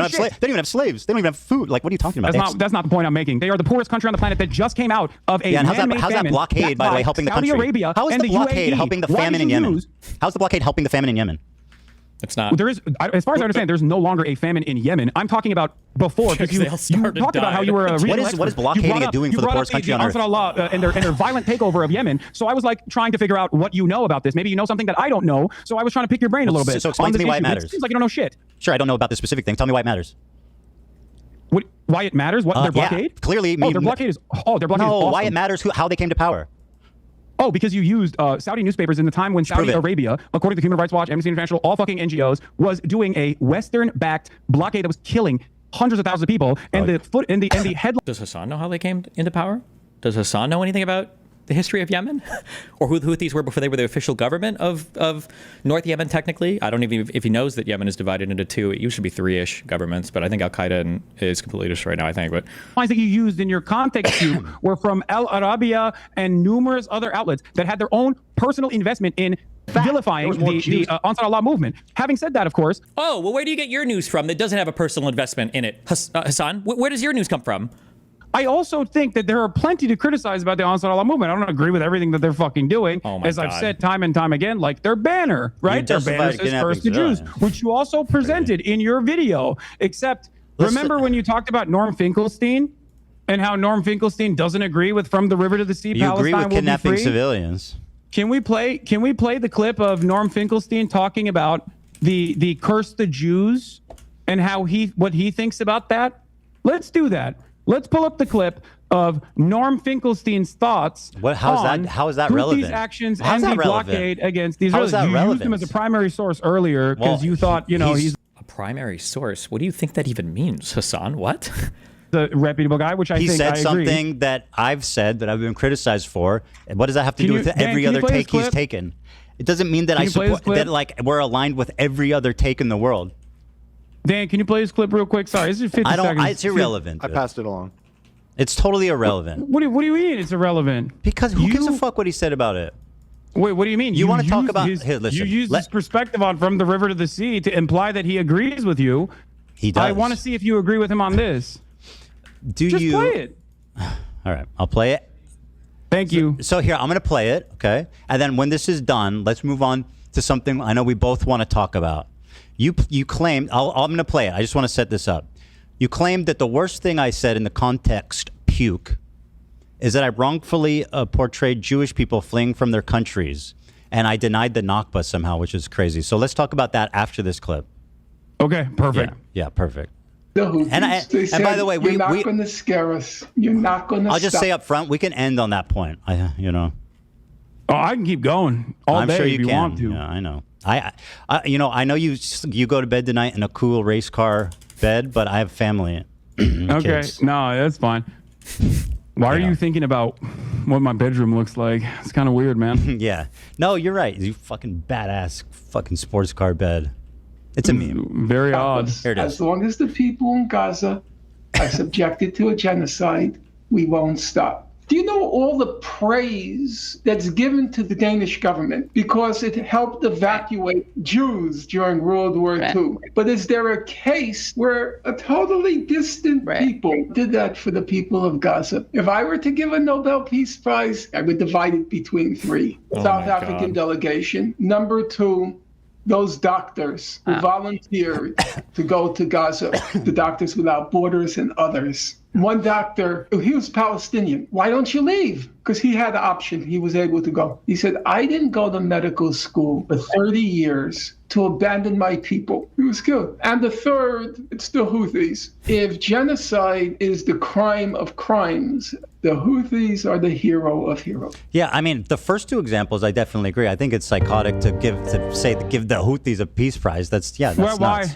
even have slaves. They don't even have food. Like, what are you talking about? That's not the point I'm making. They are the poorest country on the planet that just came out of a and man-made how's that blockade, by the way, helping the country? Saudi Arabia how is the blockade UAE? helping the famine in Yemen? How's the blockade helping the famine in Yemen? It's not. There is, as far as I understand, there's no longer a famine in Yemen. I'm talking about before, because you talked about how you were a regional expert. What is blockading doing for the poorest country on earth? Ansar Allah and their violent takeover of Yemen. So I was like trying to figure out what you know about this. Maybe you know something that I don't know. So I was trying to pick your brain a little bit. So explain to me why it matters. It seems like you don't know shit. Sure, I don't know about this specific thing. Tell me why it matters. Why it matters? What, their blockade? Yeah, clearly. Their blockade is. Their blockade is awesome. Why it matters? How they came to power? Oh, because you used Saudi newspapers in the time when Saudi Arabia, according to Human Rights Watch, Amnesty International, all fucking NGOs, was doing a Western-backed blockade that was killing hundreds of thousands of people. And the headline. Does Hasan know how they came into power? Does Hasan know anything about the history of Yemen, or who the Houthis were before they were the official government of North Yemen? Technically, I don't even if he knows that Yemen is divided into two. It used to be 3-ish governments, but I think Al Qaeda is completely destroyed now. I think, but lines that you used in your context cue were from Al Arabiya and numerous other outlets that had their own personal investment in vilifying the Ansar Allah movement. Having said that, of course. Oh well, where do you get your news from that doesn't have a personal investment in it, Hasan? Where does your news come from? I also think that there are plenty to criticize about the Ansar Allah movement. I don't agree with everything that they're fucking doing. As I've said time and time again, like their banner, right? Their banner says first the Jews, which you also presented in your video. Except, remember when you talked about Norm Finkelstein and how Norm Finkelstein doesn't agree with From the River to the Sea, you agree with kidnapping civilians. Can we play the clip of Norm Finkelstein talking about the curse the Jews and how what he thinks about that? Let's do that. Let's pull up the clip of Norm Finkelstein's thoughts. How is that relevant? These actions and the blockade against these. How is that relevant? You used him as a primary source earlier because you thought, he's a primary source. What do you think that even means, Hasan? What? The reputable guy, which he said something that I've said that I've been criticized for. What does that have to do with every other take he's taken? It doesn't mean that I support that. Like we're aligned with every other take in the world. Dan, can you play this clip real quick? Sorry, this is 50 seconds. It's irrelevant. I passed it along. It's totally irrelevant. What do you mean it's irrelevant? Because who gives a fuck what he said about it? Wait, what do you mean? You want to talk about? Here, listen. You use his perspective on From the River to the Sea to imply that he agrees with you. He does. I want to see if you agree with him on this. Just play it. All right, I'll play it. Thank you. So here, I'm going to play it, okay? And then when this is done, let's move on to something I know we both want to talk about. You claimed, I'm going to play it. I just want to set this up. You claimed that the worst thing I said in the context, puke, is that I wrongfully portrayed Jewish people fleeing from their countries. And I denied the Nakba somehow, which is crazy. So let's talk about that after this clip. Okay, perfect. Yeah, perfect. And by the way, you're not going to scare us. You're not going to. I'll just say up front, we can end on that point. Oh, I can keep going all day if you want to. Yeah, I know. I know you go to bed tonight in a cool race car bed, but I have family. Okay, no, that's fine. Why are you thinking about what my bedroom looks like. It's kind of weird, man. Yeah. No, you're right. You fucking badass fucking sports car bed. It's a meme. Very odd. Here it is. As long as the people in Gaza are subjected to a genocide, we won't stop. Do you know all the praise that's given to the Danish government because it helped evacuate Jews during World War II? But is there a case where a totally distant people did that for the people of Gaza? If I were to give a Nobel Peace Prize, I would divide it between three. South African delegation. Number two, those doctors who volunteered to go to Gaza, the Doctors Without Borders and others. One doctor, he was Palestinian. Why don't you leave? Because he had the option. He was able to go. He said, I didn't go to medical school for 30 years to abandon my people. He was killed. And the third, it's the Houthis. If genocide is the crime of crimes, the Houthis are the hero of heroes. Yeah, I mean, the first two examples, I definitely agree. I think it's psychotic to give the Houthis a peace prize. That's nuts. Why?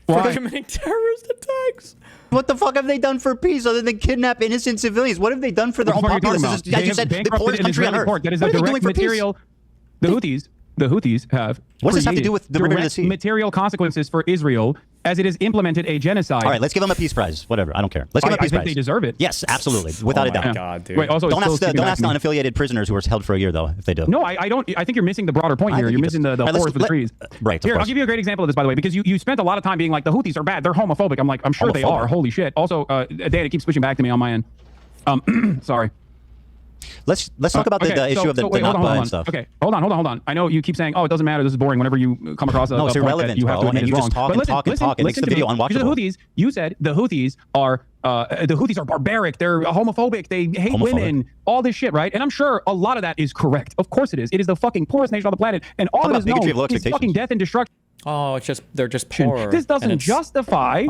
For committing terrorist attacks. What the fuck have they done for peace other than kidnap innocent civilians? What have they done for their own populace? As you said, the poorest country on earth. That is a direct material. The Houthis have. What does this have to do with the River of the Sea? Material consequences for Israel as it has implemented a genocide. All right, let's give them a peace prize. Whatever, I don't care. Let's give them a peace prize. I think they deserve it. Yes, absolutely, without a doubt. Oh my God, dude. Wait, also, don't ask the unaffiliated prisoners who were held for a year, though, if they do. No, I don't. I think you're missing the broader point here. You're missing the forest for the trees. Right. Here, I'll give you a great example of this, by the way, because you spent a lot of time being like, the Houthis are bad. They're homophobic. I'm sure they are. Holy shit. Also, Dan, it keeps switching back to me on my end. Sorry. Let's talk about the issue of the Nakba and stuff. Okay, hold on. I know you keep saying, oh, it doesn't matter. This is boring. Whenever you come across it's irrelevant, you have to admit and you just talk and talk and talk, and makes the video unwatchable. You said the Houthis are barbaric. They're homophobic. They hate women. All this shit, right? And I'm sure a lot of that is correct. Of course it is. It is the fucking poorest nation on the planet, and all it is known is fucking death and destruction. Oh, they're just poor. This doesn't justify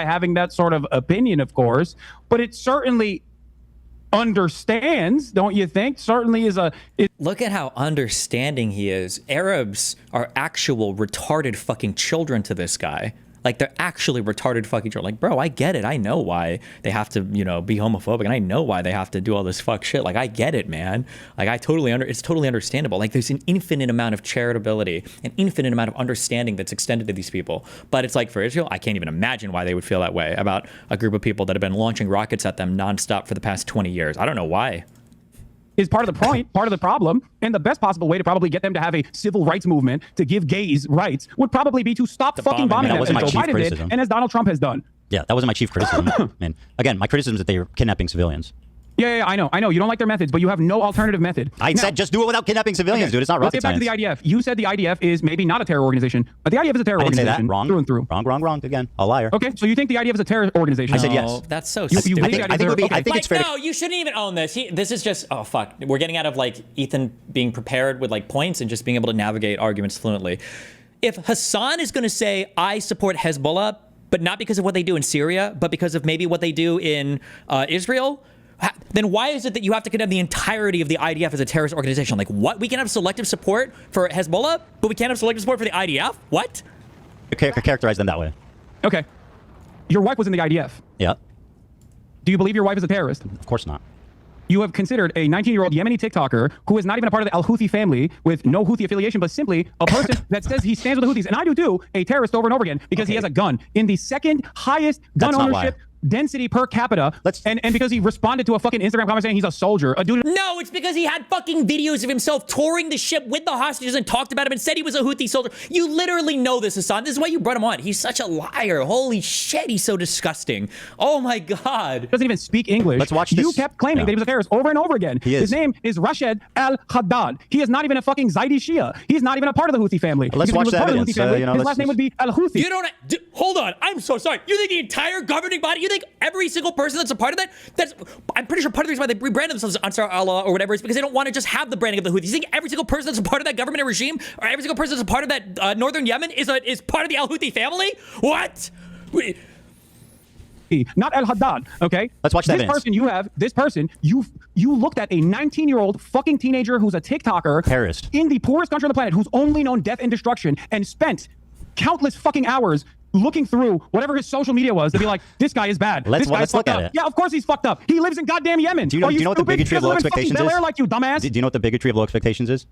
having that sort of opinion, of course, but it certainly understands, don't you think? Certainly is Look at how understanding he is. Arabs are actual retarded fucking children to this guy. Like, they're actually retarded fucking children. Like, bro, I get it. I know why they have to, be homophobic, and I know why they have to do all this fuck shit. Like, I get it, man. Like, it's totally understandable. Like, there's an infinite amount of charitability, an infinite amount of understanding that's extended to these people. But it's like, for Israel, I can't even imagine why they would feel that way about a group of people that have been launching rockets at them nonstop for the past 20 years. I don't know why. Is part of the point, part of the problem, and the best possible way to probably get them to have a civil rights movement to give gays rights would probably be to stop fucking bombing them, as Joe Biden did, and as Donald Trump has done. Yeah, that wasn't my chief criticism. And again, my criticism is that they are kidnapping civilians. Yeah, I know. You don't like their methods, but you have no alternative method. I said just do it without kidnapping civilians, dude. It's not rocket science. Let's get back to the IDF. You said the IDF is maybe not a terror organization, but the IDF is a terror organization. I didn't say that. Wrong. Through and through. Wrong. Again, a liar. Okay, so you think the IDF is a terror organization? I said yes. That's so stupid. I think it's fair. No, you shouldn't even own this. This is just, oh, fuck. We're getting out of, Ethan being prepared with, points and just being able to navigate arguments fluently. If Hasan is going to say, I support Hezbollah, but not because of what they do in Syria, but because of maybe what they do in Israel, then why is it that you have to condemn the entirety of the IDF as a terrorist organization? Like, what? We can have selective support for Hezbollah, but we can't have selective support for the IDF? What? Characterize them that way. Okay. Your wife was in the IDF. Yeah. Do you believe your wife is a terrorist? Of course not. You have considered a 19-year-old Yemeni TikToker who is not even a part of the al-Houthi family with no Houthi affiliation, but simply a person that says he stands with the Houthis, and I do too, a terrorist over and over again because he has a gun in the second highest gun ownership density per capita, and because he responded to a fucking Instagram comment saying he's a soldier. A dude. No, it's because he had fucking videos of himself touring the ship with the hostages and talked about him and said he was a Houthi soldier. You literally know this, Hasan. This is why you brought him on. He's such a liar. Holy shit, he's so disgusting. Oh my God. Doesn't even speak English. Let's watch this. You kept claiming that he was a terrorist over and over again. His name is Rashid al-Haddad. He is not even a fucking Zaidi Shia. He's not even a part of the Houthi family. Let's watch the evidence. His last name would be al-Houthi. You don't. Hold on. I'm so sorry. You think the entire governing body, you think every single person that's a part of that, I'm pretty sure part of the reason why they rebranded themselves as Ansar Allah or whatever is because they don't want to just have the branding of the Houthis. You think every single person that's a part of that government and regime, or every single person that's a part of that northern Yemen is part of the al-Houthi family? What? Not al-Haddad, okay? Let's watch that. This person, you looked at a 19-year-old fucking teenager who's a TikToker, terrorist, in the poorest country on the planet, who's only known death and destruction, and spent countless fucking hours looking through whatever his social media was to be like, this guy is bad. Let's this guy's look fucked at up. it. Yeah, of course he's fucked up. He lives in goddamn Yemen. Do you know what the bigotry of low expectations is? Like you, dumbass. Do you know what the bigotry of low expectations is?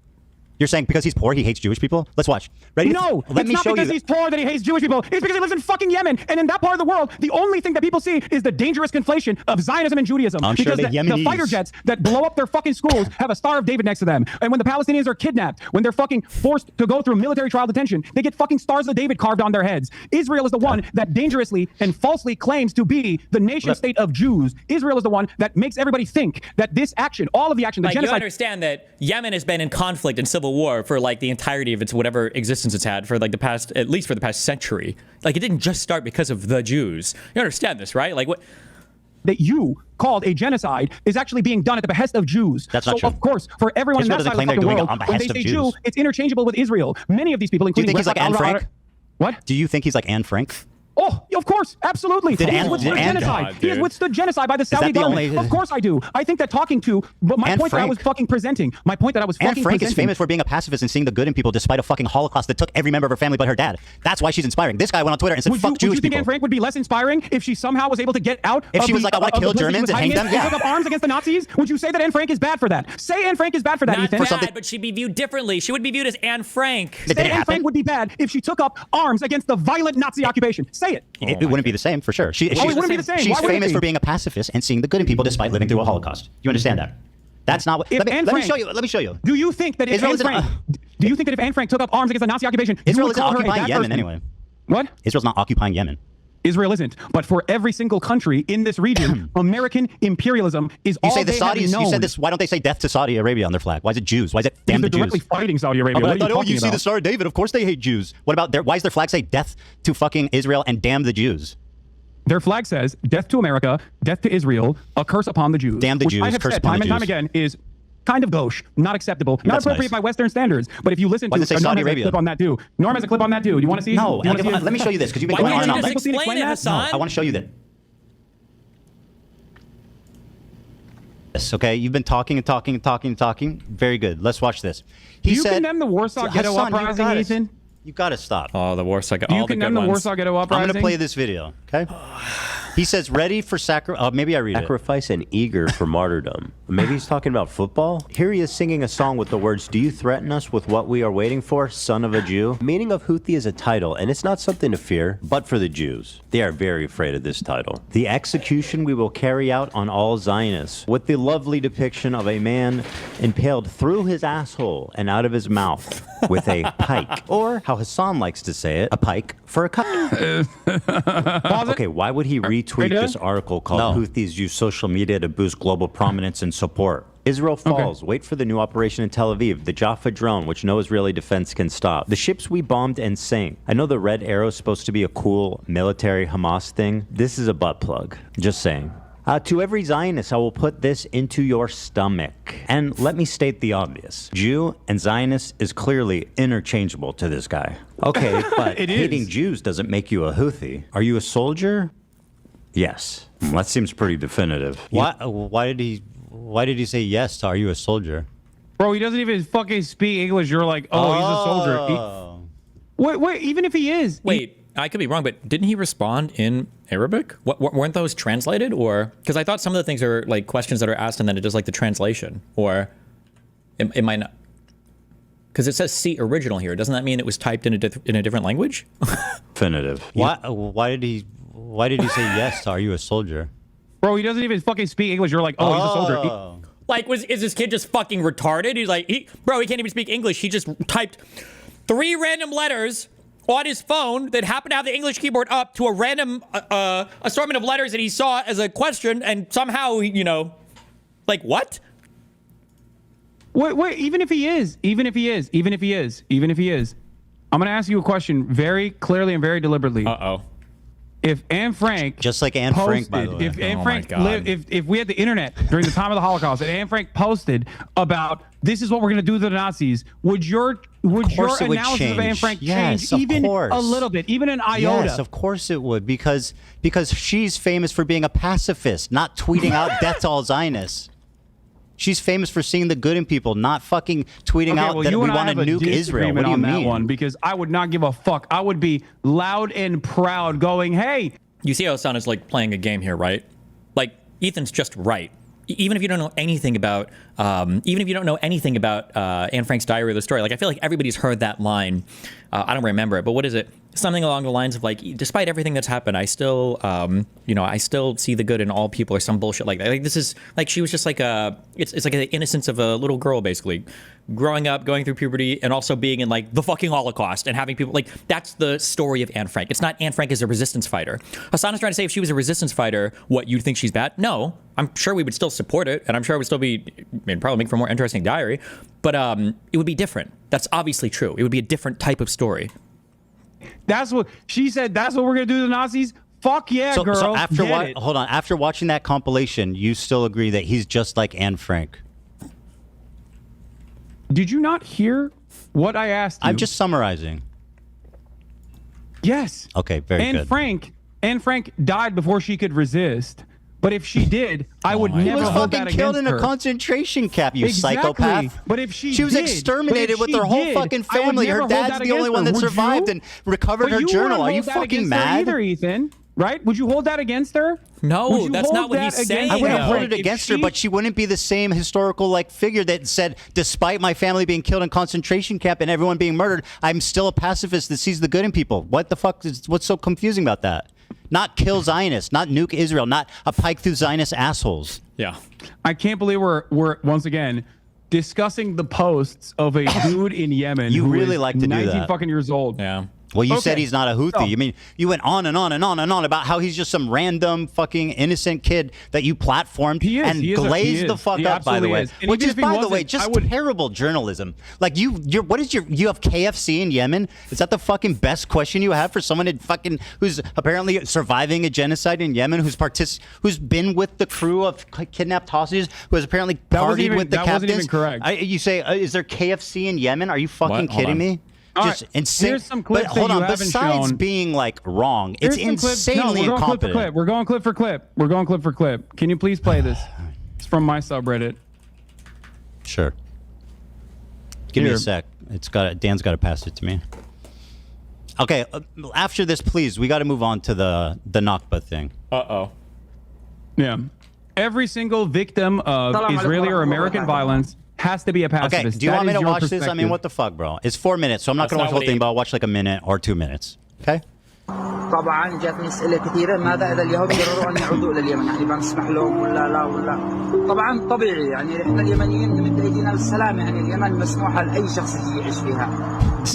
You're saying because he's poor, he hates Jewish people? Let's watch. Ready? No, Let it's me not show because you. he's poor that he hates Jewish people. It's because he lives in fucking Yemen. And in that part of the world, the only thing that people see is the dangerous conflation of Zionism and Judaism. I'm sure because the fighter jets that blow up their fucking schools have a Star of David next to them. And when the Palestinians are kidnapped, when they're fucking forced to go through military trial detention, they get fucking Stars of David carved on their heads. Israel is the one that dangerously and falsely claims to be the nation state of Jews. Israel is the one that makes everybody think that this action, all of the action, the like, genocide... You understand that Yemen has been in conflict and civil war for like the entirety of its whatever existence it's had for like the past, at least for the past century. Like it didn't just start because of the Jews. You understand this, right? Like what that you called a genocide is actually being done at the behest of Jews. That's not true. Of course, for everyone Israel in that doesn't side of the claim they're world, doing it on when they behest say of Jew, Jews. it's interchangeable with Israel. Many of these people, Do you including think he's like Anne Frank? What? Do you think he's like Anne Frank? Oh, of course, absolutely. Did He Anne- has withstood did Anne- genocide. God, He has dude. withstood genocide by the Saudi that the government. only- Of course I do. I think that talking to, but my Anne point that I was Frank. fucking presenting, my point that I was Anne fucking Frank presenting. is famous for being a pacifist and seeing the good in people despite a fucking Holocaust that took every member of her family but her dad. That's why she's inspiring. This guy went on Twitter and said, fuck Would Jewish you think people. Anne Frank would be less inspiring if she somehow was able to get out? If of she was the- like, I want to of kill the place she Germans was and hang hiding them, in, yeah. took up arms against the Nazis, would you say that Anne Frank is bad for that? Say Anne Frank is bad for that, not Ethan. bad, but she'd be viewed differently. She would be viewed as Anne Frank. Say Anne Frank would be bad if she took up arms against the violent Nazi occupation. Say it. It wouldn't be the same for sure. it wouldn't be the same. She's Why would it famous be? for being a pacifist and seeing the good in people despite living through a Holocaust. You understand that? That's not what. If Let me Anne show Frank- you. Let me show you. Do you think that if Israel Anne isn't- Frank, do you think that if Anne Frank took up arms against the Nazi occupation, you Israel would isn't call her a occupying bad Yemen person? anyway. What? Israel's not occupying Yemen. Israel isn't. But for every single country in this region, American imperialism is You all say the they have Saudis. known. You said this. Why don't they say death to Saudi Arabia on their flag? Why is it Jews? Why is it damn Because the they're Jews? directly fighting Saudi Arabia. Oh, What are you but talking you see about? the Star of David. Of course they hate Jews. What about their? Why does their flag say death to fucking Israel and damn the Jews? Their flag says death to America, death to Israel, a curse upon the Jews. Damn the which Jews, I have curse said upon time the and time Jews. again is kind of gauche, not acceptable, not That's appropriate nice. by Western standards. But if you listen Why to does it say Norm Saudi has a Arabia? clip on that too. Norm has a clip on that too. Do you want to see? No, Do you wanna see let me show you this because you've been Why going on can't and you on. just explain it, Hasan? I want to show you that. Yes, okay. You've been talking and talking and talking and talking. Very good. Let's watch this. Do you condemn the Warsaw Ghetto Hassan, Uprising, Ethan? You gotta stop. Oh, the Warsaw Ghetto. Do you all the condemn good the ones. Warsaw Ghetto Uprising? I'm gonna play this video. Okay. He says, "Ready for maybe I read it. Sacrifice and eager for martyrdom." Maybe he's talking about football. Here he is singing a song with the words, "Do you threaten us with what we are waiting for, son of a Jew?" Meaning of Houthi is a title, and it's not something to fear, but for the Jews. They are very afraid of this title. The execution we will carry out on all Zionists, with the lovely depiction of a man impaled through his asshole and out of his mouth with a pike. Or, how Hasan likes to say it, a pike for a cut. Okay, why would he retweet this article called Houthis use social media to boost global prominence and support? Israel falls. Wait for the new operation in Tel Aviv. The Jaffa drone, which no Israeli defense can stop. The ships we bombed and sank. I know the red arrow is supposed to be a cool military Hamas thing. This is a butt plug. Just saying. To every Zionist, I will put this into your stomach. And let me state the obvious. Jew and Zionist is clearly interchangeable to this guy. Okay, but hating Jews doesn't make you a Houthi. Are you a soldier? Yes. That seems pretty definitive. Why did he say yes to "Are you a soldier"? Bro, he doesn't even fucking speak English. You're like, oh, he's a soldier. Wait, even if he is. Wait, I could be wrong, but didn't he respond in Arabic? Weren't those translated? Or because I thought some of the things are like questions that are asked and then it does like the translation, or it might not. Because it says "see original" here. Doesn't that mean it was typed in a different language? Definitive. Why did he say yes to "Are you a soldier"? Bro, he doesn't even fucking speak English. You're like, oh, he's a soldier. Like, is this kid just fucking retarded? He's like, he can't even speak English. He just typed 3 random letters on his phone that happened to have the English keyboard up to a random assortment of letters that he saw as a question, and somehow, like, what? Wait, even if he is, I'm going to ask you a question very clearly and very deliberately. Uh-oh. If Anne Frank, just like Anne Frank, by the way, if Anne Frank lived, if we had the internet during the time of the Holocaust, and Anne Frank posted about this is what we're going to do to the Nazis, would your analysis of Anne Frank change even a little bit, even an iota? Yes, of course it would, because she's famous for being a pacifist, not tweeting out "death to all Zionists." She's famous for seeing the good in people, not fucking tweeting out that we want to nuke Israel. What do you mean? That one, because I would not give a fuck. I would be loud and proud going, hey. You see how Hasan is like playing a game here, right? Like, Ethan's just right. Even if you don't know anything about, Anne Frank's diary or the story, like I feel like everybody's heard that line. I don't remember it, but what is it? Something along the lines of like, despite everything that's happened, I still, I still see the good in all people, or some bullshit like that. Like this is like she was just like it's like the innocence of a little girl basically, growing up, going through puberty, and also being in like the fucking Holocaust and having people like that's the story of Anne Frank. It's not Anne Frank as a resistance fighter. Hasan is trying to say if she was a resistance fighter, what you'd think she's bad? No, I'm sure we would still support it, and I'm sure it would still be probably make for a more interesting diary, but it would be different. That's obviously true. It would be a different type of story. That's what she said. That's what we're gonna do to the Nazis. Fuck yeah, girl. So after watching that compilation, you still agree that he's just like Anne Frank? Did you not hear what I asked you? I'm just summarizing. Yes. Okay, very good. Anne Frank died before she could resist. But if she did, I would never hold that against her. She was fucking killed in a concentration camp, you psychopath. But if she was exterminated with her whole fucking family. Her dad's the only one that survived and recovered her journal. Are you fucking mad? Either, Ethan, right? Would you hold that against her? No, that's not what he's saying. I wouldn't hold it against her, but she wouldn't be the same historical like figure that said, despite my family being killed in concentration camp and everyone being murdered, I'm still a pacifist that sees the good in people. What the fuck what's so confusing about that? Not kill Zionists, not nuke Israel, not a pike through Zionist assholes. Yeah. I can't believe we're once again discussing the posts of a dude in Yemen you who really is like to do 19 that. fucking years old. Yeah. Well, you said he's not a Houthi. I mean, you went on and on and on and on about how he's just some random fucking innocent kid that you platformed and glazed the fuck up, by the way. Which is, by the way, just terrible journalism. Like you have KFC in Yemen? Is that the fucking best question you have for someone who's apparently surviving a genocide in Yemen, who's been with the crew of kidnapped hostages, who has apparently partied with the captains? That wasn't even correct. You say, is there KFC in Yemen? Are you fucking kidding me? Just insane. Here's some clips but hold that you on. haven't Besides shown. being like wrong, it's insanely incompetent. We're going clip for clip. Can you please play this? It's from my subreddit. Sure. Give me a sec. Dan's got to pass it to me. Okay. After this, please, we got to move on to the Nakba thing. Yeah. Every single victim of Israeli or American violence has to be a pacifist. Okay, do you want me to watch this? I mean, what the fuck, bro? It's 4 minutes, so I'm not going to watch the whole thing, but I'll watch like a minute or 2 minutes. Okay? طبعا جاتني اسئله كثيره ماذا اذا اليهود قرروا ان يعودوا الى اليمن يعني بنسمح لهم ولا لا ولا طبعا طبيعي يعني احنا اليمنيين نمد ايدينا للسلام يعني اليمن مسموحه لاي شخص يعيش فيها. This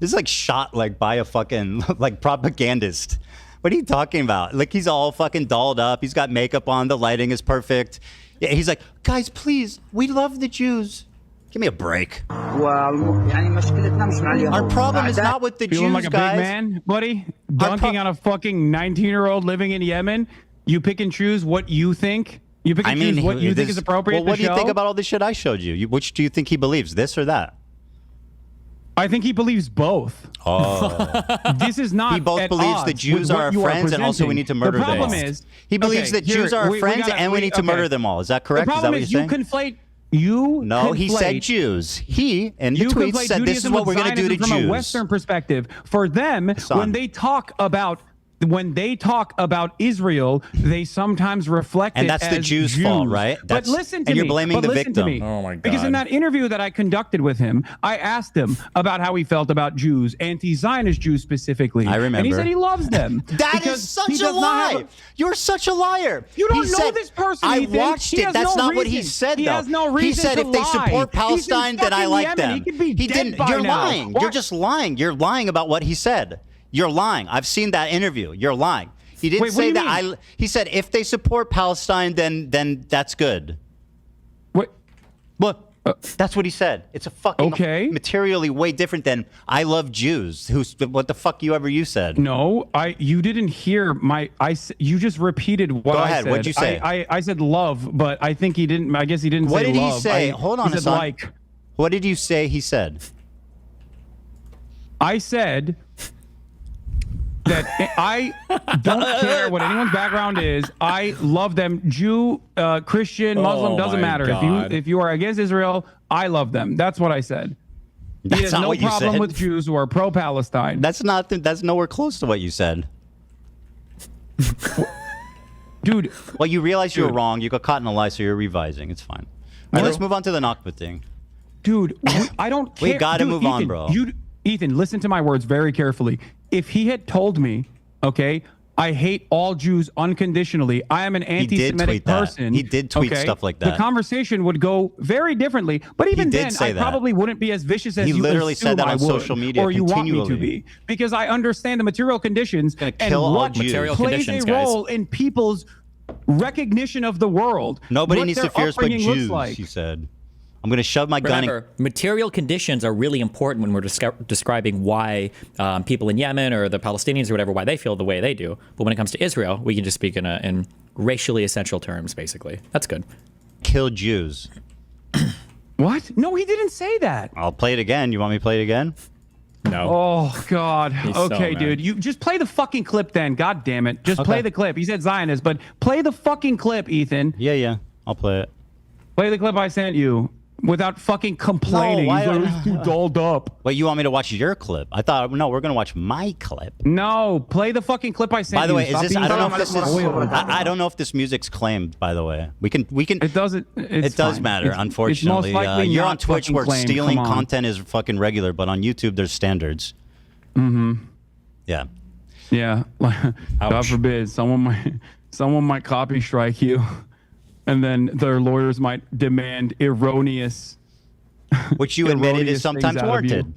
is like shot like by a fucking like propagandist. What are you talking about? Like he's all fucking dolled up. He's got makeup on. The lighting is perfect. Yeah, he's like, guys, please, we love the Jews. Give me a break. Our problem is not with the Feeling Jews, like a guys. big man, buddy? Dunking on a fucking 19-year-old living in Yemen? You pick and choose what you think? You pick and choose what you think is appropriate Well, what to do you show? think about all the shit I showed you? Which do you think he believes, this or that? I think he believes both. Oh. This is not He both at believes odds the Jews with are our what you friends and also we presenting. need to murder the them all. problem is, He believes that Jews are our friends and we need to murder them all. Is that correct? The Is that problem what you're saying? No, he said Jews. He, in the tweet, said this is what we're going to do to Jews. From a Western perspective, for them, when they talk about Israel, they sometimes reflect And it that's as the Jews' fault, right? But listen to and me. you're blaming the listen to victim. me. Oh my God. Because in that interview that I conducted with him, I asked him about how he felt about Jews, anti-Zionist Jews specifically. I remember. And he said he loves them. That is such a lie. You're such a liar. You don't He know said- this person, I Ethan. watched He it. has That's no not what he reason. said, He though. has no He reason said to if they support lie. Palestine, He's in then I fucking like Yemen. them. He could be dead didn't. by You're now. lying. Why- You're just lying. You're lying about what he said. You're lying. I've seen that interview. You're lying. He didn't Wait, what do say you that. mean? He said if they support Palestine, then that's good. What? That's what he said. It's a fucking materially way different than I love Jews. What the fuck you said? No, you didn't hear you just repeated what Go I ahead. said. What'd you say? I said love, but I think he didn't. I guess he didn't What say did love. he say? Hold on he a said second. What did you say he said? I said that I don't care what anyone's background is. I love them. Jew, Christian, Muslim, doesn't matter. If you are against Israel, I love them. That's what I said. He has no problem with Jews who are pro-Palestine. That's nowhere close to what you said. Dude. Well, you realize you were wrong. You got caught in a lie, so you're revising. It's fine. All right, let's move on to the Nakba thing. Dude, I don't care. We gotta move on, bro. Ethan, listen to my words very carefully. If he had told me, okay, I hate all Jews unconditionally, I am an anti-Semitic person. He did tweet stuff like that. The conversation would go very differently. But even then, I probably wouldn't be as vicious as you literally said that on social media or you want me to be, because I understand the material conditions and what plays a role in people's recognition of the world. Nobody needs to fear but Jews, he said. I'm going to shove my gun. Remember, material conditions are really important when we're describing why people in Yemen or the Palestinians or whatever, why they feel the way they do. But when it comes to Israel, we can just speak in racially essential terms, basically. That's good. Kill Jews. What? No, he didn't say that. I'll play it again. You want me to play it again? No. Oh, God. Okay, dude. You just play the fucking clip then. God damn it. Just play the clip. He said Zionist, but play the fucking clip, Ethan. Yeah. I'll play it. Play the clip I sent you. Without fucking complaining. No, He's too dolled up. Wait, you want me to watch your clip? I thought, no, we're going to watch my clip. No, play the fucking clip I sent you. By the way, is this, I don't know if this is, I don't know if this music's claimed, by the way. We can. It doesn't, it does matter, unfortunately. You're on Twitch where stealing content is fucking regular, but on YouTube, there's standards. Mm-hmm. Yeah. Yeah. God forbid, someone might copy strike you. And then their lawyers might demand erroneous, which you admitted is sometimes warranted.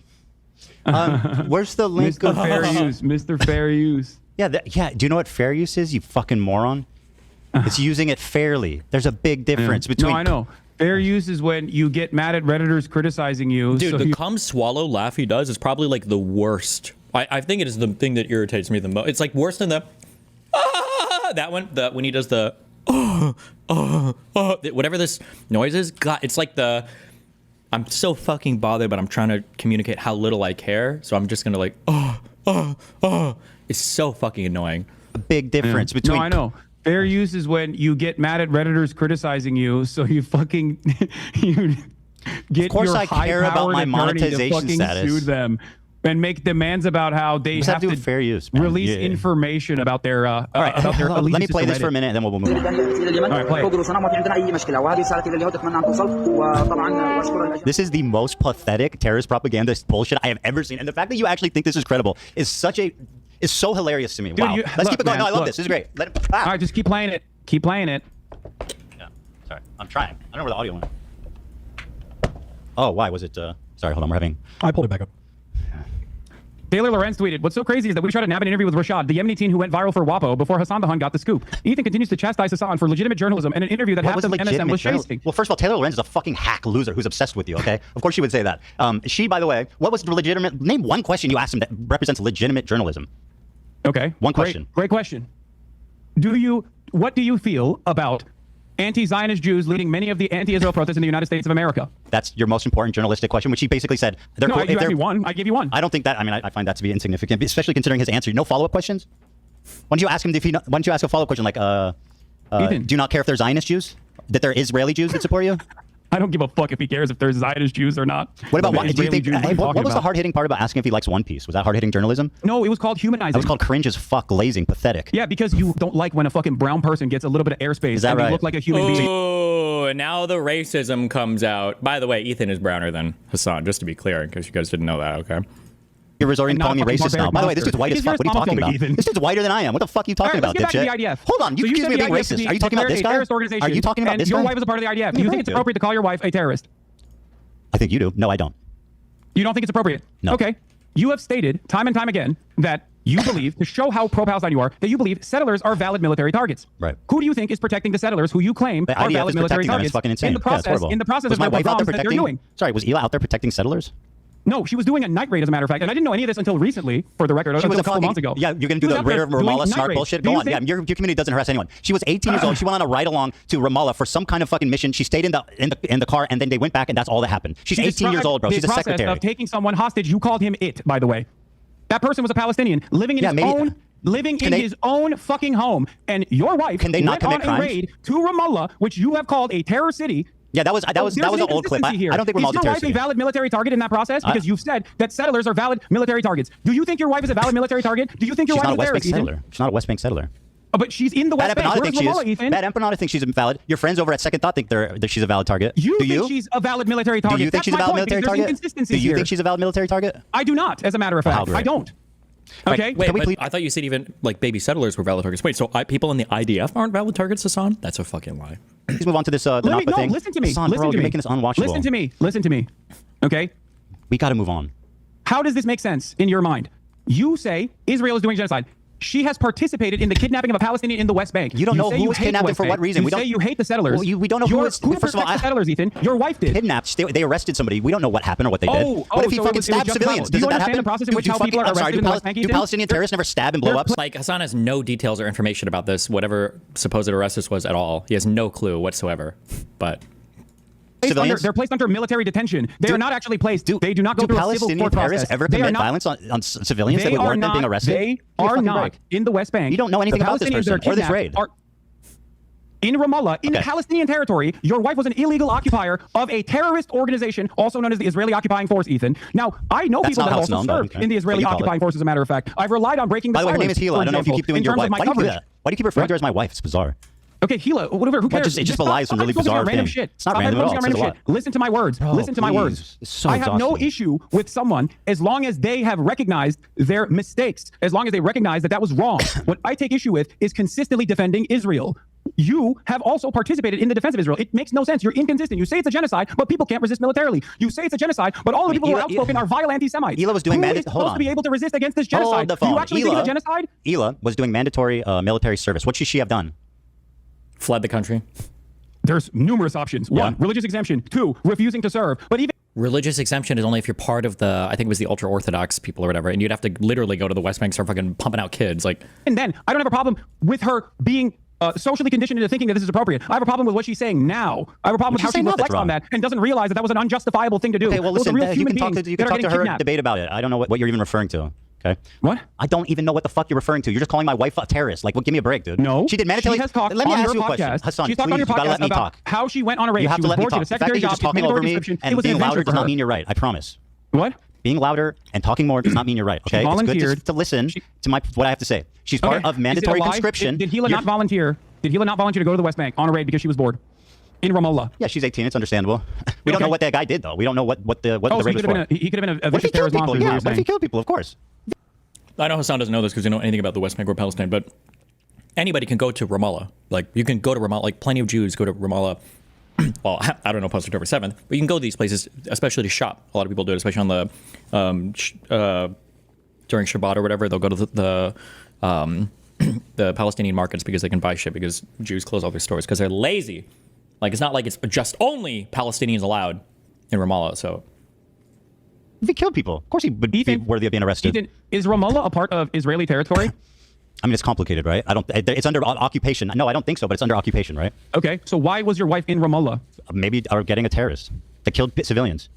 Where's the link? Mr. Fair Use. Mr. Fair Use. Yeah. Do you know what fair use is? You fucking moron. It's using it fairly. There's a big difference between. No, I know. Fair use is when you get mad at Redditors criticizing you. Dude, the come swallow laugh he does is probably like the worst. I think it is the thing that irritates me the most. It's like worse than the that one. When he does the. Whatever this noise is, God, it's like I'm so fucking bothered, but I'm trying to communicate how little I care. So I'm just gonna like, it's so fucking annoying. A big difference between. No, I know. Fair use is when you get mad at Redditors criticizing you, so you fucking you get. Of course, your I care about my monetization status. Sue them. And make demands about how they have to fair use, release information about their all right, about their let me play this for a minute and then we'll move on. All right, play. This is the most pathetic terrorist propaganda bullshit I have ever seen, and the fact that you actually think this is credible is so hilarious to me. Dude, wow. Let's keep it going. No, I love this. This is great. All right, just keep playing it. Keep playing it. Yeah, sorry, I'm trying. I don't know where the audio went. Oh, why was it? Sorry, hold on. We're having. I pulled it back up. Taylor Lorenz tweeted, "What's so crazy is that we tried to nab an interview with Rashad, the Yemeni teen who went viral for WAPO, before Hasan the Hun got the scoop. Ethan continues to chastise Hasan for legitimate journalism and an interview that half the MSM was chasing." Well, first of all, Taylor Lorenz is a fucking hack loser who's obsessed with you, okay? Of course she would say that. She, by the way, what was the legitimate... Name one question you asked him that represents legitimate journalism. Okay. One question. Great question. What do you feel about anti-Zionist Jews leading many of the anti-Israel protests in the United States of America? That's your most important journalistic question, which he basically said. You asked me one. I gave you one. I don't think that. I mean, I find that to be insignificant, especially considering his answer. No follow-up questions. Why don't you ask him why don't you ask a follow-up question like, Ethan, do you not care if they're Zionist Jews? That they're Israeli Jews that support you? I don't give a fuck if he cares if there's Zionist Jews or not. What about what? Do you think? What was the hard-hitting part about asking if he likes One Piece? Was that hard-hitting journalism? No, it was called humanizing. It was called cringe as fuck, lazing, pathetic. Yeah, because you don't like when a fucking brown person gets a little bit of airspace. Is that and right? They look like a human being. Oh, and now the racism comes out. By the way, Ethan is browner than Hasan, just to be clear, in case you guys didn't know that. Okay. You're resorting to calling me racist now. By the way, this dude's white as fuck. What are you talking about? This dude's whiter than I am. What the fuck are you talking about, dipshit? Hold on, you accuse me of being racist. Are you talking about this guy? Are you talking about this guy? Your wife is a part of the IDF. Do you think it's appropriate to call your wife a terrorist? I think you do. No, I don't. You don't think it's appropriate? No. Okay. You have stated time and time again that you believe, to show how pro-Palestine you are, that you believe settlers are valid military targets. Right. Who do you think is protecting the settlers who you claim are valid military targets? Fucking insane. In the process was my of wife out there that they're protecting? doing? Sorry, was Ela out there protecting settlers? No, she was doing a night raid, as a matter of fact, and I didn't know any of this until recently. For the record, until a couple months ago. Yeah, you're gonna do the raider of Ramallah smart bullshit. Go on. Yeah, your community doesn't harass anyone. She was 18 years old. She went on a ride along to Ramallah for some kind of fucking mission. She stayed in the car, and then they went back, and that's all that happened. She's 18 years old, bro. She's a secretary. Of taking someone hostage, you called him it, by the way. That person was a Palestinian living in his own fucking home, and your wife went on a raid to Ramallah, which you have called a terror city. Yeah, that was an old clip. I don't think Ramallah's a terrorist. Is your wife a valid military target in that process? Because you've said that settlers are valid military targets. Do you think your wife is a valid military target? Do you think your wife is a terrorist, Ethan? She's not a West Bank settler. Oh, but she's in the West Bank. Where's Ramallah, Ethan? Bad Empanada thinks she's valid. Your friends over at Second Thought think that she's a valid target. Do you think she's a valid military target? Do you think she's a valid military target? Do you think she's a valid military target? I do not, as a matter of fact. I don't. Okay. Wait, I thought you said even like baby settlers were valid targets. Wait, so people in the IDF aren't valid targets, Hasan? That's a fucking lie. Let's move on to this thing. Listen to me. Hasan, bro, you're making this unwatchable. Listen to me. Okay? We got to move on. How does this make sense in your mind? You say Israel is doing genocide. She has participated in the kidnapping of a Palestinian in the West Bank. You don't know who was kidnapped and for what reason. You say you hate the settlers. Well, we don't know who was. First of all, the settlers, Ethan. Your wife did. Kidnapped. They arrested somebody. We don't know what happened or what they did. What if he fucking stabbed civilians? Do you Doesn't that understand happen? the process in which how people are arrested in the West Bank, Ethan? Do Palestinian terrorists never stab and blow up? Like, Hasan has no details or information about this, whatever supposed arrest this was at all. He has no clue whatsoever. But they're placed under military detention. They are not actually placed. They do not go through a civil court process. Palestinian terrorists ever commit violence on civilians that would warrant them being arrested? They are not in the West Bank. You don't know anything about this person or this raid. In Ramallah, in Palestinian territory, your wife was an illegal occupier of a terrorist organization, also known as the Israeli Occupying Force, Ethan. Now, I know people that have also served in the Israeli Occupying Force, as a matter of fact. I've relied on breaking the silence. By the way, her name is Hila. I don't know if you keep doing your wife. Why do you do that? Why do you keep referring to her as my wife? It's bizarre. Okay, Hila, whatever, who cares? It just belies some really bizarre thing. It's not random at all. Listen to my words. Listen to my words. I have no issue with someone as long as they have recognized their mistakes, as long as they recognize that that was wrong. What I take issue with is consistently defending Israel. You have also participated in the defense of Israel. It makes no sense. You're inconsistent. You say it's a genocide, but people can't resist militarily. You say it's a genocide, but all the people who are outspoken are vile anti-Semites. Hila was doing Who is supposed to be able to resist against this genocide? Do you actually think it's a genocide? Hila was doing mandatory military service. What should she have done? Fled the country. There's numerous options. One, religious exemption. Two, refusing to serve. But even religious exemption is only if you're part of the, I think it was the ultra-Orthodox people or whatever, and you'd have to literally go to the West Bank and start fucking pumping out kids. And then, I don't have a problem with her being socially conditioned into thinking that this is appropriate. I have a problem with what she's saying now. I have a problem with how she reflects on that and doesn't realize that that was an unjustifiable thing to do. Okay, well, listen, you can talk to her, kidnapped. debate about it. I don't know what you're even referring to. Okay. What? I don't even know what the fuck you're referring to. You're just calling my wife a terrorist. Like, well, give me a break, dude. No. She did mandatory. She has talked Let me on ask your you a question. podcast. Hasan, She's talked on your you gotta let podcast me about talk. how she went on a raid. You have She to was let me bored. She talk. was The fact that secondary you're job. just talking over me and being louder does not mean you're right. I promise. What? Being louder and talking more does not mean you're right. Okay. It's good to listen to what I have to say. She's part of mandatory conscription. Did Hila not volunteer? Did Hila not volunteer to go to the West Bank on a raid because she was bored? In Ramallah. Yeah, she's 18. It's understandable. We don't know what that guy did, though. We don't know what the raid was for. He could have been a What if he vicious terrorist killed people? monster. Yeah, what if he killed people? Of course. I know Hasan doesn't know this because you know anything about the West Bank or Palestine, but anybody can go to Ramallah. Like, you can go to Ramallah. Like, plenty of Jews go to Ramallah. Well, I don't know post October 7th, but you can go to these places, especially to shop. A lot of people do it, especially on the during Shabbat or whatever. They'll go to the Palestinian markets because they can buy shit because Jews close all their stores because they're lazy. Like, it's not like it's just only Palestinians allowed in Ramallah. So if he killed people, of course he would be worthy of being arrested. Ethan, is Ramallah a part of Israeli territory? I mean, it's complicated, right? It's under occupation. No, I don't think so, but it's under occupation, right? Okay, so why was your wife in Ramallah? Maybe are getting a terrorist that killed civilians.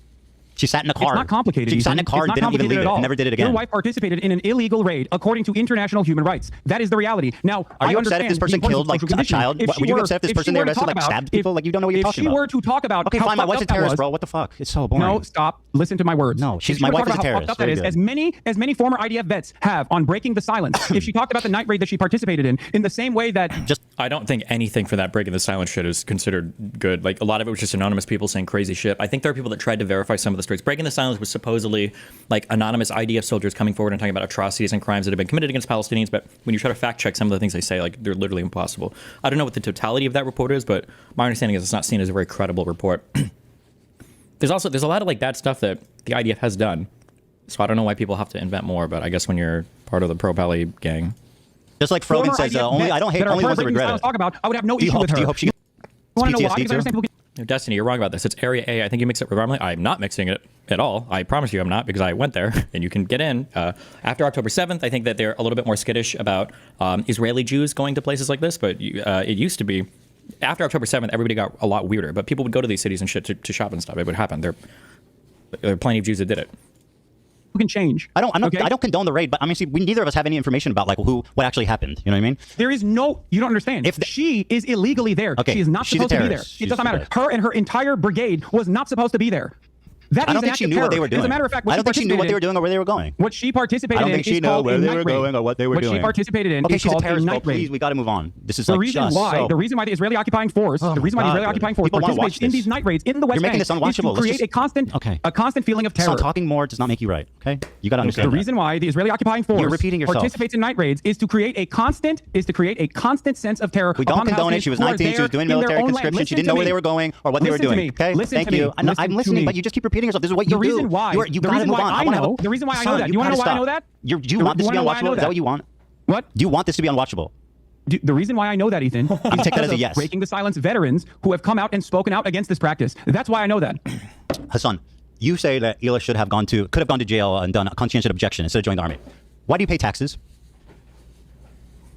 She sat in a car. It's not complicated. She sat in a car and didn't even leave it. And never did it again. Your wife participated in an illegal raid according to international human rights. That is the reality. Now, are you upset if this person killed like a child? Would you be upset if this person they arrested like stabbed people? Like, you don't know what you're talking about. If she were to talk about, okay, fine, my wife's a terrorist, bro. What the fuck? It's so boring. No, stop. Listen to my words. No, my wife is a terrorist. That is, as many former IDF vets have on breaking the silence. If she talked about the night raid that she participated in the same way that I don't think anything for that breaking the silence shit is considered good. Like, a lot of it was just anonymous people saying crazy shit. I think there are people that tried to verify some of the stories. Breaking the silence was supposedly like anonymous IDF soldiers coming forward and talking about atrocities and crimes that have been committed against Palestinians. But when you try to fact check some of the things they say, like, they're literally impossible. I don't know what the totality of that report is, but my understanding is it's not seen as a very credible report. There's a lot of like bad stuff that the IDF has done. So I don't know why people have to invent more, but I guess when you're part of the pro-Pali gang. Just like Frogan says, I don't hate only ones that regret it. Talk about, I would have no issue with her. Do you hope she want to know why? PTSD too? Destiny, you're wrong about this. It's Area A. I think you mix it with Ramley. I'm not mixing it at all. I promise you I'm not, because I went there and you can get in. After October 7th, I think that they're a little bit more skittish about Israeli Jews going to places like this, but it used to be. After October 7th, everybody got a lot weirder, but people would go to these cities and shit to shop and stuff. It would happen. There are plenty of Jews that did it. can change. I don't condone the raid, but I mean, see, neither of us have any information about like what actually happened. You know what I mean? There is no, you don't understand. If she is illegally there, she is not supposed to be there. It doesn't matter. Her and her entire brigade was not supposed to be there. I don't think she knew what they were doing. As a matter of fact, I don't think she knew what they were doing or where they were going. What she participated in. I don't think she knew where they were going or what they were doing. What she participated in. Okay, is she's called a terrorist. night raid. Please, we got to move on. This is the like reason just why so... the reason why the Israeli occupying force, participates in these night raids in the West Bank is to create a constant feeling of terror. So talking more does not make you right. Okay, you got to understand. The reason why the Israeli occupying force participates in night raids is to create a constant sense of terror. We don't condone it. She was 19. She was doing military conscription. She didn't know where they were going or what they were doing. Okay, thank you. I'm listening, but you just keep repeating yourself. This is what you do. The reason why the reason why I know that. You want to know why I know that? Do you want this to be unwatchable? Is that what you want? What? Do you want this to be unwatchable? The reason why I know that, Ethan, is take that as a yes. Breaking the silence veterans who have come out and spoken out against this practice. That's why I know that. Hasan, you say that Ela could have gone to jail and done a conscientious objection instead of joining the army. Why do you pay taxes?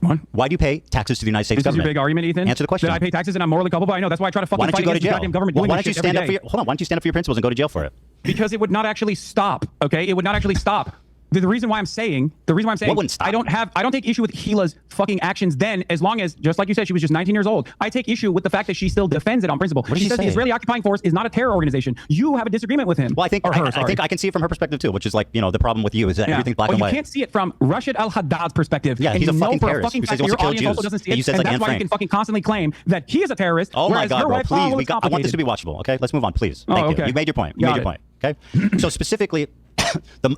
What? Why do you pay taxes to the United States government? Is your big argument, Ethan? Answer the question. That I pay taxes and I'm morally culpable? I know. That's why I try to fucking fight against the goddamn government doing this shit every day. Why don't you stand up for your principles and go to jail for it? Because it would not actually stop. Okay, it would not actually stop. The reason why I'm saying, I don't take issue with Gila's fucking actions then, as long as, just like you said, she was just 19 years old. I take issue with the fact that she still defends it on principle. She says the Israeli occupying force is not a terror organization. You have a disagreement with him. Well, I think I can see it from her perspective too, which is like, you know, the problem with you is that everything's black and white. You can't see it from Rashid al-Haddad's perspective. Yeah, he's a fucking terrorist. Your audience also doesn't see it, and that's why you can fucking constantly claim that he is a terrorist. Oh my God, bro, please, I want this to be watchable. Okay, let's move on, please. Thank you. You made your point. Okay. So specifically,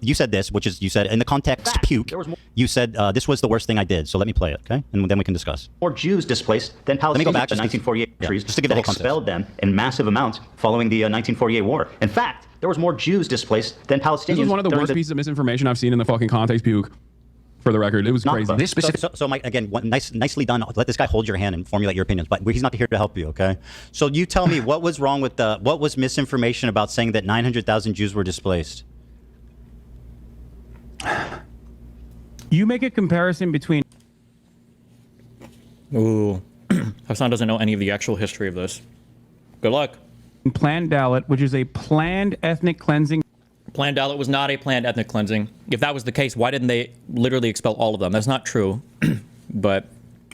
you said this, which is, you said in the context puke, you said this was the worst thing I did. So let me play it, okay? And then we can discuss. More Jews displaced than Palestinians. Let me go back to the 1948 countries just to give that expelled them in massive amounts following the 1948 war. In fact, there was more Jews displaced than Palestinians. This was one of the worst pieces of misinformation I've seen in the fucking context puke. For the record, it was crazy. This specific. So Mike, again, nicely done. Let this guy hold your hand and formulate your opinions, but he's not here to help you, okay? So you tell me what was wrong with what was misinformation about saying that 900,000 Jews were displaced? You make a comparison between. Ooh, Hasan doesn't know any of the actual history of this. Good luck. Planned Dalit, which is a planned ethnic cleansing. Planned Dalit was not a planned ethnic cleansing. If that was the case, why didn't they literally expel all of them? That's not true. But,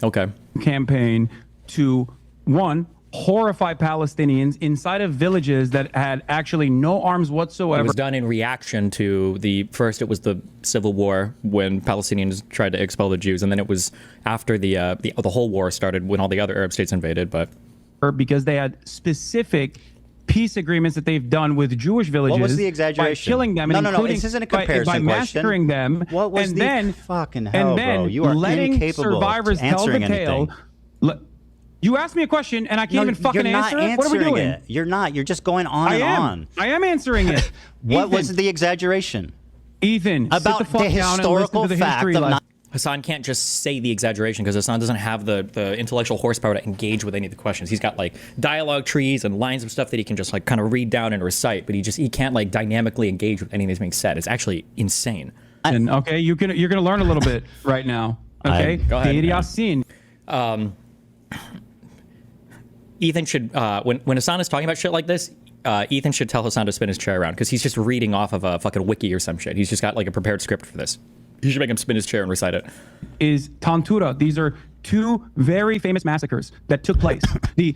okay. Campaign to, one, horrify Palestinians inside of villages that had actually no arms whatsoever. It was done in reaction to first it was the civil war when Palestinians tried to expel the Jews, and then it was after the whole war started when all the other Arab states invaded, but. Because they had specific peace agreements that they've done with Jewish villages. What was the exaggeration? By killing them and no, this isn't a comparison by massacring them. What was and then fucking hell, and then bro? You are letting incapable survivors of answering tell the tale. You asked me a question and I can't even fucking answer it. What are we doing? You're not. You're just going on and on. I am answering it. What was the exaggeration? Ethan, about the historical fact of not. Hasan can't just say the exaggeration because Hasan doesn't have the intellectual horsepower to engage with any of the questions. He's got like dialogue trees and lines of stuff that he can just like kind of read down and recite, but he can't like dynamically engage with anything that's being said. It's actually insane. And okay, you're gonna learn a little bit right now. Okay, go ahead. Yasin. Ethan should when Hasan is talking about shit like this, Ethan should tell Hasan to spin his chair around because he's just reading off of a fucking wiki or some shit. He's just got like a prepared script for this. You should make him spin his chair and recite it. Is Tantura. These are two very famous massacres that took place. The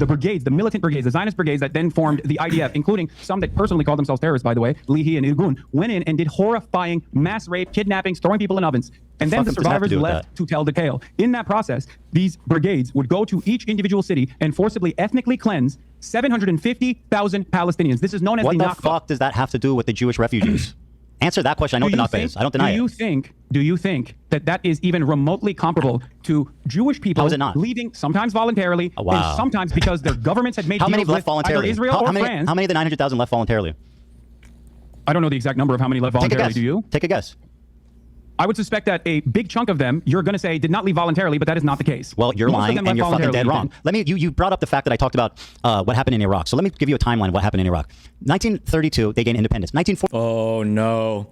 brigades, the militant brigades, the Zionist brigades that then formed the IDF, including some that personally called themselves terrorists, by the way, Lihi and Irgun, went in and did horrifying mass rape, kidnappings, throwing people in ovens. And then the survivors left to tell the tale. In that process, these brigades would go to each individual city and forcibly ethnically cleanse 750,000 Palestinians. This is known as the Nakba. What the fuck does that have to do with the Jewish refugees? Answer that question. I know what the Nakba is. I don't deny it. Do you think that is even remotely comparable to Jewish people How is it not? leaving sometimes voluntarily and sometimes because their governments had made How many deals left with voluntarily? either Israel or France? How many of the 900,000 left voluntarily? I don't know the exact number of how many left voluntarily. Do you? Take a guess. I would suspect that a big chunk of them, you're going to say, did not leave voluntarily, but that is not the case. Well, you're lying and you're fucking dead wrong. You brought up the fact that I talked about what happened in Iraq. So let me give you a timeline of what happened in Iraq. 1932, they gained independence. 1940. Oh, no.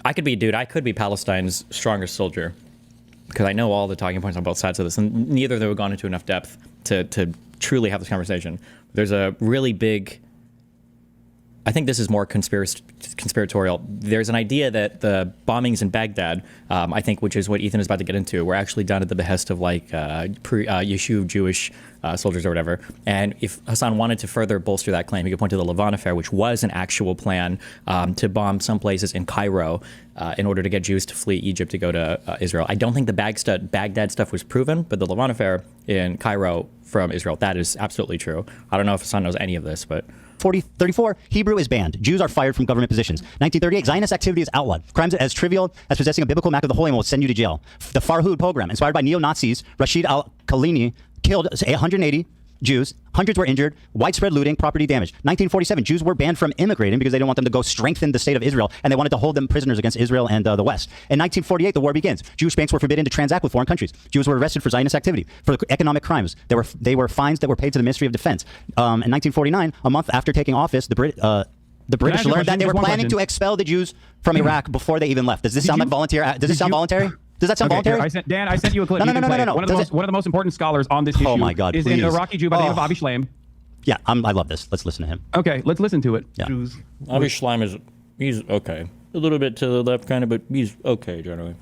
I could be Palestine's strongest soldier because I know all the talking points on both sides of this, and neither of them have gone into enough depth to truly have this conversation. There's a really big I think this is more conspiratorial. There's an idea that the bombings in Baghdad, I think, which is what Ethan is about to get into, were actually done at the behest of like Yishuv Jewish soldiers or whatever. And if Hasan wanted to further bolster that claim, he could point to the Levant affair, which was an actual plan to bomb some places in Cairo in order to get Jews to flee Egypt to go to Israel. I don't think the Baghdad stuff was proven, but the Levant affair in Cairo from Israel, that is absolutely true. I don't know if Hasan knows any of this, but... 34, Hebrew is banned. Jews are fired from government positions. 1938, Zionist activity is outlawed. Crimes as trivial as possessing a biblical map of the Holy Land will send you to jail. The Farhud pogrom, inspired by neo-Nazis, Rashid al-Khalini, killed 180 Jews. Hundreds were injured. Widespread looting, property damage. 1947, Jews were banned from immigrating because they didn't want them to go strengthen the state of Israel, and they wanted to hold them prisoners against Israel and the West. In 1948, the war begins. Jewish banks were forbidden to transact with foreign countries. Jews were arrested for Zionist activity, for economic crimes. They were fines that were paid to the Ministry of Defense. In 1949, a month after taking office, the British learned that they were planning to expel the Jews from Iraq before they even left. Does this sound like volunteer? Does this sound voluntary? Does that sound voluntary? Dan, I sent you a clip. No. One of the most important scholars on this issue is an Iraqi Jew by the name of Avi Shlaim. Yeah, I love this. Let's listen to him. Okay, let's listen to it. Yeah. Avi Shlaim he's okay. A little bit to the left, kind of, but he's okay generally.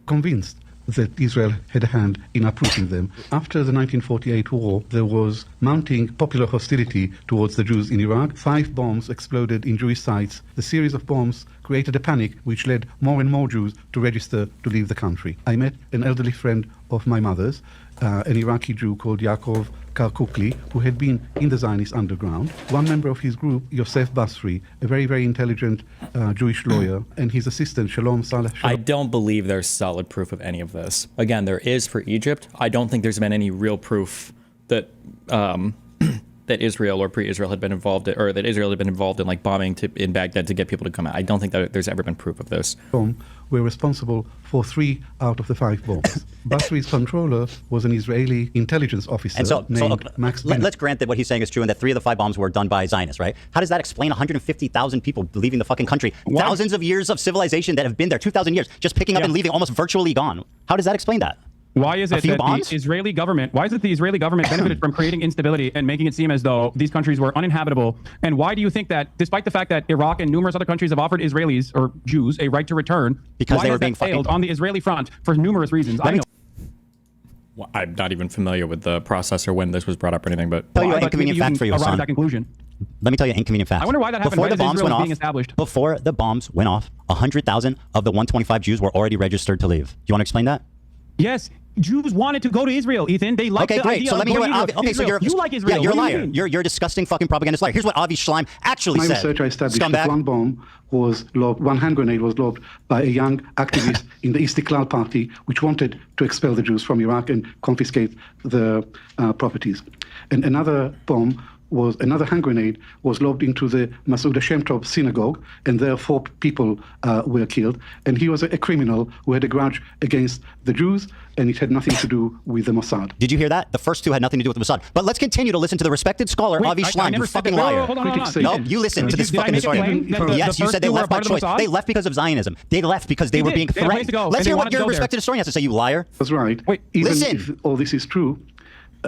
Convinced that Israel had a hand in uprooting them. After the 1948 war, there was mounting popular hostility towards the Jews in Iraq. 5 bombs exploded in Jewish sites. The series of bombs created a panic which led more and more Jews to register to leave the country. I met an elderly friend of my mother's, an Iraqi Jew called Yaakov Karkukli, who had been in the Zionist underground. One member of his group, Yosef Basri, a very, very intelligent Jewish lawyer, and his assistant, Shalom Saleh. I don't believe there's solid proof of any of this. Again, there is for Egypt. I don't think there's been any real proof that that Israel or pre-Israel had been involved, or that Israel had been involved in like bombing in Baghdad to get people to come out. I don't think that there's ever been proof of this. Were responsible for 3 out of the 5 bombs. Basri's controller was an Israeli intelligence officer named Max Bennett. Let's grant that what he's saying is true and that 3 of the 5 bombs were done by Zionists, right? How does that explain 150,000 people leaving the fucking country? What? Thousands of years of civilization that have been there, 2,000 years, just picking up and leaving, almost virtually gone. How does that explain that? Why is it that the Israeli government benefited from creating instability and making it seem as though these countries were uninhabitable? And why do you think that, despite the fact that Iraq and numerous other countries have offered Israelis or Jews a right to return, because they were being failed on the Israeli front for numerous reasons? Well, I'm not even familiar with the process or when this was brought up or anything, but tell you an inconvenient fact for you, Hasan. That conclusion. Let me tell you an inconvenient fact. I wonder why that happened. Before the bombs went off, 100,000 of the 125 Jews were already registered to leave. Do you want to explain that? Yes. Jews wanted to go to Israel, Ethan. They liked the idea so let me hear what Okay, so you like Israel. Yeah, you're a liar. You're a disgusting fucking propagandist liar. Here's what Avi Shlaim actually said. My research I established that one bomb was lobbed, one hand grenade was lobbed by a young activist in the Istiklal party, which wanted to expel the Jews from Iraq and confiscate the properties. And another hand grenade was lobbed into the Masoud Hashem Tov synagogue, and there 4 people were killed. And he was a criminal who had a grudge against the Jews, and it had nothing to do with the Mossad. Did you hear that? The first 2 had nothing to do with the Mossad. But let's continue to listen to the respected scholar, Avi Shlaim, you fucking liar. No, you listen to this fucking historian. Yes, you said they left by choice. They left because of Zionism. They left because they were being threatened. Let's hear what your respected historian has to say, you liar. That's right. Even if all this is true,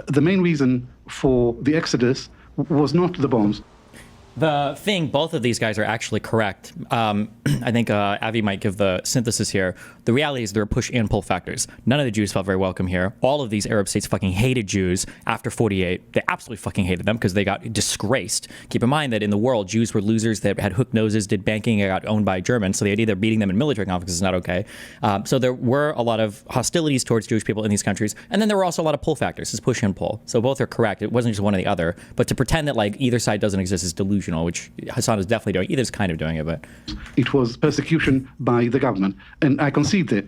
the main reason for the exodus was not the bombs. The thing, both of these guys are actually correct. I think Avi might give the synthesis here. The reality is there are push and pull factors. None of the Jews felt very welcome here. All of these Arab states fucking hated Jews after 48. They absolutely fucking hated them because they got disgraced. Keep in mind that in the world, Jews were losers that had hooked noses, did banking, and got owned by Germans. So the idea they're beating them in military conflicts is not okay. So there were a lot of hostilities towards Jewish people in these countries. And then there were also a lot of pull factors. It's push and pull. So both are correct. It wasn't just one or the other. But to pretend that like either side doesn't exist is delusional, which Hasan is definitely doing. Either's kind of doing it, but it was persecution by the government, and I concede that.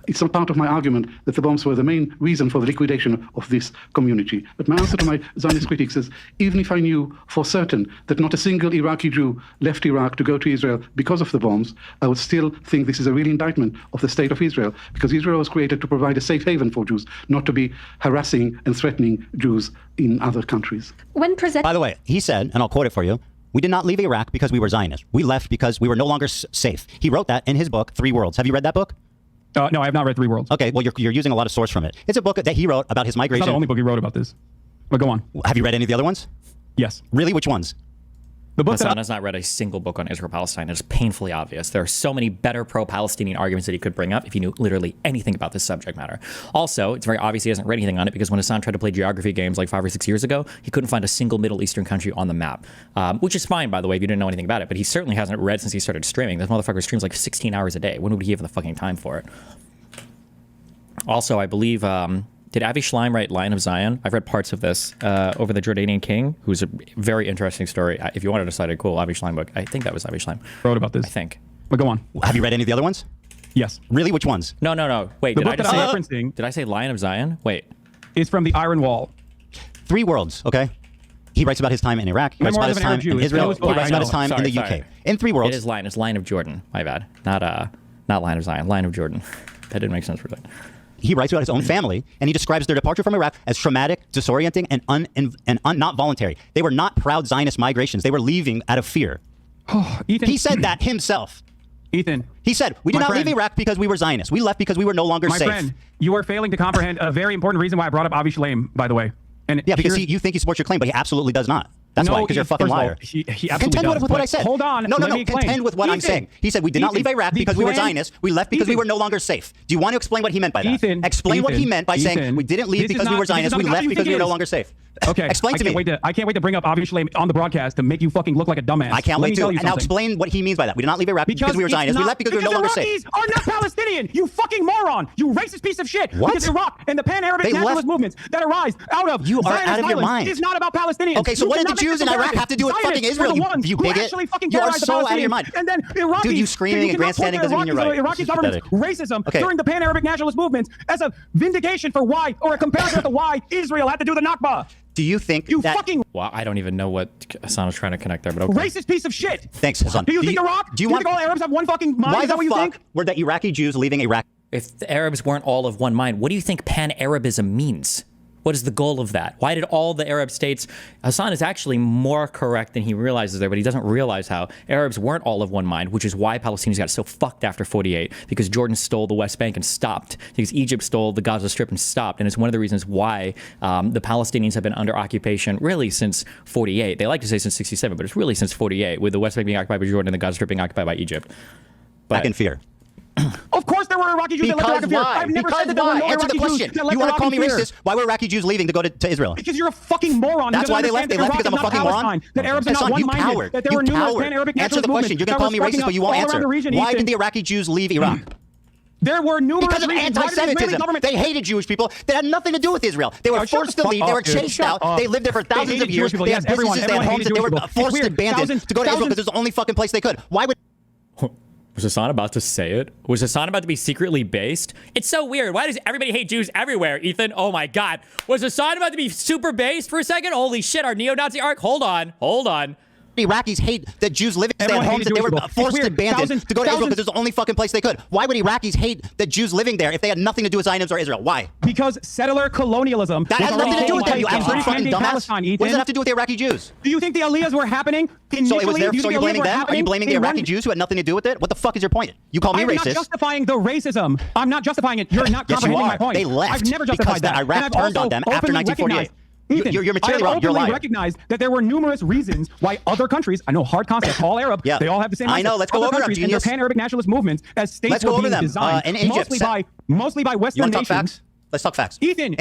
It's not part of my argument that the bombs were the main reason for the liquidation of this community. But my answer to my Zionist critics is, even if I knew for certain that not a single Iraqi Jew left Iraq to go to Israel because of the bombs, I would still think this is a real indictment of the state of Israel, because Israel was created to provide a safe haven for Jews, not to be harassing and threatening Jews in other countries. By the way, he said, and I'll quote it for you, we did not leave Iraq because we were Zionists. We left because we were no longer safe. He wrote that in his book, 3 Worlds. Have you read that book? No, I have not read 3 Worlds. Okay, well, you're using a lot of source from it. It's a book that he wrote about his migration. It's not the only book he wrote about this. But go on. Have you read any of the other ones? Yes. Really? Which ones? The book Hasan has not read a single book on Israel-Palestine. It's painfully obvious. There are so many better pro-Palestinian arguments that he could bring up if he knew literally anything about this subject matter. Also, it's very obvious he hasn't read anything on it because when Hasan tried to play geography games like 5 or 6 years ago, he couldn't find a single Middle Eastern country on the map, which is fine, by the way, if you didn't know anything about it. But he certainly hasn't read since he started streaming. This motherfucker streams like 16 hours a day. When would he have the fucking time for it? Also, I believe... did Avi Schleim write Lion of Zion? I've read parts of this over the Jordanian king, who's a very interesting story. If you wanted to cite a cool Avi Schleim book, I think that was Avi Schleim. Wrote about this. I think. But go on. Have you read any of the other ones? Yes. Really? Which ones? No. Wait, did I say Lion of Zion? Wait. It's from the Iron Wall. 3 worlds, okay? He writes about his time in Iraq. He writes about his time in Israel. He writes about his time in the UK. In 3 worlds. It is Lion. It's Lion of Jordan. My bad. Not Lion of Zion. Lion of Jordan. That didn't make sense for that. He writes about his own family, and he describes their departure from Iraq as traumatic, disorienting, and not voluntary. They were not proud Zionist migrations. They were leaving out of fear. Ethan. He said that himself. Ethan. He said, we did not leave Iraq because we were Zionists. We left because we were no longer safe. My friend, you are failing to comprehend a very important reason why I brought up Avi Schleim, by the way. And yeah, because you think he supports your claim, but he absolutely does not. That's why, because you're a fucking liar. He contend with what I said. Hold on. No. Contend with what I'm saying. He said we did not leave Iraq because we were Zionists. We left because we were no longer safe. Do you want to explain what he meant by that? Explain what he meant by saying we didn't leave because we were Zionists. We left because we were no longer safe. Okay. Explain to me. I can't wait to bring up Avi Schleim on the broadcast to make you fucking look like a dumbass. I can't wait to. And now explain what he means by that. We did not leave Iraq because we were Zionists. We left because we were no longer safe. Iraqis are not Palestinian. You fucking moron. You racist piece of shit. What? Because Iraq and the pan-Arabic nationalist movements that arise out of you are out of your mind. Is not about Palestinians. Okay, so what did the Jews in Iraq have to do with fucking Israel? You bigot. You are so out of your mind. And then Iraqis. Dude, you screaming and grandstanding doesn't mean you're right. Iraqi government's racism during the pan-Arabic nationalist movements as a vindication for why, or a comparison to why Israel had to do the Nakba. Do you think Well, I don't even know what Hasan was trying to connect there, but okay. Racist piece of shit. Thanks, Hasan. Do you think Iraq? Do you think all Arabs have one fucking mind? Why Is that what you think? were the Iraqi Jews leaving Iraq? If the Arabs weren't all of one mind, what do you think pan-Arabism means? What is the goal of that? Why did all the Arab states... Hasan is actually more correct than he realizes there, but he doesn't realize how Arabs weren't all of one mind, which is why Palestinians got so fucked after 48, because Jordan stole the West Bank and stopped, because Egypt stole the Gaza Strip and stopped, and it's one of the reasons why the Palestinians have been under occupation really since 48. They like to say since 67, but it's really since 48, with the West Bank being occupied by Jordan and the Gaza Strip being occupied by Egypt. Back in fear. Of course there were Iraqi Jews that left Iraq in fear. I've never said that there were no Answer the Iraqi question. Jews that left You want to Iraq call in me fear. racist? Why were Iraqi Jews leaving to go to Israel? Because you're a fucking moron. That's why they left. They left because I'm a fucking moron. That Arabs are not one-minded. That there were numerous pan-Arabic Answer the question. You're going to call me racist, but you won't answer. Why did the Iraqi Jews leave Iraq? There were numerous because of anti-Semitism. They hated Jewish people. They had nothing to do with Israel. They were forced to leave. They were chased out. They lived there for thousands of years. They had businesses, they had homes, and they were forced and abandoned to go to Israel because it was the only fucking place they could. Why would... Was Hasan about to say it? Was Hasan about to be secretly based? It's so weird. Why does everybody hate Jews everywhere, Ethan? Oh my God. Was Hasan about to be super based for a second? Holy shit, our neo-Nazi arc? Hold on. Iraqis hate that Jews living in their homes that they were forced and abandoned to go to Israel because it was the only fucking place they could. Why would Iraqis hate that Jews living there if they had nothing to do with Zionism or Israel? Why? Because settler colonialism. That has nothing to do with that, you absolute fucking dumbass. What does that have to do with the Iraqi Jews? Do you think the aliyahs were happening initially? So it was there, so you're blaming them? Are you blaming the Iraqi Jews who had nothing to do with it? What the fuck is your point? You call me racist. I'm not justifying the racism. I'm not justifying it. You're not comprehending my point. They left. I've never justified that. Because Iraq turned on them after 1948. Ethan, you're materially wrong. You're lying. I recognized that there were numerous reasons why other countries, I know hard concept, all Arab, they all have the same mindset. I know, let's go over them, genius. And their pan-Arabic nationalist movements as states were being designed in Egypt. mostly by Western nations. Facts? Let's talk facts. Ethan,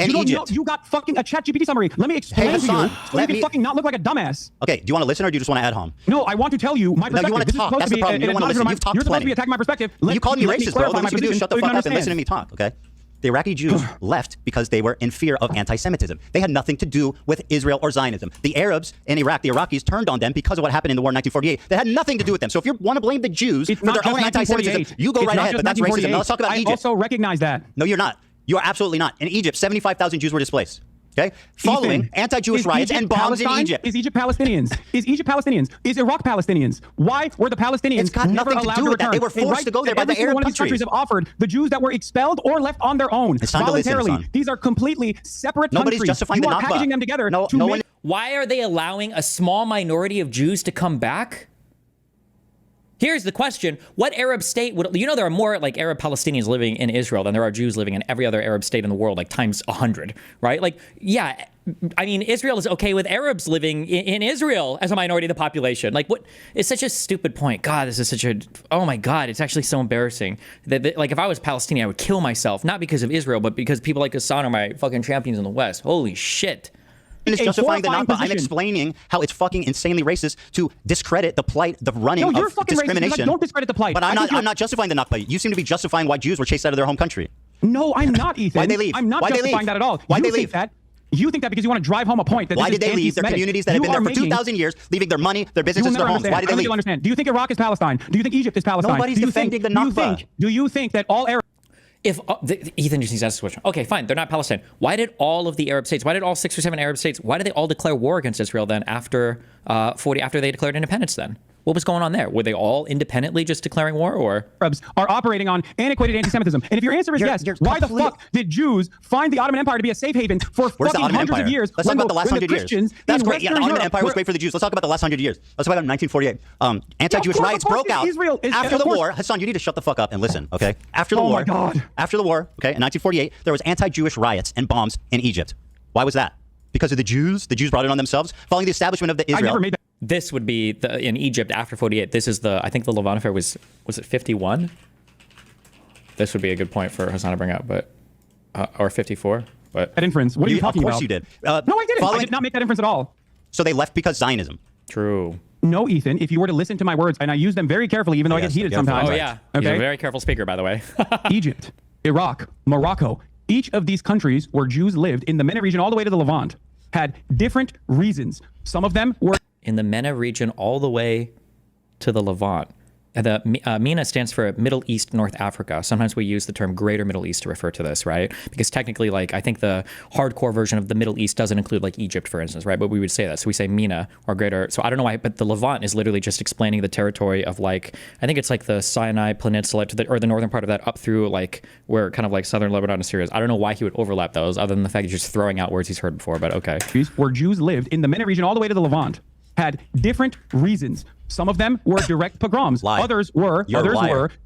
you got fucking a ChatGPT summary. Let me explain to you so you can fucking not look like a dumbass. Okay, do you want to listen or do you just want to add home? No, I want to tell you my perspective. No, you want to talk. That's the problem. You don't want to listen. You've talked You're supposed to plenty. be attacking my perspective. You called me racist, bro. Then what you can do is shut the fuck up and listen to me talk, okay? The Iraqi Jews left because they were in fear of anti-Semitism. They had nothing to do with Israel or Zionism. The Arabs in Iraq, the Iraqis, turned on them because of what happened in the war in 1948. That had nothing to do with them. So if you want to blame the Jews for their own anti-Semitism, you go right ahead, but that's racism. Now let's talk about Egypt. I also recognize that. No, you're not. You are absolutely not. In Egypt, 75,000 Jews were displaced. Okay? Following anti-Jewish riots and bombs in Egypt. Is Egypt Palestinians? Is Egypt Palestinians? Is Iraq Palestinians? Why were the Palestinians never allowed to return? They were forced to go there by the Arab countries. Countries have offered the Jews that were expelled or left on their own voluntarily. These are completely separate countries. Nobody's justifying the Nakba. You are packaging them together. Why are they allowing a small minority of Jews to come back? Here's the question. What Arab state would... You know there are more like Arab Palestinians living in Israel than there are Jews living in every other Arab state in the world, like times 100, right? Like, yeah, I mean, Israel is okay with Arabs living in Israel as a minority of the population. Like, what? It's such a stupid point. God, this is such a, oh my God, it's actually so embarrassing. That like, if I was Palestinian, I would kill myself, not because of Israel, but because people like Hasan are my fucking champions in the West. Holy shit. It's justifying the Nakba. I'm explaining how it's fucking insanely racist to discredit the plight, the running of discrimination. Racist. Don't discredit the plight. But I'm not justifying the Nakba. You seem to be justifying why Jews were chased out of their home country. No, I'm not, Ethan. Why'd they leave? I'm not justifying that at all. Why'd they leave? You think that because you want to drive home a point. That why did they leave? Their communities that have been there for 2,000 years, leaving their money, their businesses, their homes. Why did they leave? Understand. Do you think Iraq is Palestine? Do you think Egypt is Palestine? Nobody's defending the Nakba. Do you think that all Arabs... If Ethan just needs to ask this question. Okay, fine. They're not Palestine. Why did all of the Arab states, why did all 6 or 7 Arab states, why did they all declare war against Israel then after after they declared independence then? What was going on there? Were they all independently just declaring war, or? Arabs are operating on antiquated anti-Semitism. And if your answer is yes, why the fuck did Jews find the Ottoman Empire to be a safe haven for fucking hundreds of years? Let's talk about the last 100 years. That's great. Yeah, the Ottoman Empire was great for the Jews. Let's talk about the last 100 years. Let's talk about 1948. Anti-Jewish riots broke out after the war. Hasan, you need to shut the fuck up and listen, okay? After the war, okay, in 1948, there was anti-Jewish riots and bombs in Egypt. Why was that? Because of the Jews? The Jews brought it on themselves following the establishment of the Israel. I never made that. This would be in Egypt after 48. This is I think the Levant affair was it 51? This would be a good point for Hasan to bring up, but or 54. But that inference. What are you talking about? Of course you did. No, I didn't. I did not make that inference at all. So they left because Zionism. True. No, Ethan. If you were to listen to my words, and I use them very carefully, even though I get heated sometimes. Oh yeah. Okay. He's a very careful speaker, by the way. Egypt, Iraq, Morocco. Each of these countries where Jews lived in the MENA region all the way to the Levant had different reasons. Some of them were in the MENA region all the way to the Levant. The MENA stands for Middle East, North Africa. Sometimes we use the term Greater Middle East to refer to this, right? Because technically, like, I think the hardcore version of the Middle East doesn't include, like, Egypt, for instance, right? But we would say that. So we say MENA or Greater. So I don't know why, but the Levant is literally just explaining the territory of, like, I think it's like the Sinai Peninsula or the northern part of that up through, like, where kind of like southern Lebanon and Syria is. I don't know why he would overlap those other than the fact he's just throwing out words he's heard before, but okay. Where Jews lived in the MENA region all the way to the Levant had different reasons. Some of them were direct pogroms. Others were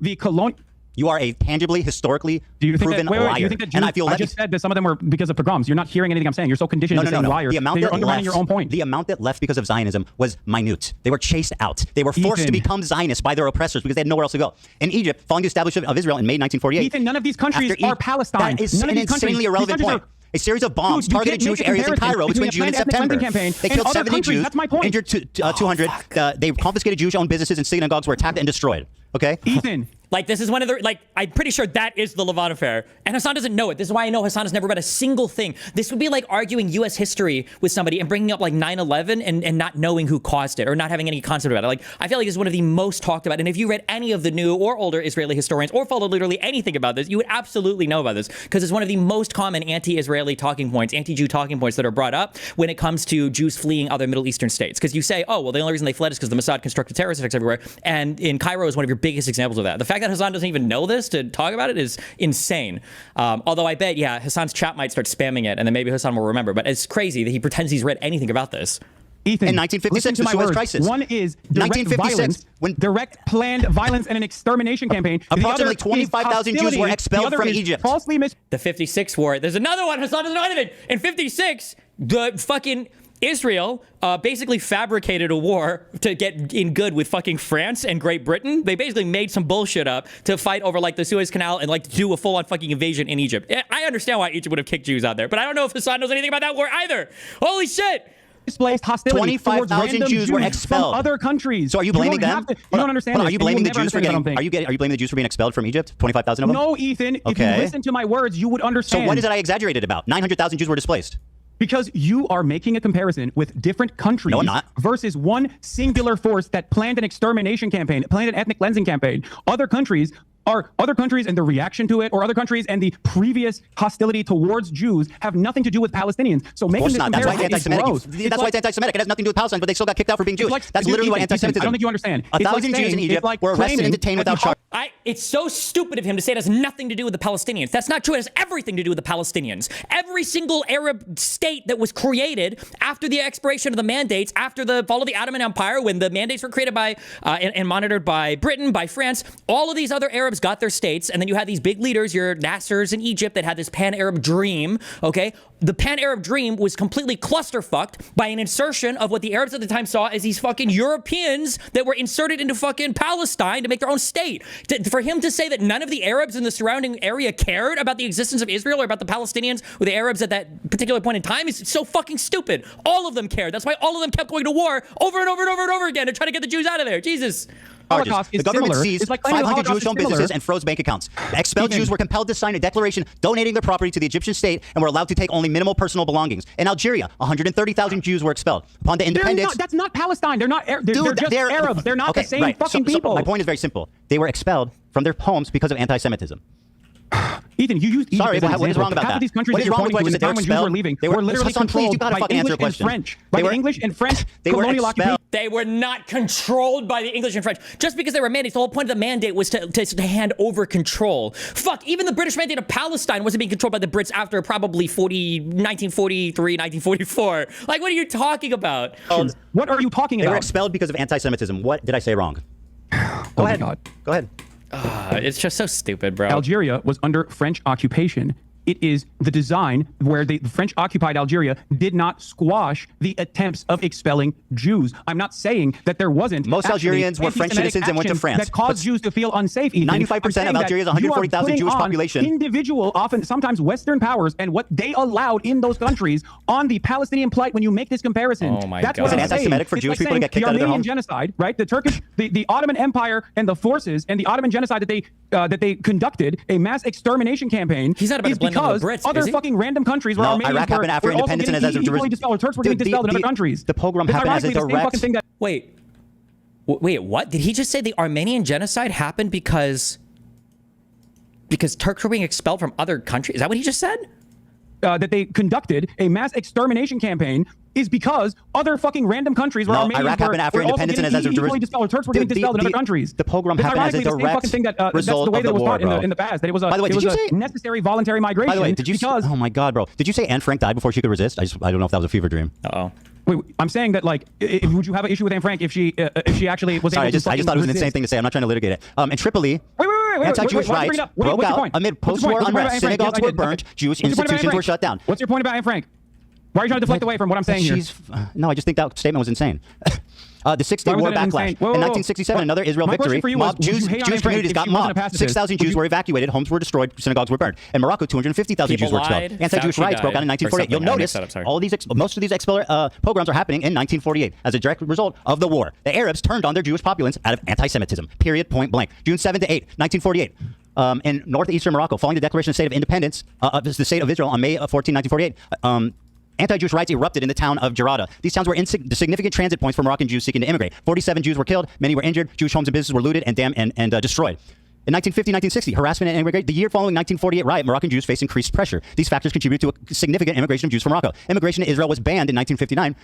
the colonial. You are a tangibly, historically proven liar. Do you think that Jews, and I feel just said that some of them were because of pogroms. You're not hearing anything I'm saying. You're so conditioned to saying liar. The amount you're that undermining your own point. The amount that left because of Zionism was minute. They were chased out. They were forced to become Zionists by their oppressors because they had nowhere else to go. In Egypt, following the establishment of Israel in May 1948. Ethan, none of these countries are Palestine. That is an insanely irrelevant point. A series of bombs targeted Jewish areas in Cairo between June and September. They killed 70 Jews, injured 200. They confiscated Jewish-owned businesses and synagogues were attacked and destroyed. Okay? Ethan. Like, this is one of the, like, I'm pretty sure that is the Levant affair. And Hasan doesn't know it. This is why I know Hasan has never read a single thing. This would be like arguing U.S. history with somebody and bringing up, like, 9/11 and not knowing who caused it or not having any concept about it. Like, I feel like this is one of the most talked about. And if you read any of the new or older Israeli historians or followed literally anything about this, you would absolutely know about this because it's one of the most common anti-Israeli talking points, anti-Jew talking points that are brought up when it comes to Jews fleeing other Middle Eastern states. Because you say, oh, well, the only reason they fled is because the Mossad constructed terrorist attacks everywhere. And in Cairo is one of your biggest examples of that. The fact that Hasan doesn't even know this to talk about it is insane. Although I bet, yeah, Hasan's chat might start spamming it, and then maybe Hasan will remember. But it's crazy that he pretends he's read anything about this. Ethan, in 1956, the Suez Crisis. One is direct violence, direct planned violence and an extermination campaign. Approximately 25,000 Jews were expelled from Egypt. The 56 war. There's another one. Hasan doesn't know anything. In 56, the fucking Israel basically fabricated a war to get in good with fucking France and Great Britain. They basically made some bullshit up to fight over, like, the Suez Canal and, like, do a full-on fucking invasion in Egypt. I understand why Egypt would have kicked Jews out there, but I don't know if Hasan knows anything about that war either. Holy shit! Displaced hostility 25,000 Jews were expelled from other countries. So are you blaming them? You don't understand. Are you blaming the Jews for getting? Are you blaming the Jews for being expelled from Egypt? 25,000 of them? No, Ethan. If you listen to my words, you would understand. So what is it I exaggerated about? 900,000 Jews were displaced. Because you are making a comparison with different countries versus one singular force that planned an extermination campaign, planned an ethnic cleansing campaign. Other countries and the reaction to it, or other countries and the previous hostility towards Jews have nothing to do with Palestinians. So making this comparison is gross. That's why it's anti-Semitic. It has nothing to do with Palestine, but they still got kicked out for being Jewish. That's literally what anti-Semitism is. I don't think you understand. 1,000 Jews in Egypt were arrested and detained without charge. It's so stupid of him to say it has nothing to do with the Palestinians. That's not true. It has everything to do with the Palestinians. Every single Arab state that was created after the expiration of the mandates, after the fall of the Ottoman Empire, when the mandates were created by and monitored by Britain, by France, all of these other Arabs got their states. And then you had these big leaders, your Nassers in Egypt, that had this pan-Arab dream, okay? The pan-Arab dream was completely clusterfucked by an insertion of what the Arabs at the time saw as these fucking Europeans that were inserted into fucking Palestine to make their own state. For him to say that none of the Arabs in the surrounding area cared about the existence of Israel or about the Palestinians or the Arabs at that particular point in time is so fucking stupid. All of them cared. That's why all of them kept going to war over and over and over and over again to try to get the Jews out of there. Jesus. The government seized 500 Jewish-owned businesses and froze bank accounts. Expelled Jews were compelled to sign a declaration donating their property to the Egyptian state and were allowed to take only minimal personal belongings. In Algeria, 130,000 Jews were expelled. Upon the independence... That's not Palestine. They're not They're just Arabs. They're not the same fucking people. My point is very simple. They were expelled from their homes because of anti-Semitism. Ethan, you used Egypt Sorry, as an what is example. wrong about Half that? of these countries What that is you're wrong with pointing to what at the time when Jews were leaving were literally Hasan, please, controlled you gotta by fucking answer English a and question. French. By the English and French colonial occupation. They were not controlled by the English and French. Just because they were mandates, the whole point of the mandate was to hand over control. Fuck, even the British mandate of Palestine wasn't being controlled by the Brits after probably 1943, 1944. Like, what are you talking about? What are you talking about? They were expelled because of anti-Semitism. What did I say wrong? Go ahead. Go ahead. It's just so stupid, bro. Algeria was under French occupation. It is the design where the French occupied Algeria did not squash the attempts of expelling Jews. I'm not saying that there wasn't. Most Algerians were French citizens and went to France. That caused Jews to feel unsafe. 95% of Algeria's 140,000 Jewish population. Individual, often sometimes Western powers, and what they allowed in those countries on the Palestinian plight. When you make this comparison, oh my that's God. what I'm anti-Semitic for it's Jewish people to get kicked out of their Armenian homes? genocide, right? The Turkish, the Ottoman Empire, and the forces, and the Ottoman genocide that they conducted a mass extermination campaign. He's not about to blend in with the Brits, other is he? fucking random countries where Armenians Iraq happened after were also independence and getting as a equally dispelled, or Turks were getting dispelled in other countries. The pogrom happened as a direct... Wait, what? Did he just say the Armenian genocide happened because Turks were being expelled from other countries? Is that what he just said? That they conducted a mass extermination campaign is because other fucking random countries where Armenians Iraq happened after independence and as a equally dispelled, or Turks were getting dispelled in other countries. The pogrom happened as a direct result of the war, bro. In the past, that it was a, By the way, it was a necessary voluntary migration. By the way, did you? Oh my God, bro! Did you say Anne Frank died before she could resist? I don't know if that was a fever dream. Wait, I'm saying that, like, would you have an issue with Anne Frank if she actually was able to? I just thought it was an insane thing to say. I'm not trying to litigate it. In Tripoli, anti-Jewish rights broke out amid post-war unrest. Synagogues were burned. Jewish institutions were shut down. What's your point about Anne Frank? Why are you trying to deflect away from what I'm saying here? No, I just think that statement was insane. The Six-Day War backlash. In 1967, another Israel victory. Jewish communities got mobbed. 6,000 Jews were evacuated. Homes were destroyed. Synagogues were burned. In Morocco, 250,000 Jews were expelled. Anti-Jewish riots broke out in 1948. You'll notice most of these pogroms are happening in 1948 as a direct result of the war. The Arabs turned on their Jewish populace out of anti-Semitism. Period. Point blank. June 7 to 8, 1948. In northeastern Morocco, following the declaration of state of independence of the state of Israel on May 14, 1948, anti-Jewish riots erupted in the town of Jarada. These towns were significant transit points for Moroccan Jews seeking to immigrate. 47 Jews were killed, many were injured. Jewish homes and businesses were looted and destroyed. In 1950-1960, harassment and immigration. The year following 1948 riot, Moroccan Jews faced increased pressure. These factors contributed to a significant immigration of Jews from Morocco. Immigration to Israel was banned in 1959,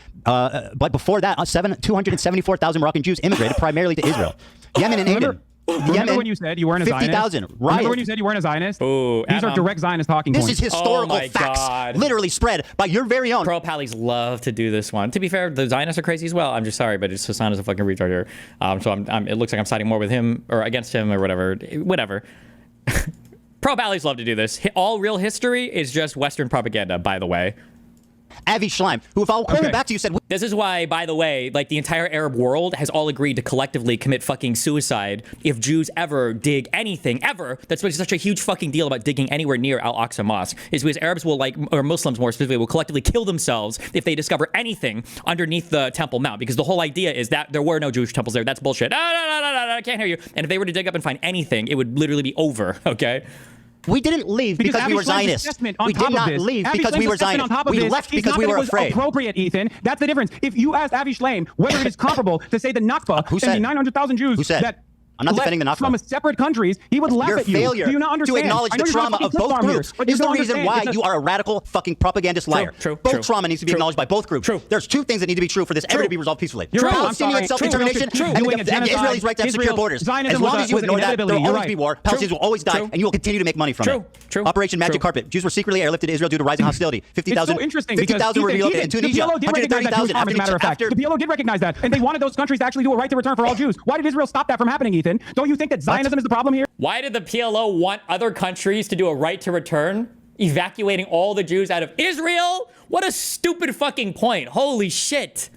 but before that, 274,000 Moroccan Jews immigrated primarily to Israel. Yemen and Aden. Remember when you said you weren't a Zionist? 50,000. Remember when you said you weren't a Zionist? These are direct Zionist talking points. This is historical facts, literally spread by your very own. Pro-Pallies love to do this one. To be fair, the Zionists are crazy as well. I'm just sorry, but Hasan is a fucking retard here. So it looks like I'm siding more with him or against him or whatever. Whatever. Pro-Pallies love to do this. All real history is just Western propaganda, by the way. Avi Schleim, who, if I'll quote it back to you, said... This is why, by the way, like the entire Arab world has all agreed to collectively commit fucking suicide if Jews ever dig anything, ever. That's what's such a huge fucking deal about digging anywhere near Al-Aqsa Mosque, is because Arabs will, or Muslims more specifically, will collectively kill themselves if they discover anything underneath the Temple Mount, because the whole idea is that there were no Jewish temples there. That's bullshit. No, I can't hear you. And if they were to dig up and find anything, it would literally be over, okay? We didn't leave because we were Zionists. We did not leave because we were Zionists. We left because we were afraid. Appropriate, Ethan. That's the difference. If you asked Avi Schleim whether it is comparable to say the Nakba and the 900,000 Jews Who said? I'm not defending the Nakba. From separate countries, he would laugh Your at you. failure Do you not understand? to acknowledge the trauma of both groups is the reason why you are a radical fucking propagandist liar. Both trauma needs to be acknowledged by both groups. There's two things that need to be true for this ever to be resolved peacefully. Palestinian self-determination and Israelis' right to have secure borders. As long as you ignore that, there will always be war. Palestinians will always die, and you will continue to make money from it. Operation Magic Carpet. Jews were secretly airlifted to Israel due to rising hostility. 50,000 were relocated in Tunisia. 130,000 after the PLO did recognize that, and they wanted those countries to actually do a right to return for all Jews. Why did Israel stop that from happening, Ethan? Don't you think that Zionism is the problem here? Why did the PLO want other countries to do a right to return, evacuating all the Jews out of Israel? What a stupid fucking point. Holy shit.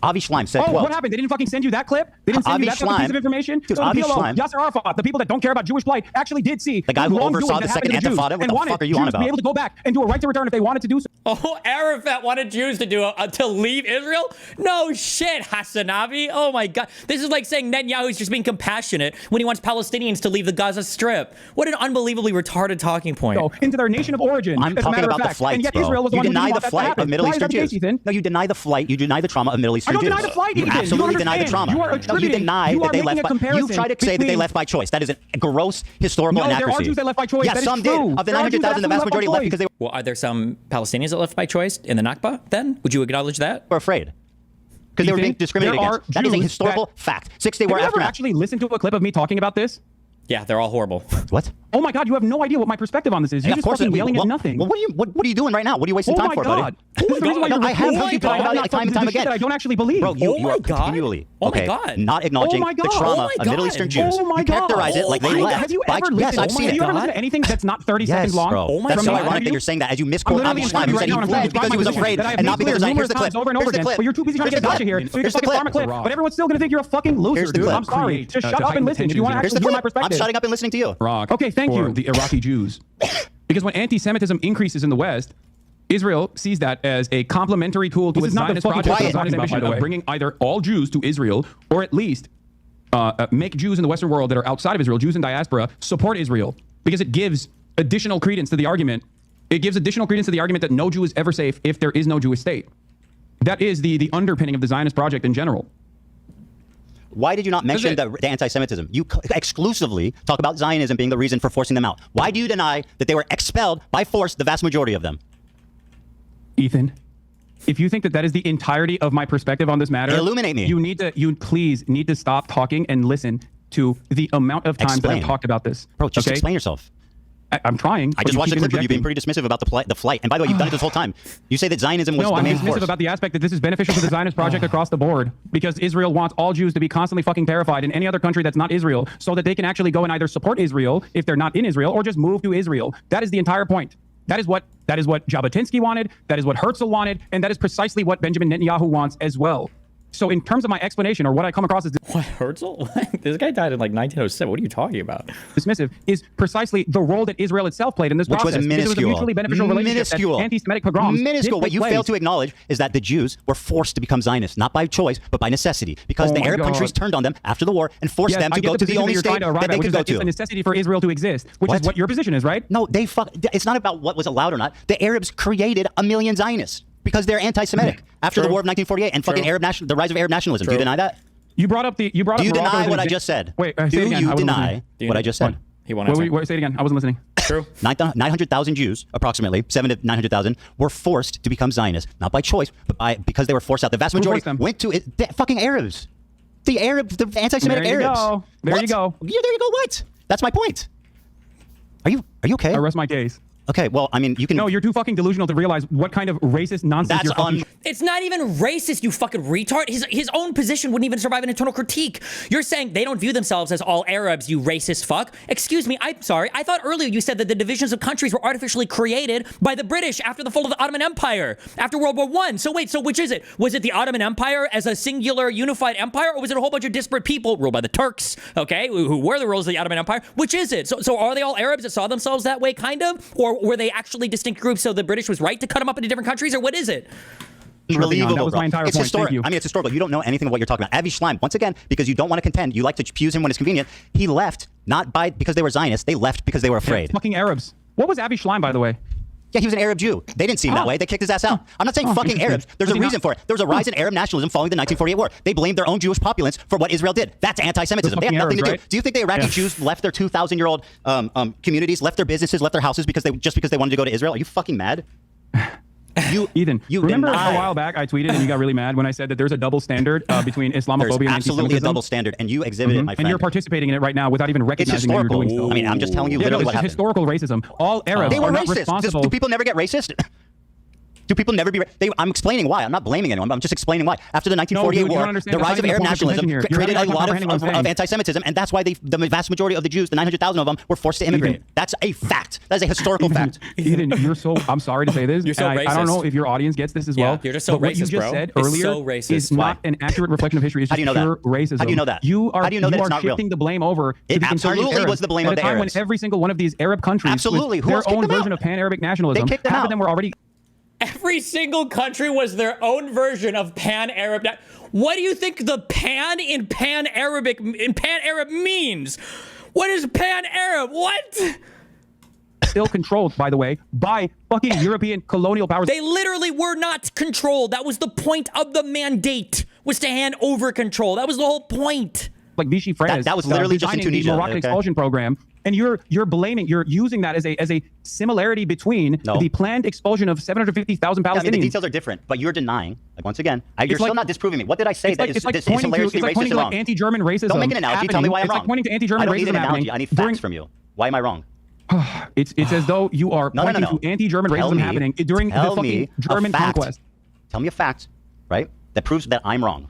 Avi Schleim said, what happened? They didn't fucking send you that clip? They didn't send you that piece of information? Dude, So Avi the PLO, Schleim, Yasser Arafat, the people that don't care about Jewish plight, actually did see the guy who oversaw the second Jews Intifada. What and the wanted fuck are you Jews on to be about? able to go back and do a right to return if they wanted to do so. Oh, Arafat wanted Jews to to leave Israel? No shit, Hassanabi. Oh my God. This is like saying Netanyahu's just being compassionate when he wants Palestinians to leave the Gaza Strip. What an unbelievably retarded talking point. Into their nation of origin. I'm talking about the flights, and yet bro. Israel was You the one deny who the didn't want flight that to of Middle happen. Eastern Jews. No, you deny the flight. You deny the trauma of Middle Eastern Jews. I don't deny the flight, You Ethan. absolutely deny the trauma. You are No, you attributing- deny you that are they making left a by... You comparison try to say that they between- left by choice. That is a gross historical No, there inaccuracy. are Jews that left by choice. Yes, That is some true. did. Of the There are Jews that 900,000, the vast absolutely majority left left by because they Well, are there some Palestinians that left by choice in the Nakba then? Would you acknowledge that? were afraid. Because they were being discriminated against. That is a historical fact. 6-day war Have you ever aftermath. actually listened to a clip of me talking about this? Yeah, they're all horrible. What? Oh my God, you have no idea what my perspective on this is. You're Of just course, fucking yelling well, at nothing. Well, what are you doing right now? What are you wasting time for, buddy? Oh my God. I have heard you talk about it time and time again. That I don't actually believe. Bro, you are continually not acknowledging the trauma of Middle Eastern Jews. You characterize it like they left. Have you ever listened? Yes, I've seen Have it. you ever listened to anything that's not 30 seconds long? Bro. That's so ironic that you're saying that as you misquote Avi Schleim, who said he fled because he was afraid and not because here's the clip. Over and over Here's the again. clip. But you're too busy trying to get a gotcha here, so you can fucking farm a clip. But everyone's still gonna think you're a fucking loser, dude. I'm sorry. Just shut up and listen if you want to actually hear my perspective. I'm shutting up and listening to you. Okay, thank you. The Iraqi Jews. Because when anti-Semitism increases in the West, Israel sees that as a complementary tool to its Zionist project of bringing either all Jews to Israel or at least make Jews in the Western world that are outside of Israel, Jews in diaspora, support Israel. Because it gives additional credence to the argument. It gives additional credence to the argument that no Jew is ever safe if there is no Jewish state. That is the underpinning of the Zionist project in general. Why did you not mention the anti-Semitism? You exclusively talk about Zionism being the reason for forcing them out. Why do you deny that they were expelled by force, the vast majority of them? Ethan, if you think that that is the entirety of my perspective on this matter, illuminate me. You please need to stop talking and listen to the amount of times that I've talked about this. Bro, just explain yourself. I'm trying. I just watched the clip of you being pretty dismissive about the flight. And by the way, you've done it this whole time. You say that Zionism was the main force. No, I'm dismissive about the aspect that this is beneficial to the Zionist project across the board because Israel wants all Jews to be constantly fucking terrified in any other country that's not Israel so that they can actually go and either support Israel if they're not in Israel or just move to Israel. That is the entire point. That is what Jabotinsky wanted. That is what Herzl wanted. And that is precisely what Benjamin Netanyahu wants as well. So in terms of my explanation or what I come across as what, Herzl? This guy died in like 1907. What are you talking about? Dismissive is precisely the role that Israel itself played in this process. Which was minuscule. It was a mutually beneficial relationship that anti-Semitic pogroms minuscule. What you place. fail to acknowledge is that the Jews were forced to become Zionists, not by choice, but by necessity, because the Arab countries turned on them after the war and forced them to go to the only state that they could go to. It's a necessity for Israel to exist, which is what your position is, right? No, it's not about what was allowed or not. The Arabs created 1 million Zionists. Because they're anti-Semitic after the war of 1948 and fucking the rise of Arab nationalism. Do you deny that? You brought up Do you deny what I just said? Wait, do you deny what I just said? He won't answer. Wait, say it again. I wasn't listening. True. 900,000 Jews, approximately 700 to 900,000, were forced to become Zionists, not by choice, but because they were forced out. The vast majority went to the fucking Arabs. The anti-Semitic Arabs. There you go. Yeah, there you go. What? That's my point. Are you okay? I rest my case. Okay, well, I mean, you can... No, you're too fucking delusional to realize what kind of racist nonsense you're fucking... It's not even racist, you fucking retard. His own position wouldn't even survive an internal critique. You're saying they don't view themselves as all Arabs, you racist fuck. Excuse me, I'm sorry. I thought earlier you said that the divisions of countries were artificially created by the British after the fall of the Ottoman Empire, after World War I. So wait, so which is it? Was it the Ottoman Empire as a singular unified empire, or was it a whole bunch of disparate people ruled by the Turks, okay, who were the rulers of the Ottoman Empire? Which is it? So are they all Arabs that saw themselves that way, kind of? Or were they actually distinct groups, so the British was right to cut them up into different countries, or what is it? Unbelievable, that was my entire it's point. historic. I mean, it's historical. You don't know anything of what you're talking about. Avi Schleim, once again, because you don't want to contend, you like to use him when it's convenient. He left not because they were Zionists. They left because they were afraid. Fucking Arabs. What was Avi Schleim, by the way? Yeah, he was an Arab Jew. They didn't see him that way. They kicked his ass out. I'm not saying fucking Arabs. There's a reason for it. There was a rise in Arab nationalism following the 1948 war. They blamed their own Jewish populace for what Israel did. That's anti-Semitism. They had nothing to do. Do you think the Iraqi Jews left their 2,000-year-old communities, left their businesses, left their houses because they wanted to go to Israel? Are you fucking mad? Ethan, you remember a while back I tweeted and you got really mad when I said that there's a double standard between Islamophobia and absolutely a double standard, and you exhibit it, my friend. And you're participating in it right now without even recognizing that you're doing so. I mean, I'm just telling you literally what happened. Historical racism. All Arabs they were are not racist. responsible. Do people never get racist? Do people never be? I'm explaining why. I'm not blaming anyone. But I'm just explaining why. After the 1948 war, the rise of Arab nationalism created a lot of anti-Semitism, and that's why the vast majority of the Jews, the 900,000 of them, were forced to immigrate. That's a fact. That is a historical fact. Ethan, you're so. I'm sorry to say this. You're so racist. I don't know if your audience gets this as well. You're just so but racist, what you just said It's earlier so racist. is not an accurate reflection of history. It's just pure racism. How do you know that? You are How do you know that it's not real? shifting the blame over to It the absolutely was the blame of the Arabs. Arabs. When every single one of these Arab countries, with their own version of pan-Arabic nationalism, half of them were already. Every single country was their own version of pan-Arab. What do you think the pan in pan-Arab means? What is pan-Arab? What? Still controlled, by the way, by fucking European colonial powers. They literally were not controlled. That was the point of the mandate, was to hand over control. That was the whole point. Like Vichy France. That was literally just in Tunisia. The Moroccan expulsion program. And you're using that as a similarity between the planned expulsion of 750,000 Palestinians. I mean, the details are different, but you're denying. Like, once again, you're still not disproving me. What did I say that is hilariously racist and wrong? Anti-German racism. Don't make an analogy. Tell me why I'm wrong. It's like pointing to anti-German racism. I don't need an analogy. I need facts from you. Why am I wrong? It's as though you are pointing to anti-German racism happening during the fucking German conquest. Tell me a fact, right, that proves that I'm wrong.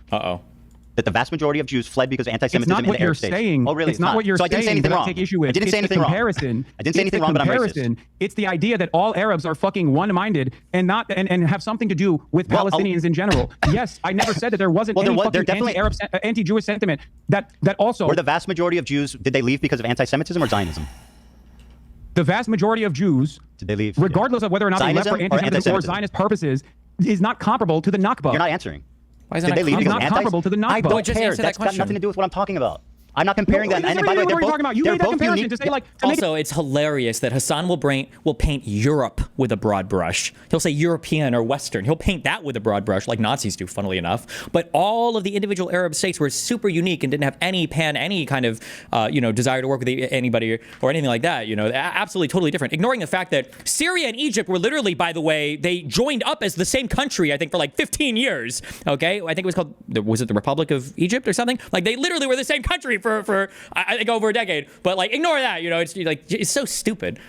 That the vast majority of Jews fled because of anti-Semitism in the Arab states. Saying. Oh, really? It's not what you're saying. So I didn't say anything wrong. I take issue with. I didn't say anything wrong. I didn't say anything wrong, but I'm racist. It's the idea that all Arabs are fucking one-minded and not and have something to do with Palestinians in general. Yes, I never said that there wasn't any fucking anti-Arab, anti-Jewish sentiment. That also. Were the vast majority of Jews, did they leave because of anti-Semitism or Zionism? The vast majority of Jews, did they leave, regardless of whether or not they left for anti-Semitism or Zionist purposes, is not comparable to the Nakba. You're not answering. Why is that not comparable to the Nakba? I don't care. That's got nothing to do with what I'm talking about. I'm not comparing that. And by the way, they're both, you made that comparison to say Also, it's hilarious that Hasan will paint Europe with a broad brush. He'll say European or Western. He'll paint that with a broad brush, like Nazis do, funnily enough. But all of the individual Arab states were super unique and didn't have any kind of desire to work with anybody or anything like that. Absolutely, totally different. Ignoring the fact that Syria and Egypt were literally, by the way, they joined up as the same country, I think, for like 15 years. Okay, I think it was called, was it the Republic of Egypt or something? Like they literally were the same country for I think over a decade, but like ignore that. It's so stupid.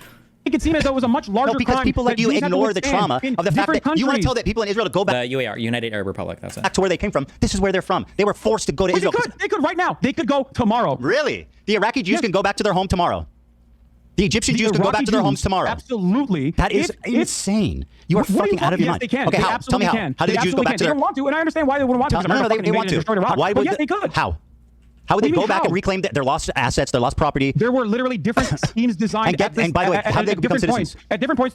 It could seem as though it was a much larger crime. Because people let you ignore the trauma of the fact that you want to tell that people in Israel to go back. UAR, United Arab Republic. That's it. Back to where they came from. This is where they're from. They were forced to go to Israel. They could right now. They could go tomorrow. Really? The Iraqi Jews can go back to their home tomorrow. The Egyptian Jews can go back to their homes tomorrow. Absolutely. That is insane. You are fucking out of your mind. Yes, they can. Okay, how? Tell me how. How did the Jews go back to their... They don't want to, and I understand why they wouldn't want to. No, they want to. Why would yes, they could. How? How would they go back and reclaim their lost assets, their lost property? There were literally different schemes designed and by the way, how did they become citizens? At different points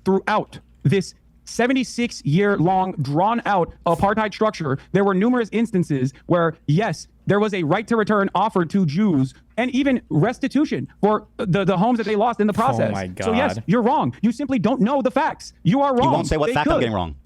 throughout this 76-year-long, drawn-out apartheid structure, there were numerous instances where, yes, there was a right to return offered to Jews and even restitution for the homes that they lost in the process. Oh my God. So yes, you're wrong. You simply don't know the facts. You are wrong. You won't say what fact I'm getting wrong.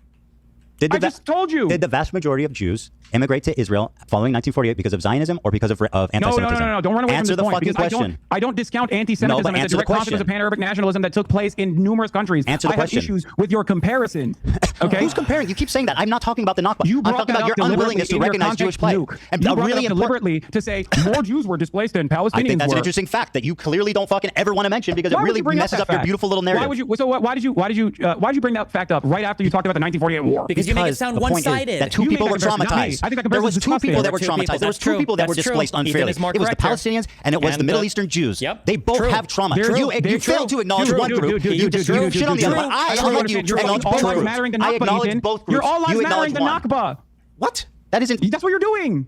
I just told you. Did the vast majority of Jews immigrate to Israel following 1948 because of Zionism or because of anti-Semitism? No. Don't run away Answer from this point. Fucking question. I don't discount anti-Semitism as a direct consequence of pan-Arabic nationalism that took place in numerous countries. Answer the question. I have issues with your comparison. Okay? Who's comparing? You keep saying that. I'm not talking about the Nakba. I'm talking about your unwillingness to recognize Jewish plight. And you brought it up deliberately to say more Jews were displaced than Palestinians were. I think that's an interesting fact that you clearly don't fucking ever want to mention because it really messes up your beautiful little narrative. Why did you bring that fact up right after you talked about the 1948 war? Because you make it sound one-sided. That two people were traumatized. I think that there was two people that were traumatized. traumatized. There was two people that were displaced unfairly. It was the Palestinians and it was the Middle Eastern Jews. They both have trauma. You failed to acknowledge one group. You threw shit on the other one. I acknowledge you acknowledge both groups. I acknowledge both groups. You're all lives mattering the Nakba. What? That isn't. That's what you're doing.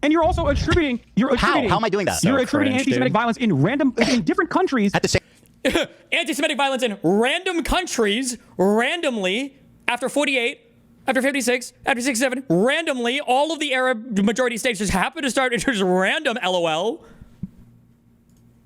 And you're also attributing. How am I doing that? You're attributing anti-Semitic violence in different countries at the same. Anti-Semitic violence in random countries, randomly, after 48, after 56, after 67, randomly, all of the Arab majority states just happen to start just random LOL.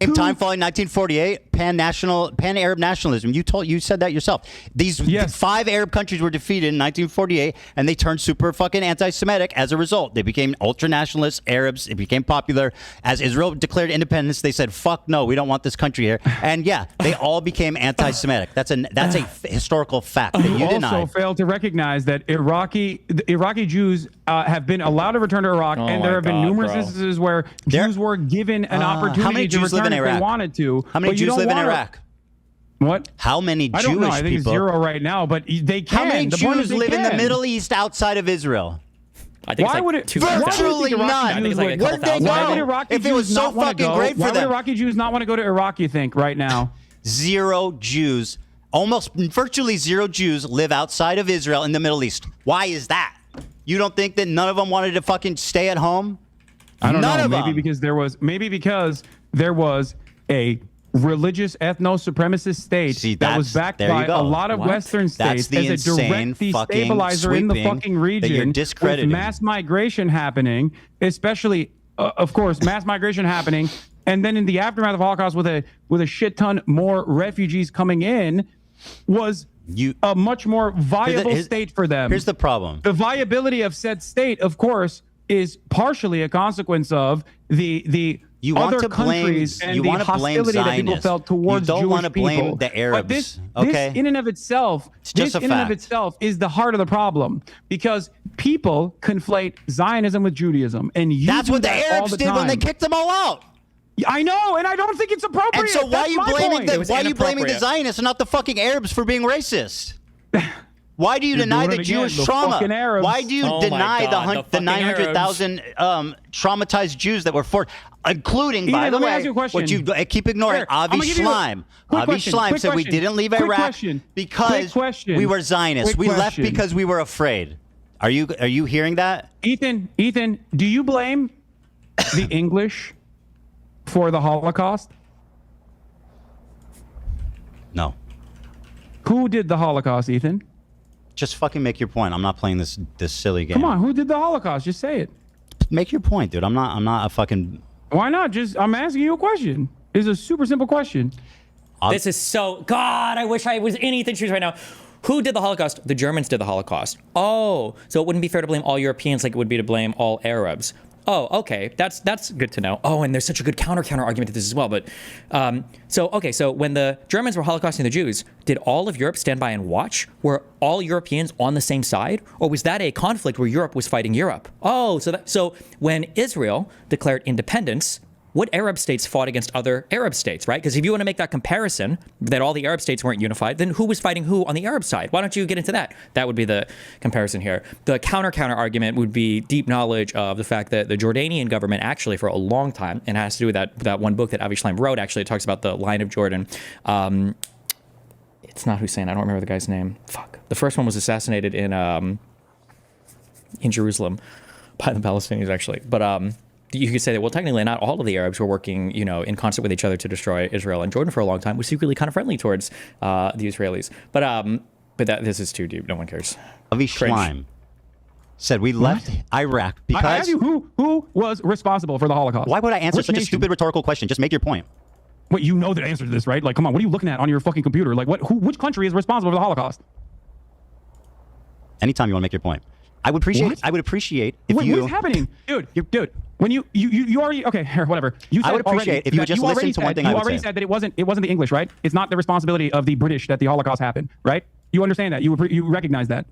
Same time following 1948. pan-Arab nationalism. You said that yourself. These 5 Arab countries were defeated in 1948, and they turned super fucking anti-Semitic as a result. They became ultra-nationalist Arabs. It became popular. As Israel declared independence, they said, "Fuck no, we don't want this country here." And yeah, they all became anti-Semitic. That's a historical fact that you denied. Also failed to recognize that the Iraqi Jews have been allowed to return to Iraq, and there have been numerous instances where Jews were given an opportunity to return if they wanted to. How many Jews live in Iraq? What? How many Jewish I don't know. I think people? It's 0 right now, but they can. How many the Jews live in the Middle East outside of Israel? I think why it's like would it? Virtually none. I think it's like a couple thousand. Why would Iraqi if it was Jews so not wanna fucking go? great for Why them? would Iraqi Jews not want to go to Iraq, you think, right now? 0 Jews, virtually 0 Jews live outside of Israel in the Middle East. Why is that? You don't think that none of them wanted to fucking stay at home? I don't know. Maybe because there was a religious ethno-supremacist state that was backed by a lot of Western states as a direct destabilizer in the fucking region with mass migration happening, especially, of course, mass migration happening. And then in the aftermath of the Holocaust with a shit ton more refugees coming in was a much more viable state for them. Here's the problem. The viability of said state, of course, is partially a consequence of the other countries and the hostility that people felt towards Jewish people. You don't want to blame the Arabs. But this in and of itself, is the heart of the problem, because people conflate Zionism with Judaism, and that's what the Arabs did when they kicked them all out. I know, and I don't think it's appropriate. And so why are you blaming the Zionists and not the fucking Arabs for being racist? Why do you deny the Jewish trauma? Why do you deny the 900,000 traumatized Jews that were forced, including, by the way, what you keep ignoring, Avi Schleim. Avi Schleim said we didn't leave Iraq because we were Zionists. We left because we were afraid. Are you hearing that? Ethan, do you blame the English for the Holocaust? No. Who did the Holocaust, Ethan? Just fucking make your point. I'm not playing this silly game. Come on, who did the Holocaust? Just say it. Make your point, dude. I'm not a fucking. Why not? I'm asking you a question. It's a super simple question. This is so. God, I wish I was in Ethan's shoes right now. Who did the Holocaust? The Germans did the Holocaust. Oh, so it wouldn't be fair to blame all Europeans like it would be to blame all Arabs. Oh, okay. That's good to know. Oh, and there's such a good counter argument to this as well. But so when the Germans were holocausting the Jews, did all of Europe stand by and watch? Were all Europeans on the same side, or was that a conflict where Europe was fighting Europe? Oh, so when Israel declared independence, what Arab states fought against other Arab states, right? Because if you want to make that comparison, that all the Arab states weren't unified, then who was fighting who on the Arab side? Why don't you get into that? That would be the comparison here. The counter argument would be deep knowledge of the fact that the Jordanian government actually for a long time, and it has to do with that one book that Avi Schleim wrote, actually it talks about the line of Jordan. It's not Hussein. I don't remember the guy's name. Fuck. The first one was assassinated in Jerusalem by the Palestinians, actually. But you could say that, well, technically not all of the Arabs were working, in concert with each other to destroy Israel. And Jordan for a long time was secretly kind of friendly towards the Israelis. But this is too deep. No one cares. Avi Schleim said we left Iraq because... I asked you who was responsible for the Holocaust. Why would I answer such a stupid rhetorical question? Just make your point. Wait, you know the answer to this, right? Like, come on, what are you looking at on your fucking computer? Like, which country is responsible for the Holocaust? Anytime you want to make your point. I would appreciate if Wait, you... What is happening? Dude, when you already... Okay, here, whatever. You said I would appreciate if you would just listen to one thing I would say. You already said that it wasn't the English, right? It's not the responsibility of the British that the Holocaust happened, right? You understand that. You recognize that,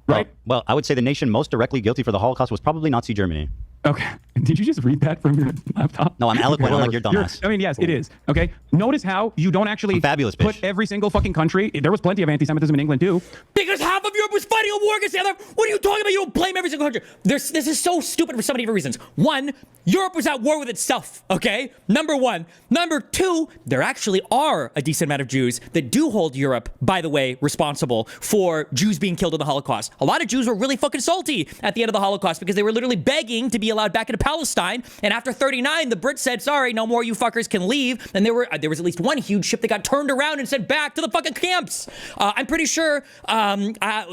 right? Well, I would say the nation most directly guilty for the Holocaust was probably Nazi Germany. Okay. Did you just read that from your laptop? No, I'm eloquent. I'm like your dumbass. Yes, it is. Okay. Notice how you don't actually put every single fucking country. There was plenty of anti-Semitism in England too. Because half of Europe was fighting a war against the other. What are you talking about? You don't blame every single country. This is so stupid for so many different reasons. One, Europe was at war with itself. Okay. Number one. Number two, there actually are a decent amount of Jews that do hold Europe, by the way, responsible for Jews being killed in the Holocaust. A lot of Jews were really fucking salty at the end of the Holocaust because they were literally begging to be allowed back into Palestine. And after 1939, the Brits said, sorry, no more, you fuckers can leave. And there was at least one huge ship that got turned around and sent back to the fucking camps. I'm pretty sure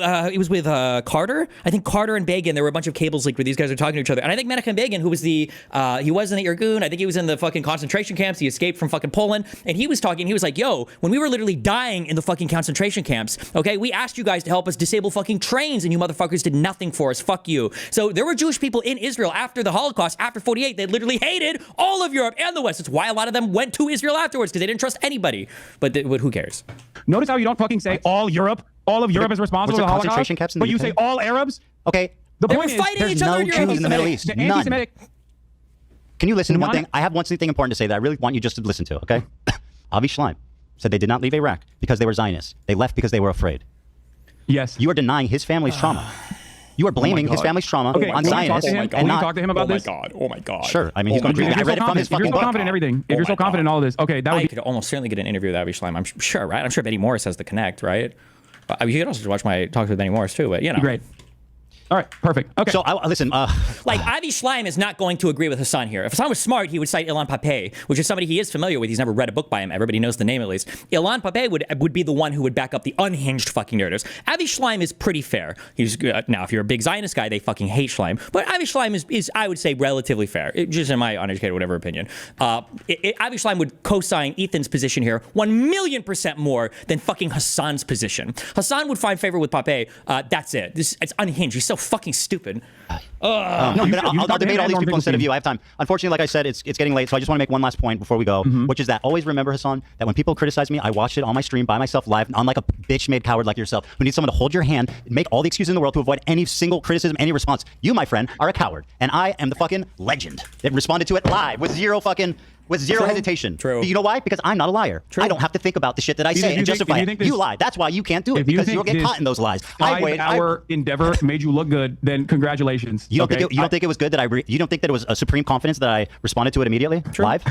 it was with Carter. I think Carter and Begin, there were a bunch of cables leaked where these guys are talking to each other. And I think Menachem Begin, who was he was in the Irgun. I think he was in the fucking concentration camps. He escaped from fucking Poland. And he was talking, he was like, yo, when we were literally dying in the fucking concentration camps, okay, we asked you guys to help us disable fucking trains and you motherfuckers did nothing for us. Fuck you. So there were Jewish people in Israel after the Holocaust, after 48, they literally hated all of Europe and the West. That's why a lot of them went to Israel afterwards, because they didn't trust anybody. But who cares? Notice how you don't fucking say all Europe. All of Europe is responsible for the Holocaust. Concentration camps in but the you UK? say all Arabs. Okay. The they point were is, fighting there's each other no in Europe. Jews in the Middle East. The None. anti-Semitic. Can you listen to one None. thing? I have one thing important to say that I really want you just to listen to, okay? Avi Schleim said they did not leave Iraq because they were Zionists. They left because they were afraid. Yes. You are denying his family's trauma. You are blaming his family's trauma on Zionists. Can you talk to him about this? Oh my God. Sure. I mean, he's going to I read it from his fucking If you're so confident in everything, if you're so confident in all of this, okay, that would I could almost certainly get an interview with Avi Schleim. I'm sure, right? I'm sure Benny Morris has the connect, right? I mean, you could also watch my talks with Benny Morris too, but you know. Great. All right, perfect. Okay. So, listen. Like, Avi Schleim is not going to agree with Hasan here. If Hasan was smart, he would cite Ilan Pappé, which is somebody he is familiar with. He's never read a book by him. Everybody knows the name at least. Ilan Pappé would be the one who would back up the unhinged fucking narratives. Avi Schleim is pretty fair. He's now, if you're a big Zionist guy, they fucking hate Schleim. But Avi Schleim is I would say, relatively fair, just in my uneducated whatever opinion. Avi Schleim would co-sign Ethan's position here 1,000,000% more than fucking Hasan's position. Hasan would find favor with Pappé. That's it. It's unhinged. He's so fucking stupid. I'll debate all these people instead of you. I have time. Unfortunately, like I said, it's getting late, so I just want to make one last point before we go, which is that always remember, Hasan, that when people criticize me, I watched it on my stream by myself live, unlike a bitch-made coward like yourself who needs someone to hold your hand, make all the excuses in the world to avoid any single criticism, any response. You, my friend, are a coward, and I am the fucking legend that responded to it live with zero hesitation. True. But you know why? Because I'm not a liar. I don't have to think about the shit that I say and justify it. You lied. That's why you can't do it, because you'll get caught in those lies. Our endeavor made you look good, then congratulations. You don't think it was good that you don't think that it was a supreme confidence that I responded to it immediately live?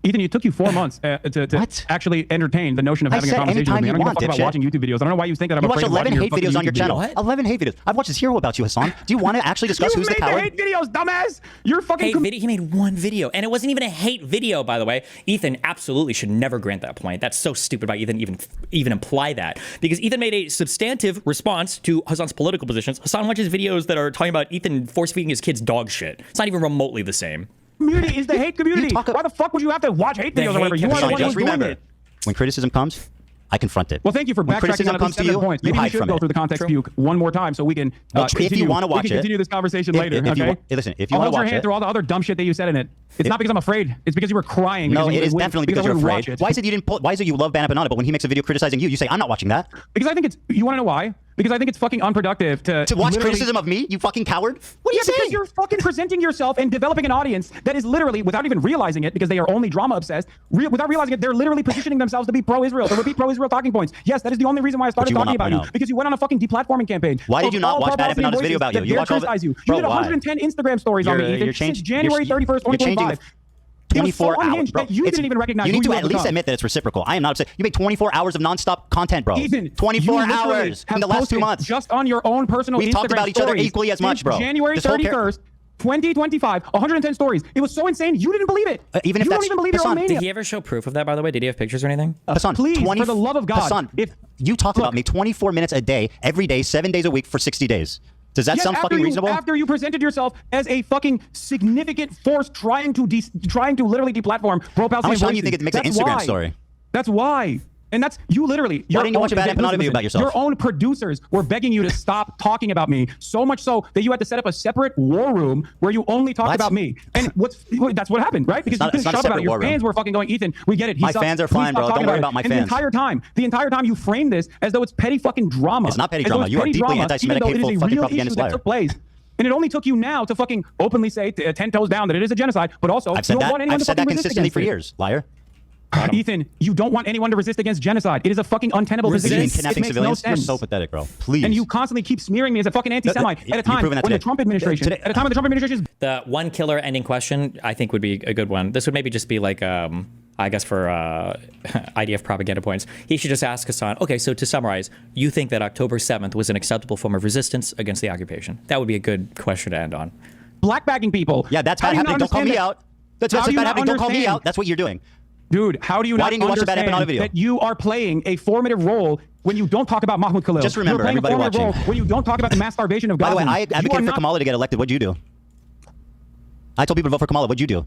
Ethan, it took you 4 months to actually entertain the notion of having a conversation with me. I don't give a fuck about watching YouTube videos. I don't know why you think that I'm afraid of watching your fucking YouTube videos. You watch 11 hate videos on your channel. 11 hate videos. I've watched zero about you, Hasan. Do you want to actually discuss who's the coward? You made the hate videos, dumbass! You're fucking... He made one video, and it wasn't even a hate video, by the way. Ethan absolutely should never grant that point. That's so stupid by Ethan even imply that. Because Ethan made a substantive response to Hasan's political positions. Hasan watches videos that are talking about Ethan force-feeding his kids dog shit. It's not even remotely the same. Community is the hate community. Why the fuck would you have to watch hate videos or whatever? You are the one who's doing it. When criticism comes, I confront it. Well, thank you for backtracking on at least 7 points. Maybe we should go through the context puke one more time so we can if you want to watch it, continue this conversation later. Okay. Listen, if you want to watch it, I'll hold your hand through all the other dumb shit that you said in it. It's not because I'm afraid. It's because you were crying. No, it is definitely because you're afraid. Why is it you love Banana Banana, but when he makes a video criticizing you, you say I'm not watching that? Because I think it's. You want to know why? Because I think it's fucking unproductive to watch criticism of me, you fucking coward. What are you saying? Because you're fucking presenting yourself and developing an audience that is literally, without even realizing it, because they are only drama obsessed, without realizing it, they're literally positioning themselves to be pro-Israel, to repeat pro-Israel talking points. Yes, that is the only reason why I started talking about you, because you went on a fucking deplatforming campaign. Why did you not watch Banana Banana's video about you? You watched you. You did 110 Instagram stories on me, Ethan, since January 31st, 2025. 24 hours, bro. That you didn't even recognize. You need to at least admit that it's reciprocal. I am not upset. You make 24 hours of nonstop content, bro. Ethan, 24 hours in the last 2 months. Just on your own personal Instagram we talked about each other equally as much, bro. January 31st. 2025, 110 stories. It was so insane, you didn't believe it. Even if you don't even believe your own mania. Did he ever show proof of that, by the way? Did he have pictures or anything? Hasan, please, for the love of God. Hasan, if you talk about me 24 minutes a day, every day, 7 days a week for 60 days. Does that sound fucking reasonable? After you presented yourself as a fucking significant force trying to literally deplatform pro-Palestinian voices. How much time do you think it makes an Instagram story? That's why. And that's you literally. Why didn't you watch a bad video about yourself? Your own producers were begging you to stop talking about me, so much so that you had to set up a separate war room where you only talked about me. And that's what happened, right? Because you couldn't shut up about it. Your fans were fucking going, Ethan, we get it. My fans are fine, bro. Don't worry about my fans. And the entire time you frame this as though it's petty fucking drama. It's not petty drama. You are deeply anti-Semitic, hateful, fucking propagandist liar. That took place. And it only took you now to fucking openly say 10 toes down that it is a genocide, but also I've said that consistently for years, liar. Ethan, you don't want anyone to resist against genocide. It is a fucking untenable position. Kidnapping civilians? You're so pathetic, bro. Please. And you constantly keep smearing me as a fucking anti-Semite at a time when the Trump administration, The one killer ending question, I think, would be a good one. This would maybe just be like, I guess for IDF propaganda points. He should just ask Hasan, okay, so to summarize, you think that October 7th was an acceptable form of resistance against the occupation? That would be a good question to end on. Blackbagging people. Yeah, that's bad happening. Don't call me out. That's bad happening. Don't call me out. That's what you're doing. Dude, how do you not understand that you are playing a formative role when you don't talk about Mahmoud Khalil? Just remember, you're playing everybody a formative watching. role when you don't talk about the mass starvation of Gaza. By the way, I advocated for Kamala to get elected. What'd you do? I told people to vote for Kamala. What'd you do?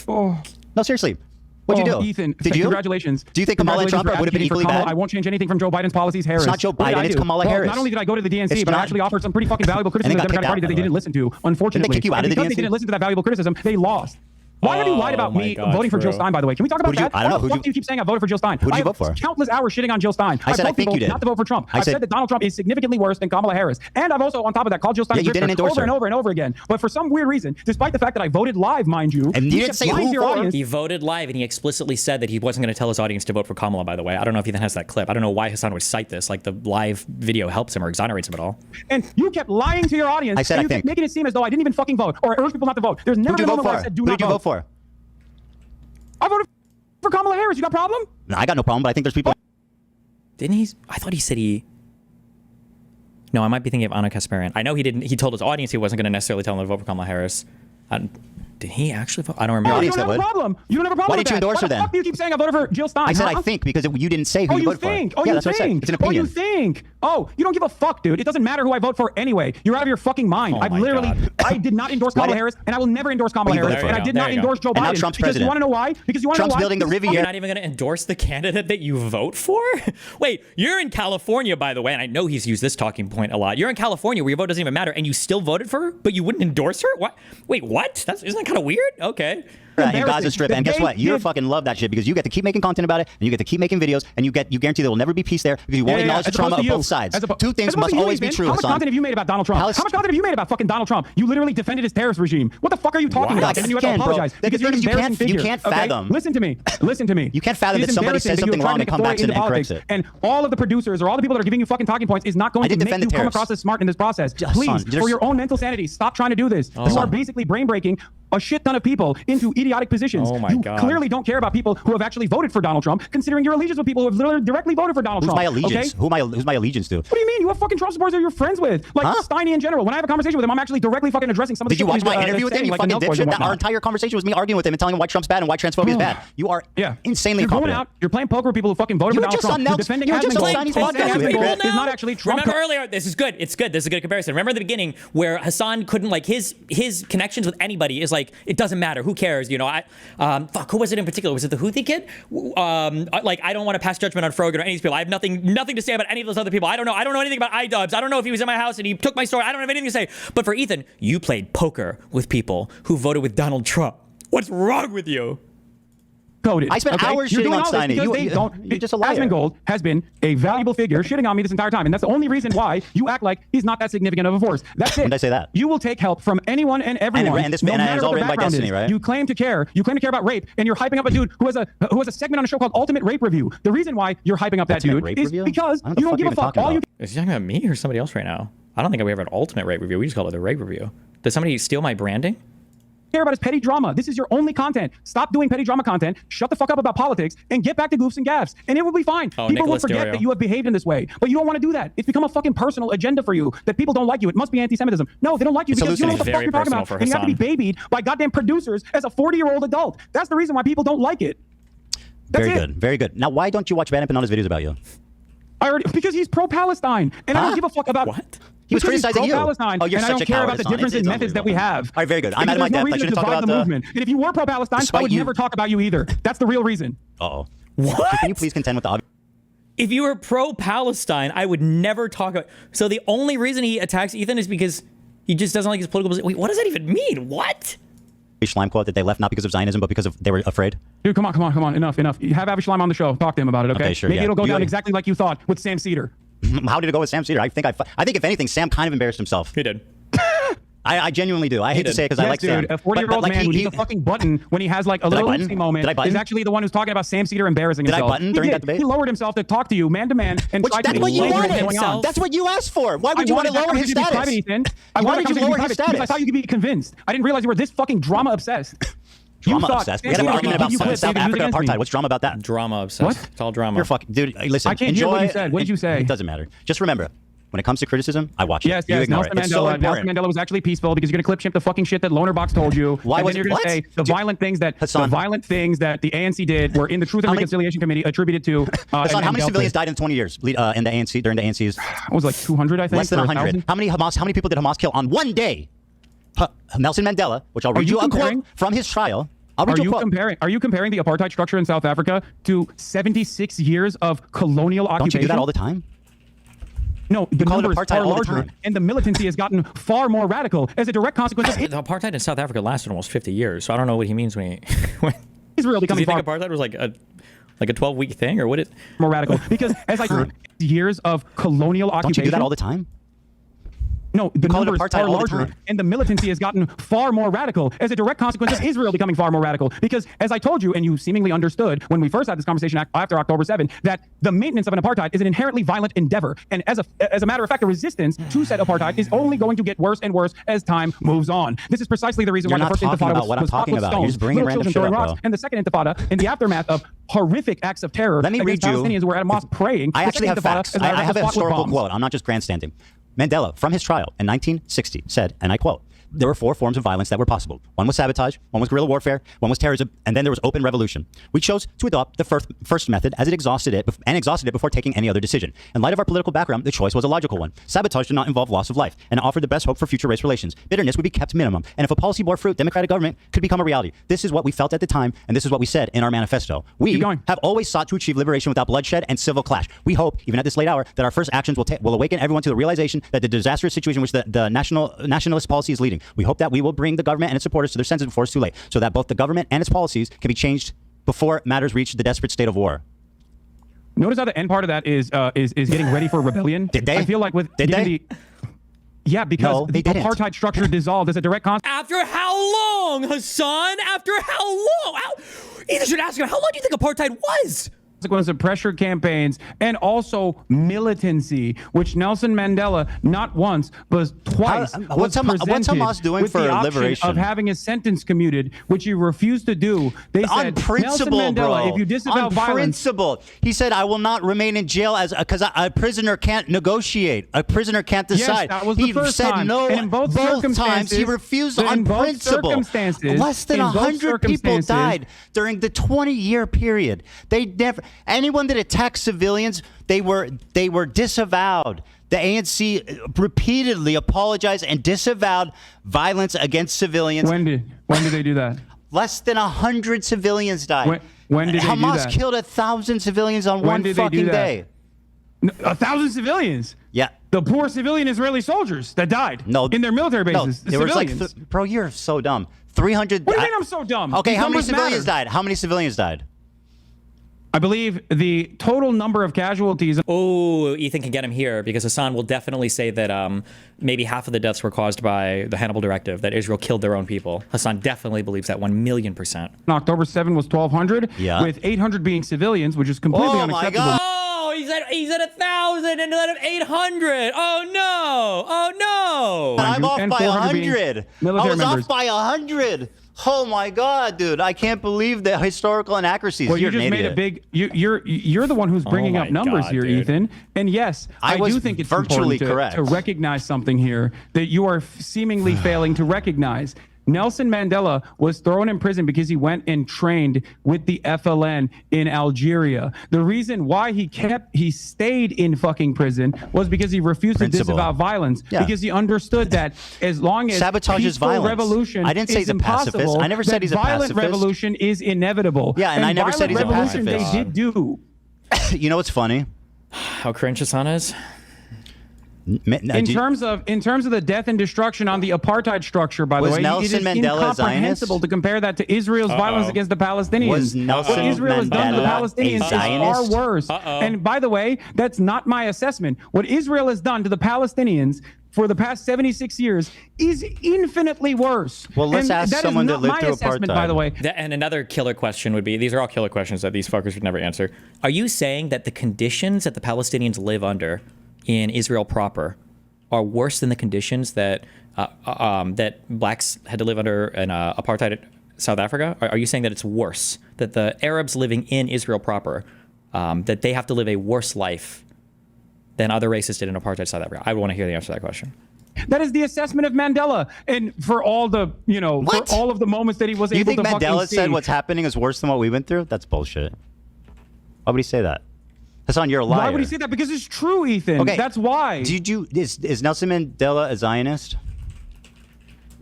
Oh. No, seriously. What'd you do? Ethan, did you? Congratulations. Do you think Kamala and Trump would have been equally bad? I won't change anything from Joe Biden's policies, Harris. It's not Joe Biden, it's Kamala Harris. Not only did I go to the DNC, but I actually offered some pretty fucking valuable criticism to the Democratic Party that they didn't listen to, unfortunately. Didn't they kick you out of the DNC? Because they didn't listen to that valuable criticism, they lost. Why have you lied about me voting for Jill Stein, by the way? Can we talk about that? I don't know. Why the fuck do you keep saying I voted for Jill Stein? Who did you vote for? Countless hours shitting on Jill Stein. I said I think you did. Not to vote for Trump. I've said that Donald Trump is significantly worse than Kamala Harris. And I've also, on top of that, called Jill Stein over and over and over again. But for some weird reason, despite the fact that I voted live, mind you, and you didn't say who for. He voted live, and he explicitly said that he wasn't going to tell his audience to vote for Kamala, by the way. I don't know if Ethan has that clip. I don't know why Hasan would cite this. Like, the live video helps him or exonerates him at all. And you kept lying to your audience. I said and you kept making it seem as though I didn't even fucking vote or urge people not to vote. There's never been a moment where I said do not vote. Who did you vote for? I voted for Kamala Harris. You got a problem? No, I got no problem, but I think there's people. Didn't he? I thought he said he. No, I might be thinking of Anna Kasparian. I know he didn't. He told his audience he wasn't going to necessarily tell them to vote for Kamala Harris. Did he actually vote? I don't remember. You don't have a problem. You don't have a problem. Why didn't you endorse her then? Why the fuck do you keep saying I voted for Jill Stein? I said I think because you didn't say who you voted for. Oh, yeah, you that's what I said. think? It's an opinion. Oh, you think? Oh, you don't give a fuck, dude. It doesn't matter who I vote for anyway. You're out of your fucking mind. I did not endorse Kamala Harris, and I will never endorse Kamala Harris. And I did not endorse Joe Biden. And now Trump's because president. you want to know why? Because you want to know why? Trump's building the Riviera. You're not even going to endorse the candidate that you vote for? Wait, you're in California, by the way, and I know he's used this talking point a lot. You're in California where your vote doesn't even matter, and you still voted for her, but you wouldn't endorse her? What? Wait, what? Isn't that kind of weird? Okay. In Gaza Strip, and guess what? You fucking love that shit because you get to keep making content about it, and you get to keep making videos, and you guarantee there will never be peace there because you won't acknowledge the trauma of both sides. Two things must always be true. How much content have you made about Donald Trump? How much content have you made about fucking Donald Trump? You literally defended his terrorist regime. What the fuck are you talking about? And you have to apologize because you're an embarrassing figure. You can't fathom. Listen to me. Listen to me. You can't fathom that somebody says something wrong and come back and corrects it. And all of the producers or all the people that are giving you fucking talking points is not going to make you come across as smart in this process. Please, for your own mental sanity, stop trying to do this. You are basically brain breaking a shit ton of people into idiotic positions. Oh my God. Clearly don't care about people who have actually voted for Donald Trump, considering your allegiance with people who have literally directly voted for Donald Trump. Who's my allegiance? Okay? Who's my allegiance to? What do you mean? You have fucking Trump supporters that you're friends with. Like Steiny in general. When I have a conversation with him, I'm actually directly fucking addressing some of the Did you watch my interview with him? You like fucking dipshit. Our entire conversation was me arguing with him and telling him why Trump's bad and why transphobia is bad. You are insanely You're going out, you're playing poker with people who fucking voted for Donald Trump. You're defending Actionable is not actually Trump. Remember earlier, this is good. It's good. This is a good comparison. Remember in the beginning where Hasan couldn't, like, his connections with anybody is like, it doesn't matter. Who cares? You know, who was it in particular? Was it the Houthi kid? Like, I don't want to pass judgment on Frogan or any of these people. I have nothing to say about any of those other people. I don't know anything about iDubbbz. I don't know if he was in my house and he took my story. I don't have anything to say. But for Ethan, you played poker with people who voted with Donald Trump. What's wrong with you? Coded. I spent hours shitting on Steiny. You're just a liar. Asmongold has been a valuable figure shitting on me this entire time, and that's the only reason why you act like he's not that significant of a force. That's it. When did I say that? You will take help from anyone and everyone. And it's all written by Destiny, right? You claim to care. You claim to care about rape, and you're hyping up a dude who has a segment on a show called Ultimate Rape Review. The reason why you're hyping up that dude is because you don't give a fuck. Is he talking about me or somebody else right now? I don't think we have an Ultimate Rape Review. We just call it the Rape Review. Did somebody steal my branding? Care about is petty drama. This is your only content. Stop doing petty drama content. Shut the fuck up about politics and get back to goofs and gaffes, and it will be fine. People will forget that you have behaved in this way, but you don't want to do that. It's become a fucking personal agenda for you that people don't like you. It must be anti-Semitism. No, they don't like you because you don't know what the fuck you're talking about, and you have to be babied by goddamn producers as a 40-year-old adult. That's the reason why people don't like it. Very good. Very good. Now, why don't you watch Bad Empanadas videos about you? Because he's pro-Palestine, and I don't give a fuck about what. He was criticizing you. Palestine, you're and such I don't care about the difference in methods that we have. All right, very good. I'm out of my depth. I shouldn't talk about the movement. And if you were pro-Palestine, I would never talk about you either. That's the real reason. Uh-oh. What? Can you please contend with the obvious? If you were pro-Palestine, I would never talk about. So the only reason he attacks Ethan is because he just doesn't like his political position. Wait, what does that even mean? What? Schleim quote that they left not because of Zionism, but because they were afraid. Dude, come on. Enough. You have Avi Schleim on the show. Talk to him about it, okay? Sure. Maybe it'll go down exactly like you thought with Sam Cedar. How did it go with Sam Cedar? I think if anything, Sam kind of embarrassed himself. He did. I genuinely do. I hate to say it because I like Sam. A 40-year-old man who needs a fucking button when he has like a little oopsie moment is actually the one who's talking about Sam Cedar embarrassing himself. Did I button during that debate? He lowered himself to talk to you man to man and tried to explain what was going on. That's what you asked for. Why would you want to lower his status? Why did you lower his status? Because I thought you could be convinced. I didn't realize you were this fucking drama obsessed. Drama obsessed. We had an argument about South Africa apartheid. What's drama about that? Drama obsessed. What? It's all drama. You're fucking dude. Listen. I can't hear what you said. What did you say? It doesn't matter. Just remember, When it comes to criticism, I watch it. Yes, You yes. ignore Nelson it. It's so Mandela. important. Nelson Mandela was actually peaceful because you're going to clip ship the fucking shit that Loner Box told you. Why and was then you're it- going to what? say the violent things that the ANC did were in the Truth and Reconciliation Committee attributed to. Hassan, how many dealt civilians with. died in 20 years in the ANC during the ANC's? It was like 200, I think. Less than or 100. 1,000? How many people did Hamas kill on one day? Nelson Mandela, which I'll read you a quote from his trial. I'll read you a quote. Are you comparing the apartheid structure in South Africa to 76 years of colonial occupation? Don't you do that all the time? No, the call it numbers apartheid are all the larger, time. and the militancy has gotten far more radical as a direct consequence of The apartheid in South Africa lasted almost 50 years, so I don't know what he means when he... Israel Does becoming he think far apartheid was like a 12-week thing, or what? more radical. Because as I said, years of colonial occupation. Don't you do that all the time? No, the call it numbers apartheid are all the larger, time. and the militancy has gotten far more radical as a direct consequence of Israel becoming far more radical. Because, as I told you, and you seemingly understood when we first had this conversation after October 7, that the maintenance of an apartheid is an inherently violent endeavor. And as a matter of fact, the resistance to said apartheid is only going to get worse and worse as time moves on. This is precisely the reason You're why the not first talking intifada about was, what I'm was hot talking with about. stones, You're just bringing little random children shit throwing up, rocks, bro. and the second intifada in the aftermath of horrific acts of terror Let me against read you. Palestinians who were at a mosque praying. I The actually have second intifada facts. is I have a fought with historical bombs. quote. I'm not just grandstanding. Mandela, from his trial in 1960, said, and I quote, there were 4 forms of violence that were possible. One was sabotage, one was guerrilla warfare, one was terrorism, and then there was open revolution. We chose to adopt the first method as it exhausted it before taking any other decision. In light of our political background, the choice was a logical one. Sabotage did not involve loss of life, and it offered the best hope for future race relations. Bitterness would be kept minimum, and if a policy bore fruit, democratic government could become a reality. This is what we felt at the time, and this is what we said in our manifesto. We have always sought to achieve liberation without bloodshed and civil clash. We hope, even at this late hour, that our first actions will awaken everyone to the realization that the disastrous situation which the nationalist policy is leading. We hope that we will bring the government and its supporters to their senses before it's too late, so that both the government and its policies can be changed before matters reach the desperate state of war. Notice how the end part of that is getting ready for rebellion. Did they? I feel like with Did given they? Yeah, because No, the they didn't. apartheid structure dissolved as a direct consequence. After how long, Hasan? After how long? Either should ask him, how long do you think apartheid was? Of pressure campaigns and also militancy, which Nelson Mandela not once but twice what's Hamas doing with for the option liberation? of having his sentence commuted, which he refused to do. They said, On principle, Nelson Mandela, bro. if you disavow On violence, principle. He said, I will not remain in jail because a prisoner can't negotiate. A prisoner can't decide. Yes, that was the he first said time. no And in both times. circumstances- He refused in on both principle. circumstances- Less than in both 100 people circumstances- died during the 20-year period. Anyone that attacked civilians, they were disavowed. The ANC repeatedly apologized and disavowed violence against civilians. When did they do that? Less than 100 civilians died. When did they do Hamas that? killed 1,000 civilians on When one did they do fucking that? day. 1,000 civilians. Yeah. The poor civilian Israeli soldiers that died in their military bases. No, there was like, civilians. bro, you're so dumb. 300. What do you mean I'm so dumb? Okay, These how many numbers civilians matter. died? How many civilians died? I believe the total number of casualties. Oh, Ethan can get him here because Hasan will definitely say that maybe half of the deaths were caused by the Hannibal Directive, that Israel killed their own people. Hasan definitely believes that 1,000,000%. October 7 was 1,200, Yeah. with 800 being civilians, which is completely unacceptable. Oh, he said 1,000 and let him 800. Oh no! Oh no! I'm off And by 400 being 100. I military was members. off by 100. Oh my God, dude! I can't believe the historical inaccuracies. Well, you You're just an made a idiot. big. You're the one who's bringing Oh up my numbers God, here, dude. Ethan. And yes, I I was do think it's virtually important correct. to recognize something here that you are seemingly failing to recognize. Nelson Mandela was thrown in prison because he went and trained with the FLN in Algeria. The reason why he stayed in fucking prison was because he refused Principle. to disavow violence. Yeah. Because he understood that as long as Sabotage is peaceful violence. revolution I didn't say is he's a pacifist. impossible, I never said that he's a violent pacifist. revolution is inevitable. Yeah, and I never said he's a violent revolution pacifist. They did do. You know what's funny? How cringe Hasan is? In terms of the death and destruction on the apartheid structure, by the Was way, Nelson it is Mandela a incomprehensible Zionist? to compare that to Israel's violence against the Palestinians. Was Nelson what Israel has done to the Mandela Palestinians a is far Zionist? worse. And by the way, that's not my assessment. What Israel has done to the Palestinians for the past 76 years is infinitely worse. Well, let's And ask that is someone that not lived my through assessment, apartheid. by the way. And another killer question would be, these are all killer questions that these fuckers would never answer. Are you saying that the conditions that the Palestinians live under in Israel proper are worse than the conditions that that blacks had to live under in apartheid South Africa? Are you saying that it's worse, that the Arabs living in Israel proper, that they have to live a worse life than other racists did in apartheid South Africa? I want to hear the answer to that question. That is the assessment of Mandela, and for all the, for all of the moments that he was able to fucking see. You think Mandela said what's happening is worse than what we went through? That's bullshit. Why would he say that? Hasan, you're a liar. Why would he say that? Because it's true, Ethan. Okay. That's why. Is Nelson Mandela a Zionist?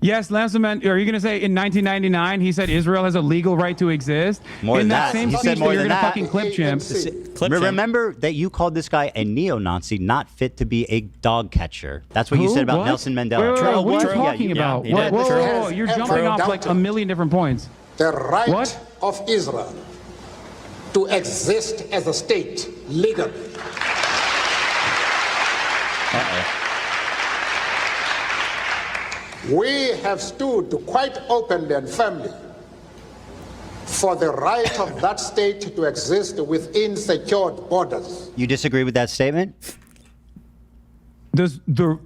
Yes, Nelson Mandela. Are you going to say in 1999 he said Israel has a legal right to exist? More than that. Same He speech said more that you're than going to that. fucking clip chimp. Remember that you called this guy a neo-Nazi, not fit to be a dog catcher. That's what you said about Nelson Mandela. Wait, what are you talking about? Whoa, you're jumping off like a million different points. The right of Israel to exist as a state legally. We have stood quite openly and firmly for the right of that state to exist within secured borders. You disagree with that statement? Does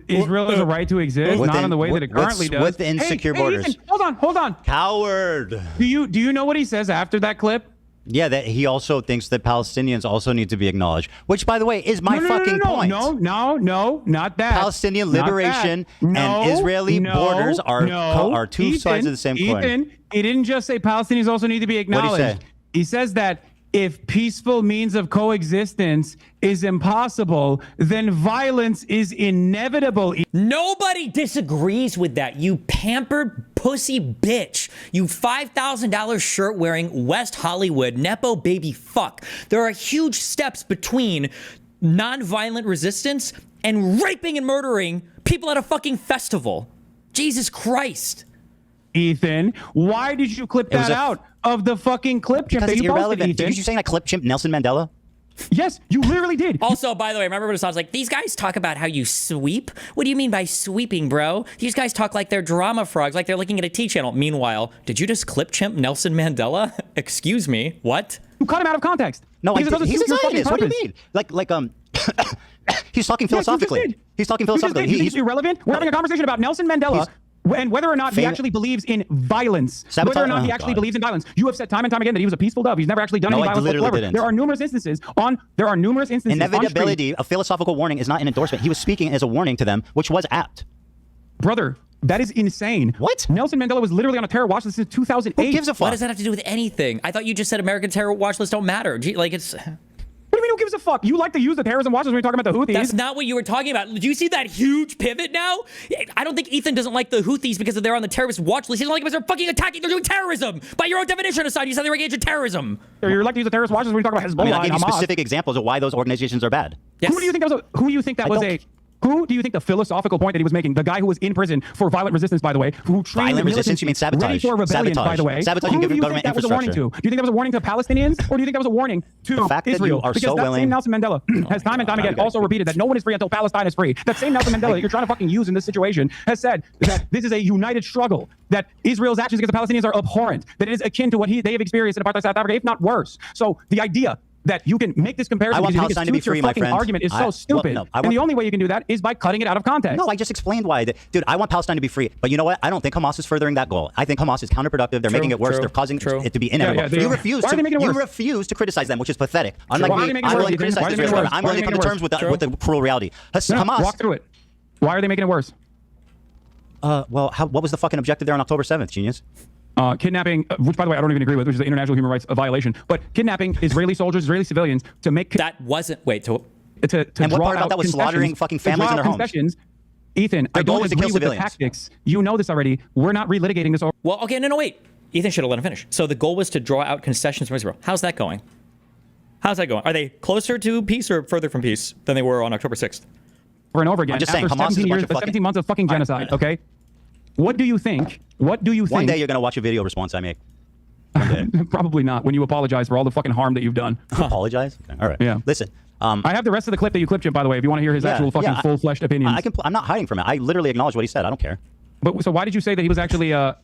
Israel has a right to exist, not in the way that it currently does? With insecure borders. Ethan, hold on. Coward. Do you know what he says after that clip? Yeah, that he also thinks that Palestinians also need to be acknowledged, which, by the way, is my fucking point. No, not that. Palestinian liberation and Israeli borders are two sides of the same coin. Ethan, he didn't just say Palestinians also need to be acknowledged. What did he say? He says that if peaceful means of coexistence is impossible, then violence is inevitable. Nobody disagrees with that, you pampered pussy bitch. You $5,000 shirt wearing West Hollywood Nepo baby fuck. There are huge steps between nonviolent resistance and raping and murdering people at a fucking festival. Jesus Christ. Ethan, why did you clip that out of the fucking clip chimp? Because it's irrelevant. Ethan? Did you saying I clip chimp Nelson Mandela? Yes, you literally did. Also, by the way, remember when it sounds like these guys talk about how you sweep? What do you mean by sweeping, bro? These guys talk like they're drama frogs, like they're looking at a T channel. Meanwhile, did you just clip chimp Nelson Mandela? Excuse me, what? You cut him out of context. No, he's a Zionist. What do you mean? Like he's talking philosophically. He's talking philosophically. He's irrelevant. We're having a conversation about Nelson Mandela. And whether or not he actually beliees in violence. Whether or not he actually believes in violence. You have said time and time again that he was a peaceful dove. He's never actually done any violence whatsoever. Didn't. There are numerous instances Inevitability, a philosophical warning is not an endorsement. He was speaking as a warning to them, which was apt. Brother, that is insane. What? Nelson Mandela was literally on a terror watch list since 2008. Who gives a fuck? What does that have to do with anything? I thought you just said American terror watch lists don't matter. Like it's... What do you mean who gives a fuck? You like to use the terrorism watches when you're talking about the Houthis. That's not what you were talking about. Do you see that huge pivot now? I don't think Ethan doesn't like the Houthis because they're on the terrorist watch list. He doesn't like them because they're fucking attacking. They're doing terrorism. By your own definition, Hasan, you said they were engaged in terrorism. You like to use the terrorist watches when you're talking about Hezbollah. I gave you specific examples of why those organizations are bad. Yes. Who do you think Who do you think the philosophical point that he was making, the guy who was in prison for violent resistance, by the way, who trained violent resistance, you mean sabotage? ready for rebellion, by the way, sabotage who do you think that was a warning to? Do you think that was a warning to Palestinians, or do you think that was a warning to the fact Israel? That you are because so that willing... same Nelson Mandela has time and time again also repeated that no one is free until Palestine is free. That same Nelson Mandela that you're trying to fucking use in this situation has said that this is a united struggle, that Israel's actions against the Palestinians are abhorrent, that it is akin to what they have experienced in apartheid South Africa, if not worse. So the idea that you can make this comparison because you think it suits your fucking argument is so stupid. And the only way you can do that is by cutting it out of context. No, I just explained why. Dude, I want Palestine to be free. But you know what? I don't think Hamas is furthering that goal. I think Hamas is counterproductive. They're making it worse. They're causing it to be inevitable. You refuse to criticize them, which is pathetic. Unlike me, I'm willing to criticize Israel. I'm willing to come to terms with the cruel reality. Hamas. Walk through it. Why are they making it worse? Well, what was the fucking objective there on October 7th, genius? Kidnapping, which by the way I don't even agree with, which is an international human rights violation, but kidnapping Israeli soldiers, Israeli civilians to make that wasn't and what part about that was slaughtering fucking families in their homes? Ethan, I don't agree with the tactics. You know this already. We're not relitigating this. Well, okay, no, wait. Ethan should have let him finish. So the goal was to draw out concessions from Israel. How's that going? How's that going? Are they closer to peace or further from peace than they were on October 6th? Over and over again. I'm just saying, Hamas is a bunch of 17 months of fucking genocide. Okay. What do you think? What do you think? One day you're going to watch a video response I make. Probably not, when you apologize for all the fucking harm that you've done. Apologize? Okay. All right. Yeah. Listen. I have the rest of the clip that you clipped, by the way, if you want to hear his actual fucking full-fleshed opinions. I'm not hiding from it. I literally acknowledge what he said. I don't care. But so why did you say that he was actually a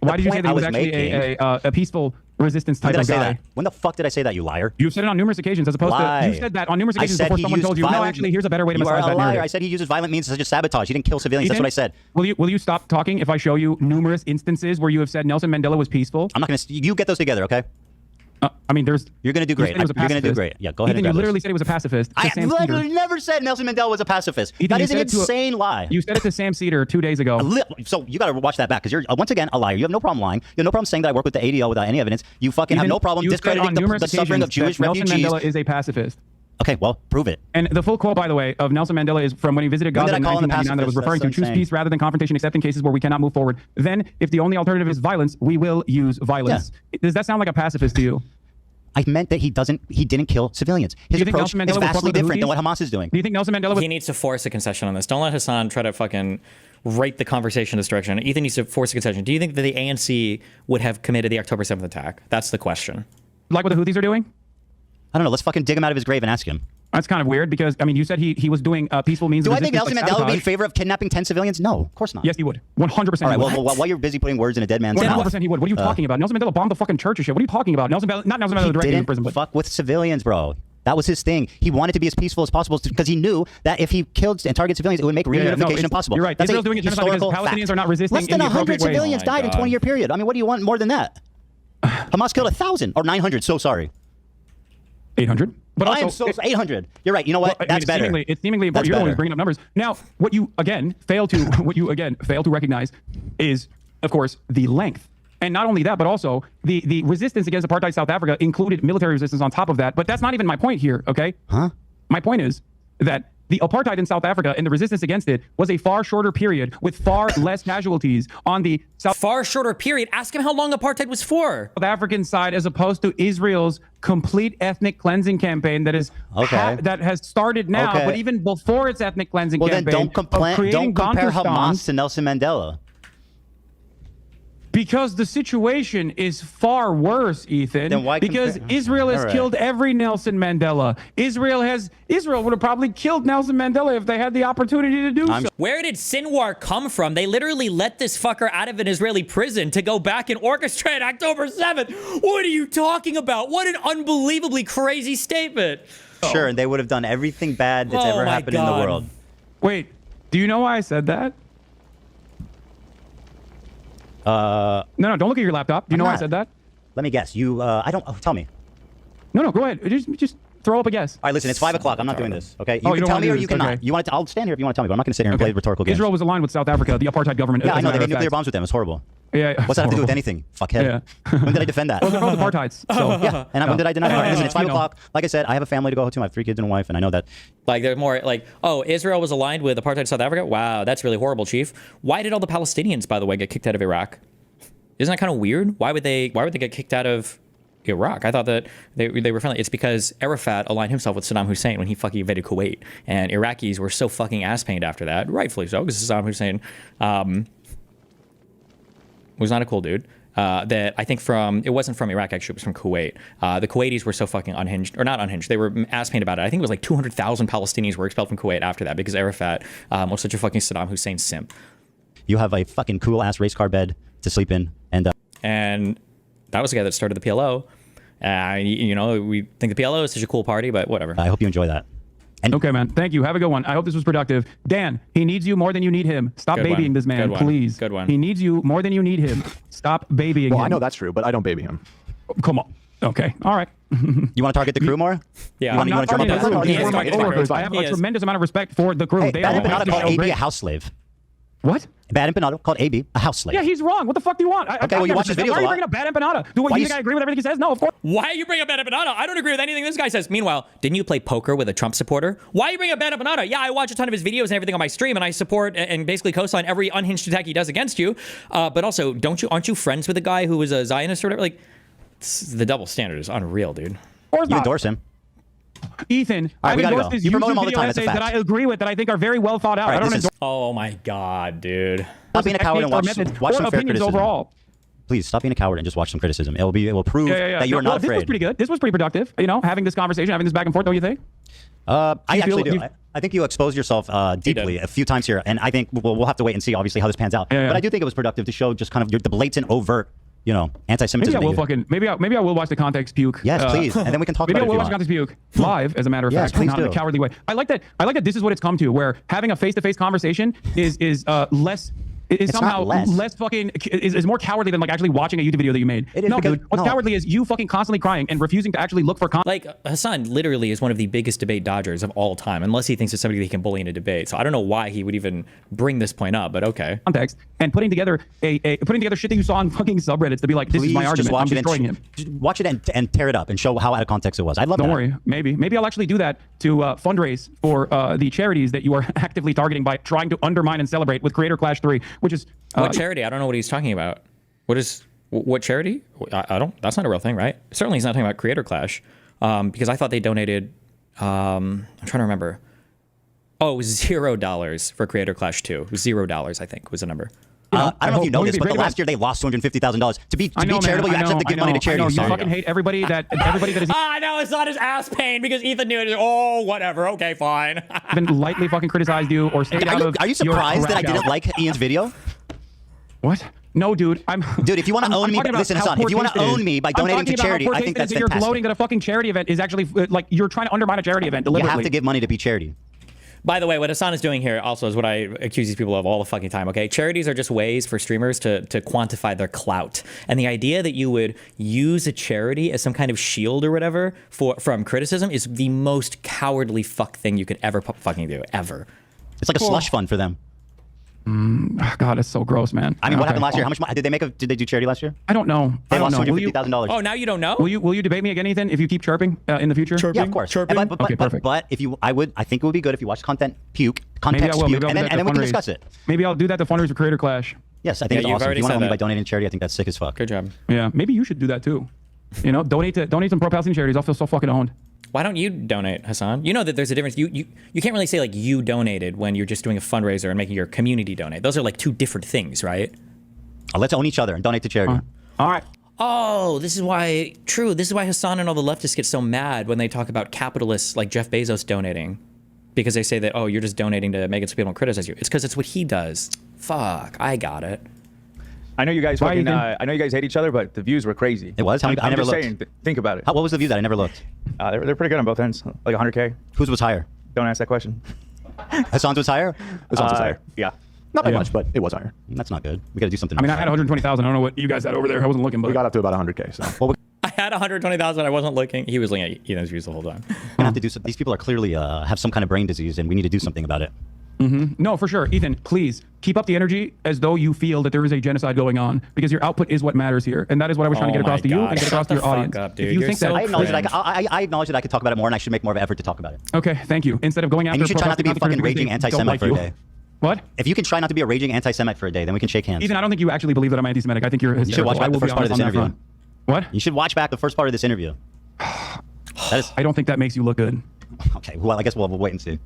peaceful resistance type of guy? When the fuck did I say that, you liar? You've said it on numerous occasions as opposed to... You said that on numerous occasions before someone told you, no, actually, here's a better way to massage that narrative. I said he uses violent means such as sabotage. He didn't kill civilians. That's what I said. Will you stop talking if I show you numerous instances where you have said Nelson Mandela was peaceful? I'm not going to... You get those together, okay? I mean, You're going to do great. You're going to do great. Yeah, go ahead. Ethan, you literally said he was a pacifist. I literally never said Nelson Mandela was a pacifist. Ethan, that is an insane lie. You said it to Sam Cedar 2 days ago. So you got to watch that back because you're once again a liar. You have no problem lying. You have no problem saying that I work with the ADL without any evidence. You fucking have no problem discrediting the suffering of Jewish refugees. Nelson Mandela is a pacifist. Okay, well, prove it. And the full quote, by the way, of Nelson Mandela is from when he visited Gaza in 1999 that I was referring to. Choose peace rather than confrontation, except in cases where we cannot move forward. Then, if the only alternative is violence, we will use violence. Yeah. Does that sound like a pacifist to you? I meant that he didn't kill civilians. His approach is vastly different than what Hamas is doing. Do you think Nelson Mandela He needs to force a concession on this. Don't let Hasan try to fucking rape the conversation in this direction. Ethan needs to force a concession. Do you think that the ANC would have committed the October 7th attack? That's the question. Like what the Houthis are doing? I don't know. Let's fucking dig him out of his grave and ask him. That's kind of weird because, I mean, you said he was doing peaceful means of resistance. Do I think Nelson Mandela would be in favor of kidnapping 10 civilians? No, of course not. Yes, he would. 100%. All right, well, while you're busy putting words in a dead man's mouth. 100% he would. What are you talking about? Nelson Mandela bombed the fucking church and shit. What are you talking about? Not Nelson Mandela directly in prison, but fuck with civilians, bro. That was his thing. He wanted to be as peaceful as possible because he knew that if he killed and targeted civilians, it would make reunification impossible. You're right. That's Israel's doing it genocide because Palestinians are not resisting. Less than 100 civilians died in a 20-year period. I mean, what do you want more than that? Hamas killed 1,000 or 900. So sorry. 800. But I am so 800. You're right. You know what? That's better. It's seemingly important. You're always bringing up numbers. Now, what you again fail to recognize is, of course, the length. And not only that, but also the resistance against apartheid South Africa included military resistance on top of that. But that's not even my point here, okay? Huh? My point is that the apartheid in South Africa and the resistance against it was a far shorter period with far less casualties on the far shorter period. Ask him how long apartheid was for. South African side, as opposed to Israel's complete ethnic cleansing campaign that is that has started now, but even before its ethnic cleansing campaign. Well, then don't compare Hamas to Nelson Mandela. Because the situation is far worse, Ethan. Then why because Israel has killed every Nelson Mandela. Israel would have probably killed Nelson Mandela if they had the opportunity to do so. Where did Sinwar come from? They literally let this fucker out of an Israeli prison to go back and orchestrate October 7th. What are you talking about? What an unbelievably crazy statement. Sure, and they would have done everything bad that's ever happened in the world. Wait, do you know why I said that? No, don't look at your laptop. Do you know why I said that? Let me guess. I don't. Tell me. No, go ahead. Just throw up a guess. All right, listen. It's 5 o'clock. I'm not doing this. Okay. You can tell me or you cannot. You want to? I'll stand here if you want to tell me. But I'm not going to sit here and play rhetorical games. Israel was aligned with South Africa, the apartheid government. Yeah, I know. They made nuclear bombs with them. It's horrible. Yeah. What's that have to do with anything? Fuckhead. Yeah. When did I defend that? Well, they're both apartheids. So. Yeah. And when did I deny that? Listen, it's 5 o'clock. Like I said, I have a family to go to. I have 3 kids and a wife, and I know that. Like they're more like, oh, Israel was aligned with apartheid South Africa. Wow, that's really horrible, Chief. Why did all the Palestinians, by the way, get kicked out of Iraq? Isn't that kind of weird? Why would they get kicked out of Iraq? I thought that they were friendly. It's because Arafat aligned himself with Saddam Hussein when he fucking invaded Kuwait, and Iraqis were so fucking ass-pained after that, rightfully so, because Saddam Hussein was not a cool dude. That I think it wasn't from Iraq, actually, it was from Kuwait. The Kuwaitis were so fucking unhinged, or not unhinged, they were ass-pained about it. I think it was like 200,000 Palestinians were expelled from Kuwait after that because Arafat was such a fucking Saddam Hussein simp. You have a fucking cool-ass race car bed to sleep in, and that was the guy that started the PLO. We think the PLO is such a cool party, but whatever. I hope you enjoy that. Okay, man. Thank you. Have a good one. I hope this was productive. Dan, he needs you more than you need him. Stop babying this man, please. Good one. He needs you more than you need him. Stop babying him. Well, I know that's true, but I don't baby him. Come on. Okay. All right. You want to target the crew more? Yeah. I'm not targeting the crew. These were my coworkers. I have a tremendous amount of respect for the crew. Hey, Bad Empanada called AB a house slave. What? Bad Empanada called AB a house slave. Yeah, he's wrong. What the fuck do you want? Okay, well, you watch his videos a lot. Why are you bringing up Bad Empanada? Do you think I agree with everything he says? No, of course. Why are you bringing up Bad Empanada? I don't agree with anything this guy says. Meanwhile, didn't you play poker with a Trump supporter? Why are you bringing up Bad Empanada? Yeah, I watch a ton of his videos and everything on my stream, and I support and basically co-sign every unhinged attack he does against you. But also, aren't you friends with a guy who was a Zionist or whatever? Like, the double standard is unreal, dude. You endorse him. Ethan, I've endorsed his you promote YouTube him all the video time. That's a essays fact. that I agree with, that I think are very well thought out. Right, I don't endorse. Oh my God, dude. Stop being a coward and watch some fair criticism. Overall. Please stop being a coward and just watch some criticism. It will prove that you are not afraid. This was pretty good. This was pretty productive. Having this conversation, having this back and forth. Don't you think? I actually do. I think you exposed yourself deeply a few times here, and I think we'll have to wait and see, obviously, how this pans out. But I do think it was productive to show just kind of the blatant, overt, anti-Semitism. Maybe I will watch the Context Puke. Yes, please, and then we can talk about it. Maybe I will watch Context Puke live, as a matter of fact, not in a cowardly way. I like that. This is what it's come to, where having a face-to-face conversation is less is It's somehow not less. fucking is more cowardly than like actually watching a YouTube video that you made. It is no, because- dude. What's no. cowardly is you fucking constantly crying and refusing to actually look for Like, Hasan literally is one of the biggest debate dodgers of all time, unless he thinks it's somebody that he can bully in a debate. So I don't know why he would even bring this point up, but okay. context and putting together putting together shit that you saw on fucking subreddits to be like, this is my Please argument. I'm destroying him. Just watch it and tear it up and show how out of context it was. I'd love Don't that. worry. Maybe I'll actually do that to fundraise for the charities that you are actively targeting by trying to undermine and celebrate with Creator Clash 3, which is What charity? I don't know what he's talking about. What charity? I don't. That's not a real thing, right? Certainly, he's not talking about Creator Clash, because I thought they donated. I'm trying to remember. Oh, it was $0 for Creator Clash 2. $0, I think, was the number. I don't know if you know this, but the last year they lost $250,000. To be charitable, you actually have to give money to charity. You fucking hate everybody that is I know it's not his ass pain because Ethan knew it. Oh, whatever. Okay, fine. even lightly fucking criticized you or stayed out of. Are you surprised that I didn't like Ian's video? What? No, dude. Dude, if you want to own me, listen, Hasan. If you want to own me by donating to charity, I think that's fantastic. You're gloating that a fucking charity event is actually like you're trying to undermine a charity event deliberately. You have to give money to be charity. By the way, what Hasan is doing here also is what I accuse these people of all the fucking time, okay? Charities are just ways for streamers to quantify their clout. And the idea that you would use a charity as some kind of shield or whatever from criticism is the most cowardly fuck thing you could ever fucking do, ever. It's like a slush fund for them. God, it's so gross, man. I mean, what happened last year? How much money did they do charity last year? I don't know. They lost $250,000. Oh, now you don't know? Will you debate me again, Ethan, if you keep chirping in the future? Yeah, of course. Okay, perfect. But if you, I think it would be good if you watch content puke, Maybe I context will. puke, Maybe I'll and do then that to we can fundraise. discuss it. Maybe I'll do that to fundraise for Creator Clash. Yes, I think it's awesome. If you want to own me by donating to charity, I think that's sick as fuck. Good job. Yeah, maybe you should do that too. You know, donate some pro-Palestinian charities. I'll feel so fucking owned. Why don't you donate, Hasan? You know that there's a difference. You can't really say like you donated when you're just doing a fundraiser and making your community donate. Those are like two different things, right? Let's own each other and donate to charity. All right. Oh, this is why Hasan and all the leftists get so mad when they talk about capitalists like Jeff Bezos donating. Because they say that, oh, you're just donating to make it so people don't criticize you. It's because it's what he does. Fuck, I got it. I know you guys fucking, I know you guys hate each other, but the views were crazy. It was? I never looked. Saying, think about it. What was the view that I never looked? They're pretty good on both ends, like 100K. Whose was higher? Don't ask that question. Hasan's was higher? Hasan's was higher. Yeah. Not by much, but it was higher. That's not good. We got to do something. I mean, I had 120,000. I don't know what you guys had over there. I wasn't looking, but we got up to about 100K. So. I had 120,000. I wasn't looking. He was looking at Ethan's views the whole time. We're gonna have to do something. These people are clearly have some kind of brain disease, and we need to do something about it. No, for sure. Ethan, please keep up the energy as though you feel that there is a genocide going on, because your output is what matters here, and that is what I was trying to get across to you and get across to your audience. Dude. If you think that, I acknowledge that I could talk about it more, and I should make more of an effort to talk about it. Okay, thank you. Instead of going after, and you should try not to be a fucking raging anti-Semite for a day. What? If you can try not to be a raging anti-Semite for a day, then we can shake hands. Ethan, I don't think you actually believe that I'm anti-Semitic. I think you're hysterical. You should watch back the first part of this interview. What? You should watch back the first part of this interview. I don't think that makes you look good. Okay, well, I guess we'll wait and see.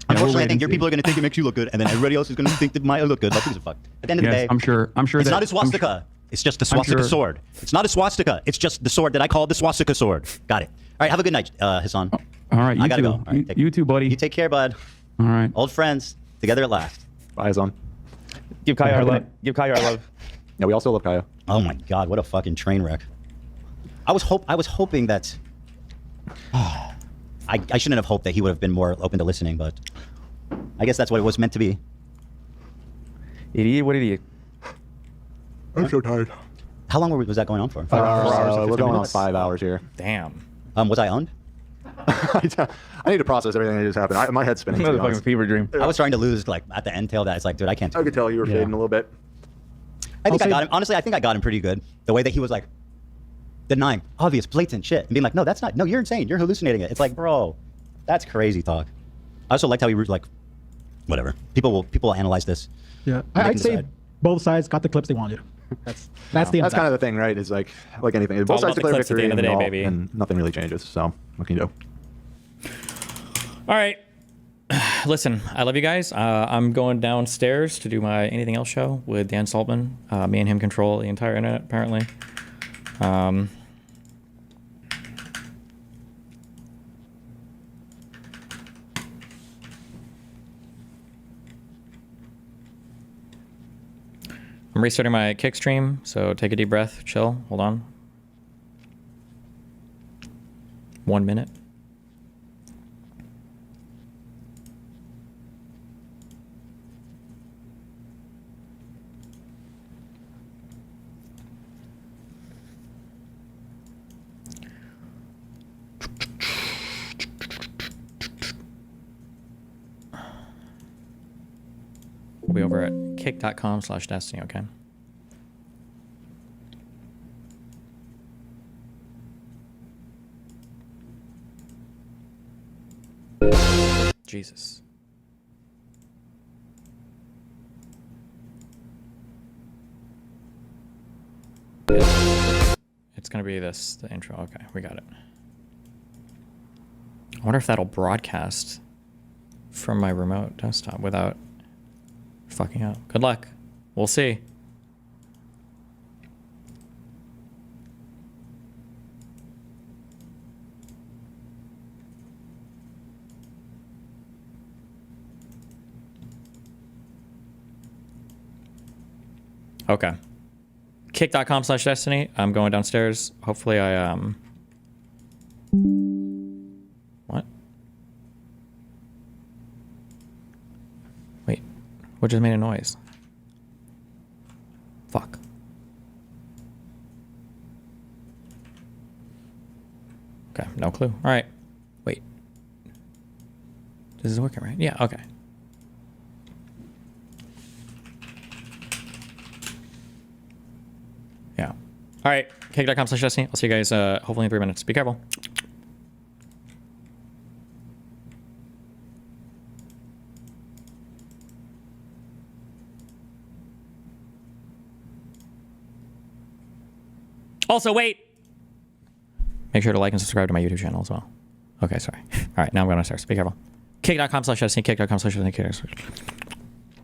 Unfortunately, I think your people are going to think it makes you look good, and then everybody else is going to think that might look good. Like, who's a fuck? At the end of the day, I'm sure. It's not a swastika. It's just the swastika sword. It's not a swastika. It's just the sword that I call the swastika sword. Got it. All right, have a good night, Hasan. All right, I gotta go. All right, you too, buddy. You take care, bud. All right. Old friends, together at last. Bye, Hasan. Give Kaya our love. Give Kaya our love. Yeah, we also love Kaya. Oh my God, what a fucking train wreck. I was hoping that. I shouldn't have hoped that he would have been more open to listening, but I guess that's what it was meant to be. Idiot, what idiot? I'm so tired. How long was that going on for? 5 hours. We're going on 5 hours here. Damn. Was I owned? I need to process everything that just happened. My head's spinning. Another fucking fever dream. I was starting to lose, like, at the end tail that it's like, dude, I can't do I could tell you were fading a little bit. I think I got him. Honestly, I think I got him pretty good. The way that he was like denying obvious, blatant shit and being like, no, that's not. No, you're insane. You're hallucinating it. It's like, bro, that's crazy talk. I also liked how he was like, whatever. People will analyze this. Yeah, I'd say both sides got the clips they wanted. That's kind of the thing, right? It's like anything. Both sides declare victory at the end of the day, baby. And nothing really changes. So what can you do? All right. Listen, I love you guys. I'm going downstairs to do my Anything Else show with Dan Saltman. Me and him control the entire internet, apparently. I'm restarting my kick stream, so take a deep breath, chill, hold on. 1 minute. be over at kick.com/destiny, okay? Jesus. It's gonna be this, the intro. Okay, we got it. I wonder if that'll broadcast from my remote desktop without fucking up. Good luck. We'll see. Okay. Kick.com/destiny. I'm going downstairs. Hopefully I, What? Wait. What just made a noise? Fuck. Okay, no clue. All right. Wait. This is working, right? Yeah, okay. Yeah. All right. Kick.com/destiny. I'll see you guys hopefully in 3 minutes. Be careful. Also, wait. Make sure to like and subscribe to my YouTube channel as well. Okay, sorry. All right, now I'm going downstairs. Be careful. Kick.com/destiny. Kick.com/destiny.